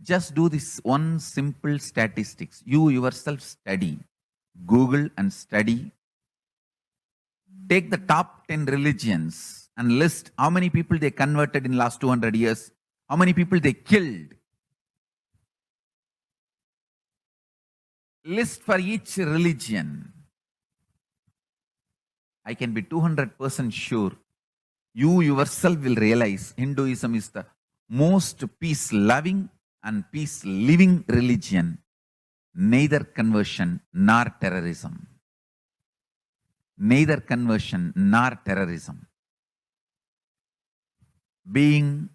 Just do this one simple statistics. You yourself study. Google and study. Take the top 10 religions and list how many people they converted in last 200 years, how many people they killed. List for each religion. I can be 200% sure. You yourself will realize Hinduism is the most peace-loving and peace-living religion, neither conversion nor terrorism. Neither conversion nor terrorism. Being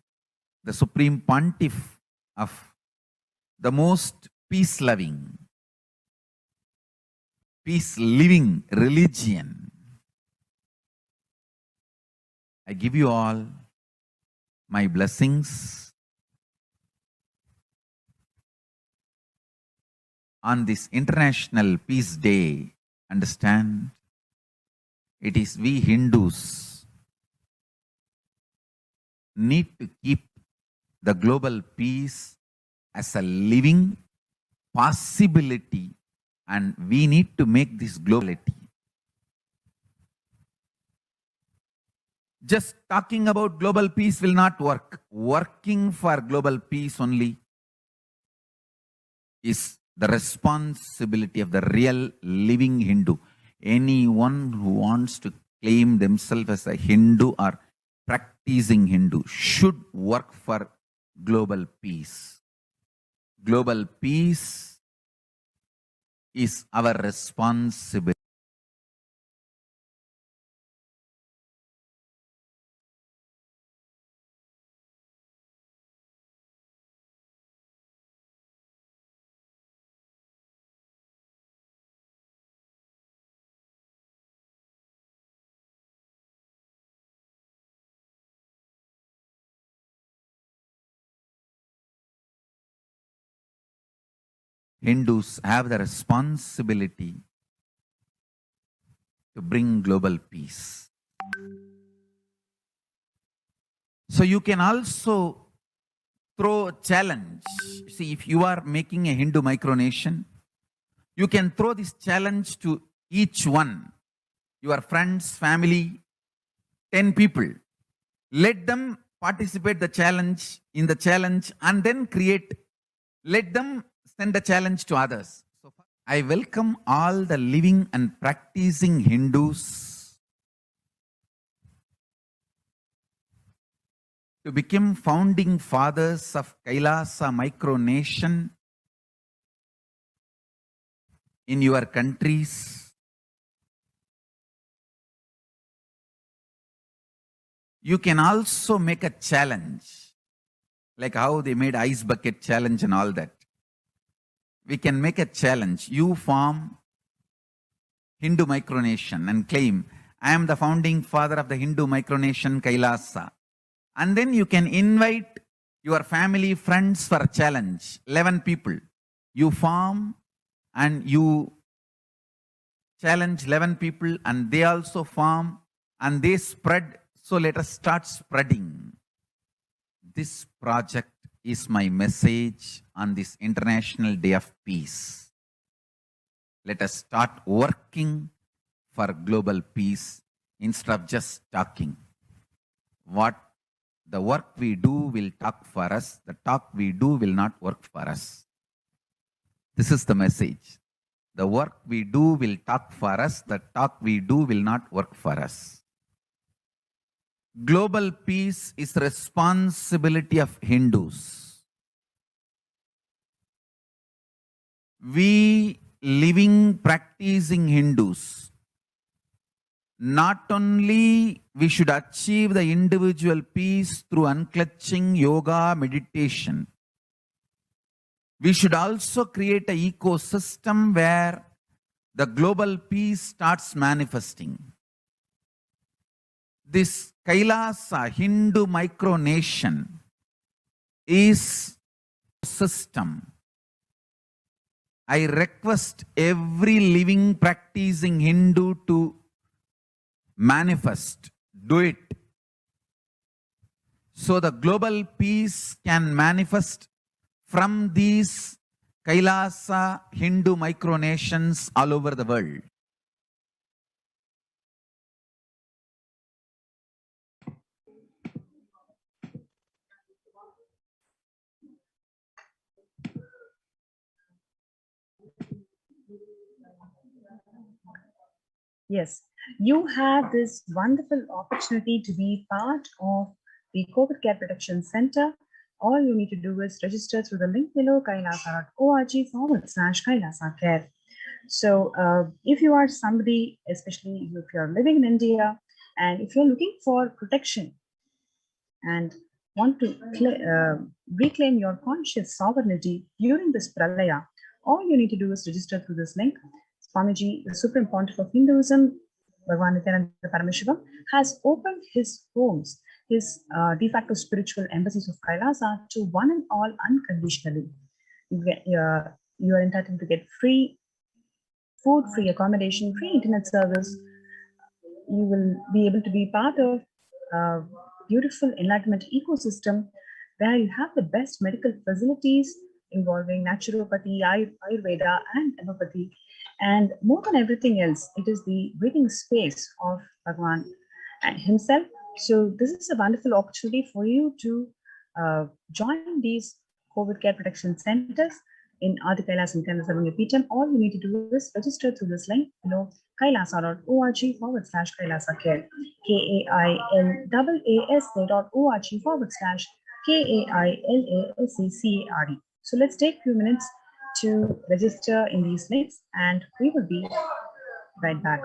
the supreme pontiff of the most peace-loving, peace-living religion, I give you all my blessings on this International Peace Day. Understand? It is we Hindus need to keep the global peace as a living possibility, and we need to make this globality. Just talking about global peace will not work. Working for global peace only is the responsibility of the real living Hindu. Anyone who wants to claim themselves as a Hindu or practicing Hindu should work for global peace. Global peace is our responsibility. Hindus have the responsibility to bring global peace. So you can also throw a challenge. See, if you are making a Hindu micronation, You can throw this challenge to each one, your friends, family, 10 people. Let them participate in the challenge and then let them send the challenge to others. So I welcome all the living and practicing Hindus to become founding fathers of Kailasa micronation in your countries. You can also make a challenge, like how they made ice bucket challenge and all that. We can make a challenge. You form Hindu micronation and claim, I am the founding father of the Hindu micronation Kailasa. And then you can invite your family, friends for a challenge. 11 people. You form and you challenge 11 people and they also form and they spread. So let us start spreading. This project is my message on this International Day of Peace. Let us start working for global peace instead of just talking. The work we do will talk for us. The talk we do will not work for us. This is the message. The work we do will talk for us. The talk we do will not work for us. Global peace is the responsibility of Hindus. We living, practicing Hindus, not only we should achieve the individual peace through unclutching yoga, meditation, we should also create an ecosystem where the global peace starts manifesting. This Kailasa Hindu micronation is a system. I request every living, practicing Hindu to manifest, do it. So the global peace can manifest from these Kailasa Hindu micronations all over the world. Yes, you have this wonderful opportunity to be part of the COVID Care Protection Center. All you need to do is register through the link below, kailasa.org/Kailasa Care. So if you are somebody, especially if you're living in India, and if you're looking for protection and want to reclaim your conscious sovereignty during this pralaya, all you need to do is register through this link. Swamiji, the Supreme Pontiff of Hinduism, Bhagavan Nithyananda Paramashivam, has opened his homes, his de facto spiritual embassies of Kailasa to one and all unconditionally. You are entitled to get free food, free accommodation, free internet service. You will be able to be part of a beautiful enlightenment ecosystem where you have the best medical facilities involving naturopathy, Ayurveda, and allopathy. And more than everything else, it is the breathing space of Bhagwan himself. So this is a wonderful opportunity for you to join these COVID care protection centers in Adi Kailas and Kailasavanya Peetham. All you need to do is register through this link below, kailasa.org/Kailasa Care, KAILASA.org/KAILASCCARE. So let's take a few minutes to register in these links and we will be right back.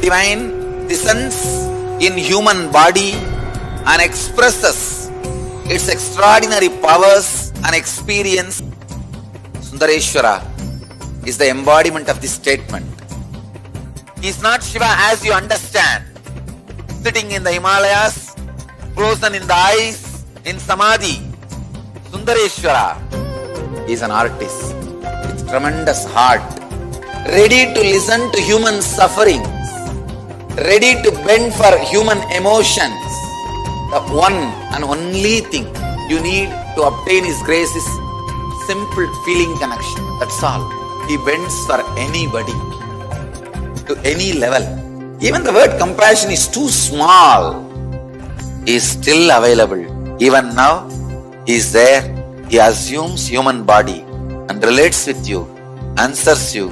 Divine descends in human body and expresses its extraordinary powers and experience. Sundareshwara is the embodiment of this statement. He is not Shiva as you understand, sitting in the Himalayas, frozen in the ice, in Samadhi. Sundareshwara is an artist with tremendous heart, ready to listen to human suffering, ready to bend for human emotions. The one and only thing you need to obtain His grace is simple feeling connection. That's all. He bends for anybody, to any level. Even the word compassion is too small. He is still available. Even now, He is there. He assumes human body and relates with you, answers you,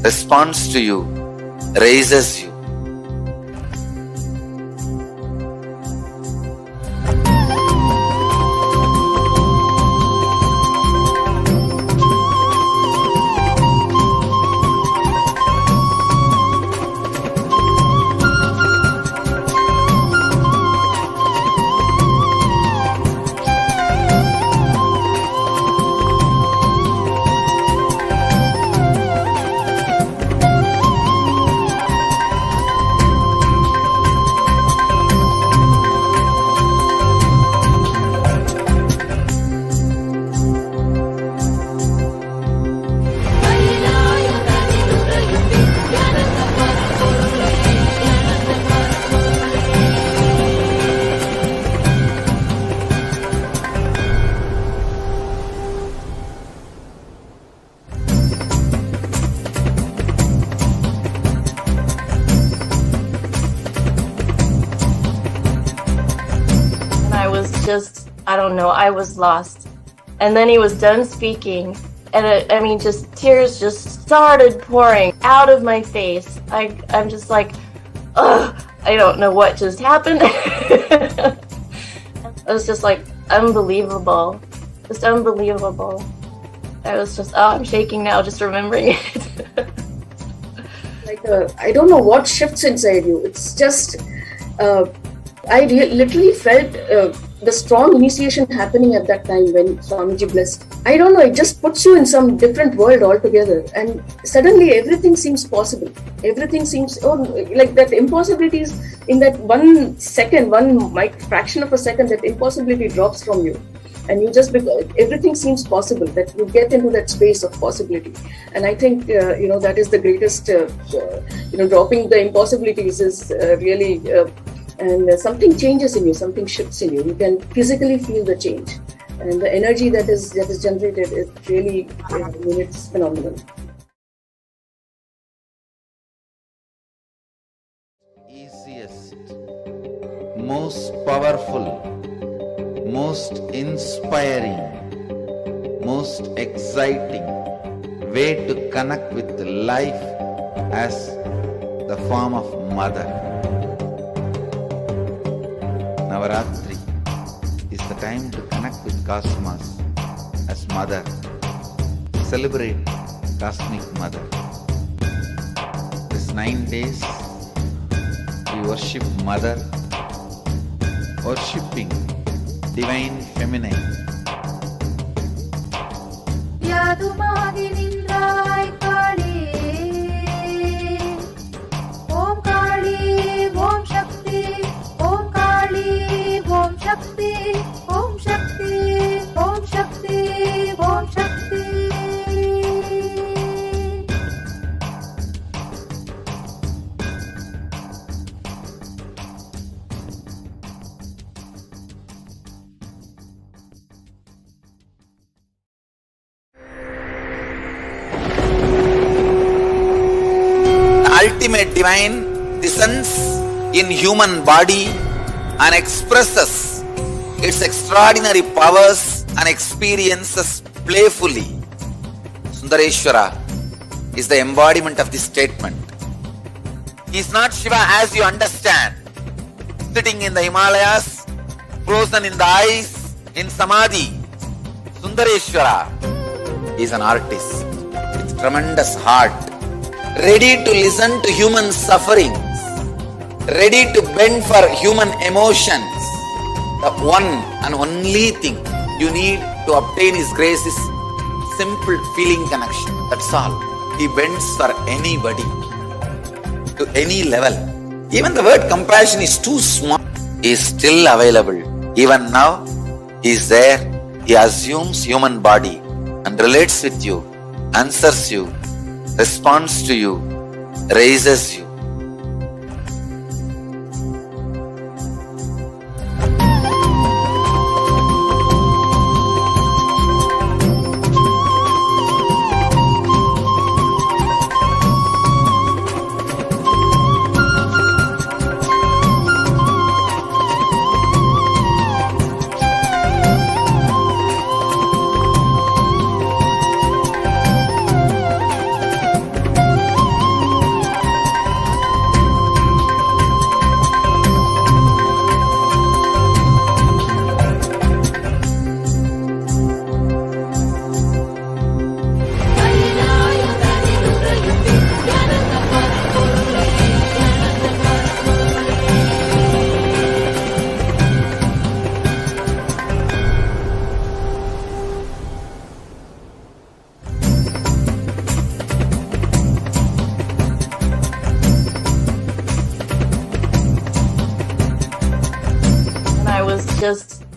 responds to you, raises you. I don't know, I was lost. And then he was done speaking, and just tears just started pouring out of my face. I'm just like, ugh, I don't know what just happened. It was just like unbelievable, just unbelievable. I was just, I'm shaking now just remembering it. I don't know what shifts inside you. It's just, I literally felt the strong initiation happening at that time when Swamiji blessed. I don't know, it just puts you in some different world altogether, and suddenly everything seems possible. Everything seems, like that impossibilities in that 1 second, fraction of a second, that impossibility drops from you. And you just, everything seems possible, that you get into that space of possibility. And I think, that is the greatest, dropping the impossibilities is really, and something changes in you, something shifts in you. You can physically feel the change. And the energy that is generated is really, it's phenomenal. Easiest, most powerful, most inspiring, most exciting way to connect with life as the form of mother. Navaratri is the time to connect with Cosmos as mother. Celebrate Cosmic Mother. This 9 days we worship Mother, worshipping Divine Feminine. Ultimate divine descends in human body and expresses its extraordinary powers and experiences playfully. Sundareshwara is the embodiment of this statement. He is not Shiva as you understand, sitting in the Himalayas, frozen in the ice, in Samadhi. Sundareshwara is an artist with tremendous heart, ready to listen to human sufferings, ready to bend for human emotions. The one and only thing you need to obtain His grace is simple feeling connection. That's all. He bends for anybody, to any level. Even the word compassion is too small. He is still available. Even now, He is there. He assumes human body and relates with you, answers you, responds to you, raises you.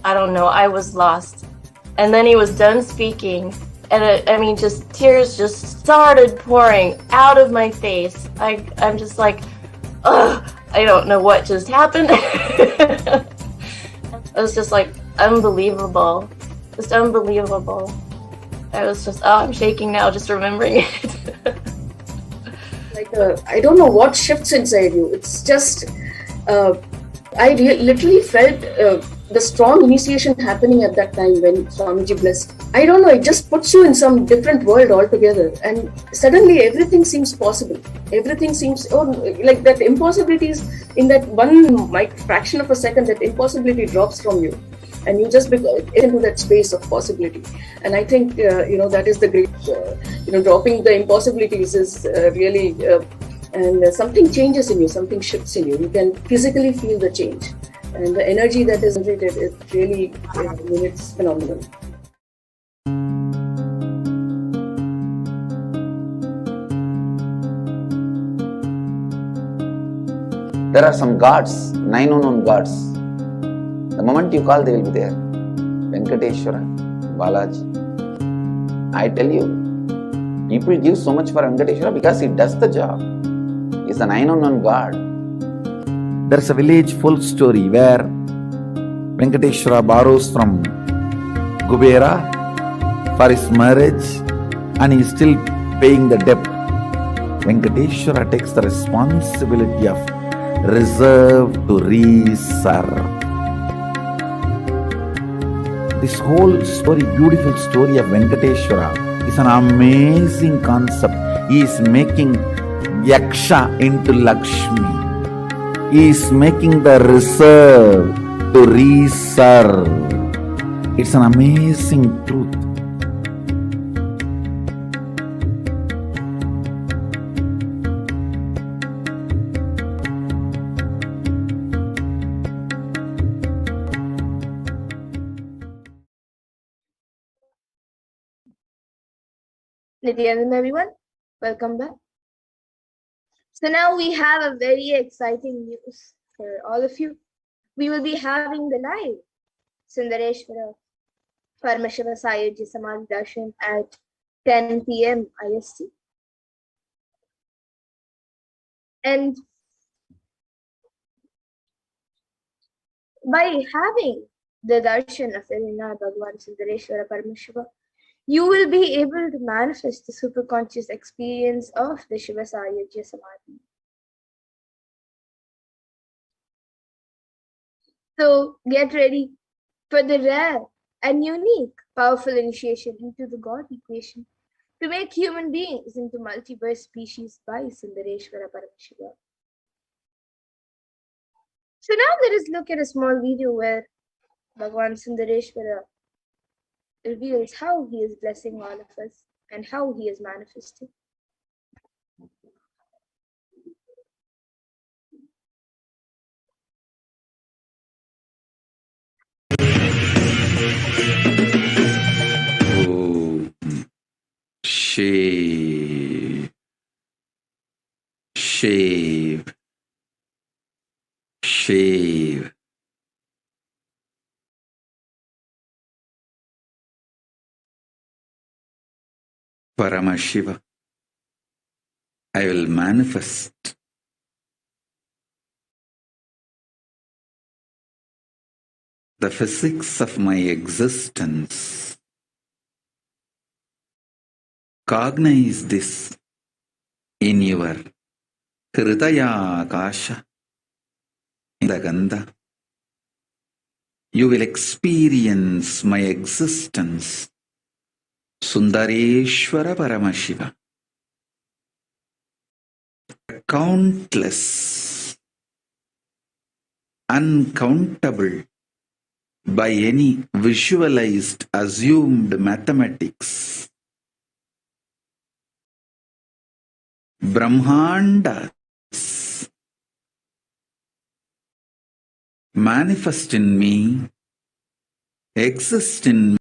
I don't know, I was lost. And then he was done speaking, and just tears just started pouring out of my face. I'm just like, ugh, I don't know what just happened. It was just like unbelievable, just unbelievable. I was just, I'm shaking now just remembering it. I don't know what shifts inside you. It's just, I literally felt the strong initiation happening at that time when Swamiji blessed. I don't know, it just puts you in some different world altogether, and suddenly everything seems possible. Everything seems, like that impossibilities in that one fraction of a second, that impossibility drops from you, and you just get into that space of possibility. And I think, that is the great, dropping the impossibilities is really, and something changes in you, something shifts in you. You can physically feel the change. And the energy that is generated is really, it's phenomenal. There are some gods, 9 unknown gods. The moment you call, they will be there. Venkateshwara, Balaji. I tell you, people give so much for Venkateshwara because he does the job. He is a 9 unknown god. There's a village folk story where Venkateshwara borrows from Kubera for his marriage and he is still paying the debt. Venkateshwara takes the responsibility of reserve to reserve. This whole story, beautiful story of Venkateshwara is an amazing concept. He is making Yaksha into Lakshmi. He is making the reserve to reserve. It's an amazing truth. Nithyananda, everyone, welcome back. So now we have a very exciting news for all of you. We will be having the live Sundareshwara Paramashiva Sayajya Samadhi Darshan at 10 p.m. IST. And by having the darshan of Irina Bhagwan Sundareshwara Paramashiva, you will be able to manifest the superconscious experience of the Shiva Sayajya Samadhi. So get ready for the rare and unique, powerful initiation into the God equation to make human beings into multiverse species by Sundareshwara Paramashivam. So now let us look at a small video where Bhagwan Sundareshwara reveals how he is blessing all of us and how he is manifesting. Shave, shave, shave. Paramashiva, I will manifest the physics of my existence. Cognize this in your Hridaya Akasha, in the Gandha. You will experience my existence. Sundareshwara Paramashiva. Countless, uncountable by any visualized, assumed mathematics. Brahmandas manifest in me, exist in me,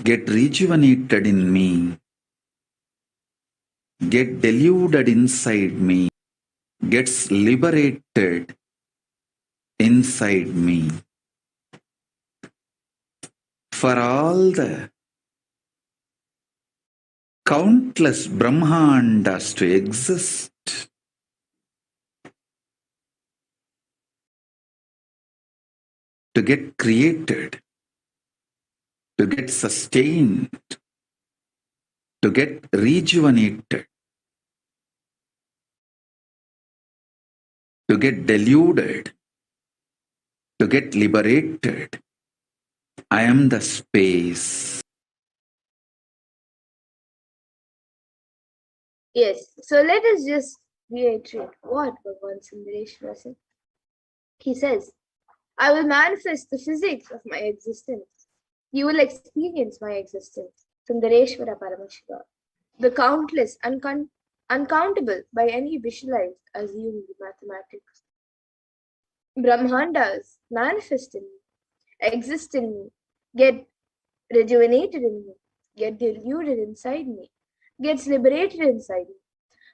get rejuvenated in me, get deluded inside me, gets liberated inside me. For all the countless Brahmandas to exist, to get created, to get sustained, to get rejuvenated, to get deluded, to get liberated. I am the space. Yes, so let us just reiterate what Bhagwan Sundareshwara said. He says, I will manifest the physics of my existence. You will experience my existence. Sundareshwara Paramashiva. The countless, uncountable by any visualized, assumed mathematics. Brahmandas manifest in me, exist in me, get rejuvenated in me, get deluded inside me, gets liberated inside me.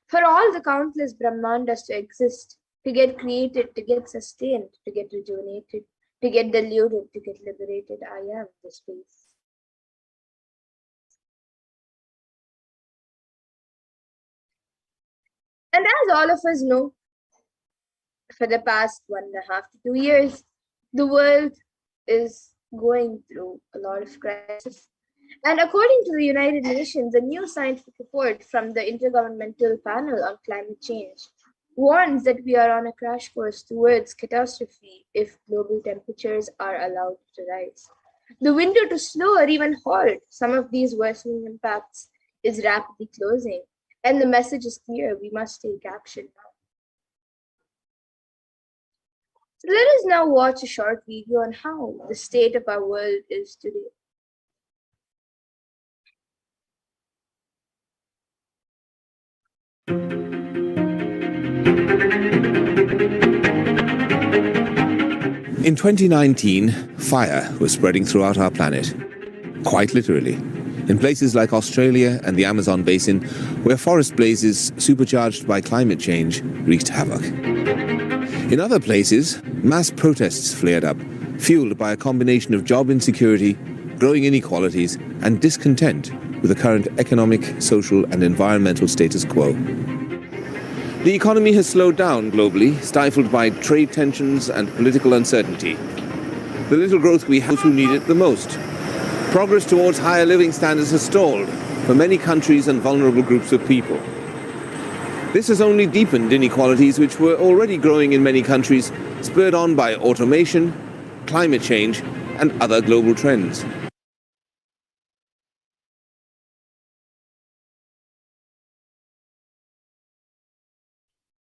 For all the countless Brahmandas to exist, to get created, to get sustained, to get rejuvenated, to get deluded, to get liberated, I am the space. And as all of us know, for the past 1.5 to 2 years, the world is going through a lot of crisis. And according to the United Nations, a new scientific report from the Intergovernmental Panel on Climate Change warns that we are on a crash course towards catastrophe if global temperatures are allowed to rise. The window to slow or even halt some of these worsening impacts is rapidly closing, and the message is clear: we must take action now. So let us now watch a short video on how the state of our world is today. In 2019, fire was spreading throughout our planet, quite literally, in places like Australia and the Amazon basin, where forest blazes supercharged by climate change wreaked havoc. In other places, mass protests flared up, fueled by a combination of job insecurity, growing inequalities, and discontent with the current economic, social, and environmental status quo. The economy has slowed down globally, stifled by trade tensions and political uncertainty. The little growth we have who need it the most. Progress towards higher living standards has stalled for many countries and vulnerable groups of people. This has only deepened inequalities which were already growing in many countries spurred on by automation, climate change, and other global trends.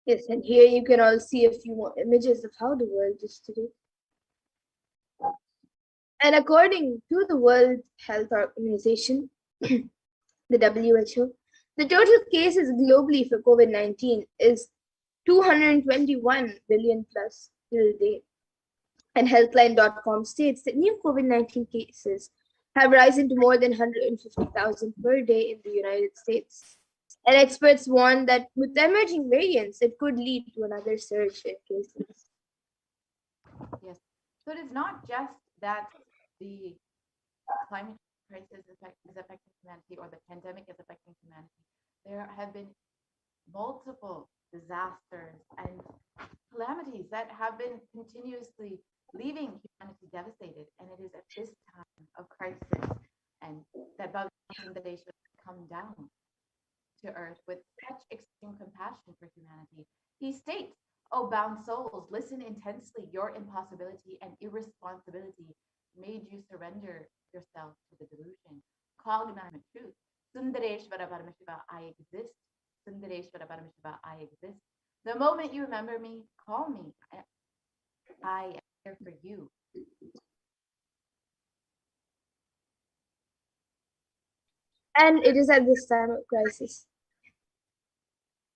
Yes, and here you can all see a few more images of how the world is today. And according to the World Health Organization, the WHO, the total cases globally for COVID-19 is 221 billion plus till date. And Healthline.com states that new COVID-19 cases have risen to more than 150,000 per day in the United States. And experts warn that with the emerging variants, it could lead to another surge in cases. Yes. So it is not just that the climate crisis is affecting humanity or the pandemic is affecting humanity. There have been multiple disasters and calamities that have been continuously leaving humanity devastated. And it is at this time of crisis and that Bhagavan Deshwara come down to earth with such extreme compassion for humanity. He states, "O bound souls, listen intensely. Your impossibility and irresponsibility made you surrender yourself to the delusion. Cognize truth. Sundareshwara Paramashiva, I exist. Sundareshwara Paramashiva, I exist. The moment you remember me, call me. I am here for you." And it is at this time of crisis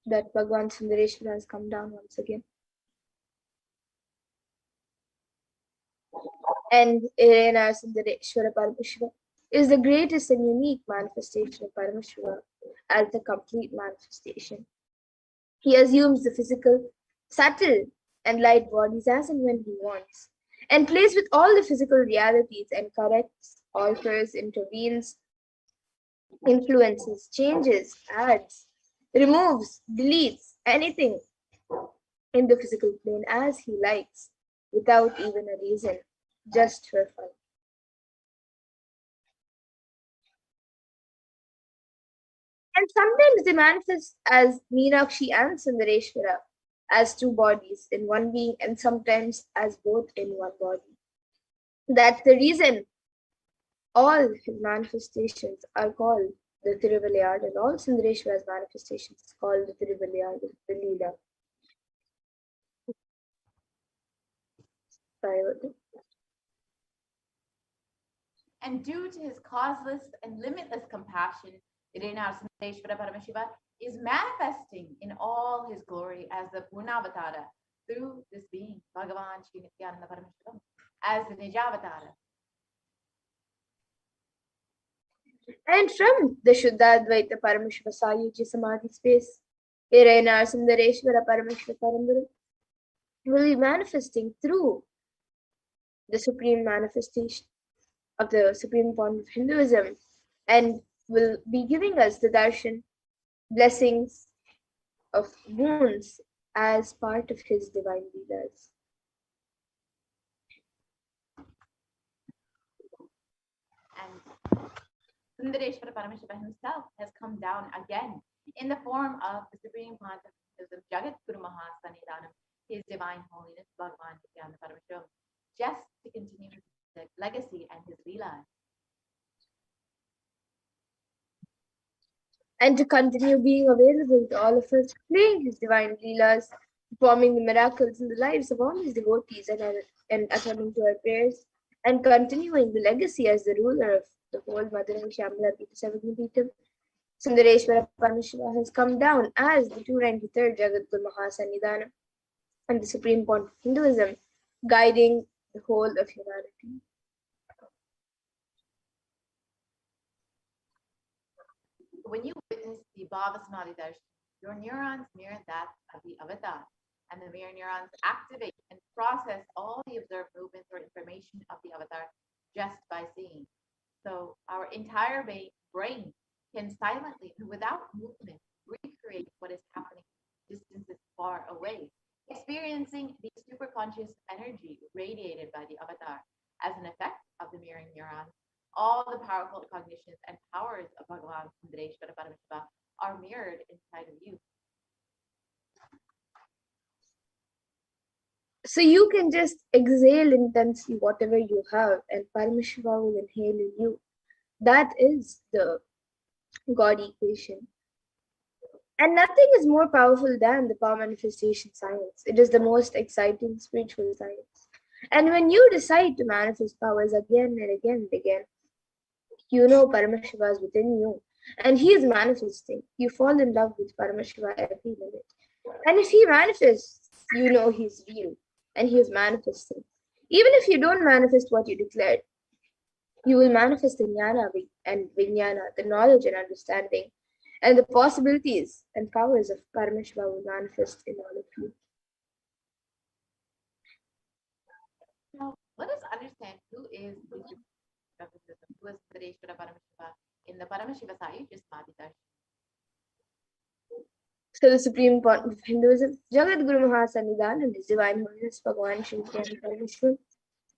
that Bhagwan Sundareshwara has come down once again. And Irena Sundareshwara Paramashiva is the greatest and unique manifestation of Paramashiva as the complete manifestation. He assumes the physical, subtle, and light bodies as and when he wants, and plays with all the physical realities and corrects, alters, intervenes, influences, changes, adds, removes, deletes anything in the physical plane as he likes, without even a reason, just for fun. And sometimes they manifest as Meenakshi and Sundareshwara, as two bodies in one being, and sometimes as both in one body. That's the reason all his manifestations are called the Tiruvalayad, and all Sundareshwara's manifestations is called the Tiruvalayad, the Leela. And due to his causeless and limitless compassion, Irena Sundareshwara Paramashiva is manifesting in all his glory as the Purnavatara through this being, Bhagavan Shri Nithyananda Paramashivam, as the Nijavatara. And from the Shuddhadvaita Paramashiva Sayuji Samadhi space, Irena Sundareshwara Paramashiva Paramguru will be manifesting through the supreme manifestation of the supreme form of Hinduism, and will be giving us the darshan, blessings of boons as part of his divine leelas. And Sundareshwara Paramashiva himself has come down again in the form of the Supreme Pontiff of Jagat Guru Mahasanidanam, His Divine Holiness Bhagavan Nithyananda Paramashivam, just to continue his legacy and his leela. And to continue being available to all of us, playing his divine leelas, performing the miracles in the lives of all his devotees, and attending to our prayers, and continuing the legacy as the ruler of the whole Madurai Shyamala Pita Savagnipitam. Sundareshwara Paramashiva has come down as the 293rd Jagat Guru Mahasanidanam and the Supreme Point of Hinduism, guiding the whole of humanity. When you witness the Bhava Samadhi Darshan, your neurons mirror that of the avatar, and the mirror neurons activate and process all the observed movements or information of the avatar just by seeing. So our entire brain can silently and without movement recreate what is happening distances far away, experiencing the superconscious energy radiated by the avatar as an effect of the mirroring neurons. All the powerful cognitions and powers of Bhagavan Sundareshwara Paramashiva are mirrored inside of you. So you can just exhale intensely whatever you have, and Paramashiva will inhale in you. That is the God equation. And nothing is more powerful than the power manifestation science. It is the most exciting spiritual science. And when you decide to manifest powers again and again and again, you know Paramashiva is within you and he is manifesting. You fall in love with Paramashiva every minute. And if he manifests, you know he's real and he is manifesting. Even if you don't manifest what you declared, you will manifest the jnana and vijnana, the knowledge and understanding, and the possibilities and powers of Paramashiva will manifest in all of you. Now, let us understand who is the who is Pareshwara Paramashiva in the Paramashiva Sayuja Smadhi. So the supreme point of Hinduism, Jagat Guru Mahasannidhan and His Divine Holiness Bhagavan Shri Nithyananda Paramashivam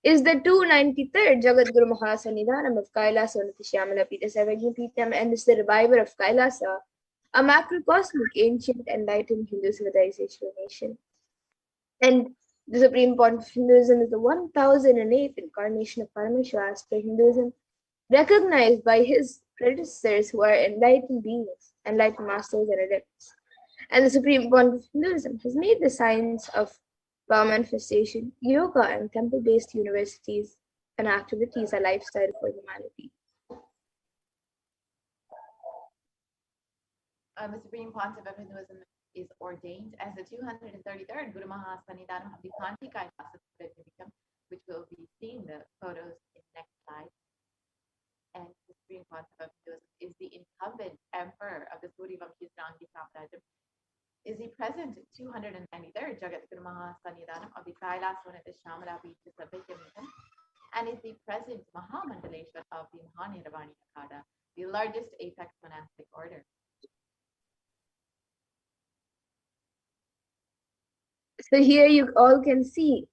is the 293rd Jagat Guru Mahasannidhanam of Kailasa Shyamala Pita Sarvajnapeetham and is the reviver of Kailasa, a macrocosmic, ancient, enlightened Hindu civilization nation. And the supreme point of Hinduism is the 1008th incarnation of Paramashiva as per Hinduism, recognized by his predecessors who are enlightened beings, enlightened masters and adepts. And the supreme point of Hinduism has made the science of power manifestation, yoga, and temple-based universities and activities a lifestyle for humanity. The supreme pontiff of Hinduism is ordained as the 233rd Guru Mahasannidhanam of the Kanti Kailasa, which will be seeing the photos in the next slide. And the supreme pontiff of Hinduism is the incumbent emperor of the Suryavanshi Srangi Sampradayam. Is the present 293rd Jagat Guru Mahasannidhanam of the Kailasvanatha Shamala Pita Sarvajnapeetham and is the present Mahamandaleshwar of the Mahanirvani Akada, the largest apex monastic order. So here you all can see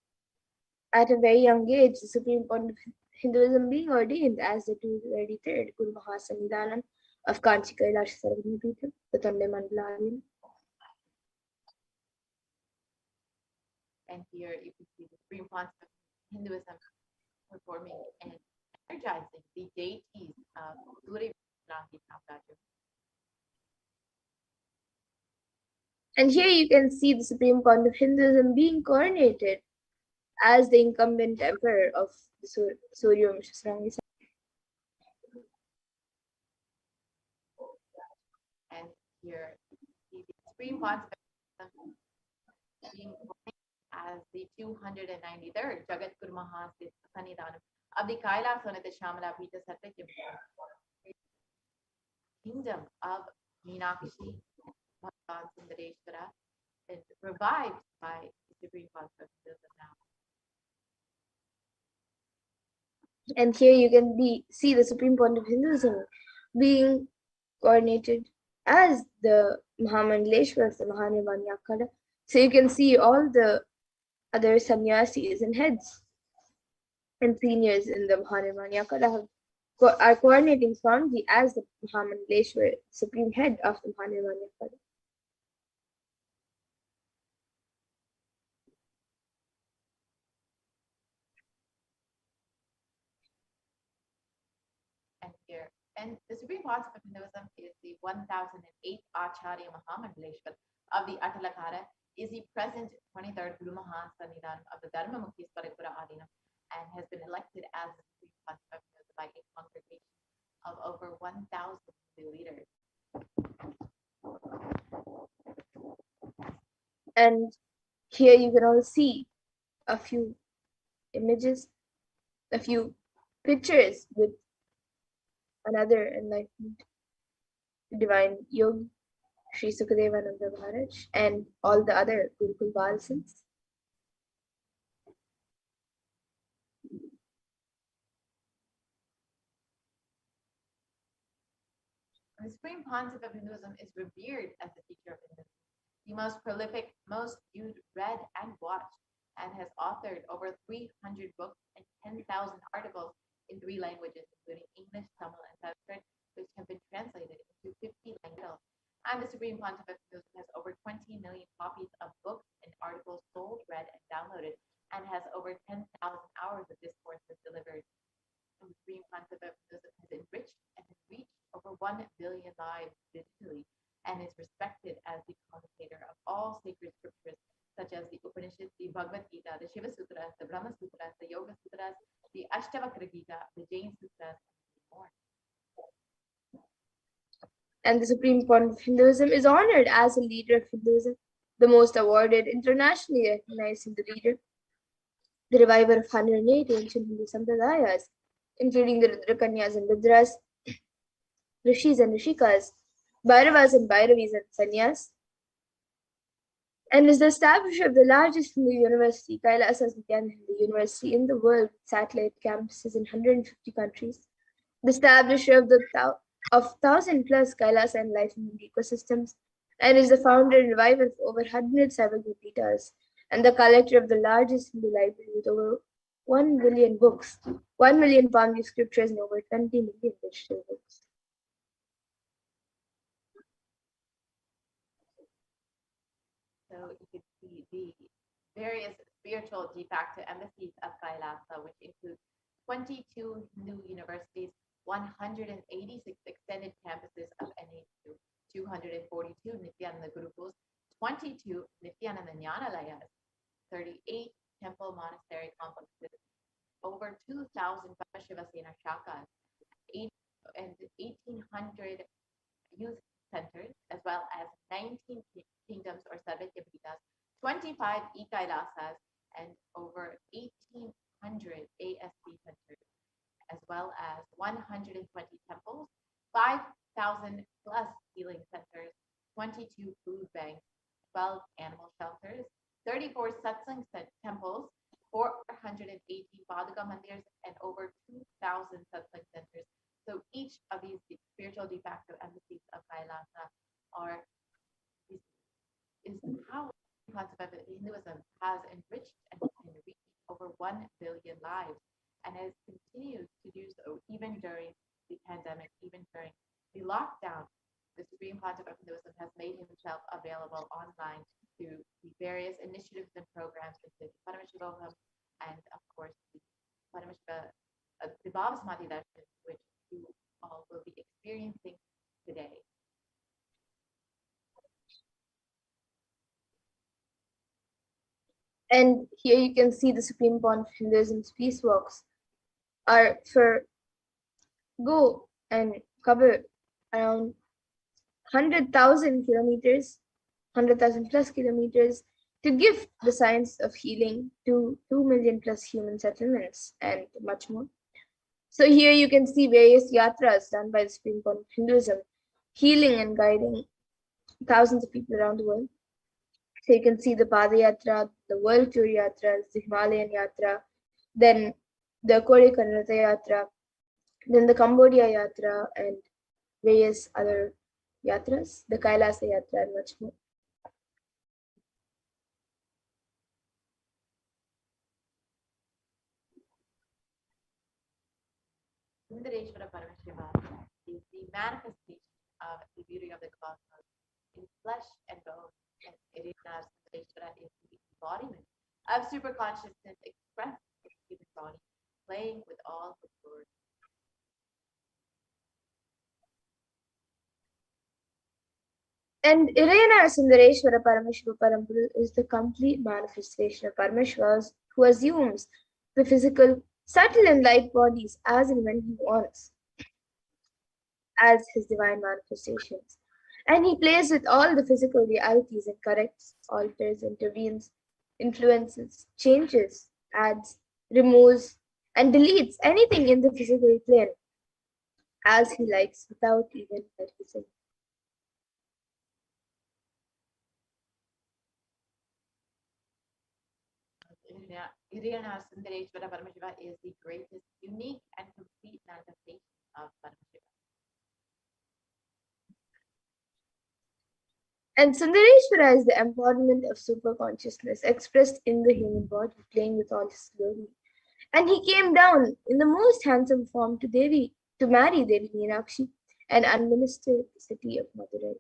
at a very young age the supreme point of Hinduism being ordained as the 233rd Guru Mahasannidhanam of Kanchi Kailash Sarvajnapeetham, the Tonde Mandalayam. And here you can see the supreme pontiff of Hinduism performing and energizing the deities of Suryavanshi Sampradayam. And here you can see the supreme point of Hinduism being coronated as the incumbent emperor of the Suryavanshi Srangi. And here you see the supreme pontiff of Hinduism being as the 293rd Jagat Guru Mahasannidhanam of the Kailasvanatha Shamala Pita Sarvajnapeetham, kingdom of Meenakshi, Bhagavan Sundareshwara, is revived by the supreme pontiff of Hinduism now. And here you can see the supreme point of Hinduism being coordinated as the Mahamandaleshwar of the Mahanirvani Akada. So you can see all the other sannyasis and heads and seniors in the Mahanirvani Akada are coordinating Swamiji as the Mahamandaleshwar, supreme head of the Mahanirvani Akada. And here, and the supreme pontiff of Hinduism is the 1008th Acharya Mahamandaleshwar of the Atalakara, is the present 23rd Guru Mahasannidhanam of the Dharmamukhi Sparipura Adinam, and has been elected as the supreme pontiff of Hinduism by a congregation of over 1,000 leaders. And here you can all see a few images, a few pictures with another enlightened divine yogi, Sri Sukadevananda Maharaj, and all the other Gurukul Valsins. The supreme pontiff of Hinduism is revered as the teacher of Hinduism, the most prolific, most viewed, read, and watched, and has authored over 300 books and 10,000 articles in 3 languages, including English, Tamil, and Sanskrit, which have been translated into 50 languages. And the Supreme Pontiff has over 20 million copies of books and articles sold, read, and downloaded, and has over 10,000 hours of discourses delivered. The Supreme Pontiff has enriched and reached over 1 billion lives digitally, and is respected as the commentator of all sacred scriptures, such as the Upanishads, the Bhagavad Gita, the Shiva Sutras, the Brahma Sutras, the Yoga Sutras, the Ashtavakra Gita, the Jain Sutras, and more. And the Supreme Court of Hinduism is honored as a leader of Hinduism, the most awarded, internationally recognized Hindu leader, the reviver of 108 ancient Hindu sampradayas, including the Rudrakanyas and Rudras, Rishis and Rishikas, Bhairavas and Bhairavis and Sannyas, and is the establisher of the largest Hindu university, HDH Nithyananda University in the world, with satellite campuses in 150 countries, the establisher of 1,000+ Kailasa enlightenment ecosystems, and is the founder and reviver of over 100 Sarvagya-Pitas, and the collector of the largest Hindu library with over 1 billion books, 1 million Pali scriptures, and over 20 million digital books. So you can see the various spiritual de facto embassies of Kailasa, which include 22 Hindu universities, 186 extended campuses of NHU, 242 Nithyananda Gurukuls, 22 Nithyananda Jnanalayas, 38 temple monastery complexes, over 2,000 Paramashivoham shakas, 1,800 youth centers, as well as 19 kingdoms or Sarvagya-Pitas, 25 e-Kailasas, and over 1,800 ASB centers, as well as 120 temples, 5,000 plus healing centers, 22 food banks, 12 animal shelters, 34 satsang temples, 418 Paduka mandirs, and over 2,000 satsang centers. So each of these spiritual de facto embassies of Kailasa is how the concept of Hinduism has enriched and reached over 1 billion lives, and has continued to do so even during the pandemic, even during the lockdown. The Supreme Pontiff of Hinduism has made himself available online to the various initiatives and programs, including Paramashivoham, and of course the Bhava Samadhi Darshan, which you all will be experiencing today. And here you can see the Supreme Pontiff of Hinduism's peace walks are go and cover around 100,000 kilometers, 100,000 plus kilometers, to give the science of healing to 2 million plus human settlements and much more. So here you can see various yatras done by the Supreme Pontiff of Hinduism, healing and guiding thousands of people around the world. So you can see the Padayatra, the World Tour Yatras, the Himalayan Yatra, then the Kodaikanal Yatra, then the Cambodia Yatra, and various other yatras, the Kailasa Yatra, and much more. Sundareshwara Paramashiva is the manifestation of the beauty of the cosmos in flesh and bone, and Irina Sundareshwara is the embodiment of super consciousness expressed in the human body, playing with all the glory. And Irena Sundareshwara Paramashiva Paramburu is the complete manifestation of Paramashiva, who assumes the physical, subtle and light bodies as and when he wants, as his divine manifestations. And he plays with all the physical realities and corrects, alters, intervenes, influences, changes, adds, removes, and deletes anything in the physical plane as he likes without even noticing. Irina Sundareshwara Paramashiva is the greatest, unique, and complete manifestation of Paramashiva. And Sundareshwara is the embodiment of super consciousness expressed in the human body, playing with all his glory. And he came down in the most handsome form to marry Devi Meenakshi and administer the city of Madurai.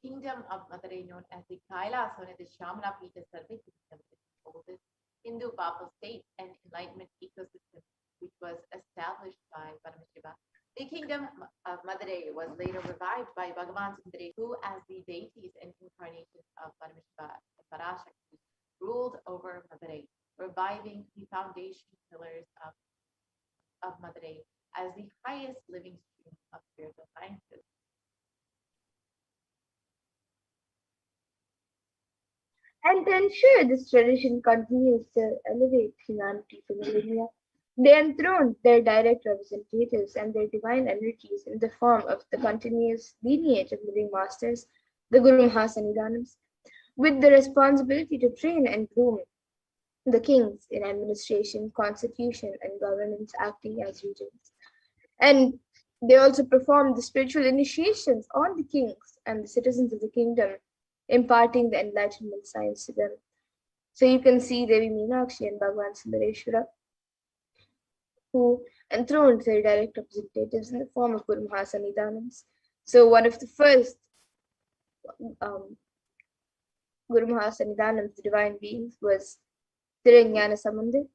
kingdom of Madurai, known as the Kailas or the Shamla Pita Sarvati kingdom, is the oldest Hindu papal state and enlightenment ecosystem, which was established by Paramashiva. The kingdom of Madurai was later revived by Bhagavan Sundari, who, as the deities and incarnations of Paramashiva and Parashakti, ruled over Madurai, reviving the foundation pillars of Madurai as the highest living stream of spiritual sciences. And to ensure this tradition continues to elevate humanity for millennia, they enthroned their direct representatives and their divine energies in the form of the continuous lineage of living masters, the Guru Mahasannidhanams, with the responsibility to train and groom the kings in administration, constitution, and governance, acting as regents. And they also performed the spiritual initiations on the kings and the citizens of the kingdom, imparting the enlightenment science to them. So you can see Devi Meenakshi and Bhagavan Sundareshwara, who enthroned their direct representatives in the form of Guru Mahasannidhanams. So one of the first Guru Mahasannidhanams, the divine beings, was Tirajnana Samandar.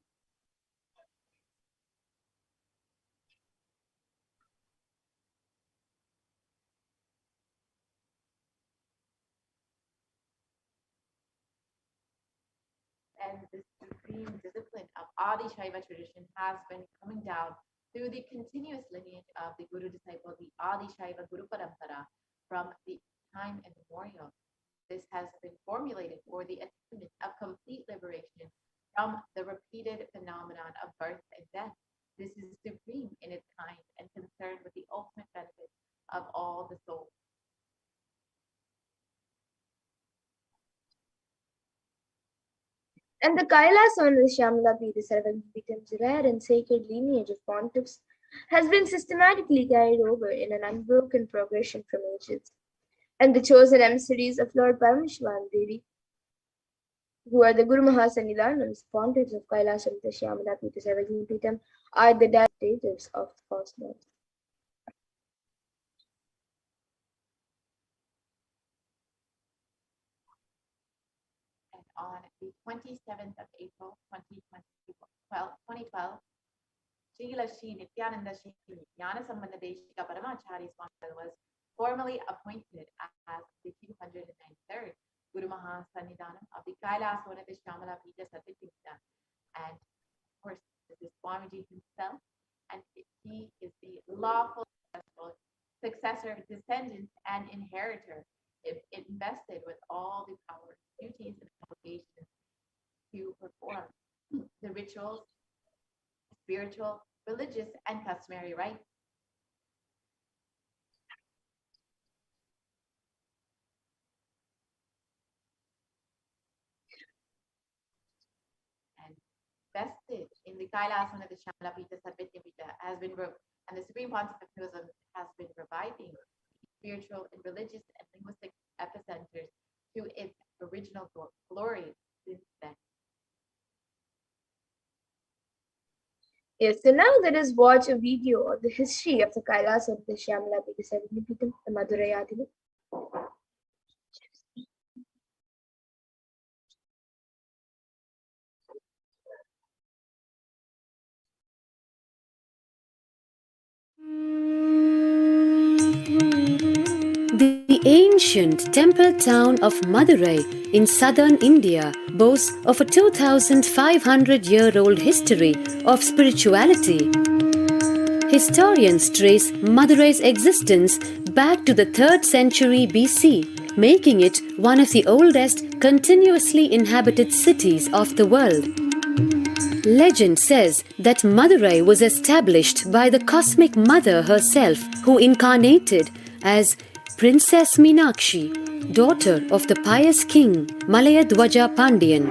And this supreme discipline of Adi Shaiva tradition has been coming down through the continuous lineage of the Guru disciple, the Adi Shaiva Guru Parampara, from the time immemorial. This has been formulated for the attainment of complete liberation from the repeated phenomenon of birth and death. This is supreme in its kind and concerned with the ultimate benefit of all the souls. And the Kailas on the Shamla Pita Sarvati's rare and sacred lineage of pontiffs has been systematically carried over in an unbroken progression from ages. And the chosen emissaries of Lord Paramashiva and Devi, who are the Guru Mahasannidhanams, pontiffs of Kailas and the Shamla Pita Sarvati's, are the dictators of the cosmos. On the 27th of April, 2012, Srila Shri Nithyananda Jnana Sambandha Deshika Paramachari Swami was formally appointed as the 293rd Guru Mahasannidhanam of the Kailas Vanada Shamala Pita Satyatinta. And of course, this is Swamiji himself, and he is the lawful successor, descendant, and inheritor, invested with all the powers, duties, and obligations to perform the rituals, spiritual, religious, and customary rites. And vested in the Kailasana, the Shamala Pita, Sarvatya Pita has been, and the Supreme Pontificalism has been reviving spiritual and religious and linguistic epicenters to its original glory since then. Yes, so now let us watch a video of the history of the Kailas of the Shamala Pita Sarvati's, the Madurai Adini. The ancient temple town of Madurai in southern India boasts of a 2,500-year-old history of spirituality. Historians trace Madurai's existence back to the 3rd century BC, making it one of the oldest continuously inhabited cities of the world. Legend says that Madurai was established by the cosmic mother herself, who incarnated as Princess Meenakshi, daughter of the pious king Malayadwaja Pandian.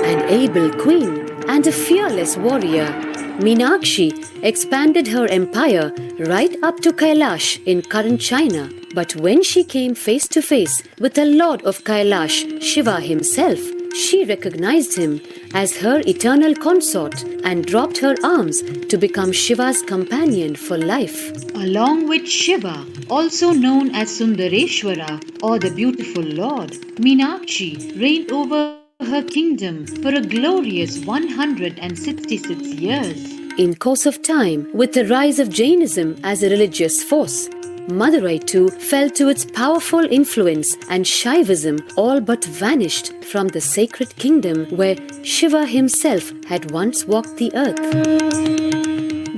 An able queen and a fearless warrior, Meenakshi expanded her empire right up to Kailash in current China. But when she came face to face with the Lord of Kailash, Shiva himself, she recognized him as her eternal consort and dropped her arms to become Shiva's companion for life. Along with Shiva, also known as Sundareshwara or the beautiful Lord, Meenakshi reigned over her kingdom for a glorious 166 years. In course of time, with the rise of Jainism as a religious force, Madurai too fell to its powerful influence and Shaivism all but vanished from the sacred kingdom where Shiva himself had once walked the earth.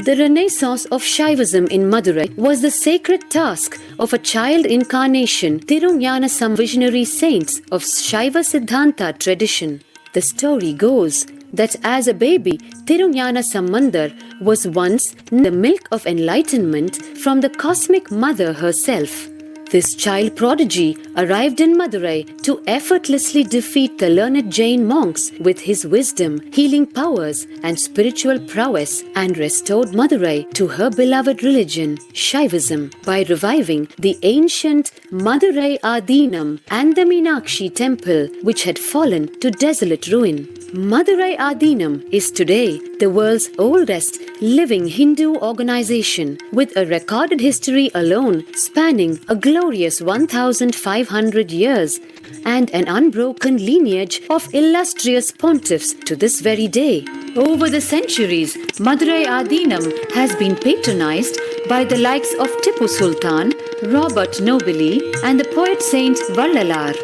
The renaissance of Shaivism in Madurai was the sacred task of a child incarnation, Tirunjana some visionary saints of Shaiva Siddhanta tradition. The story goes that as a baby, Tirunjana Sambandar was once the milk of enlightenment from the cosmic mother herself. This child prodigy arrived in Madurai to effortlessly defeat the learned Jain monks with his wisdom, healing powers, and spiritual prowess, and restored Madurai to her beloved religion, Shaivism, by reviving the ancient Madurai Adinam and the Meenakshi temple, which had fallen to desolate ruin. Madurai Adinam is today the world's oldest living Hindu organization, with a recorded history alone spanning a glorious 1,500 years and an unbroken lineage of illustrious pontiffs to this very day. Over the centuries, Madurai Adinam has been patronized by the likes of Tipu Sultan, Robert Nobili, and the poet saint Vallalar.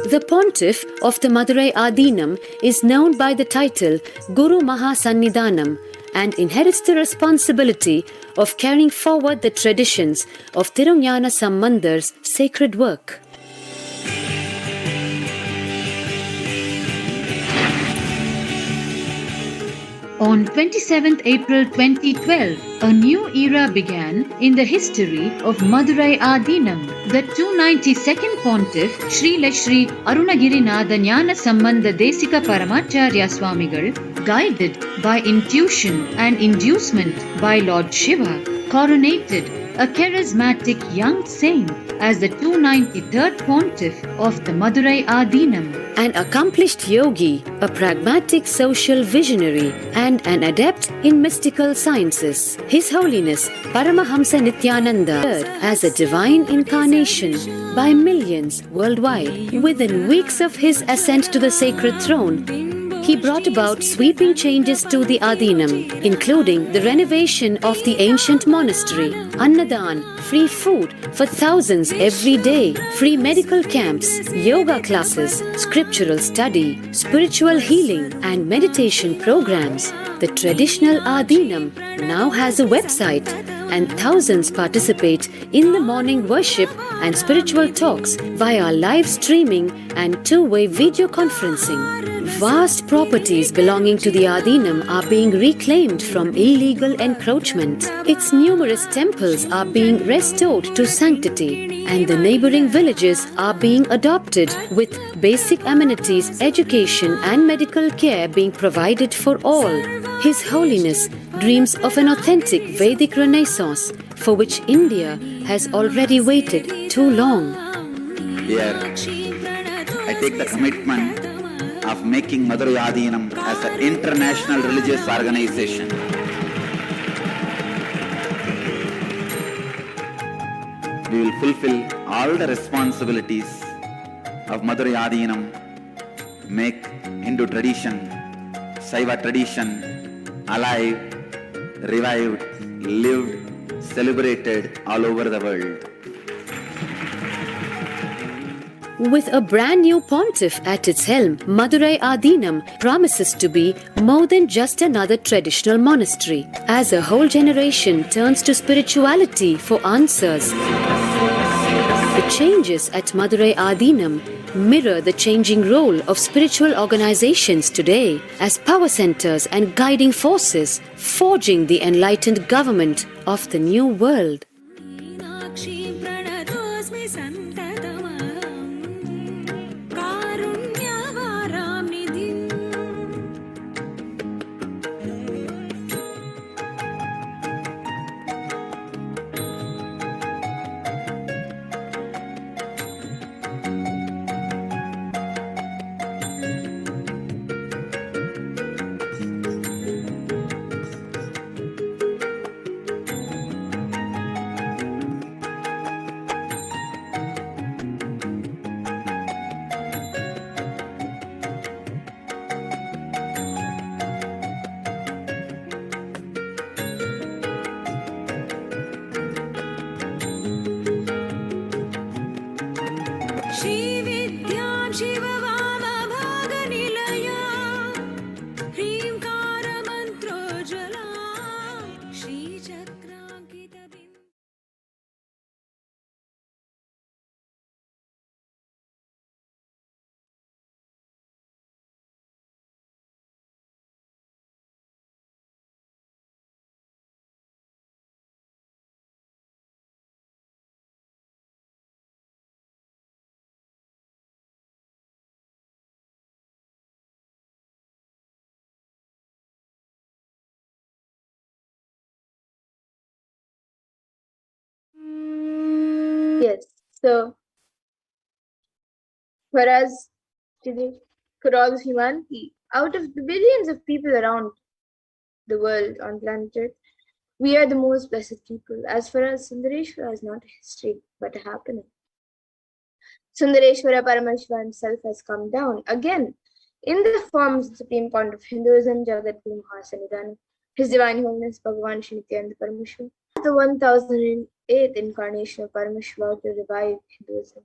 The pontiff of the Madurai Adinam is known by the title Guru Mahasannidhanam and inherits the responsibility of carrying forward the traditions of Tirunjana Sambandar's sacred work. On 27th April 2012, a new era began in the history of Madurai Adinam. The 292nd Pontiff, Srila Sri Arunagirinatha Jnana Sambandha Desika Paramacharya Swamigal, guided by intuition and inducement by Lord Shiva, coronated a charismatic young saint as the 293rd Pontiff of the Madurai Adinam. An accomplished yogi, a pragmatic social visionary, and an adept in mystical sciences. His Holiness Paramahamsa Nithyananda as a divine incarnation by millions worldwide. Within weeks of his ascent to the sacred throne, he brought about sweeping changes to the Adinam, including the renovation of the ancient monastery, Annadan, free food for thousands every day, free medical camps, yoga classes, scriptural study, spiritual healing, and meditation programs. The traditional Adinam now has a website, and thousands participate in the morning worship and spiritual talks via live streaming and two-way video conferencing. Vast properties belonging to the Adinam are being reclaimed from illegal encroachment. Its numerous temples are being restored to sanctity, and the neighboring villages are being adopted with basic amenities, education, and medical care being provided for all. His Holiness dreams of an authentic Vedic Renaissance for which India has already waited too long. Here, I take the commitment of making Madurai Adinam as an international religious organization. We will fulfill all the responsibilities of Madurai Adinam, make Hindu tradition, Saiva tradition alive, revived, lived, celebrated all over the world. With a brand new pontiff at its helm, Madurai Adinam promises to be more than just another traditional monastery. As a whole generation turns to spirituality for answers, the changes at Madurai Adinam mirror the changing role of spiritual organizations today as power centers and guiding forces, forging the enlightened government of the new world. श्रीविद्यां शिववामभागनिलया ह्रीङ्कारमन्त्रोज्ज्वलां श्रीचक्राङ्कितबिम्ब. Yes. So for us today, for all of humanity, out of the billions of people around the world on planet Earth, we are the most blessed people. As for us, Sundareshwara is not a history, but a happening. Sundareshwara Paramashiva himself has come down again in the form of the Supreme Point of Hinduism, Jagadguru Mahasannidhanam, His Divine Holiness Bhagavan Shri Nithyananda Paramashivam, the 1008th incarnation of Paramashiva to revive Hinduism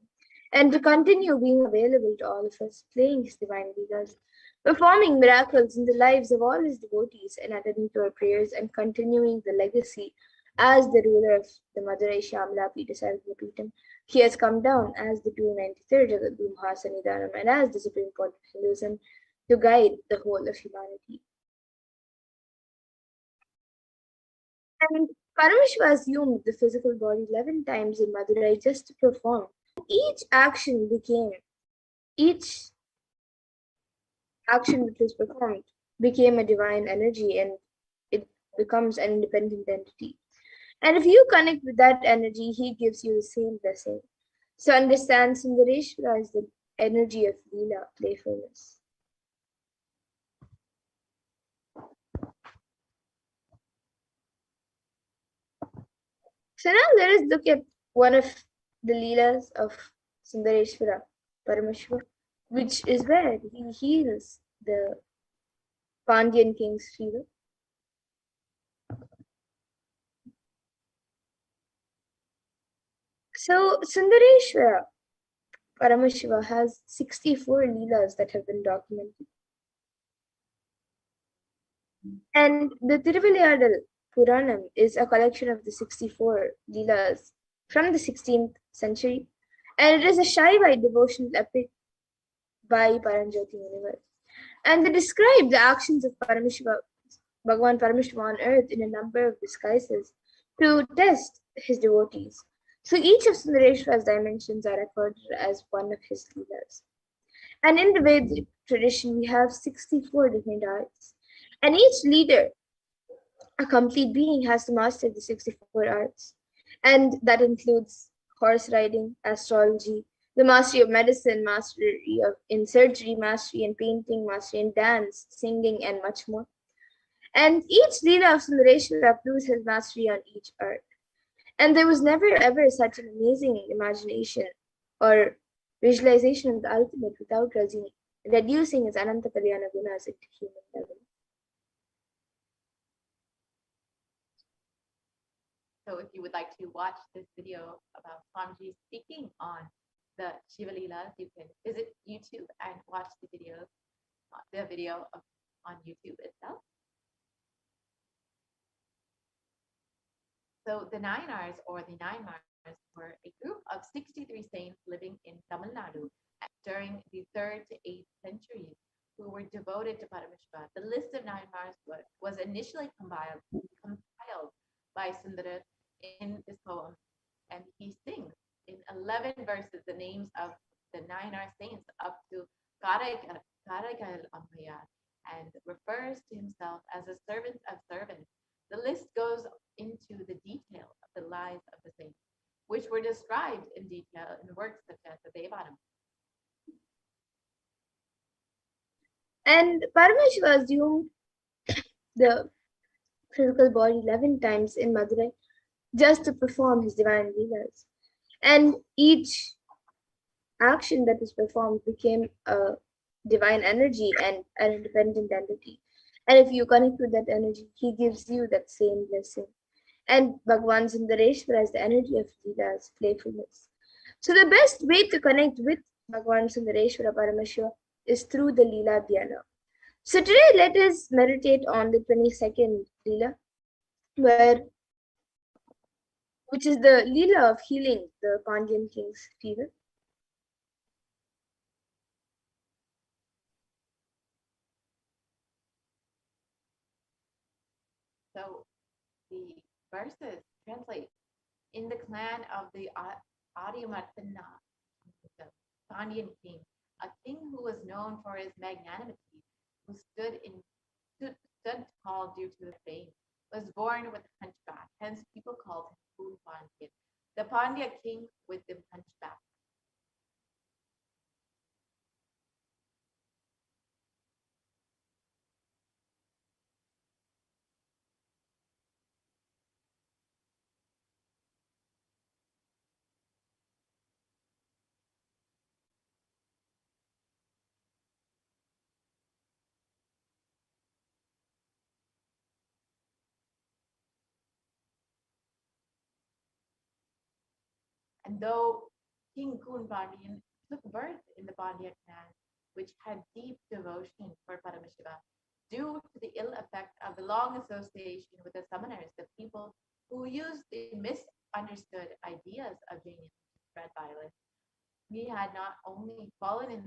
and to continue being available to all of us, playing His divine leelas, performing miracles in the lives of all His devotees and attending to our prayers and continuing the legacy as the ruler of the Madurai Shamla Pita Sarvapita. He has come down as the 293rd Jagadguru Mahasannidhanam and as the Supreme Point of Hinduism to guide the whole of humanity. And Paramashiva assumed the physical body 11 times in Madurai just to perform. Each action which was performed became a divine energy and it becomes an independent entity. And if you connect with that energy, he gives you the same blessing. So understand Sundareshwara is the energy of Leela, playfulness. So now let us look at one of the Leelas of Sundareshwara Paramashiva, which is where he heals the Pandyan king's fever. So Sundareshwara Paramashiva has 64 Leelas that have been documented. And the Tiruvilayadal Puranam is a collection of the 64 Leelas from the 16th century, and it is a Shaivite devotional epic by Paranjoti Munivar. And they describe the actions of Paramashiva, Bhagavan Paramashiva on earth in a number of disguises to test his devotees. So each of Sundareshwara's dimensions are recorded as one of his Leelas. And in the Vedic tradition, we have 64 different arts. And each leader, a complete being, has to master the 64 arts. And that includes horse riding, astrology, the mastery of medicine, mastery in surgery, mastery in painting, mastery in dance, singing, and much more. And each Leela of Sundareshwara proves his mastery on each art. And there was never ever such an amazing imagination or visualization of the ultimate without reducing his Ananta Kalyana Gunas into human level. So if you would like to watch this video about Swamiji speaking on the Shiva Leelas, you can visit YouTube and watch the video on YouTube itself. So the Nayanars, or the Nine Mars, were a group of 63 saints living in Tamil Nadu during the 3rd to 8th centuries who were devoted to Paramashiva. The list of Nine Mars was initially compiled by Sundara in this poem, and he sings in 11 verses the names of the Nayanar saints up to Karaigal Ammayar, and refers to himself as a servant of servants. The list goes into the detail of the lives of the saints, which were described in detail in works such as the Devanam. And Paramashiva assumed the physical body 11 times in Madurai just to perform his divine leelas. And each action that was performed became a divine energy and an independent entity. And if you connect with that energy, he gives you that same blessing. And Bhagavan Sundareshwara is the energy of leelas, playfulness. So the best way to connect with Bhagavan Sundareshwara Paramashiva is through the Leela Dhyana. So today let us meditate on the 22nd Leela, which is the Leela of healing the Pandyan king's fever. So the verses translate: in the clan of the Aryamartana, the Pandyan king, a king who was known for his magnanimity, who stood tall due to his fame, was born with a hunchback. Hence, people called him Poon Pandyan, the Pandya king with the hunchback. And though King Poon Pandyan took birth in the Pandya clan, which had deep devotion for Paramashiva, due to the ill effect of the long association with the summoners, the people who used the misunderstood ideas of Jainism to spread violence, he had not only fallen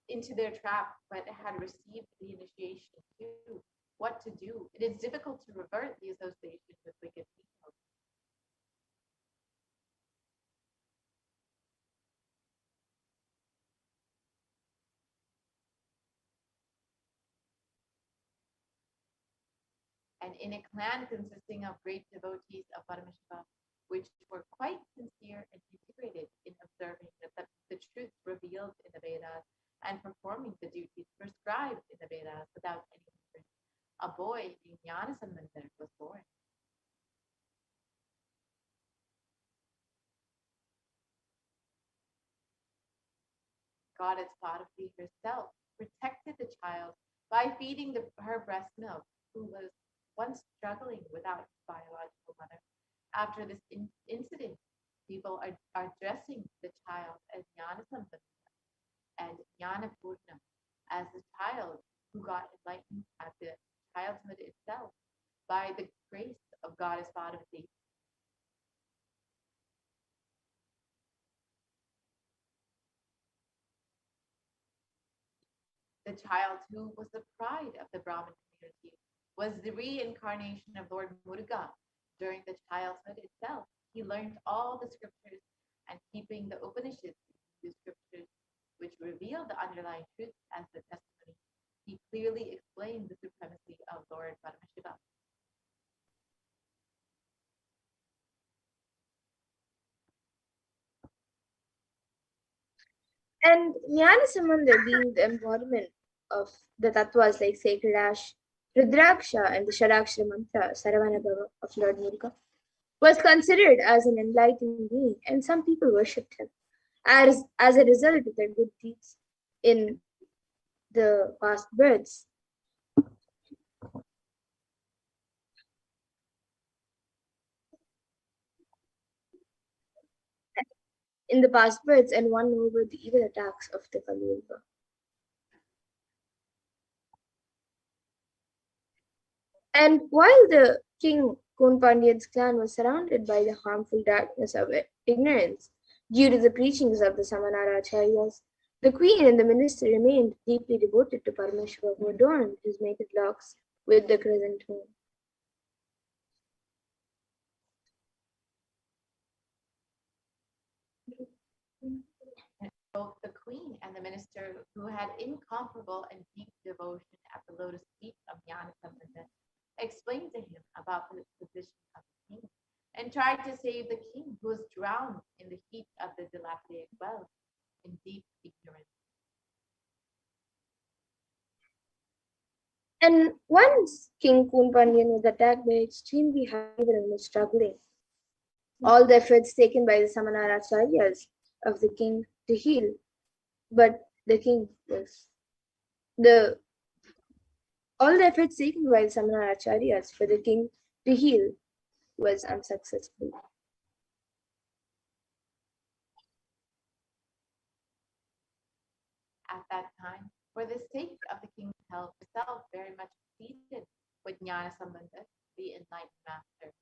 into their trap, but had received the initiation too. What to do? It is difficult to revert the association with wicked people. And in a clan consisting of great devotees of Paramashiva, which were quite sincere and integrated in observing the truths revealed in the Vedas and performing the duties prescribed in the Vedas without any hindrance, a boy named Jnanasambandar was born. Goddess Parvati herself protected the child by feeding her breast milk, who was once struggling without his biological mother. After this incident, people are addressing the child as Jnanasambandar and Jnanapurna, as the child who got enlightened at the childhood itself by the grace of Goddess Parvati. The child who was the pride of the Brahmin community was the reincarnation of Lord Muruga. During the childhood itself, he learned all the scriptures, and keeping the Upanishads, the scriptures which reveal the underlying truth as the testimony, he clearly explained the supremacy of Lord Paramashiva. And Jnanasambandar being the embodiment of the tattvas like sacred ash, Rudraksha, and the Shadakshara mantra, Saravanabhava of Lord Muruga, was considered as an enlightened being, and some people worshipped him as a result of their good deeds in the past births. And won over the evil attacks of the Kali Yuga. And while the king Poon Pandyan's clan was surrounded by the harmful darkness of ignorance due to the preachings of the Samanara-acharyas, the queen and the minister remained deeply devoted to Paramashiva, who adorned his mated locks with the crescent moon. Both the queen and the minister, who had incomparable and deep devotion at the lotus feet of Jnanasambandar, explained to him about the position of the king and tried to save the king, who was drowned in the heat of the dilapidated well in deep ignorance. And once King Poon Pandyan was attacked by extremely high fever and was struggling, all the efforts taken by the Samanara-acharyas of the king to heal, but the king was all the efforts taken by the Samanara-acharyas for the king to heal was unsuccessful. at that time, for the sake of the king's health, herself very much pleaded with Jnana Sambandha, the enlightened master.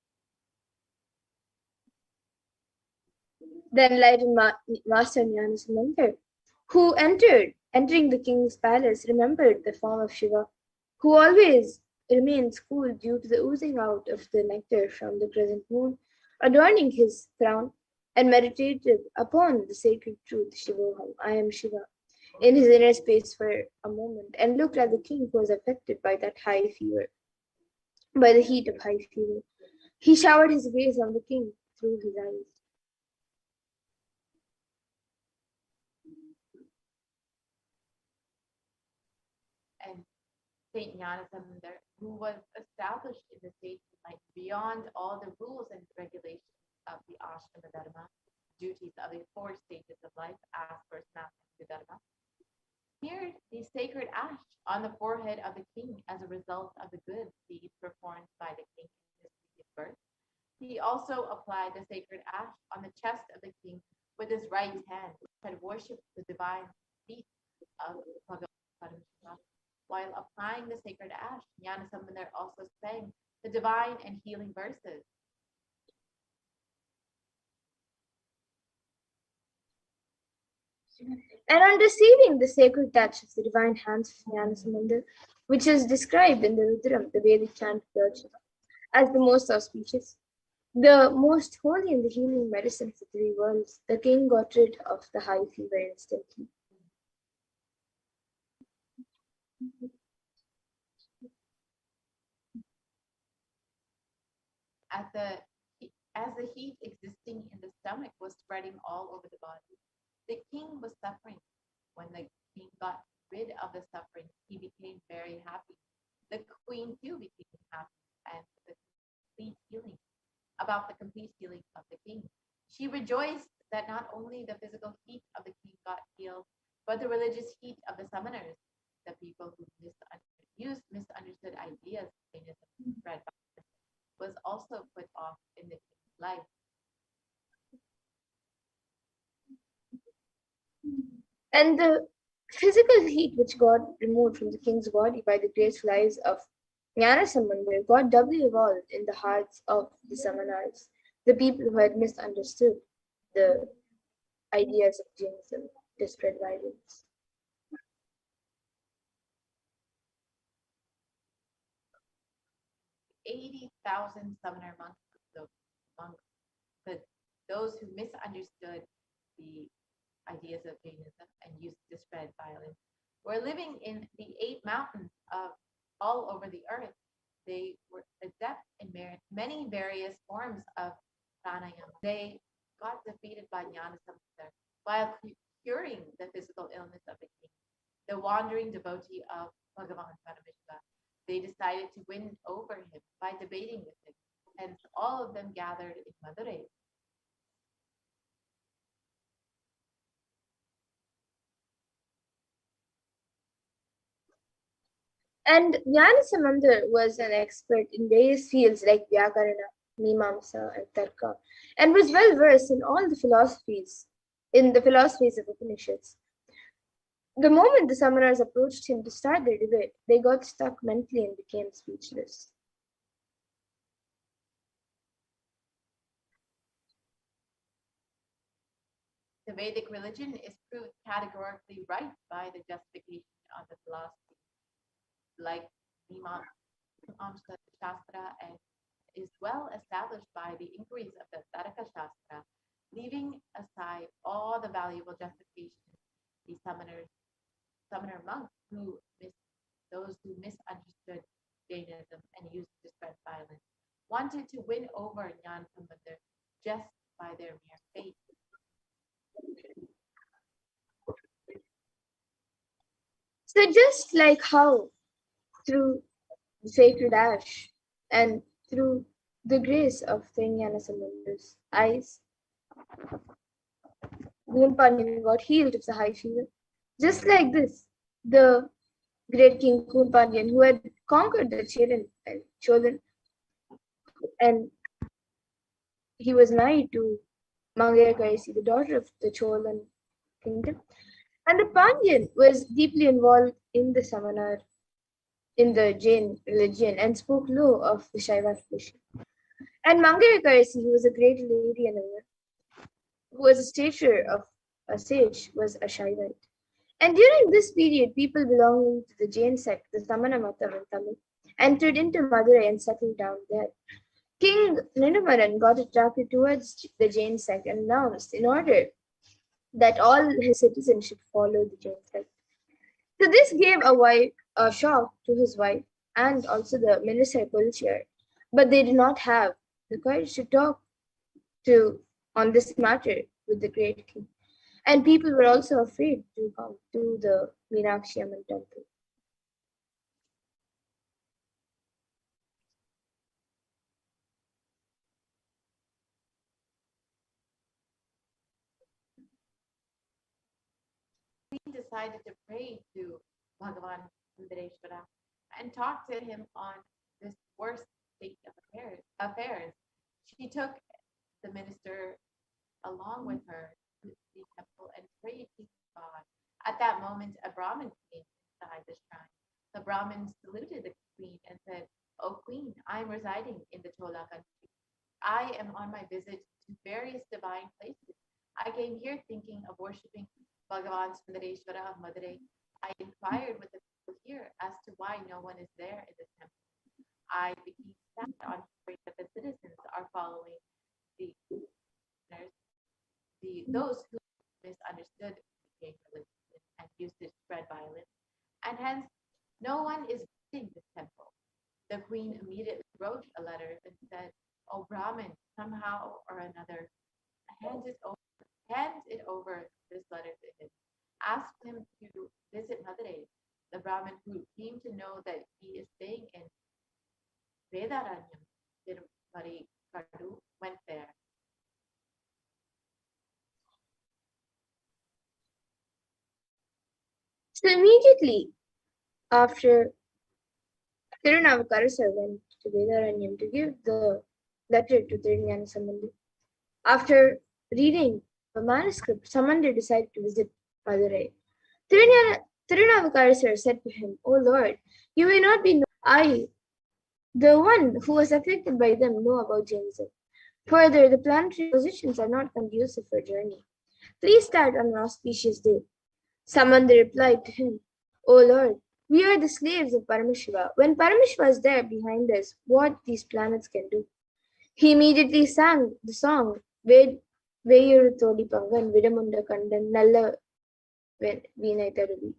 The enlightened master Jnana Sambandha, who entering the king's palace, remembered the form of Shiva, who always remains cool due to the oozing out of the nectar from the crescent moon, adorning his crown, and meditated upon the sacred truth, Shivoham, I am Shiva, in his inner space for a moment, and looked at the king who was affected by that high fever, by the heat of high fever. He showered his grace on the king through his eyes. And Saint Jnanasambandar, who was established in the state of light beyond all the rules and regulations of the ashrama dharma, duties of the four stages of life as per Sanatana Dharma, smeared the sacred ash on the forehead of the king as a result of the good deeds performed by the king in his previous birth. He also applied the sacred ash on the chest of the king with his right hand, which had worshipped the divine feet of Parashakti. While applying the sacred ash, Jnanasambandar also sang the divine and healing verses. And on receiving the sacred touch of the divine hands of Jnanasambandar, which is described in the Rudram, the Vedic chant as the most auspicious, the most holy and the healing medicine for three worlds, the king got rid of the high fever instantly. As the heat existing in the stomach was spreading all over the body, the king was suffering. When the king got rid of the suffering, he became very happy. The queen too became happy and about the complete healing of the king. She rejoiced that not only the physical heat of the king got healed, but the religious heat of the summoners, the people who misunderstood ideas spread by, was also put off in the king's life. And the physical heat which got removed from the king's body by the graceful eyes of Jnanasambandar got doubly evolved in the hearts of the Samanars, the people who had misunderstood the ideas of Jainism to spread violence. $80,000 summoner monks, those who misunderstood the ideas of Jainism and used to spread violence, were living in the 8 mountains of all over the earth. They were adept in many various forms of pranayama. They got defeated by Jnanasambandar while curing the physical illness of the king, the wandering devotee of Bhagavan Paramashivoham. They decided to win over him by debating with him. Hence, all of them gathered in Madurai. And Jnanasambandar was an expert in various fields like Vyakarana, Mimamsa, and Tarka, and was well versed in all the philosophies, of Upanishads. The moment the Samanars approached him to start their debate, they got stuck mentally and became speechless. The Vedic religion is proved categorically right by the justification of the philosophy, like Mimamsa Shastra, and is well established by the inquiries of the Tarka Shastra, leaving aside all the valuable justifications. The summoner monks those who misunderstood Jainism and used to spread violence, wanted to win over Jnanasambandar just by their mere faith. So just like how through the sacred ash and through the grace of Jnanasambandar's eyes, Kunpanyan got healed of the high fever. Just like this, the great King Kunpanyan, who had conquered the Cholan, and he was married to Mangayakarisi, the daughter of the Cholan kingdom, And the Pandyan was deeply involved in the Samanar, in the Jain religion, and spoke low of the Shaiva tradition. And Mangayakarsi, who was a great lady and a woman, who was a stature of a sage, was a Shaivite. And during this period, people belonging to the Jain sect, the Samana Matam in Tamil, entered into Madurai and settled down there. King Nindamaran got attracted towards the Jain sect and announced in order that all his citizens should follow the Jain sect. So this gave a shock to his wife and also the minister Kulchir, but they did not have the courage to talk to on this matter with the great king. And people were also afraid to come to the Meenakshi Amman temple. Queen decided to pray to Bhagavan Sundareshwara and talk to him on this worst state of affairs. She took the minister along with her to the temple and prayed to God. At that moment, a Brahmin came inside the shrine. The Brahmin saluted the queen and said, "O queen, I am residing in the Chola country. I am on my visit to various divine places. I came here thinking of worshipping Bhagavan Sundareshwara of Madurai. I inquired with the people here as to why no one is there in this temple. I became sad on hearing that the citizens are following the those who misunderstood the Jain religion and used it to spread violence, and hence no one is visiting this temple." The queen immediately wrote a letter and said, "O Brahmin, somehow or another, hand it over, this letter to him. Ask him to visit Madurai." The Brahmin, who came to know that he is staying in Vedaranyam, Tirumari Kadu, went there. So immediately after Tirunavukarasar went to Vedaranyam to give the letter to Tirunjana Sambandu. After reading the manuscript, Samanda decided to visit Madurai. Tirunavukarasar said to him, "O Lord, you may not be I, the one who was affected by them, know about Jainism. Further, the planetary positions are not conducive for journey. Please start on an auspicious day." Samanda replied to him, "O Lord, we are the slaves of Paramashiva. When Paramashiva is there behind us, what these planets can do?" He immediately sang the song, Veyuru Todi Pangan, Vidamunda Kandan, Nalla Veenai Tharuvi.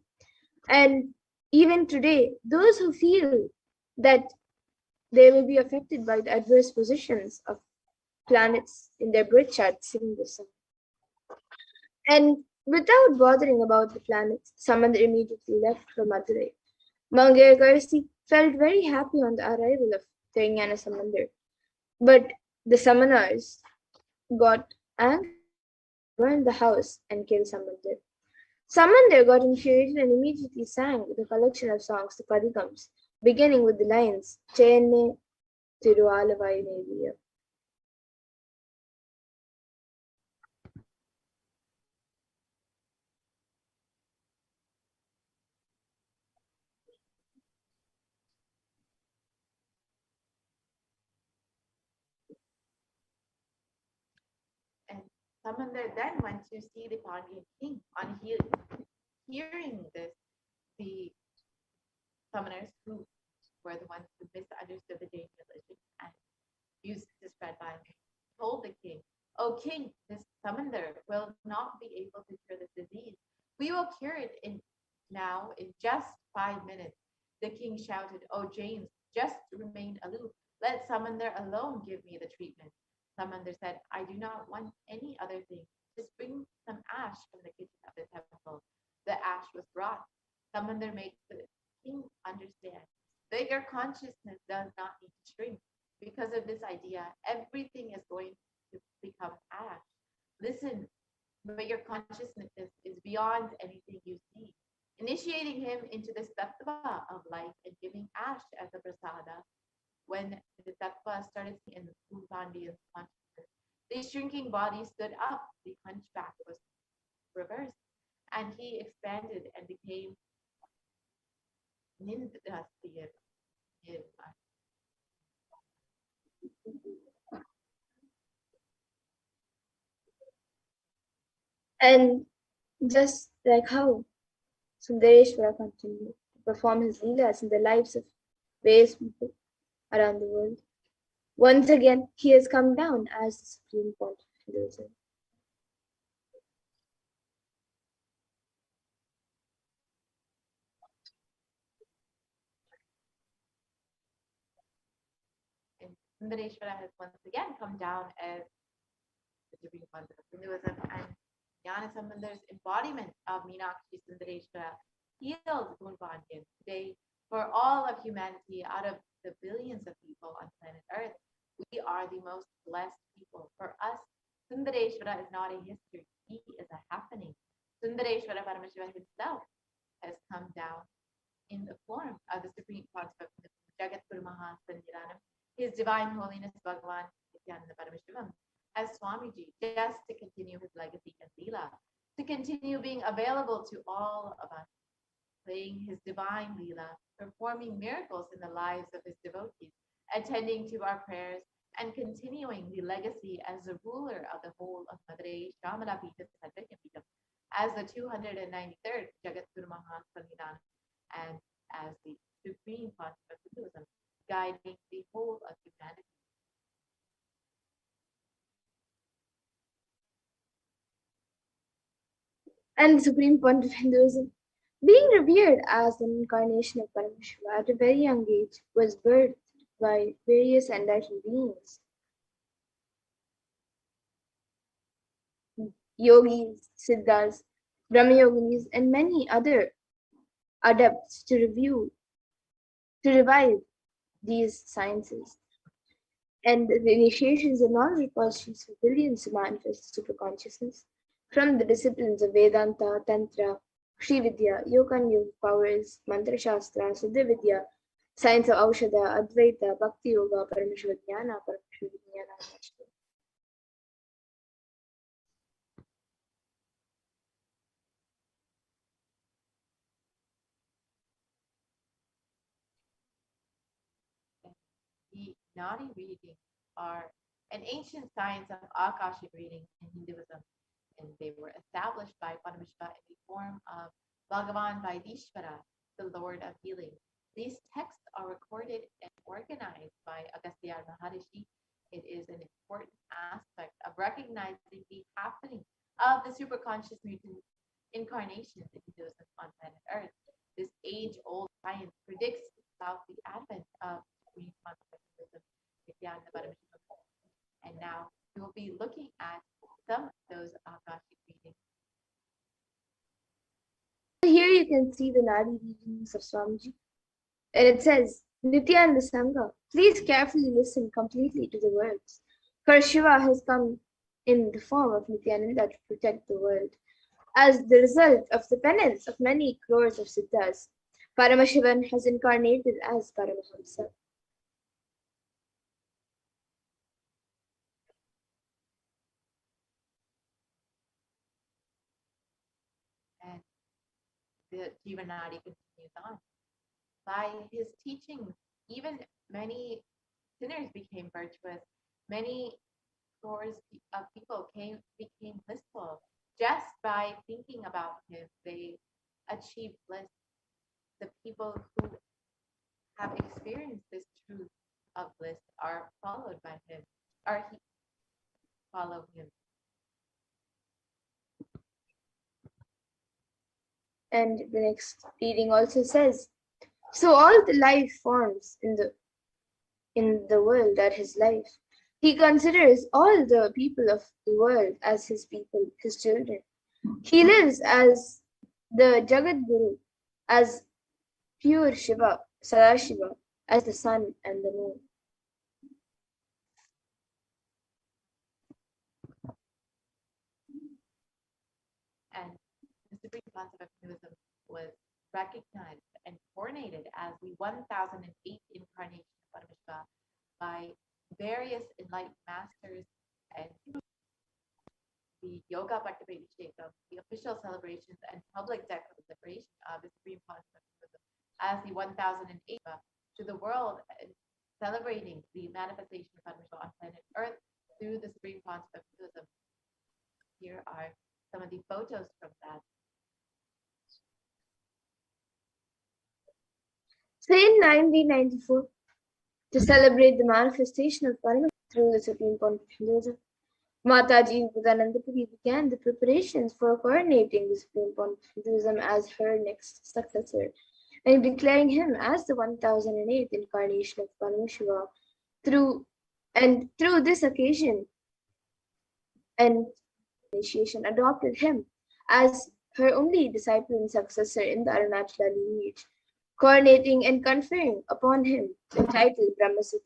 And even today, those who feel that they will be affected by the adverse positions of planets in their birth chart sing the song. And without bothering about the planets, Samandra immediately left for Madurai. Mangayakarsi felt very happy on the arrival of Tirunjana Samandar, but the Samanars got angry, burned the house, and killed Samandar. Samandar got infuriated and immediately sang the collection of songs, the Padikams, beginning with the lines, Chenne Tirualavai Neviya. And Samandar then went to see the Pandyan king. On hearing this, the summoners, who were the ones who misunderstood the Jain religion and used it to spread violence, told the king, "O king, this Samandar will not be able to cure this disease. We will cure it in just 5 minutes." The king shouted, "O James, just remain aloof. Let Samandar alone give me the treatment." Samandar said, "I do not want any other thing. Just bring some ash from the kitchen of the temple." The ash was brought. Samandar makes the king understand that your consciousness does not need to shrink. Because of this idea, everything is going to become ash. Listen, but your consciousness is beyond anything you see. Initiating him into the tattva of life and giving ash as a prasada, when the tattva started in Pandyan's consciousness, the shrinking body stood up, the hunchback was reversed, and he expanded and became Nindastir. And just like how Sundareshwara continued to perform his leelas in the lives of various people around the world, once again he has come down as the supreme point of Hinduism. And Sundareshwara has once again come down as the supreme concept of Hinduism, and Jnana Sambandhar's embodiment of Meenakshi Sundareshwara heals Gunpandian today for all of humanity. Out of the billions of people on planet Earth, we are the most blessed people. For us, Sundareshwara is not a history, he is a happening. Sundareshwara Paramashivoham himself has come down in the form of the supreme concept of Jagat Guru Maha Sanjiranam, His Divine Holiness Bhagavan Nithyananda Paramashivam, as Swamiji, just to continue his legacy and Leela, to continue being available to all of us, playing his divine Leela, performing miracles in the lives of his devotees, attending to our prayers, and continuing the legacy as the ruler of the whole of Madurai Shamala Pita Sadhya as the 293rd Jagat Guru Maha Sanjiranam, and as the supreme concept of Hinduism, guiding the whole of humanity. And the supreme point of Hinduism, being revered as an incarnation of Paramashiva at a very young age, was birthed by various enlightened beings, yogis, siddhas, brahmayoginis, and many other adepts to revive these sciences. And the initiations and knowledge repositories for billions to manifest superconsciousness from the disciplines of Vedanta, Tantra, Shri Vidya, Yoga and Yoga powers, Mantra Shastra, Siddha Vidya, science of Aushadha, Advaita, Bhakti Yoga, Paramashiva Jnana, Paramashiva Jnana. The Nadi readings are an ancient science of Akashic reading in Hinduism, and they were established by Paramashiva in the form of Bhagavan Vaidishvara, the Lord of Healing. These texts are recorded and organized by Agastya Maharishi. It is an important aspect of recognizing the happening of the superconscious mutant incarnations in Hinduism on planet Earth. This age-old science predicts about the advent of supreme concept Nithyananda Paramashivam. And now we will be looking at some of those Akashic readings. Here you can see the Nadi readings of Swamiji. And it says, Nityananda Sangha, please carefully listen completely to the words. For Shiva has come in the form of Nityananda to protect the world. As the result of the penance of many crores of siddhas, Paramashivan has incarnated as Paramahamsa. And the Jivanadi continues on. By his teachings, even many sinners became virtuous. Many crores of people became blissful. Just by thinking about him, they achieved bliss. The people who have experienced this truth of bliss are followed by him, or he follow him. And the next reading also says, so all the life forms in the world are his life. He considers all the people of the world as his people, his children. He lives as the Jagat Guru, as pure Shiva, Sadashiva, as the sun and the moon. And the supreme concept of Hinduism was recognized and coronated as the 1008th incarnation of Paramashiva by various enlightened masters and the Yoga Pattabhishekam, the official celebrations and public declaration of the Supreme Concept as the 1008 to the world, celebrating the manifestation of Paramashiva on planet Earth through the Supreme Concept of Buddhism. Here are some of the photos from that. So in 1994, to celebrate the manifestation of Paramashiva through the Supreme Concept of Hinduism, Mataji Buddhanandapuri began the preparations for coordinating the Supreme Concept of Hinduism as her next successor and declaring him as the 1008th incarnation of Paramashiva. Through this occasion and initiation adopted him as her only disciple and successor in the Arunachala lineage, coordinating and conferring upon him the title Brahmasati.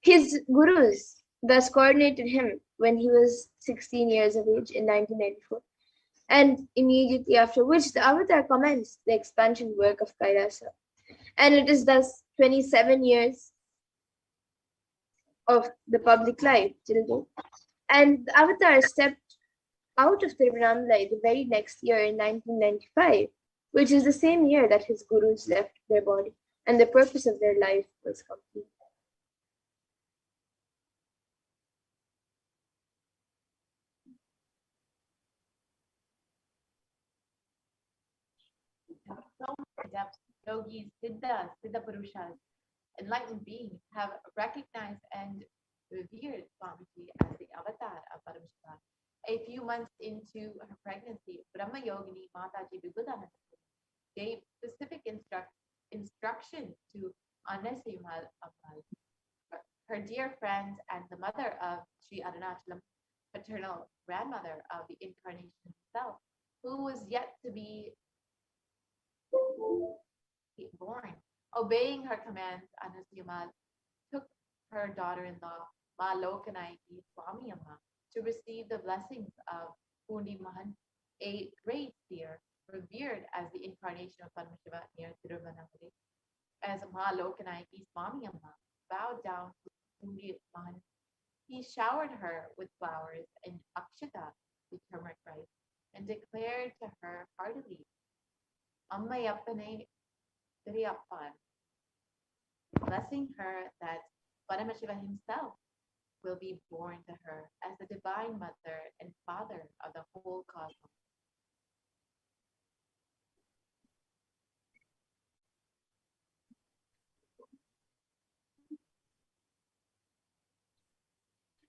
His gurus thus coordinated him when he was 16 years of age in 1994, and immediately after which the avatar commenced the expansion work of Kailasa. And it is thus 27 years of the public life till date. And the avatar stepped out of Tiruvannamalai the very next year in 1995, which is the same year that his gurus left their body and the purpose of their life was complete. So many depths, yogis, siddhas, siddha purushas, enlightened beings have recognized and revered Swamiji as the avatar of Paramashiva. A few months into her pregnancy, Brahma Yogini Mataji Vibhudananda gave specific instruction to Anasayumal Ammal, her dear friend and the mother of Sri Arunachalam, paternal grandmother of the incarnation himself, who was yet to be born. Obeying her commands, Anasayumal took her daughter-in-law, Ma Lokanaiki Swami Amma, to receive the blessings of Pundi Mahan, a great seer revered as the incarnation of Paramashiva near Tiruvannamalai. As Ma Lokanaiki Swami Amma bowed down to Pundi Mahan, he showered her with flowers and akshata, the turmeric rice, and declared to her heartily, Ammayappane Tiriyappan, blessing her that Paramashiva himself will be born to her as the divine mother and father of the whole cosmos.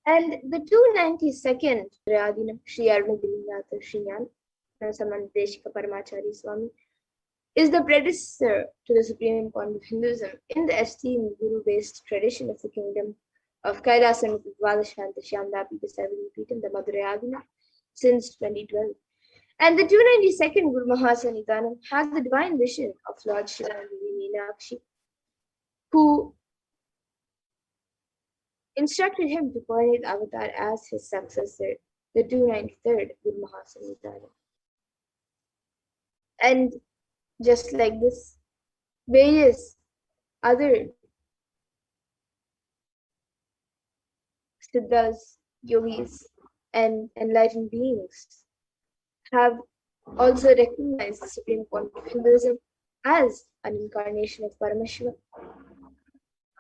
And the 292nd Radhinam Sri Arunagirinath Srinyan Samanteshika Paramachari Swami is the predecessor to the Supreme Concept of Hinduism in the esteemed Guru-based tradition of the kingdom of Kailasa and Dvadashanta Shyamdapi Peetham, the Madurai Adina, since 2012. And the 292nd Guru Mahasanidhanam has the divine vision of Lord Shiva and Devi Meenakshi, who instructed him to coordinate Avatar as his successor, the 293rd Guru Mahasanidhanam. And just like this, various other siddhas, yogis, and enlightened beings have also recognized the Supreme Concept of Hinduism as an incarnation of Paramashiva.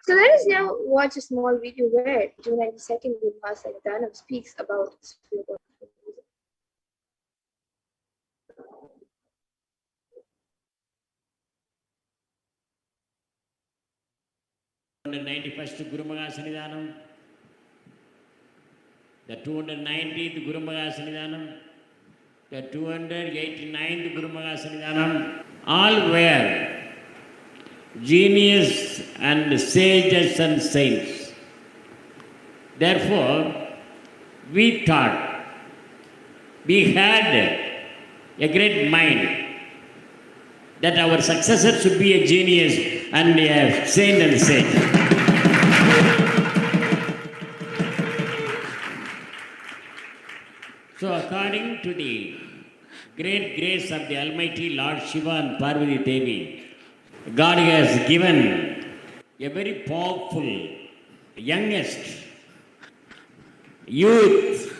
So let us now watch a small video where 292nd Guru Mahasanidhanam speaks about the Supreme Concept of Hinduism. 291st Guru Mahasanidhanam, the 290th Guru Mahasanidhanam, the 289th Guru Mahasanidhanam, all were genius and sages and saints. Therefore, we thought we had a great mind that our successor should be a genius and a saint and sage. So according to the great grace of the Almighty Lord Shiva and Parvati Devi, God has given a very powerful, youngest youth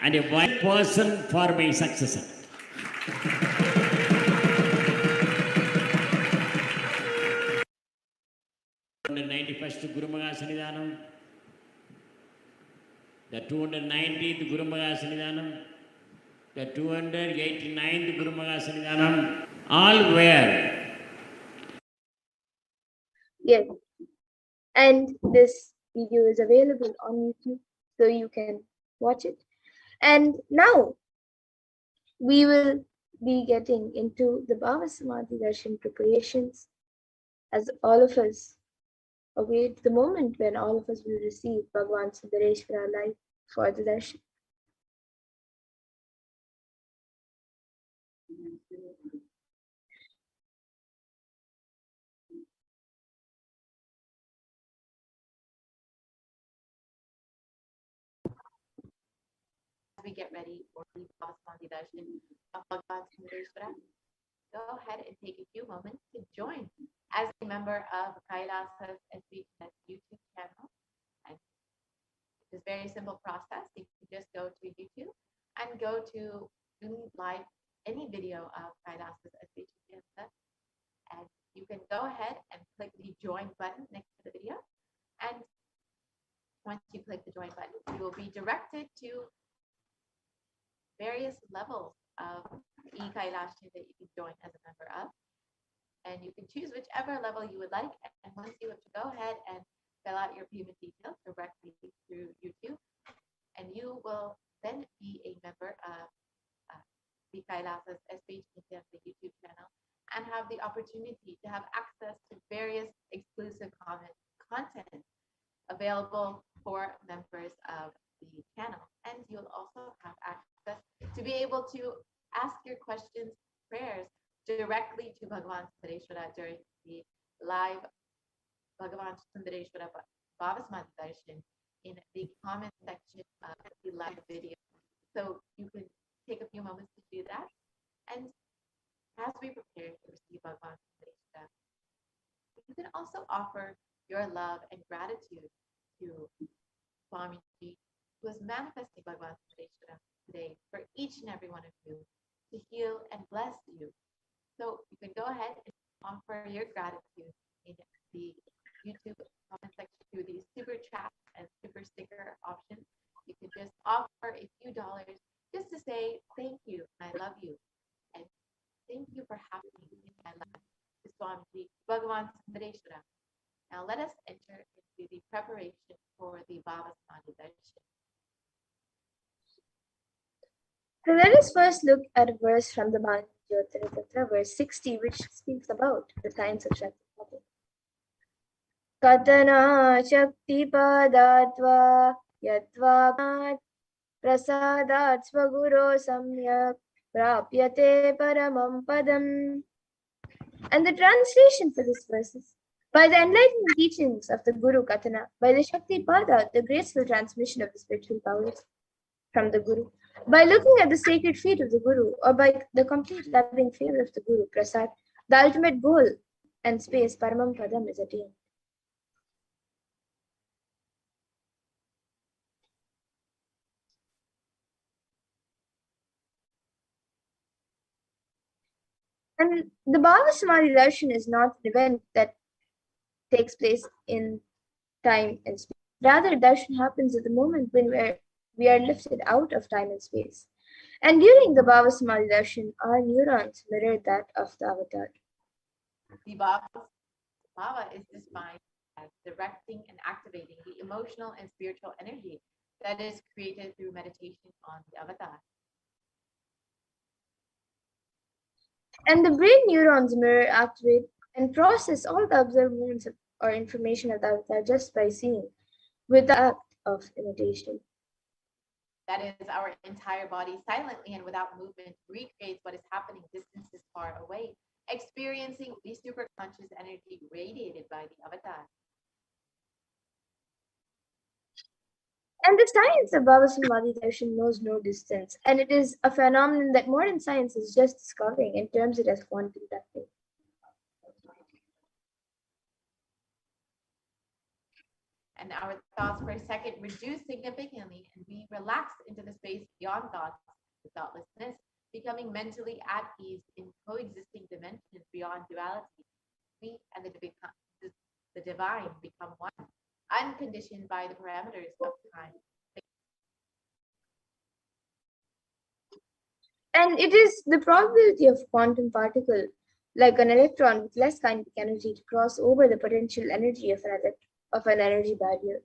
and a wise person for my successor. 91st Gurumaga Sanidhanam, the 219th Gurumaga Sanidhanam, the 289th Gurumaga Sanidhanam, all were. Yes. And this video is available on YouTube, so you can watch it. And now we will be getting into the Bhava Samadhi Darshan preparations, as all of us await the moment when all of us will receive Bhagavan Sundareshwara live for the darshan. We get ready for the Bhava Samadhi Darshan of Bhagavan Sundareshwara, go ahead and take a few moments to join as a member of Kailasa's HDH YouTube channel. And it's a very simple process. You can just go to YouTube and go to live any video of Kailasa's HDH Nithyananda, and you can go ahead and click the join button next to the video. And once you click the join button, you will be directed to various levels of e-Kailasha that you can join as a member of. And you can choose whichever level you would like. And once you have to go ahead and fill out your payment details directly through YouTube, and you will then be a member of the Kailasa's HDH Nithyananda YouTube channel and have the opportunity to have access to various exclusive content available for members of the channel. And you'll also have access to be able to ask your questions, prayers directly to Bhagavan Sundareshwara during the live Bhagavan Sundareshwara Bhava Samadhi Darshan in the comment section of the live video. So you can take a few moments to do that. And as we prepare to receive Bhagavan Sundareshwara, you can also offer your love and gratitude to Swamiji, who is manifesting Bhagavan Sundareshwara today for each and every one of you to heal and bless you. So you can go ahead and offer your gratitude in the YouTube comment section through the super chat and super sticker options. You can just offer a few dollars just to say thank you and I love you, and thank you for having me in my life to Swamiji Bhagavan Sundareshwara. Now let us enter into the preparation for the Bhava Samadhi Darshan. So let us first look at a verse from the Jyotira Tantra, verse 60, which speaks about the science of Shakti. Katana Shakti Padatva Yatva Prasadat Svaguro Samyak Prapyate Paramam Padam. And the translation for this verse is: by the enlightened teachings of the Guru Katana, by the Shakti Pada, the graceful transmission of the spiritual powers from the Guru, by looking at the sacred feet of the Guru, or by the complete loving favor of the Guru, Prasad, the ultimate goal and space, Paramam Padam, is attained. And the Bhava Samadhi Darshan is not an event that takes place in time and space. Rather, darshan happens at the moment when we are lifted out of time and space. And during the Bhava Samadhi Darshan, our neurons mirror that of the avatar. The Bhava is defined as directing and activating the emotional and spiritual energy that is created through meditation on the avatar. And the brain neurons mirror, activate, and process all the observed movements or information of the avatar just by seeing, with the act of imitation. That is, our entire body silently and without movement recreates what is happening distances far away, experiencing the superconscious energy radiated by the avatar. And the science of Bhava Samadhi Darshan knows no distance, and it is a phenomenon that modern science is just discovering and terms it as quantum tapping. and our thoughts per second reduce significantly, and we relax into the space beyond thoughts, the thoughtlessness, becoming mentally at ease in coexisting dimensions beyond duality. We and the divine become one, unconditioned by the parameters of time. And it is the probability of quantum particle, like an electron with less kinetic energy, to cross over the potential energy of an energy barrier.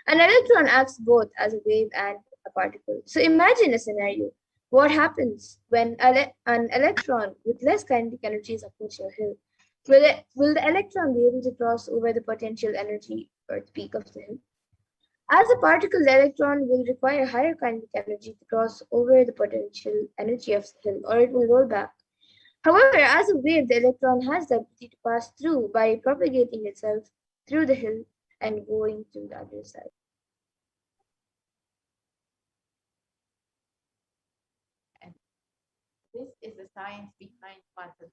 An electron acts both as a wave and a particle. So imagine a scenario. What happens when an electron with less kinetic energy is approaching a hill? Will the electron be able to cross over the potential energy or the peak of the hill? As a particle, the electron will require higher kinetic energy to cross over the potential energy of the hill, or it will roll back. However, as a wave, the electron has the ability to pass through by propagating itself through the hill and going to the other side. And this is the science behind quantum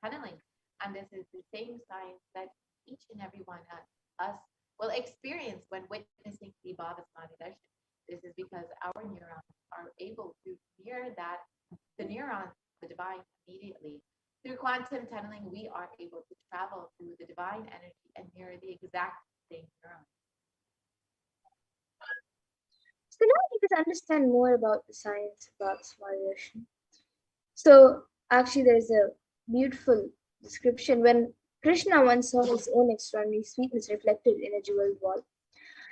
tunneling, and this is the same science that each and every one of us will experience when witnessing the Bhavasmani darshan. This is because our neurons are able to mirror the neurons of the divine immediately. Through quantum tunneling, we are able to travel through the divine energy and mirror the exact same neurons. So now you can understand more about the science about Bhavasmani. So actually, there's a beautiful description when Krishna once saw his own extraordinary sweetness reflected in a jeweled wall.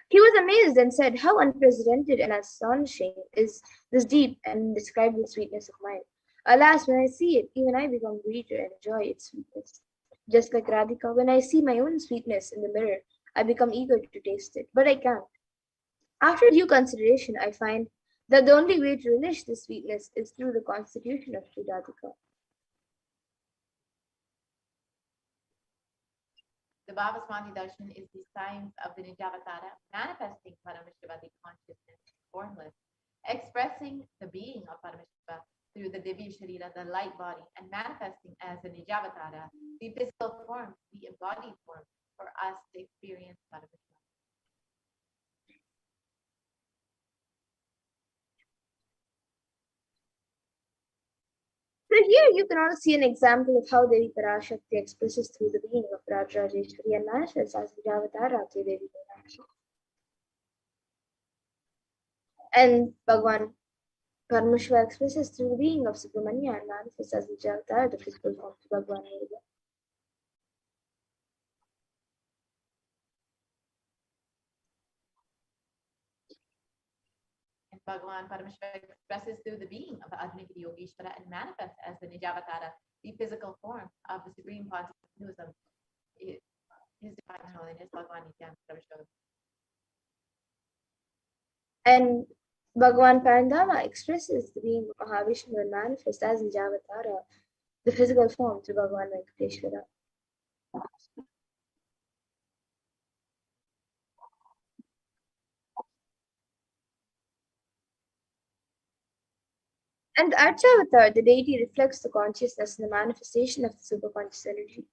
He was amazed and said, "How unprecedented and astonishing is this deep and indescribable sweetness of mine. Alas, when I see it, even I become greedy to enjoy its sweetness. Just like Radhika, when I see my own sweetness in the mirror, I become eager to taste it, but I can't. After due consideration, I find that the only way to relish this sweetness is through the constitution of Sri Radhika." The Bhavasmani darshan is the science of the Nijavatara, manifesting Paramashiva, the consciousness, formless, expressing the being of Paramashiva through the Divya Sharira, the light body, and manifesting as the Nijavatara, the physical form, the embodied form, for us to experience Paramashiva. So here you can also see an example of how Devi Parashakti expresses through the being of Rajrajeshwari and manifests as the Avatara to Devi Parashakti. And Bhagwan Paramashiva expresses through the being of Subramanya and manifests as the Avatara, the physical form to Bhagwan Yoga. And Bhagavan Paramashiva expresses through the being of Adnigiri Yogeshwara and manifests as the Nijavatara, the physical form of the Supreme Pontiff of Hinduism, His Divine Holiness Bhagavan Nithyananda Paramashivam. And Bhagwan Parandama expresses the being of Mahavishnu and manifests as the Avatara, the physical form to Bhagwan Venkateshwara. And the Archavatar, the deity, reflects the consciousness and the manifestation of the superconscious energy.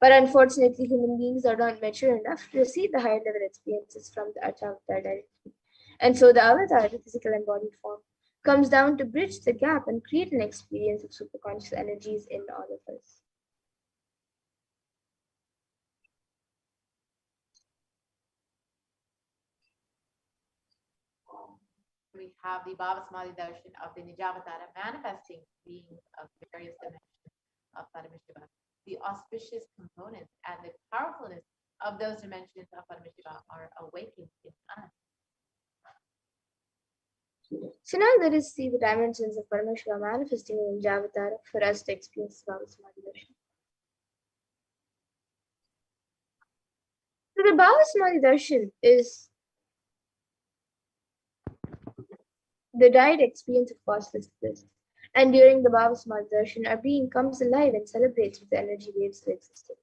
But unfortunately, human beings are not mature enough to receive the higher level experiences from the Archavatar directly. And so the avatar, the physical embodied form, comes down to bridge the gap and create an experience of superconscious energies in all of us. We have the Bhavasmali darshan of the Nijavatara manifesting beings of various dimensions of Paramashiva. The auspicious components and the powerfulness of those dimensions of Paramashiva are awakened in us. So now let us see the dimensions of Paramashiva manifesting in Nijavatara for us to experience Bhavasmali darshan. So the Bhavasmali darshan is the direct experience of causeless bliss. And during the Bhavasmali darshan, our being comes alive and celebrates with the energy waves of existence.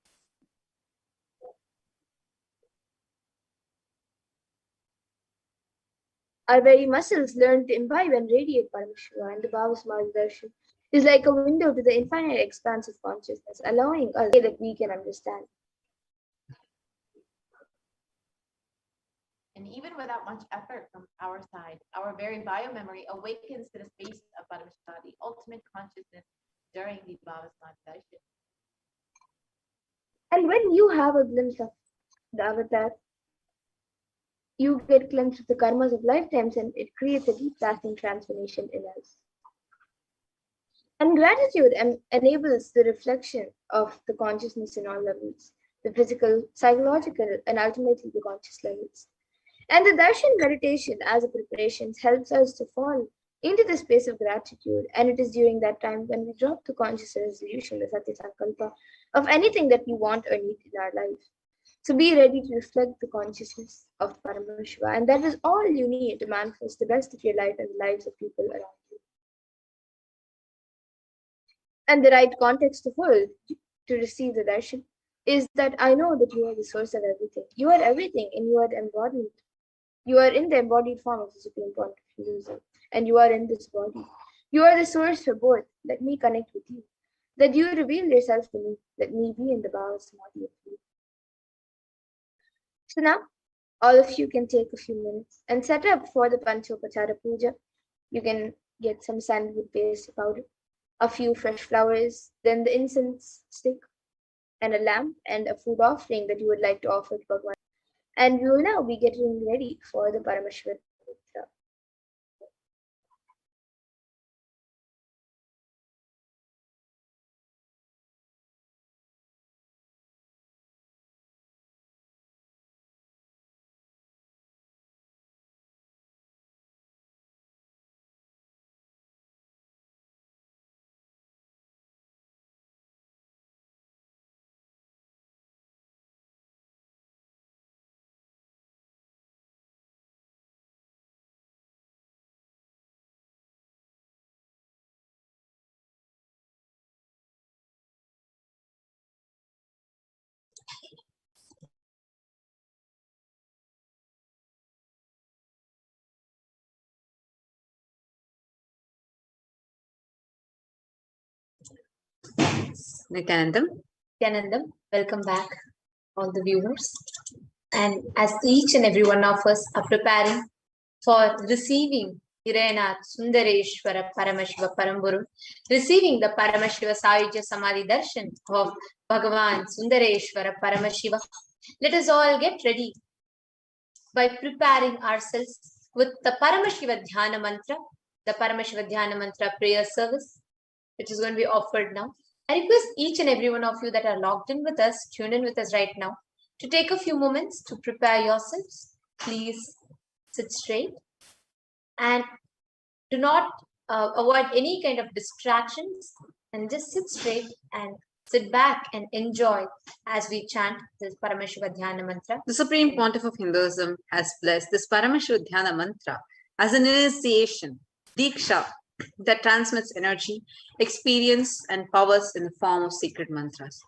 Our very muscles learn to imbibe and radiate Paramashiva, and the Bhavasmali darshan is like a window to the infinite expanse of consciousness, allowing us that we can understand. And even without much effort from our side, our very biomemory awakens to the space of Paramashiva, the ultimate consciousness, during the Bhavasana darshan. And when you have a glimpse of the avatar, you get a glimpse of the karmas of lifetimes, and it creates a deep lasting transformation in us. And gratitude enables the reflection of the consciousness in all levels, the physical, psychological, and ultimately the conscious levels. And the darshan meditation as a preparation helps us to fall into the space of gratitude. And it is during that time when we drop the conscious resolution, the Satya Sankalpa, of anything that we want or need in our life. So be ready to reflect the consciousness of Paramashiva. And that is all you need to manifest the best of your life and the lives of people around you. And the right context to hold to receive the darshan is that I know that you are the source of everything. You are everything, and you are the embodiment. You are in the embodied form of the Supreme Point of Hinduism, and you are in this body. You are the source for both. Let me connect with you. That you reveal yourself to me. Let me be in the Bhava Samadhi of you. So now, all of you can take a few minutes and set up for the Panchopachara Puja. You can get some sandalwood paste powder, a few fresh flowers, then the incense stick, and a lamp, and a food offering that you would like to offer to Bhagavan. And we will now be getting ready for the Paramashiva. Nithyanandam, welcome back, all the viewers. And as each and every one of us are preparing for receiving Hirayanath Sundareshwara Paramashiva Paramburu, receiving the Paramashiva Sayuja Samadhi Darshan of Bhagavan Sundareshwara Paramashiva, let us all get ready by preparing ourselves with the Paramashiva Dhyana Mantra, the Paramashiva Dhyana Mantra prayer service, which is going to be offered now. I request each and every one of you that are logged in with us, tuned in with us right now, to take a few moments to prepare yourselves. Please sit straight and do not avoid any kind of distractions, and just sit straight and sit back and enjoy as we chant this Paramashiva Dhyana Mantra. The Supreme Pontiff of Hinduism has blessed this Paramashiva Dhyana Mantra as an initiation, Diksha, that transmits energy, experience, and powers in the form of sacred mantras.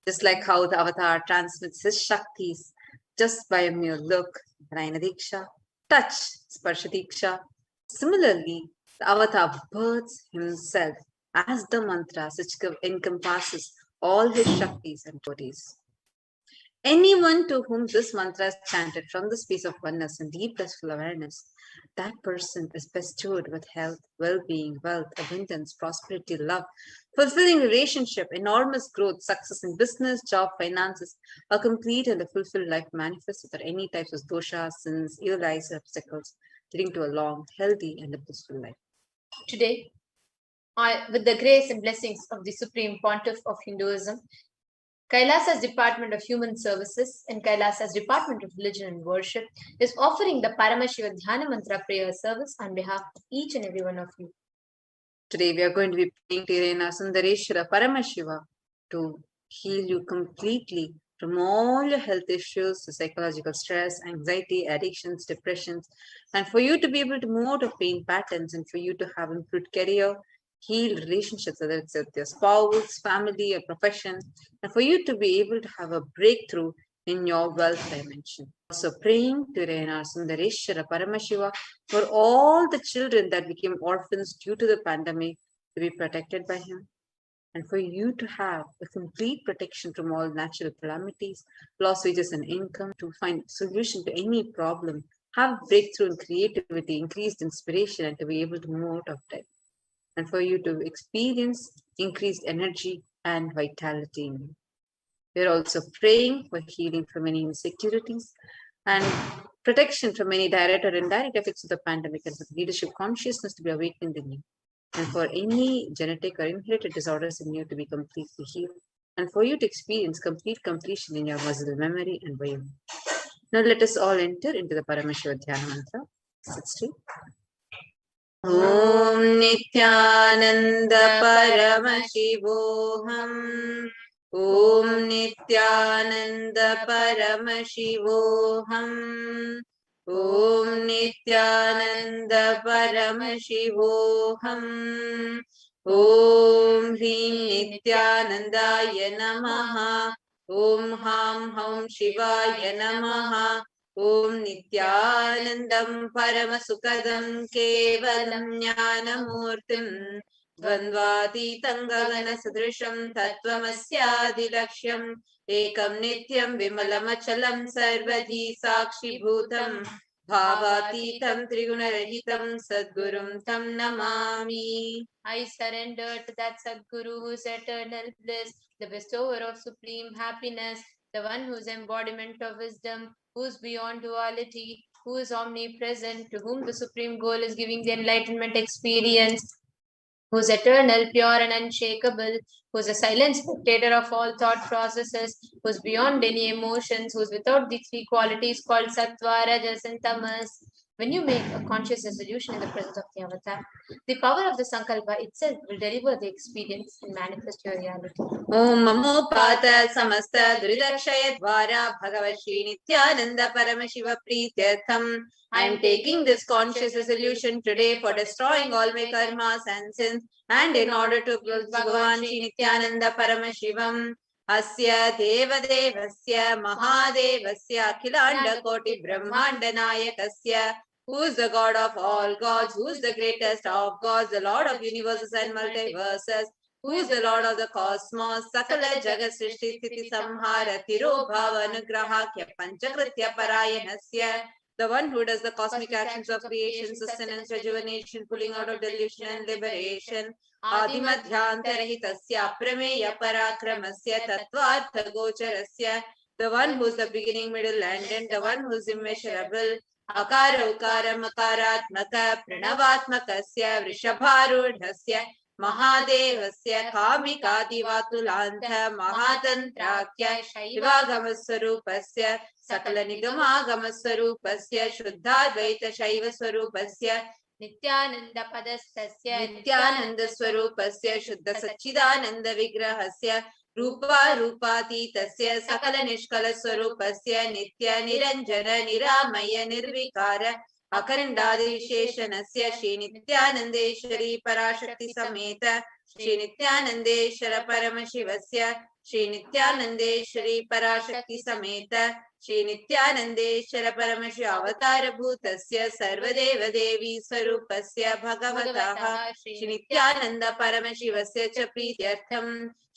Just like how the avatar transmits his Shaktis just by a mere look, Rayana Diksha, touch, Sparsha Diksha. Similarly, the avatar births himself as the mantras which encompasses all his Shaktis and devotees. Anyone to whom this mantra is chanted from the space of oneness and deep blissful awareness, that person is bestowed with health, well-being, wealth, abundance, prosperity, love, fulfilling relationship, enormous growth, success in business, job, finances, a complete and a fulfilled life manifests without any types of doshas, sins, ill eyes, obstacles, leading to a long, healthy, and a blissful life. Today, with the grace and blessings of the Supreme Pontiff of Hinduism, Kailasa's Department of Human Services and Kailasa's Department of Religion and Worship is offering the Paramashiva Dhyana Mantra prayer service on behalf of each and every one of you. Today we are going to be praying to Hirayana Sundareshwara Paramashiva to heal you completely from all your health issues, the psychological stress, anxiety, addictions, depressions, and for you to be able to move out of pain patterns, and for you to have improved career, healed relationships, whether it's with your spouse, family, or profession, and for you to be able to have a breakthrough in your wealth dimension. Also praying to Hirayana Sundareshwara Paramashiva for all the children that became orphans due to the pandemic to be protected by him, and for you to have a complete protection from all natural calamities, lost wages and income, to find solution to any problem have breakthrough in creativity, increased inspiration, and to be able to move out of debt. And for you to experience increased energy and vitality in you. We are also praying for healing from any insecurities and protection from any direct or indirect effects of the pandemic, and for leadership consciousness to be awakened in you, and for any genetic or inherited disorders in you to be completely healed, and for you to experience complete completion in your muscle memory and brain. Now let us all enter into the Paramashivoham mantra. Sit straight. Om Nithyananda Paramashivoham. Om Nithyananda Paramashivoham. Om Nithyananda Paramashivoham. Om Hrim Nithyanandaya Namaha. Om Ham Hum Shivaya Namaha. Om Nithyanandam Paramasukadam Kevalam Jnanamurtim Dvandvatitam Gagana Sadrisham Tattvamasyaadilaksham Ekam Nityam Vimalamachalam Sarvadhi Sakshi Bhutam Bhavatitam Trigunarahitam Sadgurum Tam Namami. I surrender to that Sadguru who is eternal bliss, the bestower of supreme happiness, the one whose embodiment of wisdom, who is beyond duality, who is omnipresent, to whom the supreme goal is giving the enlightenment experience, who is eternal, pure and unshakable, who is a silent spectator of all thought processes, who is beyond any emotions, who is without the three qualities called Sattva, Rajas and Tamas. When you make a conscious resolution in the presence of the avatar, the power of the Sankalpa itself will deliver the experience and manifest your reality. Om Mamo Pata Samasta Duridakshaya Dvara Bhagavad Shri Nithyananda Paramashiva Prityartham. I am taking this conscious resolution today for destroying all my karmas and sins, and in order to please Bhagavan Shri Nithyananda Paramashivam. Asya Deva Devasya Mahadevasya Akhilanda Koti Brahmanda Nayakasya, who is the God of all gods, who is the greatest of gods, the Lord of universes and multiverses, who is the Lord of the cosmos, Sakala Jagat Srishti Sthiti Samhara Tiro Bhava Anugrahakya Panchakritya Parayanasya, the one who does the cosmic actions of creation, sustenance, rejuvenation, pulling out of delusion and liberation. Adimadhyantarahitasya Prameya Parakramasya Tattvartha Gocharasya, the one who is the beginning, middle, and end, the one who is immeasurable. Akara Ukara Makaratmaka Pranavatmakasya Vrishabharudhasya Mahadevasya Kamikadivatulantha Mahatantrakya Shivagamaswarupasya Sakala Nigamagamaswarupasya Shuddhadvaita Shaiva Swarupasya Nithyananda Padastasya Nithyananda Swarupasya Shuddha Sachidananda Vigrahasya Rupa Rupatitasya Sakala Nishkala Swarupasya Nitya Niranjana Niramaya Nirvikara Akarandadi Visheshanasya Shri Nithyanandeshwari Parashakti Sameta Shri Nithyanandeshwara Paramashivasya Shri Nithyanandeshwari Parashakti Sameta Shri Nithyanandeshwara Paramashiv Avatara Bhutasya Sarvadeva Devi Swarupasya Bhagavataha Shri Nithyananda Paramashivasya Cha Prityartham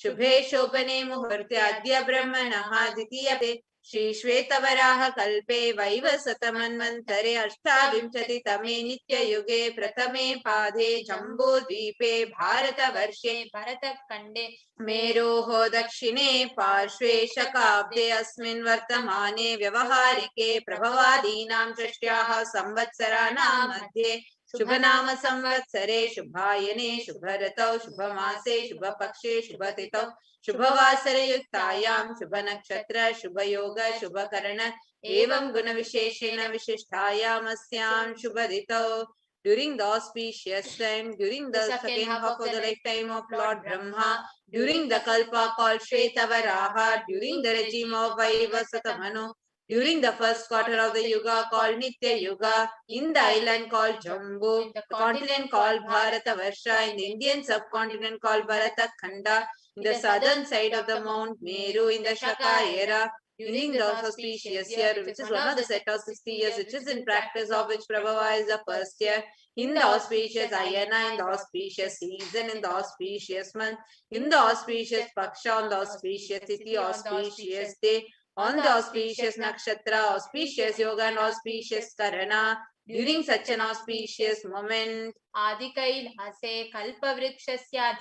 Shubhe Shobhane Muhurte Adya Brahmanaha Ditiyate Shri Shvetavaraha Kalpe Vaivasatamanvantare Ashtavimshati Tame Nitya Yuge Pratame Pade Jambu Dvipe Bharata Varshe Bharata Kande Meroho Dakshine Parshve Shakabde Asmin Vartamane Vyavaharike Prabhavadinam Shrishyaha Samvatsaranam Madhye Shubhanama Samvatsare Shubhayane Shubharatau Shubhamase Shubhapakshe Shubhatitau Shubhavasara Yuktayam Shubhanakshatra Shubhayoga Shubhakarana Evam Guna Visheshena Vishishtayam Asyam Shubhaditau. During the auspicious time, during the second half of the lifetime of Lord Brahma, during the Kalpa called Shvetavaraha, during the regime of Vaivasatamanu, during the first quarter of the Yuga called Nitya Yuga, in the island called Jambu, the continent called Bharatavarsha, in the Indian subcontinent called Bharata Khanda, in the southern side of the Mount Meru, in the Shaka era, during the auspicious year, which is one of the set of 60 years, which is in practice of which Prabhava is the first year, in the auspicious Ayana, in the auspicious season, in the auspicious month, in the auspicious Paksha, on the auspicious Tithi, auspicious day, on the auspicious nakshatra, auspicious yoga and auspicious karana, during such an auspicious moment, Adikailhase kalpavrikshasya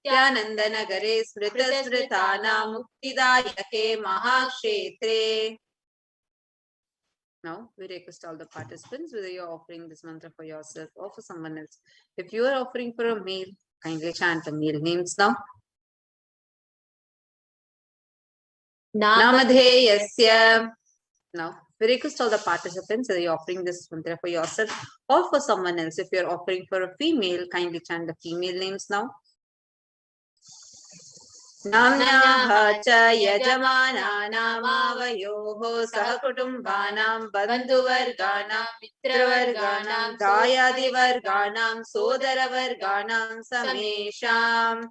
Nithyanandanagare smrita smritana muktidayake mahakshetre. Now, we request all the participants whether you are offering this mantra for yourself or for someone else. If you are offering for a meal, kindly chant the meal names now. Namadheyasya. Now, we request all the participants whether you are offering this mantra for yourself or for someone else. If you are offering for a female, kindly chant the female names now. Namnyaha cha yajamananam avayoho sahakutumbanam bandhuvarganam mitravarganam dayadivarganam sodaravarganam samesham.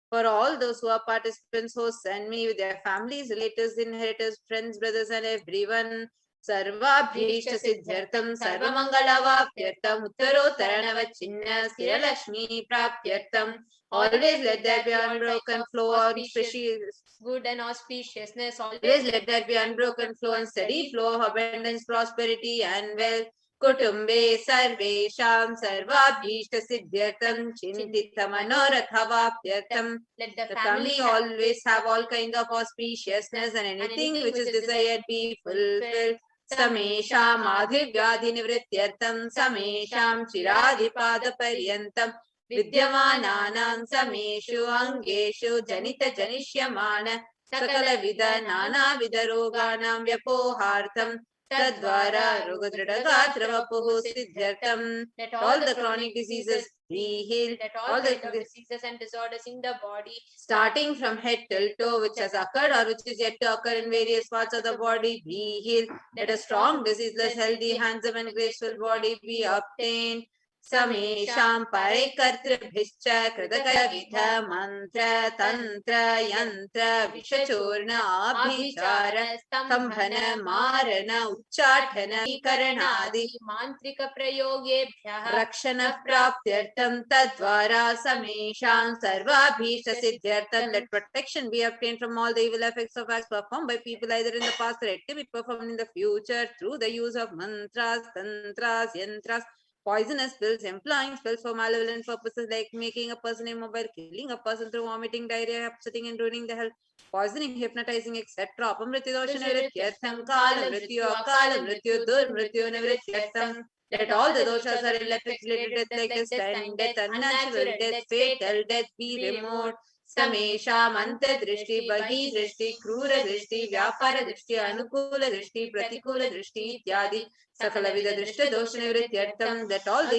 For all those who are participants, hosts and me with their families, relatives, inheritors, friends, brothers and everyone, Sarvabhishta Siddhartham Sarvamangalavapyartham Uttarottaranavachinna Sthiralakshmi Prapyartham. Always let there be unbroken flow of auspicious good and auspiciousness. Always let there be unbroken flow and steady flow of abundance, prosperity and wealth. Kutumbe sarvesham sarvabhishta siddhyartham chintita manorathavaapyartham. Let the family always have all kinds of auspiciousness and anything which is desired be fulfilled. Samesham adhivyadhi nivrityartham samesham chiradhipada paryantam vidyamananam sameshu angeshu janita janishyamana sakala vida nana vida roganam vyapohartham tadvara rogadridagatravapuhu siddhyartham. Let all the chronic diseases be healed. Let all kinds of diseases and disorders in the body, starting from head till toe, which has occurred or which is yet to occur in various parts of the body, be healed. Let a strong, diseaseless, healthy, handsome and graceful body be obtained. Samesham Parekartrabhischa Kridakaya Vidha Mantra Tantra Yantra Vishachurna Abhichara Stambhana Marana Uchchathana Karanadi mantrika prayogebhyah Rakshana Praptyartham Tadvara Samesham Sarvabhishta Siddhyartham. Let protection be obtained from all the evil effects of acts performed by people either in the past or yet to be performed in the future through the use of mantras, tantras, yantras, poisonous pills, employing spells for malevolent purposes like making a person immobile, killing a person through vomiting, diarrhea, upsetting and ruining the health, poisoning, hypnotizing, etc. Apamrityadoshana nivrityartham, kala mrityu, akala mrityu, durmrityu nivrityartham. Let all the doshas or ill effects related to death like this time, death, unnatural death, fatal death be removed. Samesham antadrishti, bahi drishti, krura drishti, vyapara drishti, anukula drishti, pratikula drishti, ityadi. Sakala vida drishta dosha nivrityartham. That all the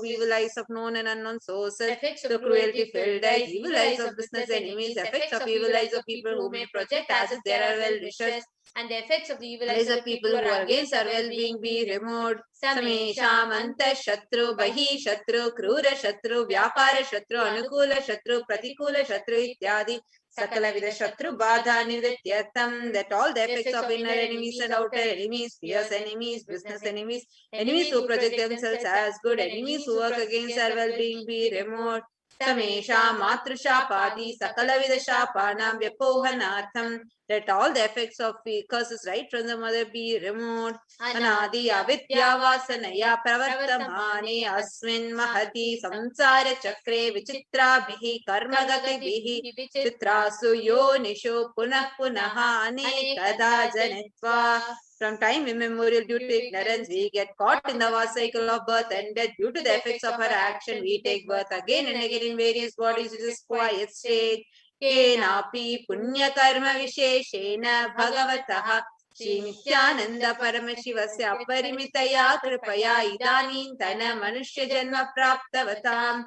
evil eyes of known and unknown sources, the cruelty filled eyes, evil eyes of business enemies, effects of evil eyes of people who may project as if there are well wishers, and the effects of the evil eyes of people who are against our well-being be removed. Samesham anta shatru, bahi shatru, krura shatru, vyapara shatru, anukula shatru, pratikula shatru, ityadi. Sakala vida shatru badha nivrityartham. That all the effects of inner enemies and outer enemies, fierce enemies, business enemies, enemies who project themselves as good, enemies who work against our well-being be removed. Samesha matrusha-padi sakala vida shapanam vyapohanatham. Let all the effects of curses right from the mother be removed. Anadi avidya vasanaya pravartamane asmin mahati samsara chakre vichitra bihi karmagati bihi chitrasu yonishu punah punaha anekada janitva. From time immemorial, due to ignorance, we get caught in the vast cycle of birth and death. Due to the effects of our action, we take birth again and again in various bodies, which is quiet state. Kenapi punya karma visheshena bhagavataha Shri Nithyananda Paramashivasya aparimitaya kripaya idanintana manushya janma praptavatam.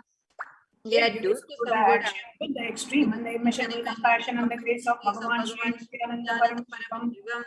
Yet due to some good with the extreme and the immeasurable compassion and the grace of Bhagavan Shri Nithyananda Paramashivam,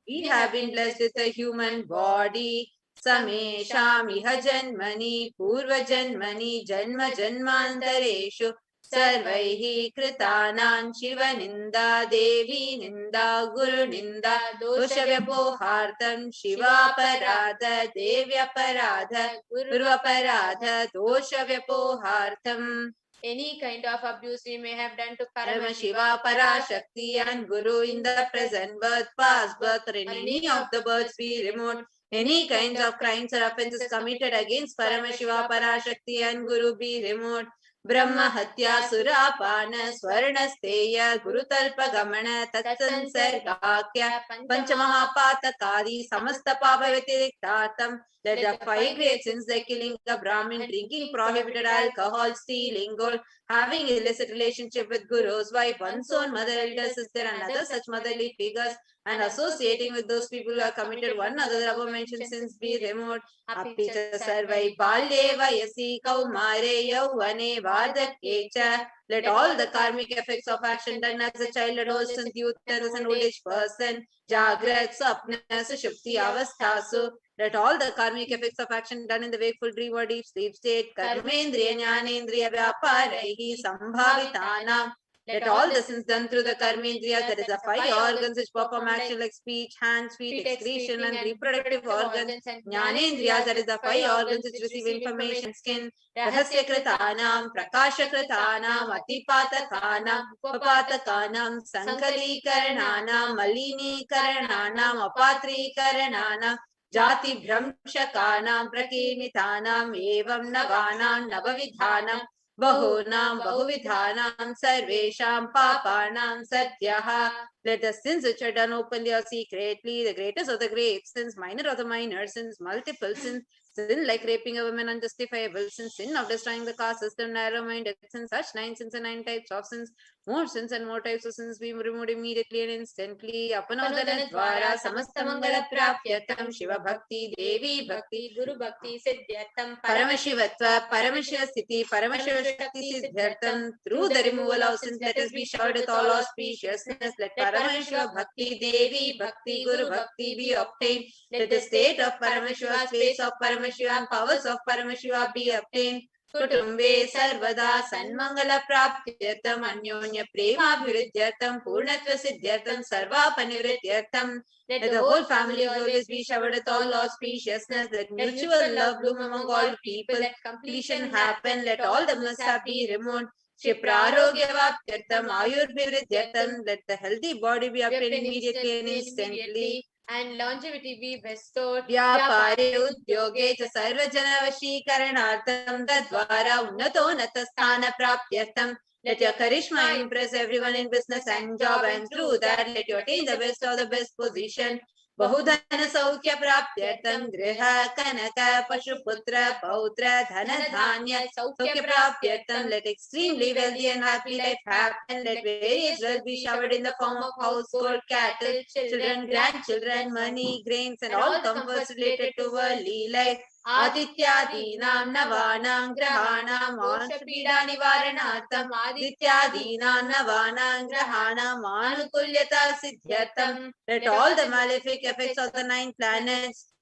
we have been blessed with a human body. Samesham iha janmani purva janmani janma janmantareshu sarvaihi kritanan shiva ninda devi ninda guru ninda dosha vyapohartam shiva parada devya parada guru parada dosha vyapohartam. Any kind of abuse we may have done to Paramashiva, Parashakti and Guru in the present birth, past birth or in any of the births be removed. Any kinds of crimes or offences committed against Paramashiva, Parashakti and Guru be removed. Brahma Hatya Surapana Swarnasteya Gurutalpa Gamana Tatsansargakya Panchamahapatakadi Samasta Papa Vetiriktatam. Let the 5 great sins, the killing of Brahmin, drinking prohibited alcohol, stealing gold, having illicit relationship with Guru's wife, one's own mother, elder sister and other such motherly figures, and associating with those people who have committed one other above mentioned sins be removed. Apicha sarvai balye vayasi kaumare yauvane vardhakyecha. Let all the karmic effects of action done as a child, adolescent, youth, and as an old age person, jagrat, sapna, sushupti, avasthasu. Let all the karmic effects of action done in the wakeful dream or deep sleep state, karmendriya, jnanendriya, vyaparaihi, sambhavitanam. Let all the sins done through the karmendriya, that is the 5 organs which perform action like speech, hands, feet, excretion, and reproductive organs. Jnanendriya, that is the 5 organs which receive information, skin, rahasyakratanam, prakashakratanam, atipatakanam, upapatakanam, sankalikarananam, malinikarananam, apatrikarananam, Jati Bhramshakanam Prakimitanam Evam Navanam Navavidhanam Bahunam Bahuvidhanam Sarvesham Papanam Satyaha. Let the sins which are done openly or secretly, the greatest of the great sins, minor of the minor sins, multiple sins, sin like raping a woman unjustifiable sins, sin of destroying the caste system, narrow-minded sins, such 9 sins and 9 types of sins, more sins and more types of sins be removed immediately and instantly. Apanodana dvara samastamangala prapyatam Shiva Bhakti, Devi Bhakti, Guru Bhakti, Siddhyartam, Paramashivatva, Paramashiva Sthiti, Paramashiva Shakti Siddhyartam. Through the removal of sins, let us be showered with all auspiciousness. Let Paramashiva Bhakti, Devi Bhakti, Guru Bhakti be obtained. Let the state of Paramashiva, space of Paramashiva, and powers of Paramashiva be obtained. Kutumbe Sarvada Sanmangala Praptyartam Anyonya Prema Bhuridyartam Purnatva Siddhyartam Sarva Panivrityartam. Let the whole family always be showered with all auspiciousness. Let mutual love bloom among all people. Let completion happen. Let all the mishap be removed. Shiprarogya-vaptyartam Ayur-bhivridyartam. Let the healthy body be obtained immediately and instantly. And longevity be bestowed. Vyapare udyoge cha sarvajana vashikaranartam tadvara unnato sthana praptyartam. Let your charisma impress everyone in business and job, and through that let you attain the best of the best position. Bahudhana saukya praptyartam griha kanaka pashuputra pautra dhana dhanya saukya praptyartam. Let extremely wealthy and happy life happen. Let various wealth be showered in the form of household, cattle, children, grandchildren, money, grains, and all comforts related to worldly life. Adityadinam navanam grahanam moksha-pida nivaranartam Adityadinam navanam grahanam anukulyata siddhyartam. Let all the malefic effects of the 9 planets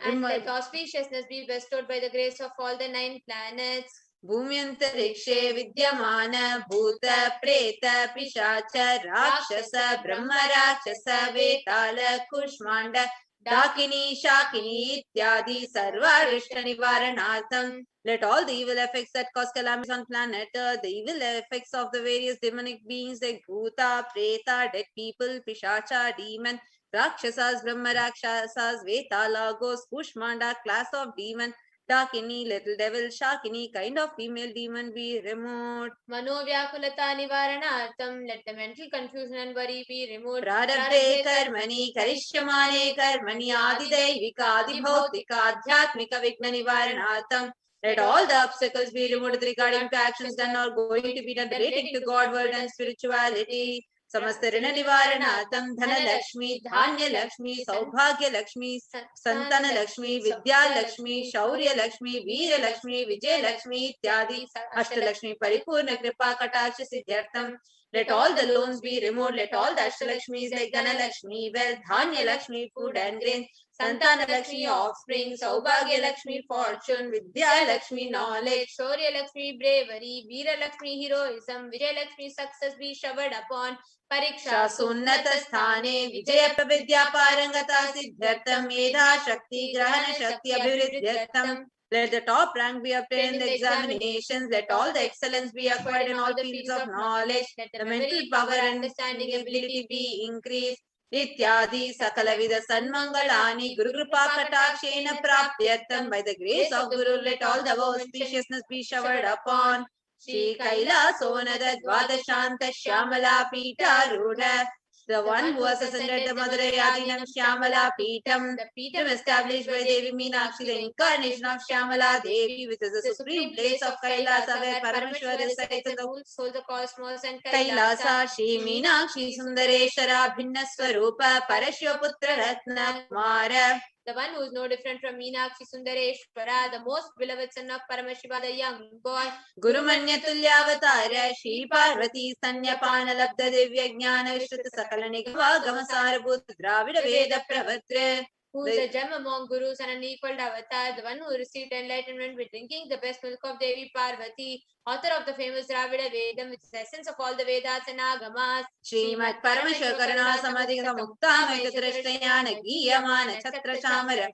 and let auspiciousness be bestowed by the grace of all the 9 planets. Bhumyantarikshe vidyamana bhuta preta pishacha rakshasa brahma rakshasa vetala kushmanda Dakini, Shakini, Ityadi, Sarva, Rishta, Nivaranartham. Let all the evil effects that cause calamities on planet Earth, the evil effects of the various demonic beings like Bhuta, Preta, dead people, Pishacha, demon, Rakshasas, Brahma Rakshasas, Vetala, ghost, Kushmanda, class of demon, Dakini, little devil, Shakini, kind of female demon be removed. Manovyakulata nivaranartham. Let the mental confusion and worry be removed. Prarabdhe karmani karishyamane karmani adidaivika adibhautika adhyatmika vigna nivaranartham. Let all the obstacles be removed regarding to actions done or going to be done relating to God, world and spirituality. Samasta Rina Nivaranatam Dhana Lakshmi, Dhanya Lakshmi, Saubhagya Lakshmi, Santana Lakshmi, Vidya Lakshmi, Shaurya Lakshmi, Veera Lakshmi, Vijay Lakshmi, Ityadi, Ashta Lakshmi, Paripurna Kripa Kataksha Siddhyartham. Let all the loans be removed. Let all the Ashta Lakshmis like Dhana Lakshmi, wealth, Dhanya Lakshmi, food and grains, Santana Lakshmi, offspring, Saubhagya Lakshmi, fortune, Vidya Lakshmi, knowledge, Shaurya Lakshmi, bravery, Veera Lakshmi, heroism, Vijay Lakshmi, success be showered upon. Pariksha Sunnata Sthane Vijaya Pravidya Parangata Siddhyartham Medha Shakti Grahana Shakti Abhivridyartham. Let the top rank be obtained in the examinations. Let all the excellence be acquired in all fields of knowledge. Let the mental power, understanding, ability be increased. Ityadi Sakalavida Sanmangalani Guru Kripa Katakshena Prapyatam. By the grace of Guru, let all the auspiciousness be showered upon. Shri Kailasonada Dvadashanta Shyamala Pita Ruda. The one who has ascended the Madurai Adinam Shyamala Peetam, the Peetam established by Devi Meenakshi, the incarnation of Shyamala Devi, which is the supreme place of Kailasa, where Parameshwar resides in the whole soul, the cosmos, and Kailasa. Shri Meenakshi Sundareshwara Bhinna Swarupa Parashyo Putra Ratna Kumara. The one who is no different from Meenakshi Sundareshwara, the most beloved son of Paramashiva, the young boy. Guru Manya Tulyavatara, Shri Parvati Sanyapana Labda Devya Jnana Vishrita Sakala Nigava Gamasara Bhut Dravida Veda Pravatra. Who is a gem among gurus and an equal avatar, the one who received enlightenment by drinking the best milk of Devi Parvati, author of the famous Dravida Vedam, which is the essence of all the Vedas and Agamas. Srimad Parameshwar Karana Samadhika Mukta Mekadrashtayana Giyamana Chatra Chamara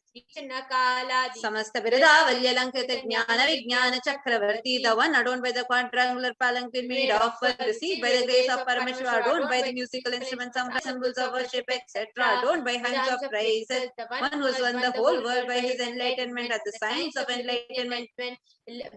Samasta Birada Valyalankita Jnana Vijnana Chakravarti, the one adorned by the quadrangular palanquin made of, received by the grace of Parameshwar, adorned by the musical instruments, some symbols of worship, etc., adorned by hymns of praises, one who has won the whole world by his enlightenment at the signs of enlightenment,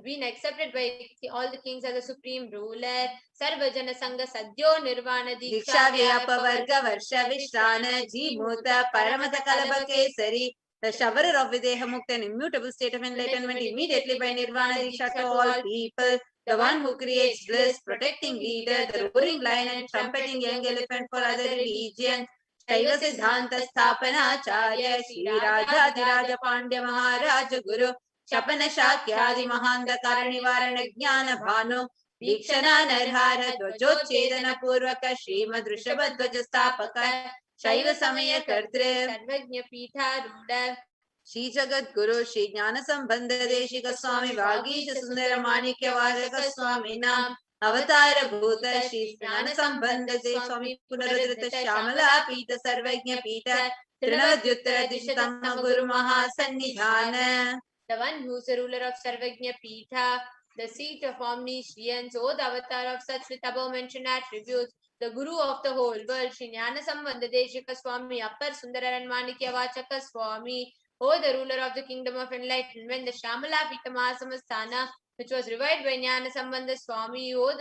been accepted by all the kings as the supreme ruler. Sarvajana Sangha Sadhyo Nirvana Diksha Vyapa Varga Varsha Vishrana Jimuta Paramata Kalaba Kesari. The showerer of Videha Mukta, an immutable state of enlightenment immediately by Nirvana Diksha to all people. The one who creates bliss, protecting leader, the roaring lion and trumpeting young elephant for other religions. Shaiva Siddhanta Sthapana Acharya Sri Radha Pandya Maharaja Guru Shapana Shakyadi Mahanda Karanivarana Jnana Bhanu Vikshana Narhara Dvajochedana Purvaka Srimad Rishabha Dvaja Sthapaka Shaiva Samaya Kartre Sarvajna Pitha Ruda Shri Jagat Guru Shri Jnana Sambandha Deshika Swami Vagisha Sundara Manikya Vajaka Swami Nam Avatara Bhuta Shri Jnana Sambandha De Swami Punarudrata Shyamala Pita Sarvajna Pita Trinavadyuttara Dishatama Guru Mahasannidhana. The one who is the ruler of Sarvajna Pita, the seat of omniscience, O the avatar of such with above mentioned attributes, the Guru of the whole world, Shri Jnana Sambandha Deshika Swami, Appar Sundara and Manikya Vachaka Swami, O the ruler of the kingdom of enlightenment, the Shyamala Pita Mahasamastana, which was revived by Jnana Sambandha Swami, O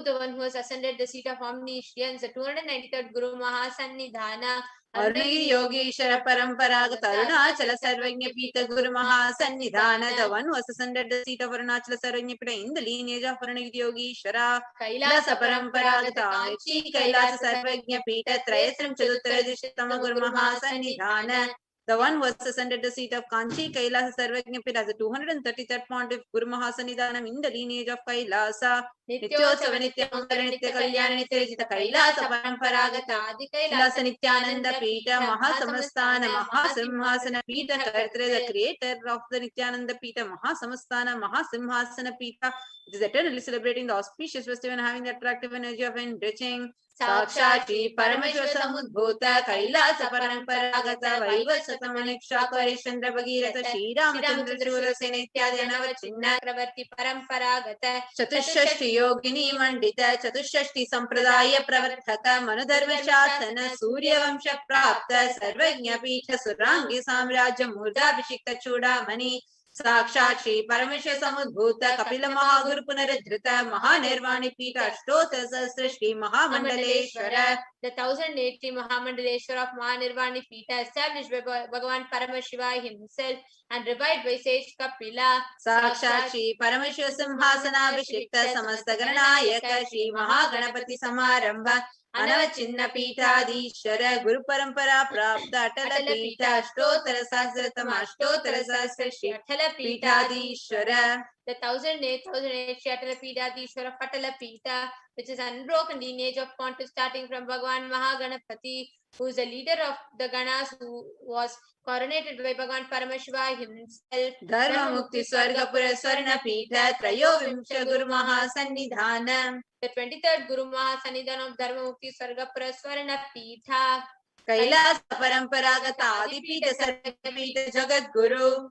the one who has ascended the seat of omniscience, the 293rd Guru Mahasannidhana, Arunagiri Yogeshwara Paramparaga Arunachala Sarvajna Pita Guru Mahasannidhana, the one who has ascended the seat of Arunachala Sarvajna Pita in the lineage of Arunagiri Yogeshwara, Kailasa Paramparaga Kanchi Kailasa Sarvajna Pita Trayasram Chaduttara Dishatama Guru Mahasannidhana, the one who has ascended the seat of Kanchi Kailasa Sarvajna Pita as the 233rd pontiff Guru Mahasannidhanam in the lineage of Kailasa. Nityotsava Nitya Mangala Nitya Kalyana Nitya Jita Kailasa Paramparagata Adi Kailasa Nithyananda Pita Mahasamastana Mahasimhasana Pita Kartre, the creator of the Nithyananda Pita Mahasamastana Mahasimhasana Pita, it is eternally celebrating the auspicious festival and having the attractive energy of enriching. Sakshati Parameshwar Samudbhuta Kailasa Paramparagata Vaivasata Maniksha Karishandra Bhagirata Shri Ramachandra Shura Senitya Janavachinna Kravarti Paramparagata Chatushashti Yogini Mandita Chatushashti Sampradaya Pravartaka Manadharma Shasana Surya Vamsha Prapta Sarvajna Pita Surangi Samraja Murda Bhishikta Chudamani Sakshat Shri Parameshwar Samudbhuta Kapila Mahaguru Punaradhrita Mahanirvani Pita Ashtota Sastra Shri Mahamandaleshwara, the 1080 Mahamandaleshwara of Mahanirvani Pita, established by Bhagavan Paramashiva himself and revived by sage Kapila. Sakshat Shri Parameshwar Simhasana Abhishekta Samasta Gananayaka Shri Mahaganapati Samarambha Anavachinna Pitadishwara Guru Parampara Prapta Atala Pita Ashtotara Sahasratama Ashtotara Sahasra Shri Atala Pitadishwara, the 1008 Shri Atala Pitadishwara Atala Pita, which is unbroken lineage of pontiff starting from Bhagavan Mahaganapati, who is the leader of the Ganas, who was coronated by Bhagavan Paramashiva himself. Dharma Mukti Swargapura Swarna Pita Trayo Vimsha Guru Mahasannidhana, the 23rd Guru Mahasannidhana of Dharma Mukti Swargapura Swarna Pita. Kailasa Paramparagata Adi Pita Sarvajna Pita Jagat Guru.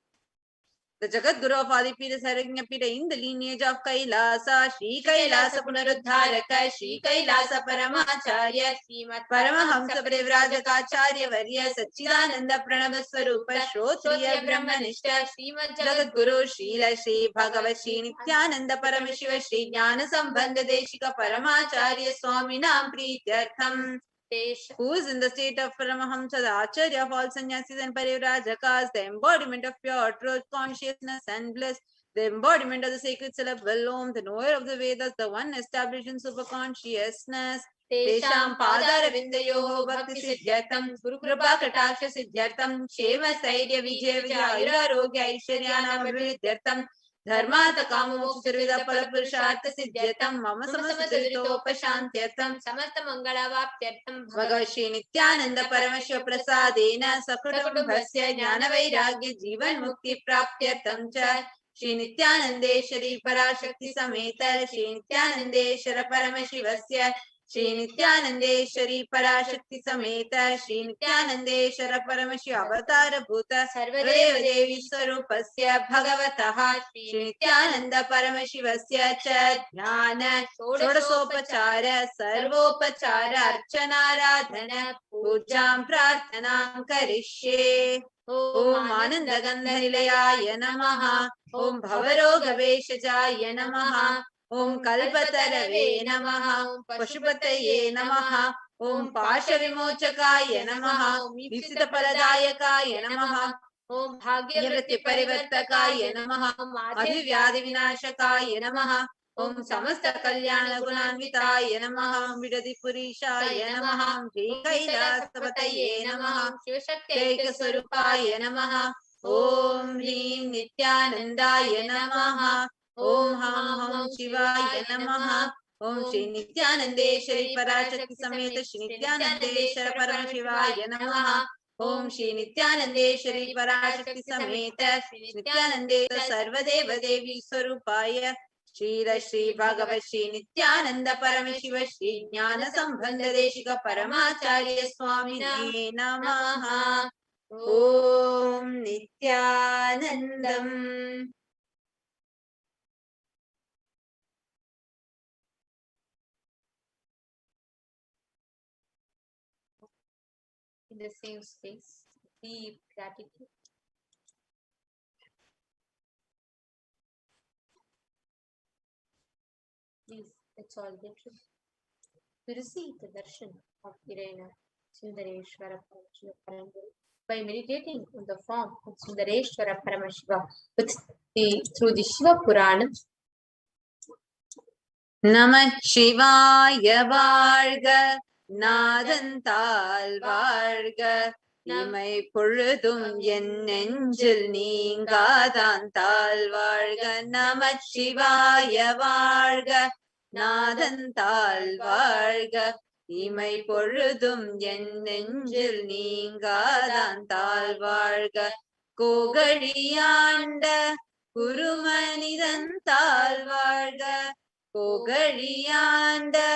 the Jagat Guru of Adipida Sarajñapida in the lineage of Kailasa, Shri Kailasa Punaruddharaka, Shri Kailasa Paramacharya, Srimad Paramahamsa Prevrajaka Varya, Satchidananda Pranava Swarupa, Shrotriya Brahmanishta, Srimad Jagat Guru, Srila Shri Bhagavad Shri Nithyananda Paramashiva, Shri Jnana Sambandha Deshika Paramacharya Swaminam Prityartham. Who is in the state of Paramahamsa, the Acharya of all sannyasis and parivrajakas, the embodiment of pure truth, consciousness and bliss, the embodiment of the sacred syllable Om, the knower of the Vedas, the one established in superconsciousness. Tesham Padaravindayoho Bhakti Siddhyartham Guru Kripa Kataksha Siddhyartham Shema Sairya Vijaya Vijaya Arogya Aishwaryanam Abhividyartham Dharmata Kamamoksha Sirvida Palapurushartha Siddhyatam Mama Samasudritopashantyartham Samartha Mangalavaptyartham Bhagavad Shri Nithyananda Paramashiva Prasadena Sakrutabhasya Jnana Vairagya Jivan Mukti Praptyartham Cha Shri Nithyanandeshwari Parashakti Sameta Shri Nithyanandeshwara Paramashivasya Shri Nithyanandeshwari Parashakti Sameta Shri Nithyanandeshwara Paramashiva Avatara Bhuta Sarvadeva Devi Swarupasya Bhagavataha Shri Nithyananda Paramashivasya Cha Jnana Shodasopachara Sarvopachara Archana Radhana Pujam Prarthanam Karishye Om Ananda Gandharilaya Namaha Om Bhavaroga Veshajaya Namaha Om Kalpatarave Namaha Om Pashupataye Namaha Om Pasha Vimochakaya Namaha Om Ipsita Paradayakaya Namaha Om Bhagyavrati Parivartakaya Namaha Om Adhivyadi Vinashakaya Namaha Om Samasta Kalyana Gunanvitaya Namaha Om Vidadi Purishaya Namaha Om Jai Kailasapataye Namaha Om Shivashaktaika Swarupaya Namaha Om Hrim Nithyanandaya Namaha Om Ham Shivaya Namaha Om Shri Nithyanandeshwari Parashakti Sameta Shri Nithyanandeshwara Paramashivaya Namaha Om Shri Nithyanandeshwari Parashakti Sameta Shri Nithyanandeshwara Sarvadeva Devi Swarupaya Shri Shri Bhagavad Shri Nithyananda Paramashiva Shri Jnana Sambandha Deshika Paramacharya Swamine Namaha Om Nithyanandam. In the same space, deep gratitude. Please, let's all get ready to receive the darshan of Irena Sundareshwara Paramashiva by meditating on the form of Sundareshwara Paramashiva through the Shiva Purana. Namah Shivaya Varga Nadantal Varga Imai Purudum Yen Nenjil Ningadantal Varga Namah Shivaya Varga Nadantal Varga Imai Purudum Yen Nenjil Ningadantal Varga Kogariyanda Gurumanidantal Varga Kogariyanda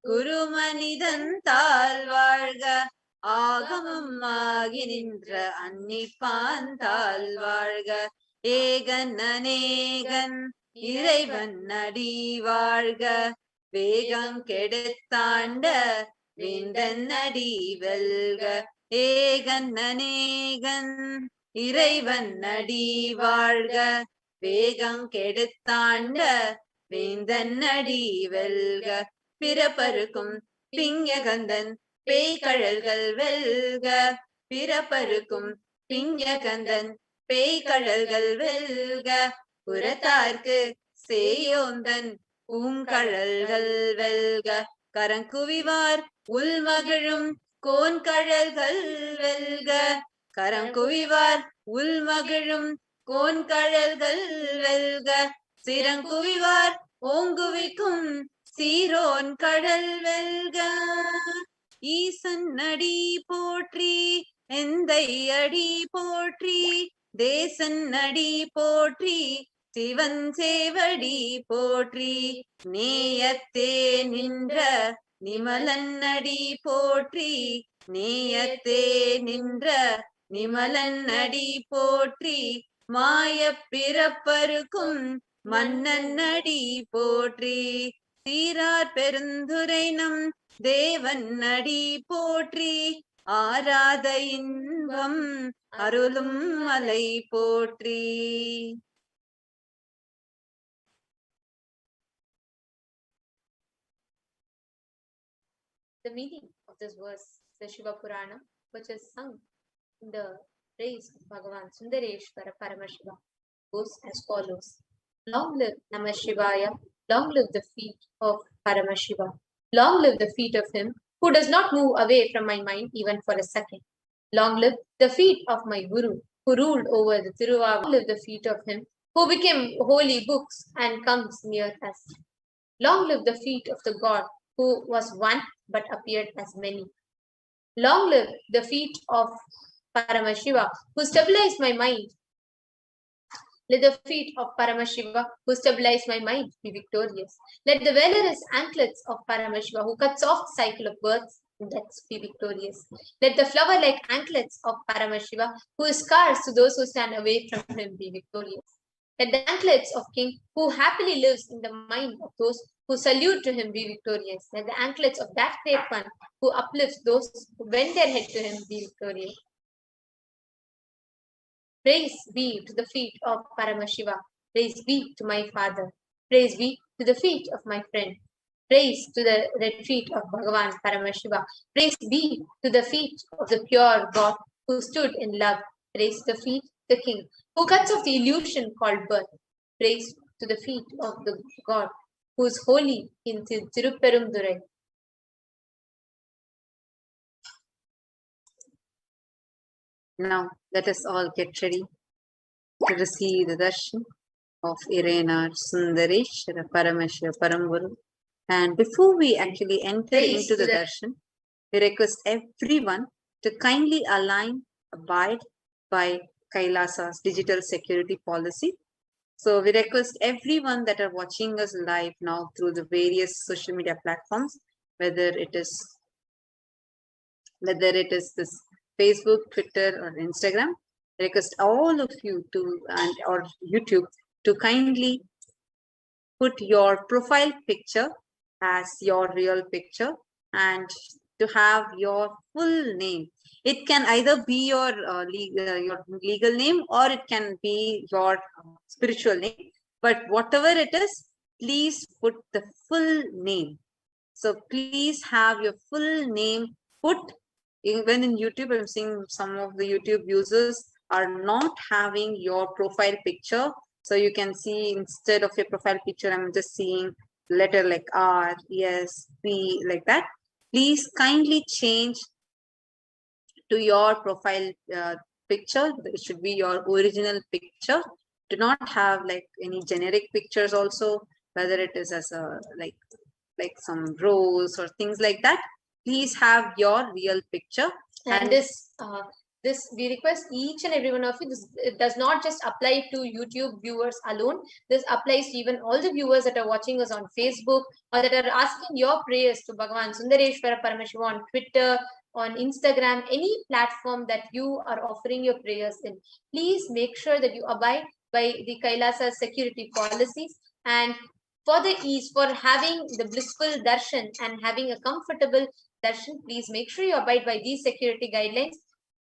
Gurumanidantal Varga Agamamagi Nindra Annipantal Varga Egan Anegan Iraivan Nadi Varga Vegan Kedathanda Vindan Nadi Velga Egan Anegan Iraivan Nadi Varga Vegan Kedathanda Vindanadi Velga Piraparukum Pinyagandan Peykadalgal Velga Piraparukum Pinyagandan Peykadalgal Velga Puratharku Seyondan Kadalgal Velga Karankuvivar Ulmagarum Kadalgal Velga Karankuvivar Ulmagarum Kadalgal Velga Sirankuvivar Onguvikum Siron Kadal Velga Isan Nadi Potri Endai Adi Potri Desan Nadi Potri Sivan Sevadi Potri Neyate Nindra Nimalan Nadi Potri Neyate Nindra Nimalan Nadi Potri மாய பிறப்பருக்கும் மன்னன் அடி போற்றி. சீரார் பெருந்துரை நம் தேவன் அடி போற்றி. ஆராத இன்பம் அருளும் மலை போற்றி. The meaning of this verse, the Shiva Purana, which is sung in the praise of Bhagavan Sundareshwara Paramashivam, goes as follows. Long live Namah Shivaya, long live the feet of Paramashiva, long live the feet of him who does not move away from my mind even for a second. Long live the feet of my Guru who ruled over the Tiruvava. Long live the feet of him who became holy books and comes near us. Long live the feet of the God who was one but appeared as many. Long live the feet of Paramashiva who stabilized my mind. Let the feet of Paramashiva who stabilized my mind be victorious. Let the valorous anklets of Paramashiva who cuts off the cycle of births and deaths be victorious. Let the flower-like anklets of Paramashiva who is scarce to those who stand away from him be victorious. Let the anklets of King who happily lives in the mind of those who salute to him be victorious. Let the anklets of that great one who uplifts those who bend their head to him be victorious. Praise be to the feet of Paramashiva. Praise be to my father. Praise be to the feet of my friend. Praise to the red feet of Bhagavan Paramashiva. Praise be to the feet of the pure God who stood in love. Praise to the feet of the King who cuts off the illusion called birth. Praise to the feet of the God who is holy in Tirupperumdurai. Now let us all get ready to receive the darshan of Irenar Sundareshwara Paramashiva Paramburu. And before we actually enter into the darshan, we request everyone to kindly abide by Kailasa's digital security policy. So we request everyone that are watching us live now through the various social media platforms, whether it is this Facebook, Twitter, or Instagram. I request all of you to or YouTube to kindly put your profile picture as your real picture and to have your full name. It can either be your legal name or it can be your spiritual name. But whatever it is, please put the full name. So please have your full name put. Even in YouTube, I'm seeing some of the YouTube users are not having your profile picture. So you can see instead of your profile picture, I'm just seeing letter like R, S, P, like that. Please kindly change to your profile picture. It should be your original picture. Do not have like any generic pictures also, whether it is as a like some rose or things like that. Please have your real picture. And this we request each and every one of you. This it does not just apply to YouTube viewers alone. This applies to even all the viewers that are watching us on Facebook or that are asking your prayers to Bhagavan Sundareshwara Paramashivam on Twitter, on Instagram, any platform that you are offering your prayers in. Please make sure that you abide by the Kailasa security policies, and for the ease, for having the blissful darshan and having a comfortable darshan, please make sure you abide by these security guidelines,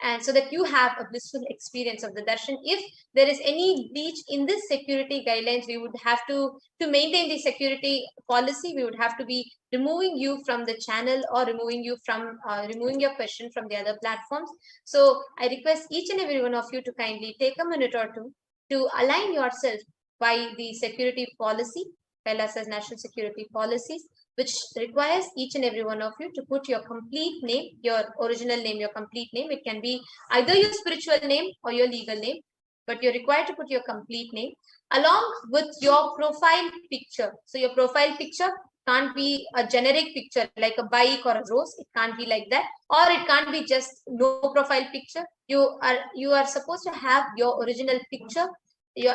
and so that you have a blissful experience of the darshan. If there is any breach in this security guidelines, we would have to maintain the security policy, we would have to be removing you from the channel or removing you from removing your question from the other platforms. So I request each and every one of you to kindly take a minute or two to align yourself by the security policy, Kailasa's national security policies, which requires each and every one of you to put your complete name, your original name, your complete name. It can be either your spiritual name or your legal name, but you're required to put your complete name along with your profile picture. So your profile picture can't be a generic picture like a bike or a rose. It can't be like that, or it can't be just no profile picture. You are supposed to have your original picture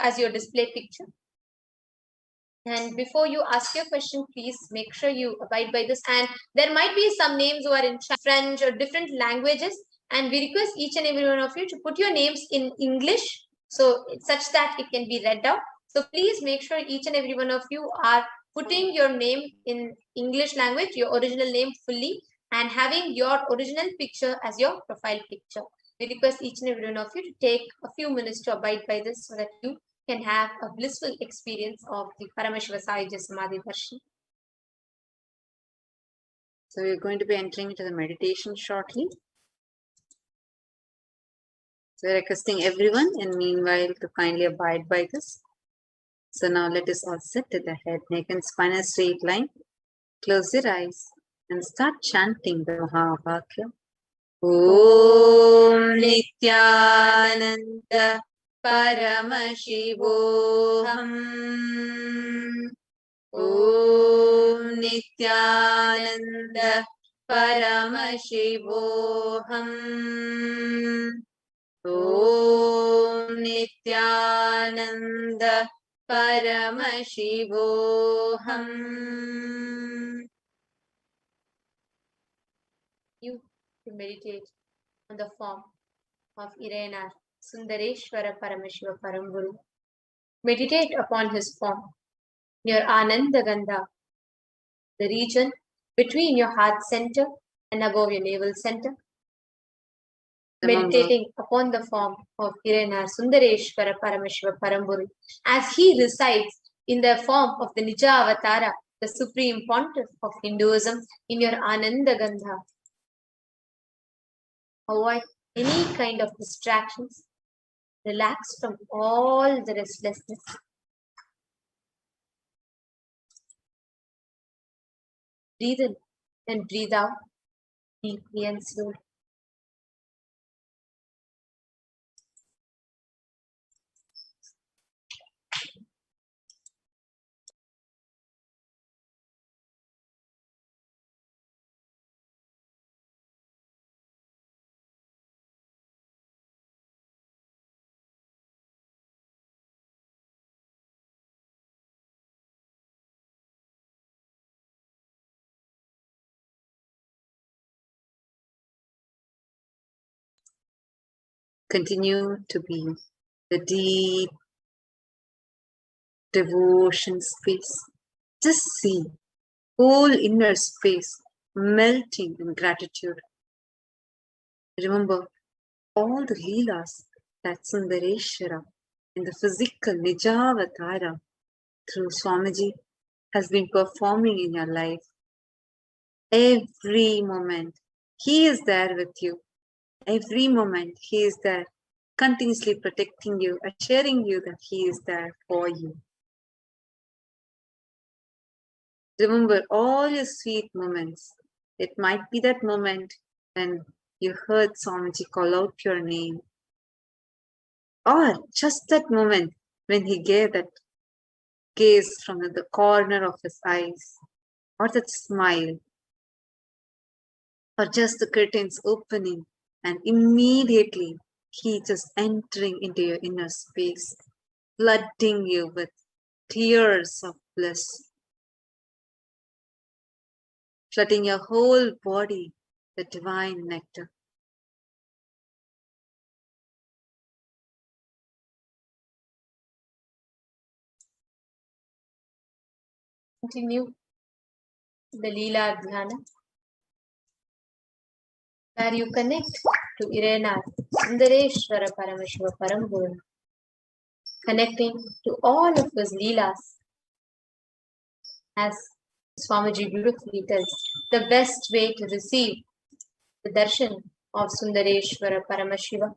as your display picture. And before you ask your question, please make sure you abide by this. And there might be some names who are in French or different languages. And we request each and every one of you to put your names in English so such that it can be read out. So please make sure each and every one of you are putting your name in English language, your original name fully, and having your original picture as your profile picture. We request each and every one of you to take a few minutes to abide by this so that you can have a blissful experience of the Paramashiva Sahajya Samadhi Darshan. So we're going to be entering into the meditation shortly. So we're requesting everyone in meanwhile to kindly abide by this. So now let us all sit to the head, neck and spine in a straight line. Close your eyes and start chanting the Mahavakya. Om Nithyananda Paramashivoham. Om Nithyananda Paramashivoham. Om Nithyananda Paramashivoham. You to meditate on the form of Irena Sundareshwara Paramashiva Paramburu. Meditate upon his form near Ananda Gandha, the region between your heart center and above your navel center. Meditating upon the form of Irena Sundareshwara Paramashiva Paramburu as he resides in the form of the Nija Avatara, the supreme pontiff of Hinduism, in your Ananda Gandha. Avoid any kind of distractions. Relax from all the restlessness. Breathe in and breathe out deeply and slowly. Continue to be the deep devotion space. Just see whole inner space melting in gratitude. Remember all the leelas that Sundareshwara in the physical Nijavatara through Swamiji has been performing in your life. Every moment he is there with you. Every moment he is there, continuously protecting you, assuring you that he is there for you. Remember all your sweet moments. It might be that moment when you heard Swamiji call out your name, or just that moment when he gave that gaze from the corner of his eyes, or that smile, or just the curtains opening and immediately he just entering into your inner space, flooding you with tears of bliss, flooding your whole body with divine nectar. Continue the Leela Dhyana, where you connect to Irena Sundareshwara Paramashiva Paramburu, connecting to all of his Leelas. As Swamiji beautifully tells, the best way to receive the darshan of Sundareshwara Paramashiva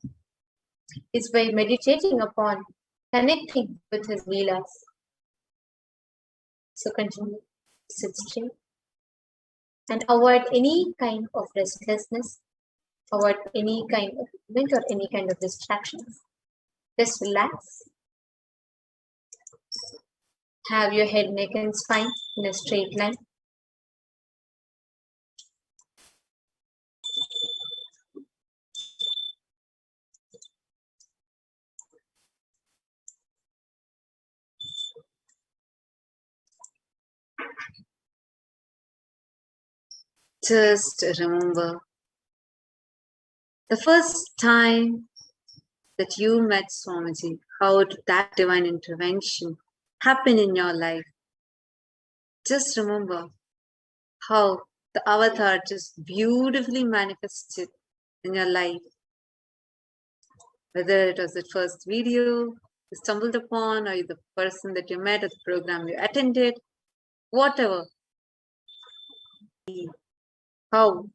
is by meditating upon connecting with his Leelas. So continue, sit straight and avoid any kind of restlessness, avoid any kind of movement or any kind of distractions. Just relax. Have your head, neck and spine in a straight line. Just remember the first time that you met Swamiji, how did that divine intervention happen in your life? Just remember how the avatar just beautifully manifested in your life. Whether it was the first video you stumbled upon, or the person that you met at the program you attended, whatever. How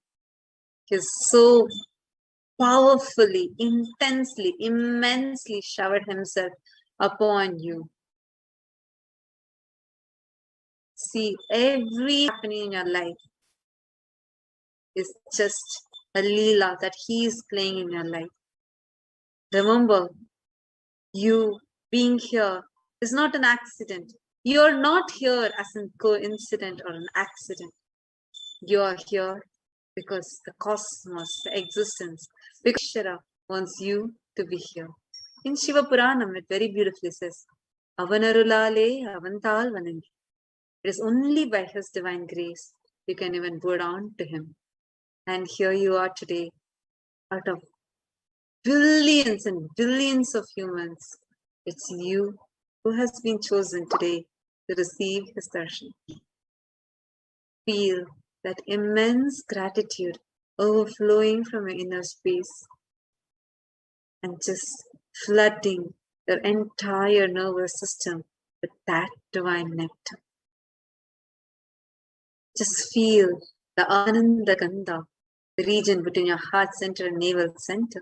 he so powerfully, intensely, immensely showered himself upon you. See, every happening in your life is just a Leela that he is playing in your life. Remember, you being here is not an accident. You're not here as a coincidence or an accident. You are here because the cosmos, the existence, because Shara wants you to be here. In Shiva Puranam, it very beautifully says, Avanarulale Avantal Vanangi. It is only by his divine grace you can even go down to him. And here you are today, out of billions and billions of humans. It's you who has been chosen today to receive his darshan. Feel that immense gratitude overflowing from your inner space and just flooding your entire nervous system with that divine nectar. Just feel the Ananda Gandha, the region between your heart center and navel center,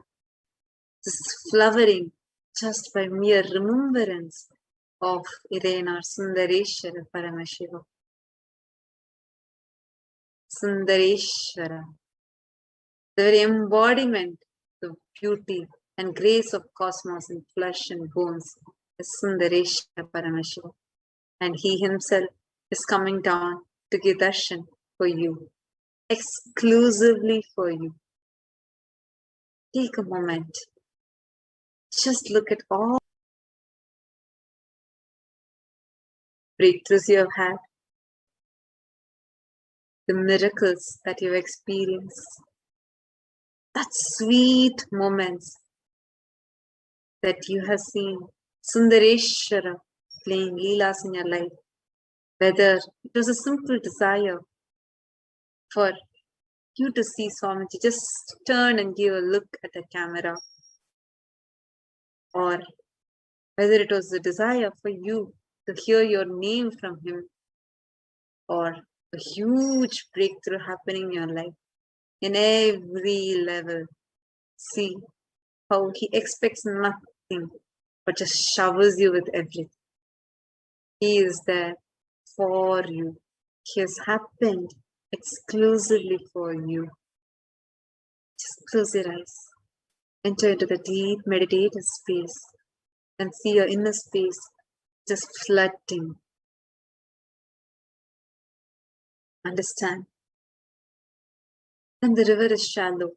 just flowering just by mere remembrance of Irenar Sundareshwara Paramashivoham. Sundareshwara, the very embodiment of beauty and grace of cosmos in flesh and bones is Sundareshwara Paramashivoham. And he himself is coming down to give darshan for you, exclusively for you. Take a moment. Just look at all breakthroughs you have had, the miracles that you've experienced, that sweet moments that you have seen Sundareshwara playing Leelas in your life. Whether it was a simple desire for you to see Swamiji, just turn and give a look at the camera, or whether it was a desire for you to hear your name from him, or a huge breakthrough happening in your life, in every level. See how he expects nothing but just showers you with everything. He is there for you. He has happened exclusively for you. Just close your eyes. Enter into the deep meditative space and see your inner space just flooding. Understand. And the river is shallow.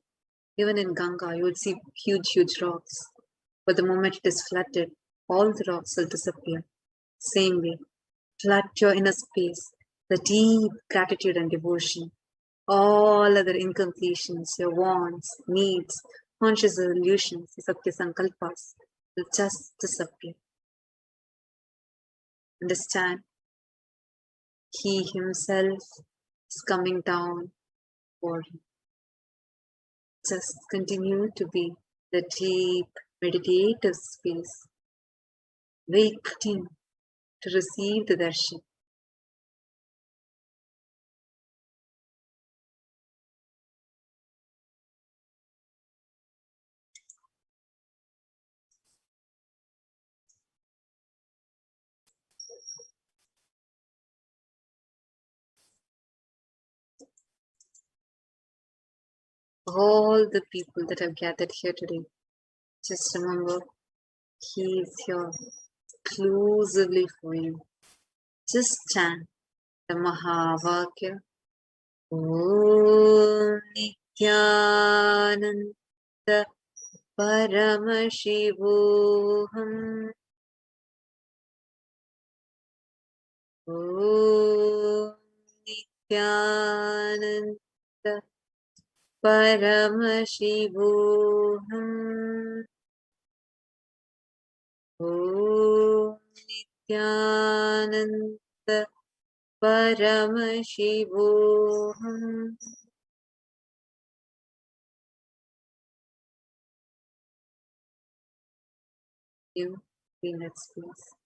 Even in Ganga, you would see huge rocks. But the moment it is flooded, all the rocks will disappear. Same way, flood your inner space, the deep gratitude and devotion. All other incompletions, your wants, needs, conscious illusions, Satya Sankalpas will just disappear. Understand, he himself is coming down for you. Just continue to be the deep meditative space, waiting to receive the darshan. All the people that have gathered here today, just remember, he is here exclusively for you. Just chant the Mahavakya. Om Nithyananda Paramashivoham. Om Nithyananda Paramashivoham. Om Nithyananda Paramashivoham. You, peanuts, please.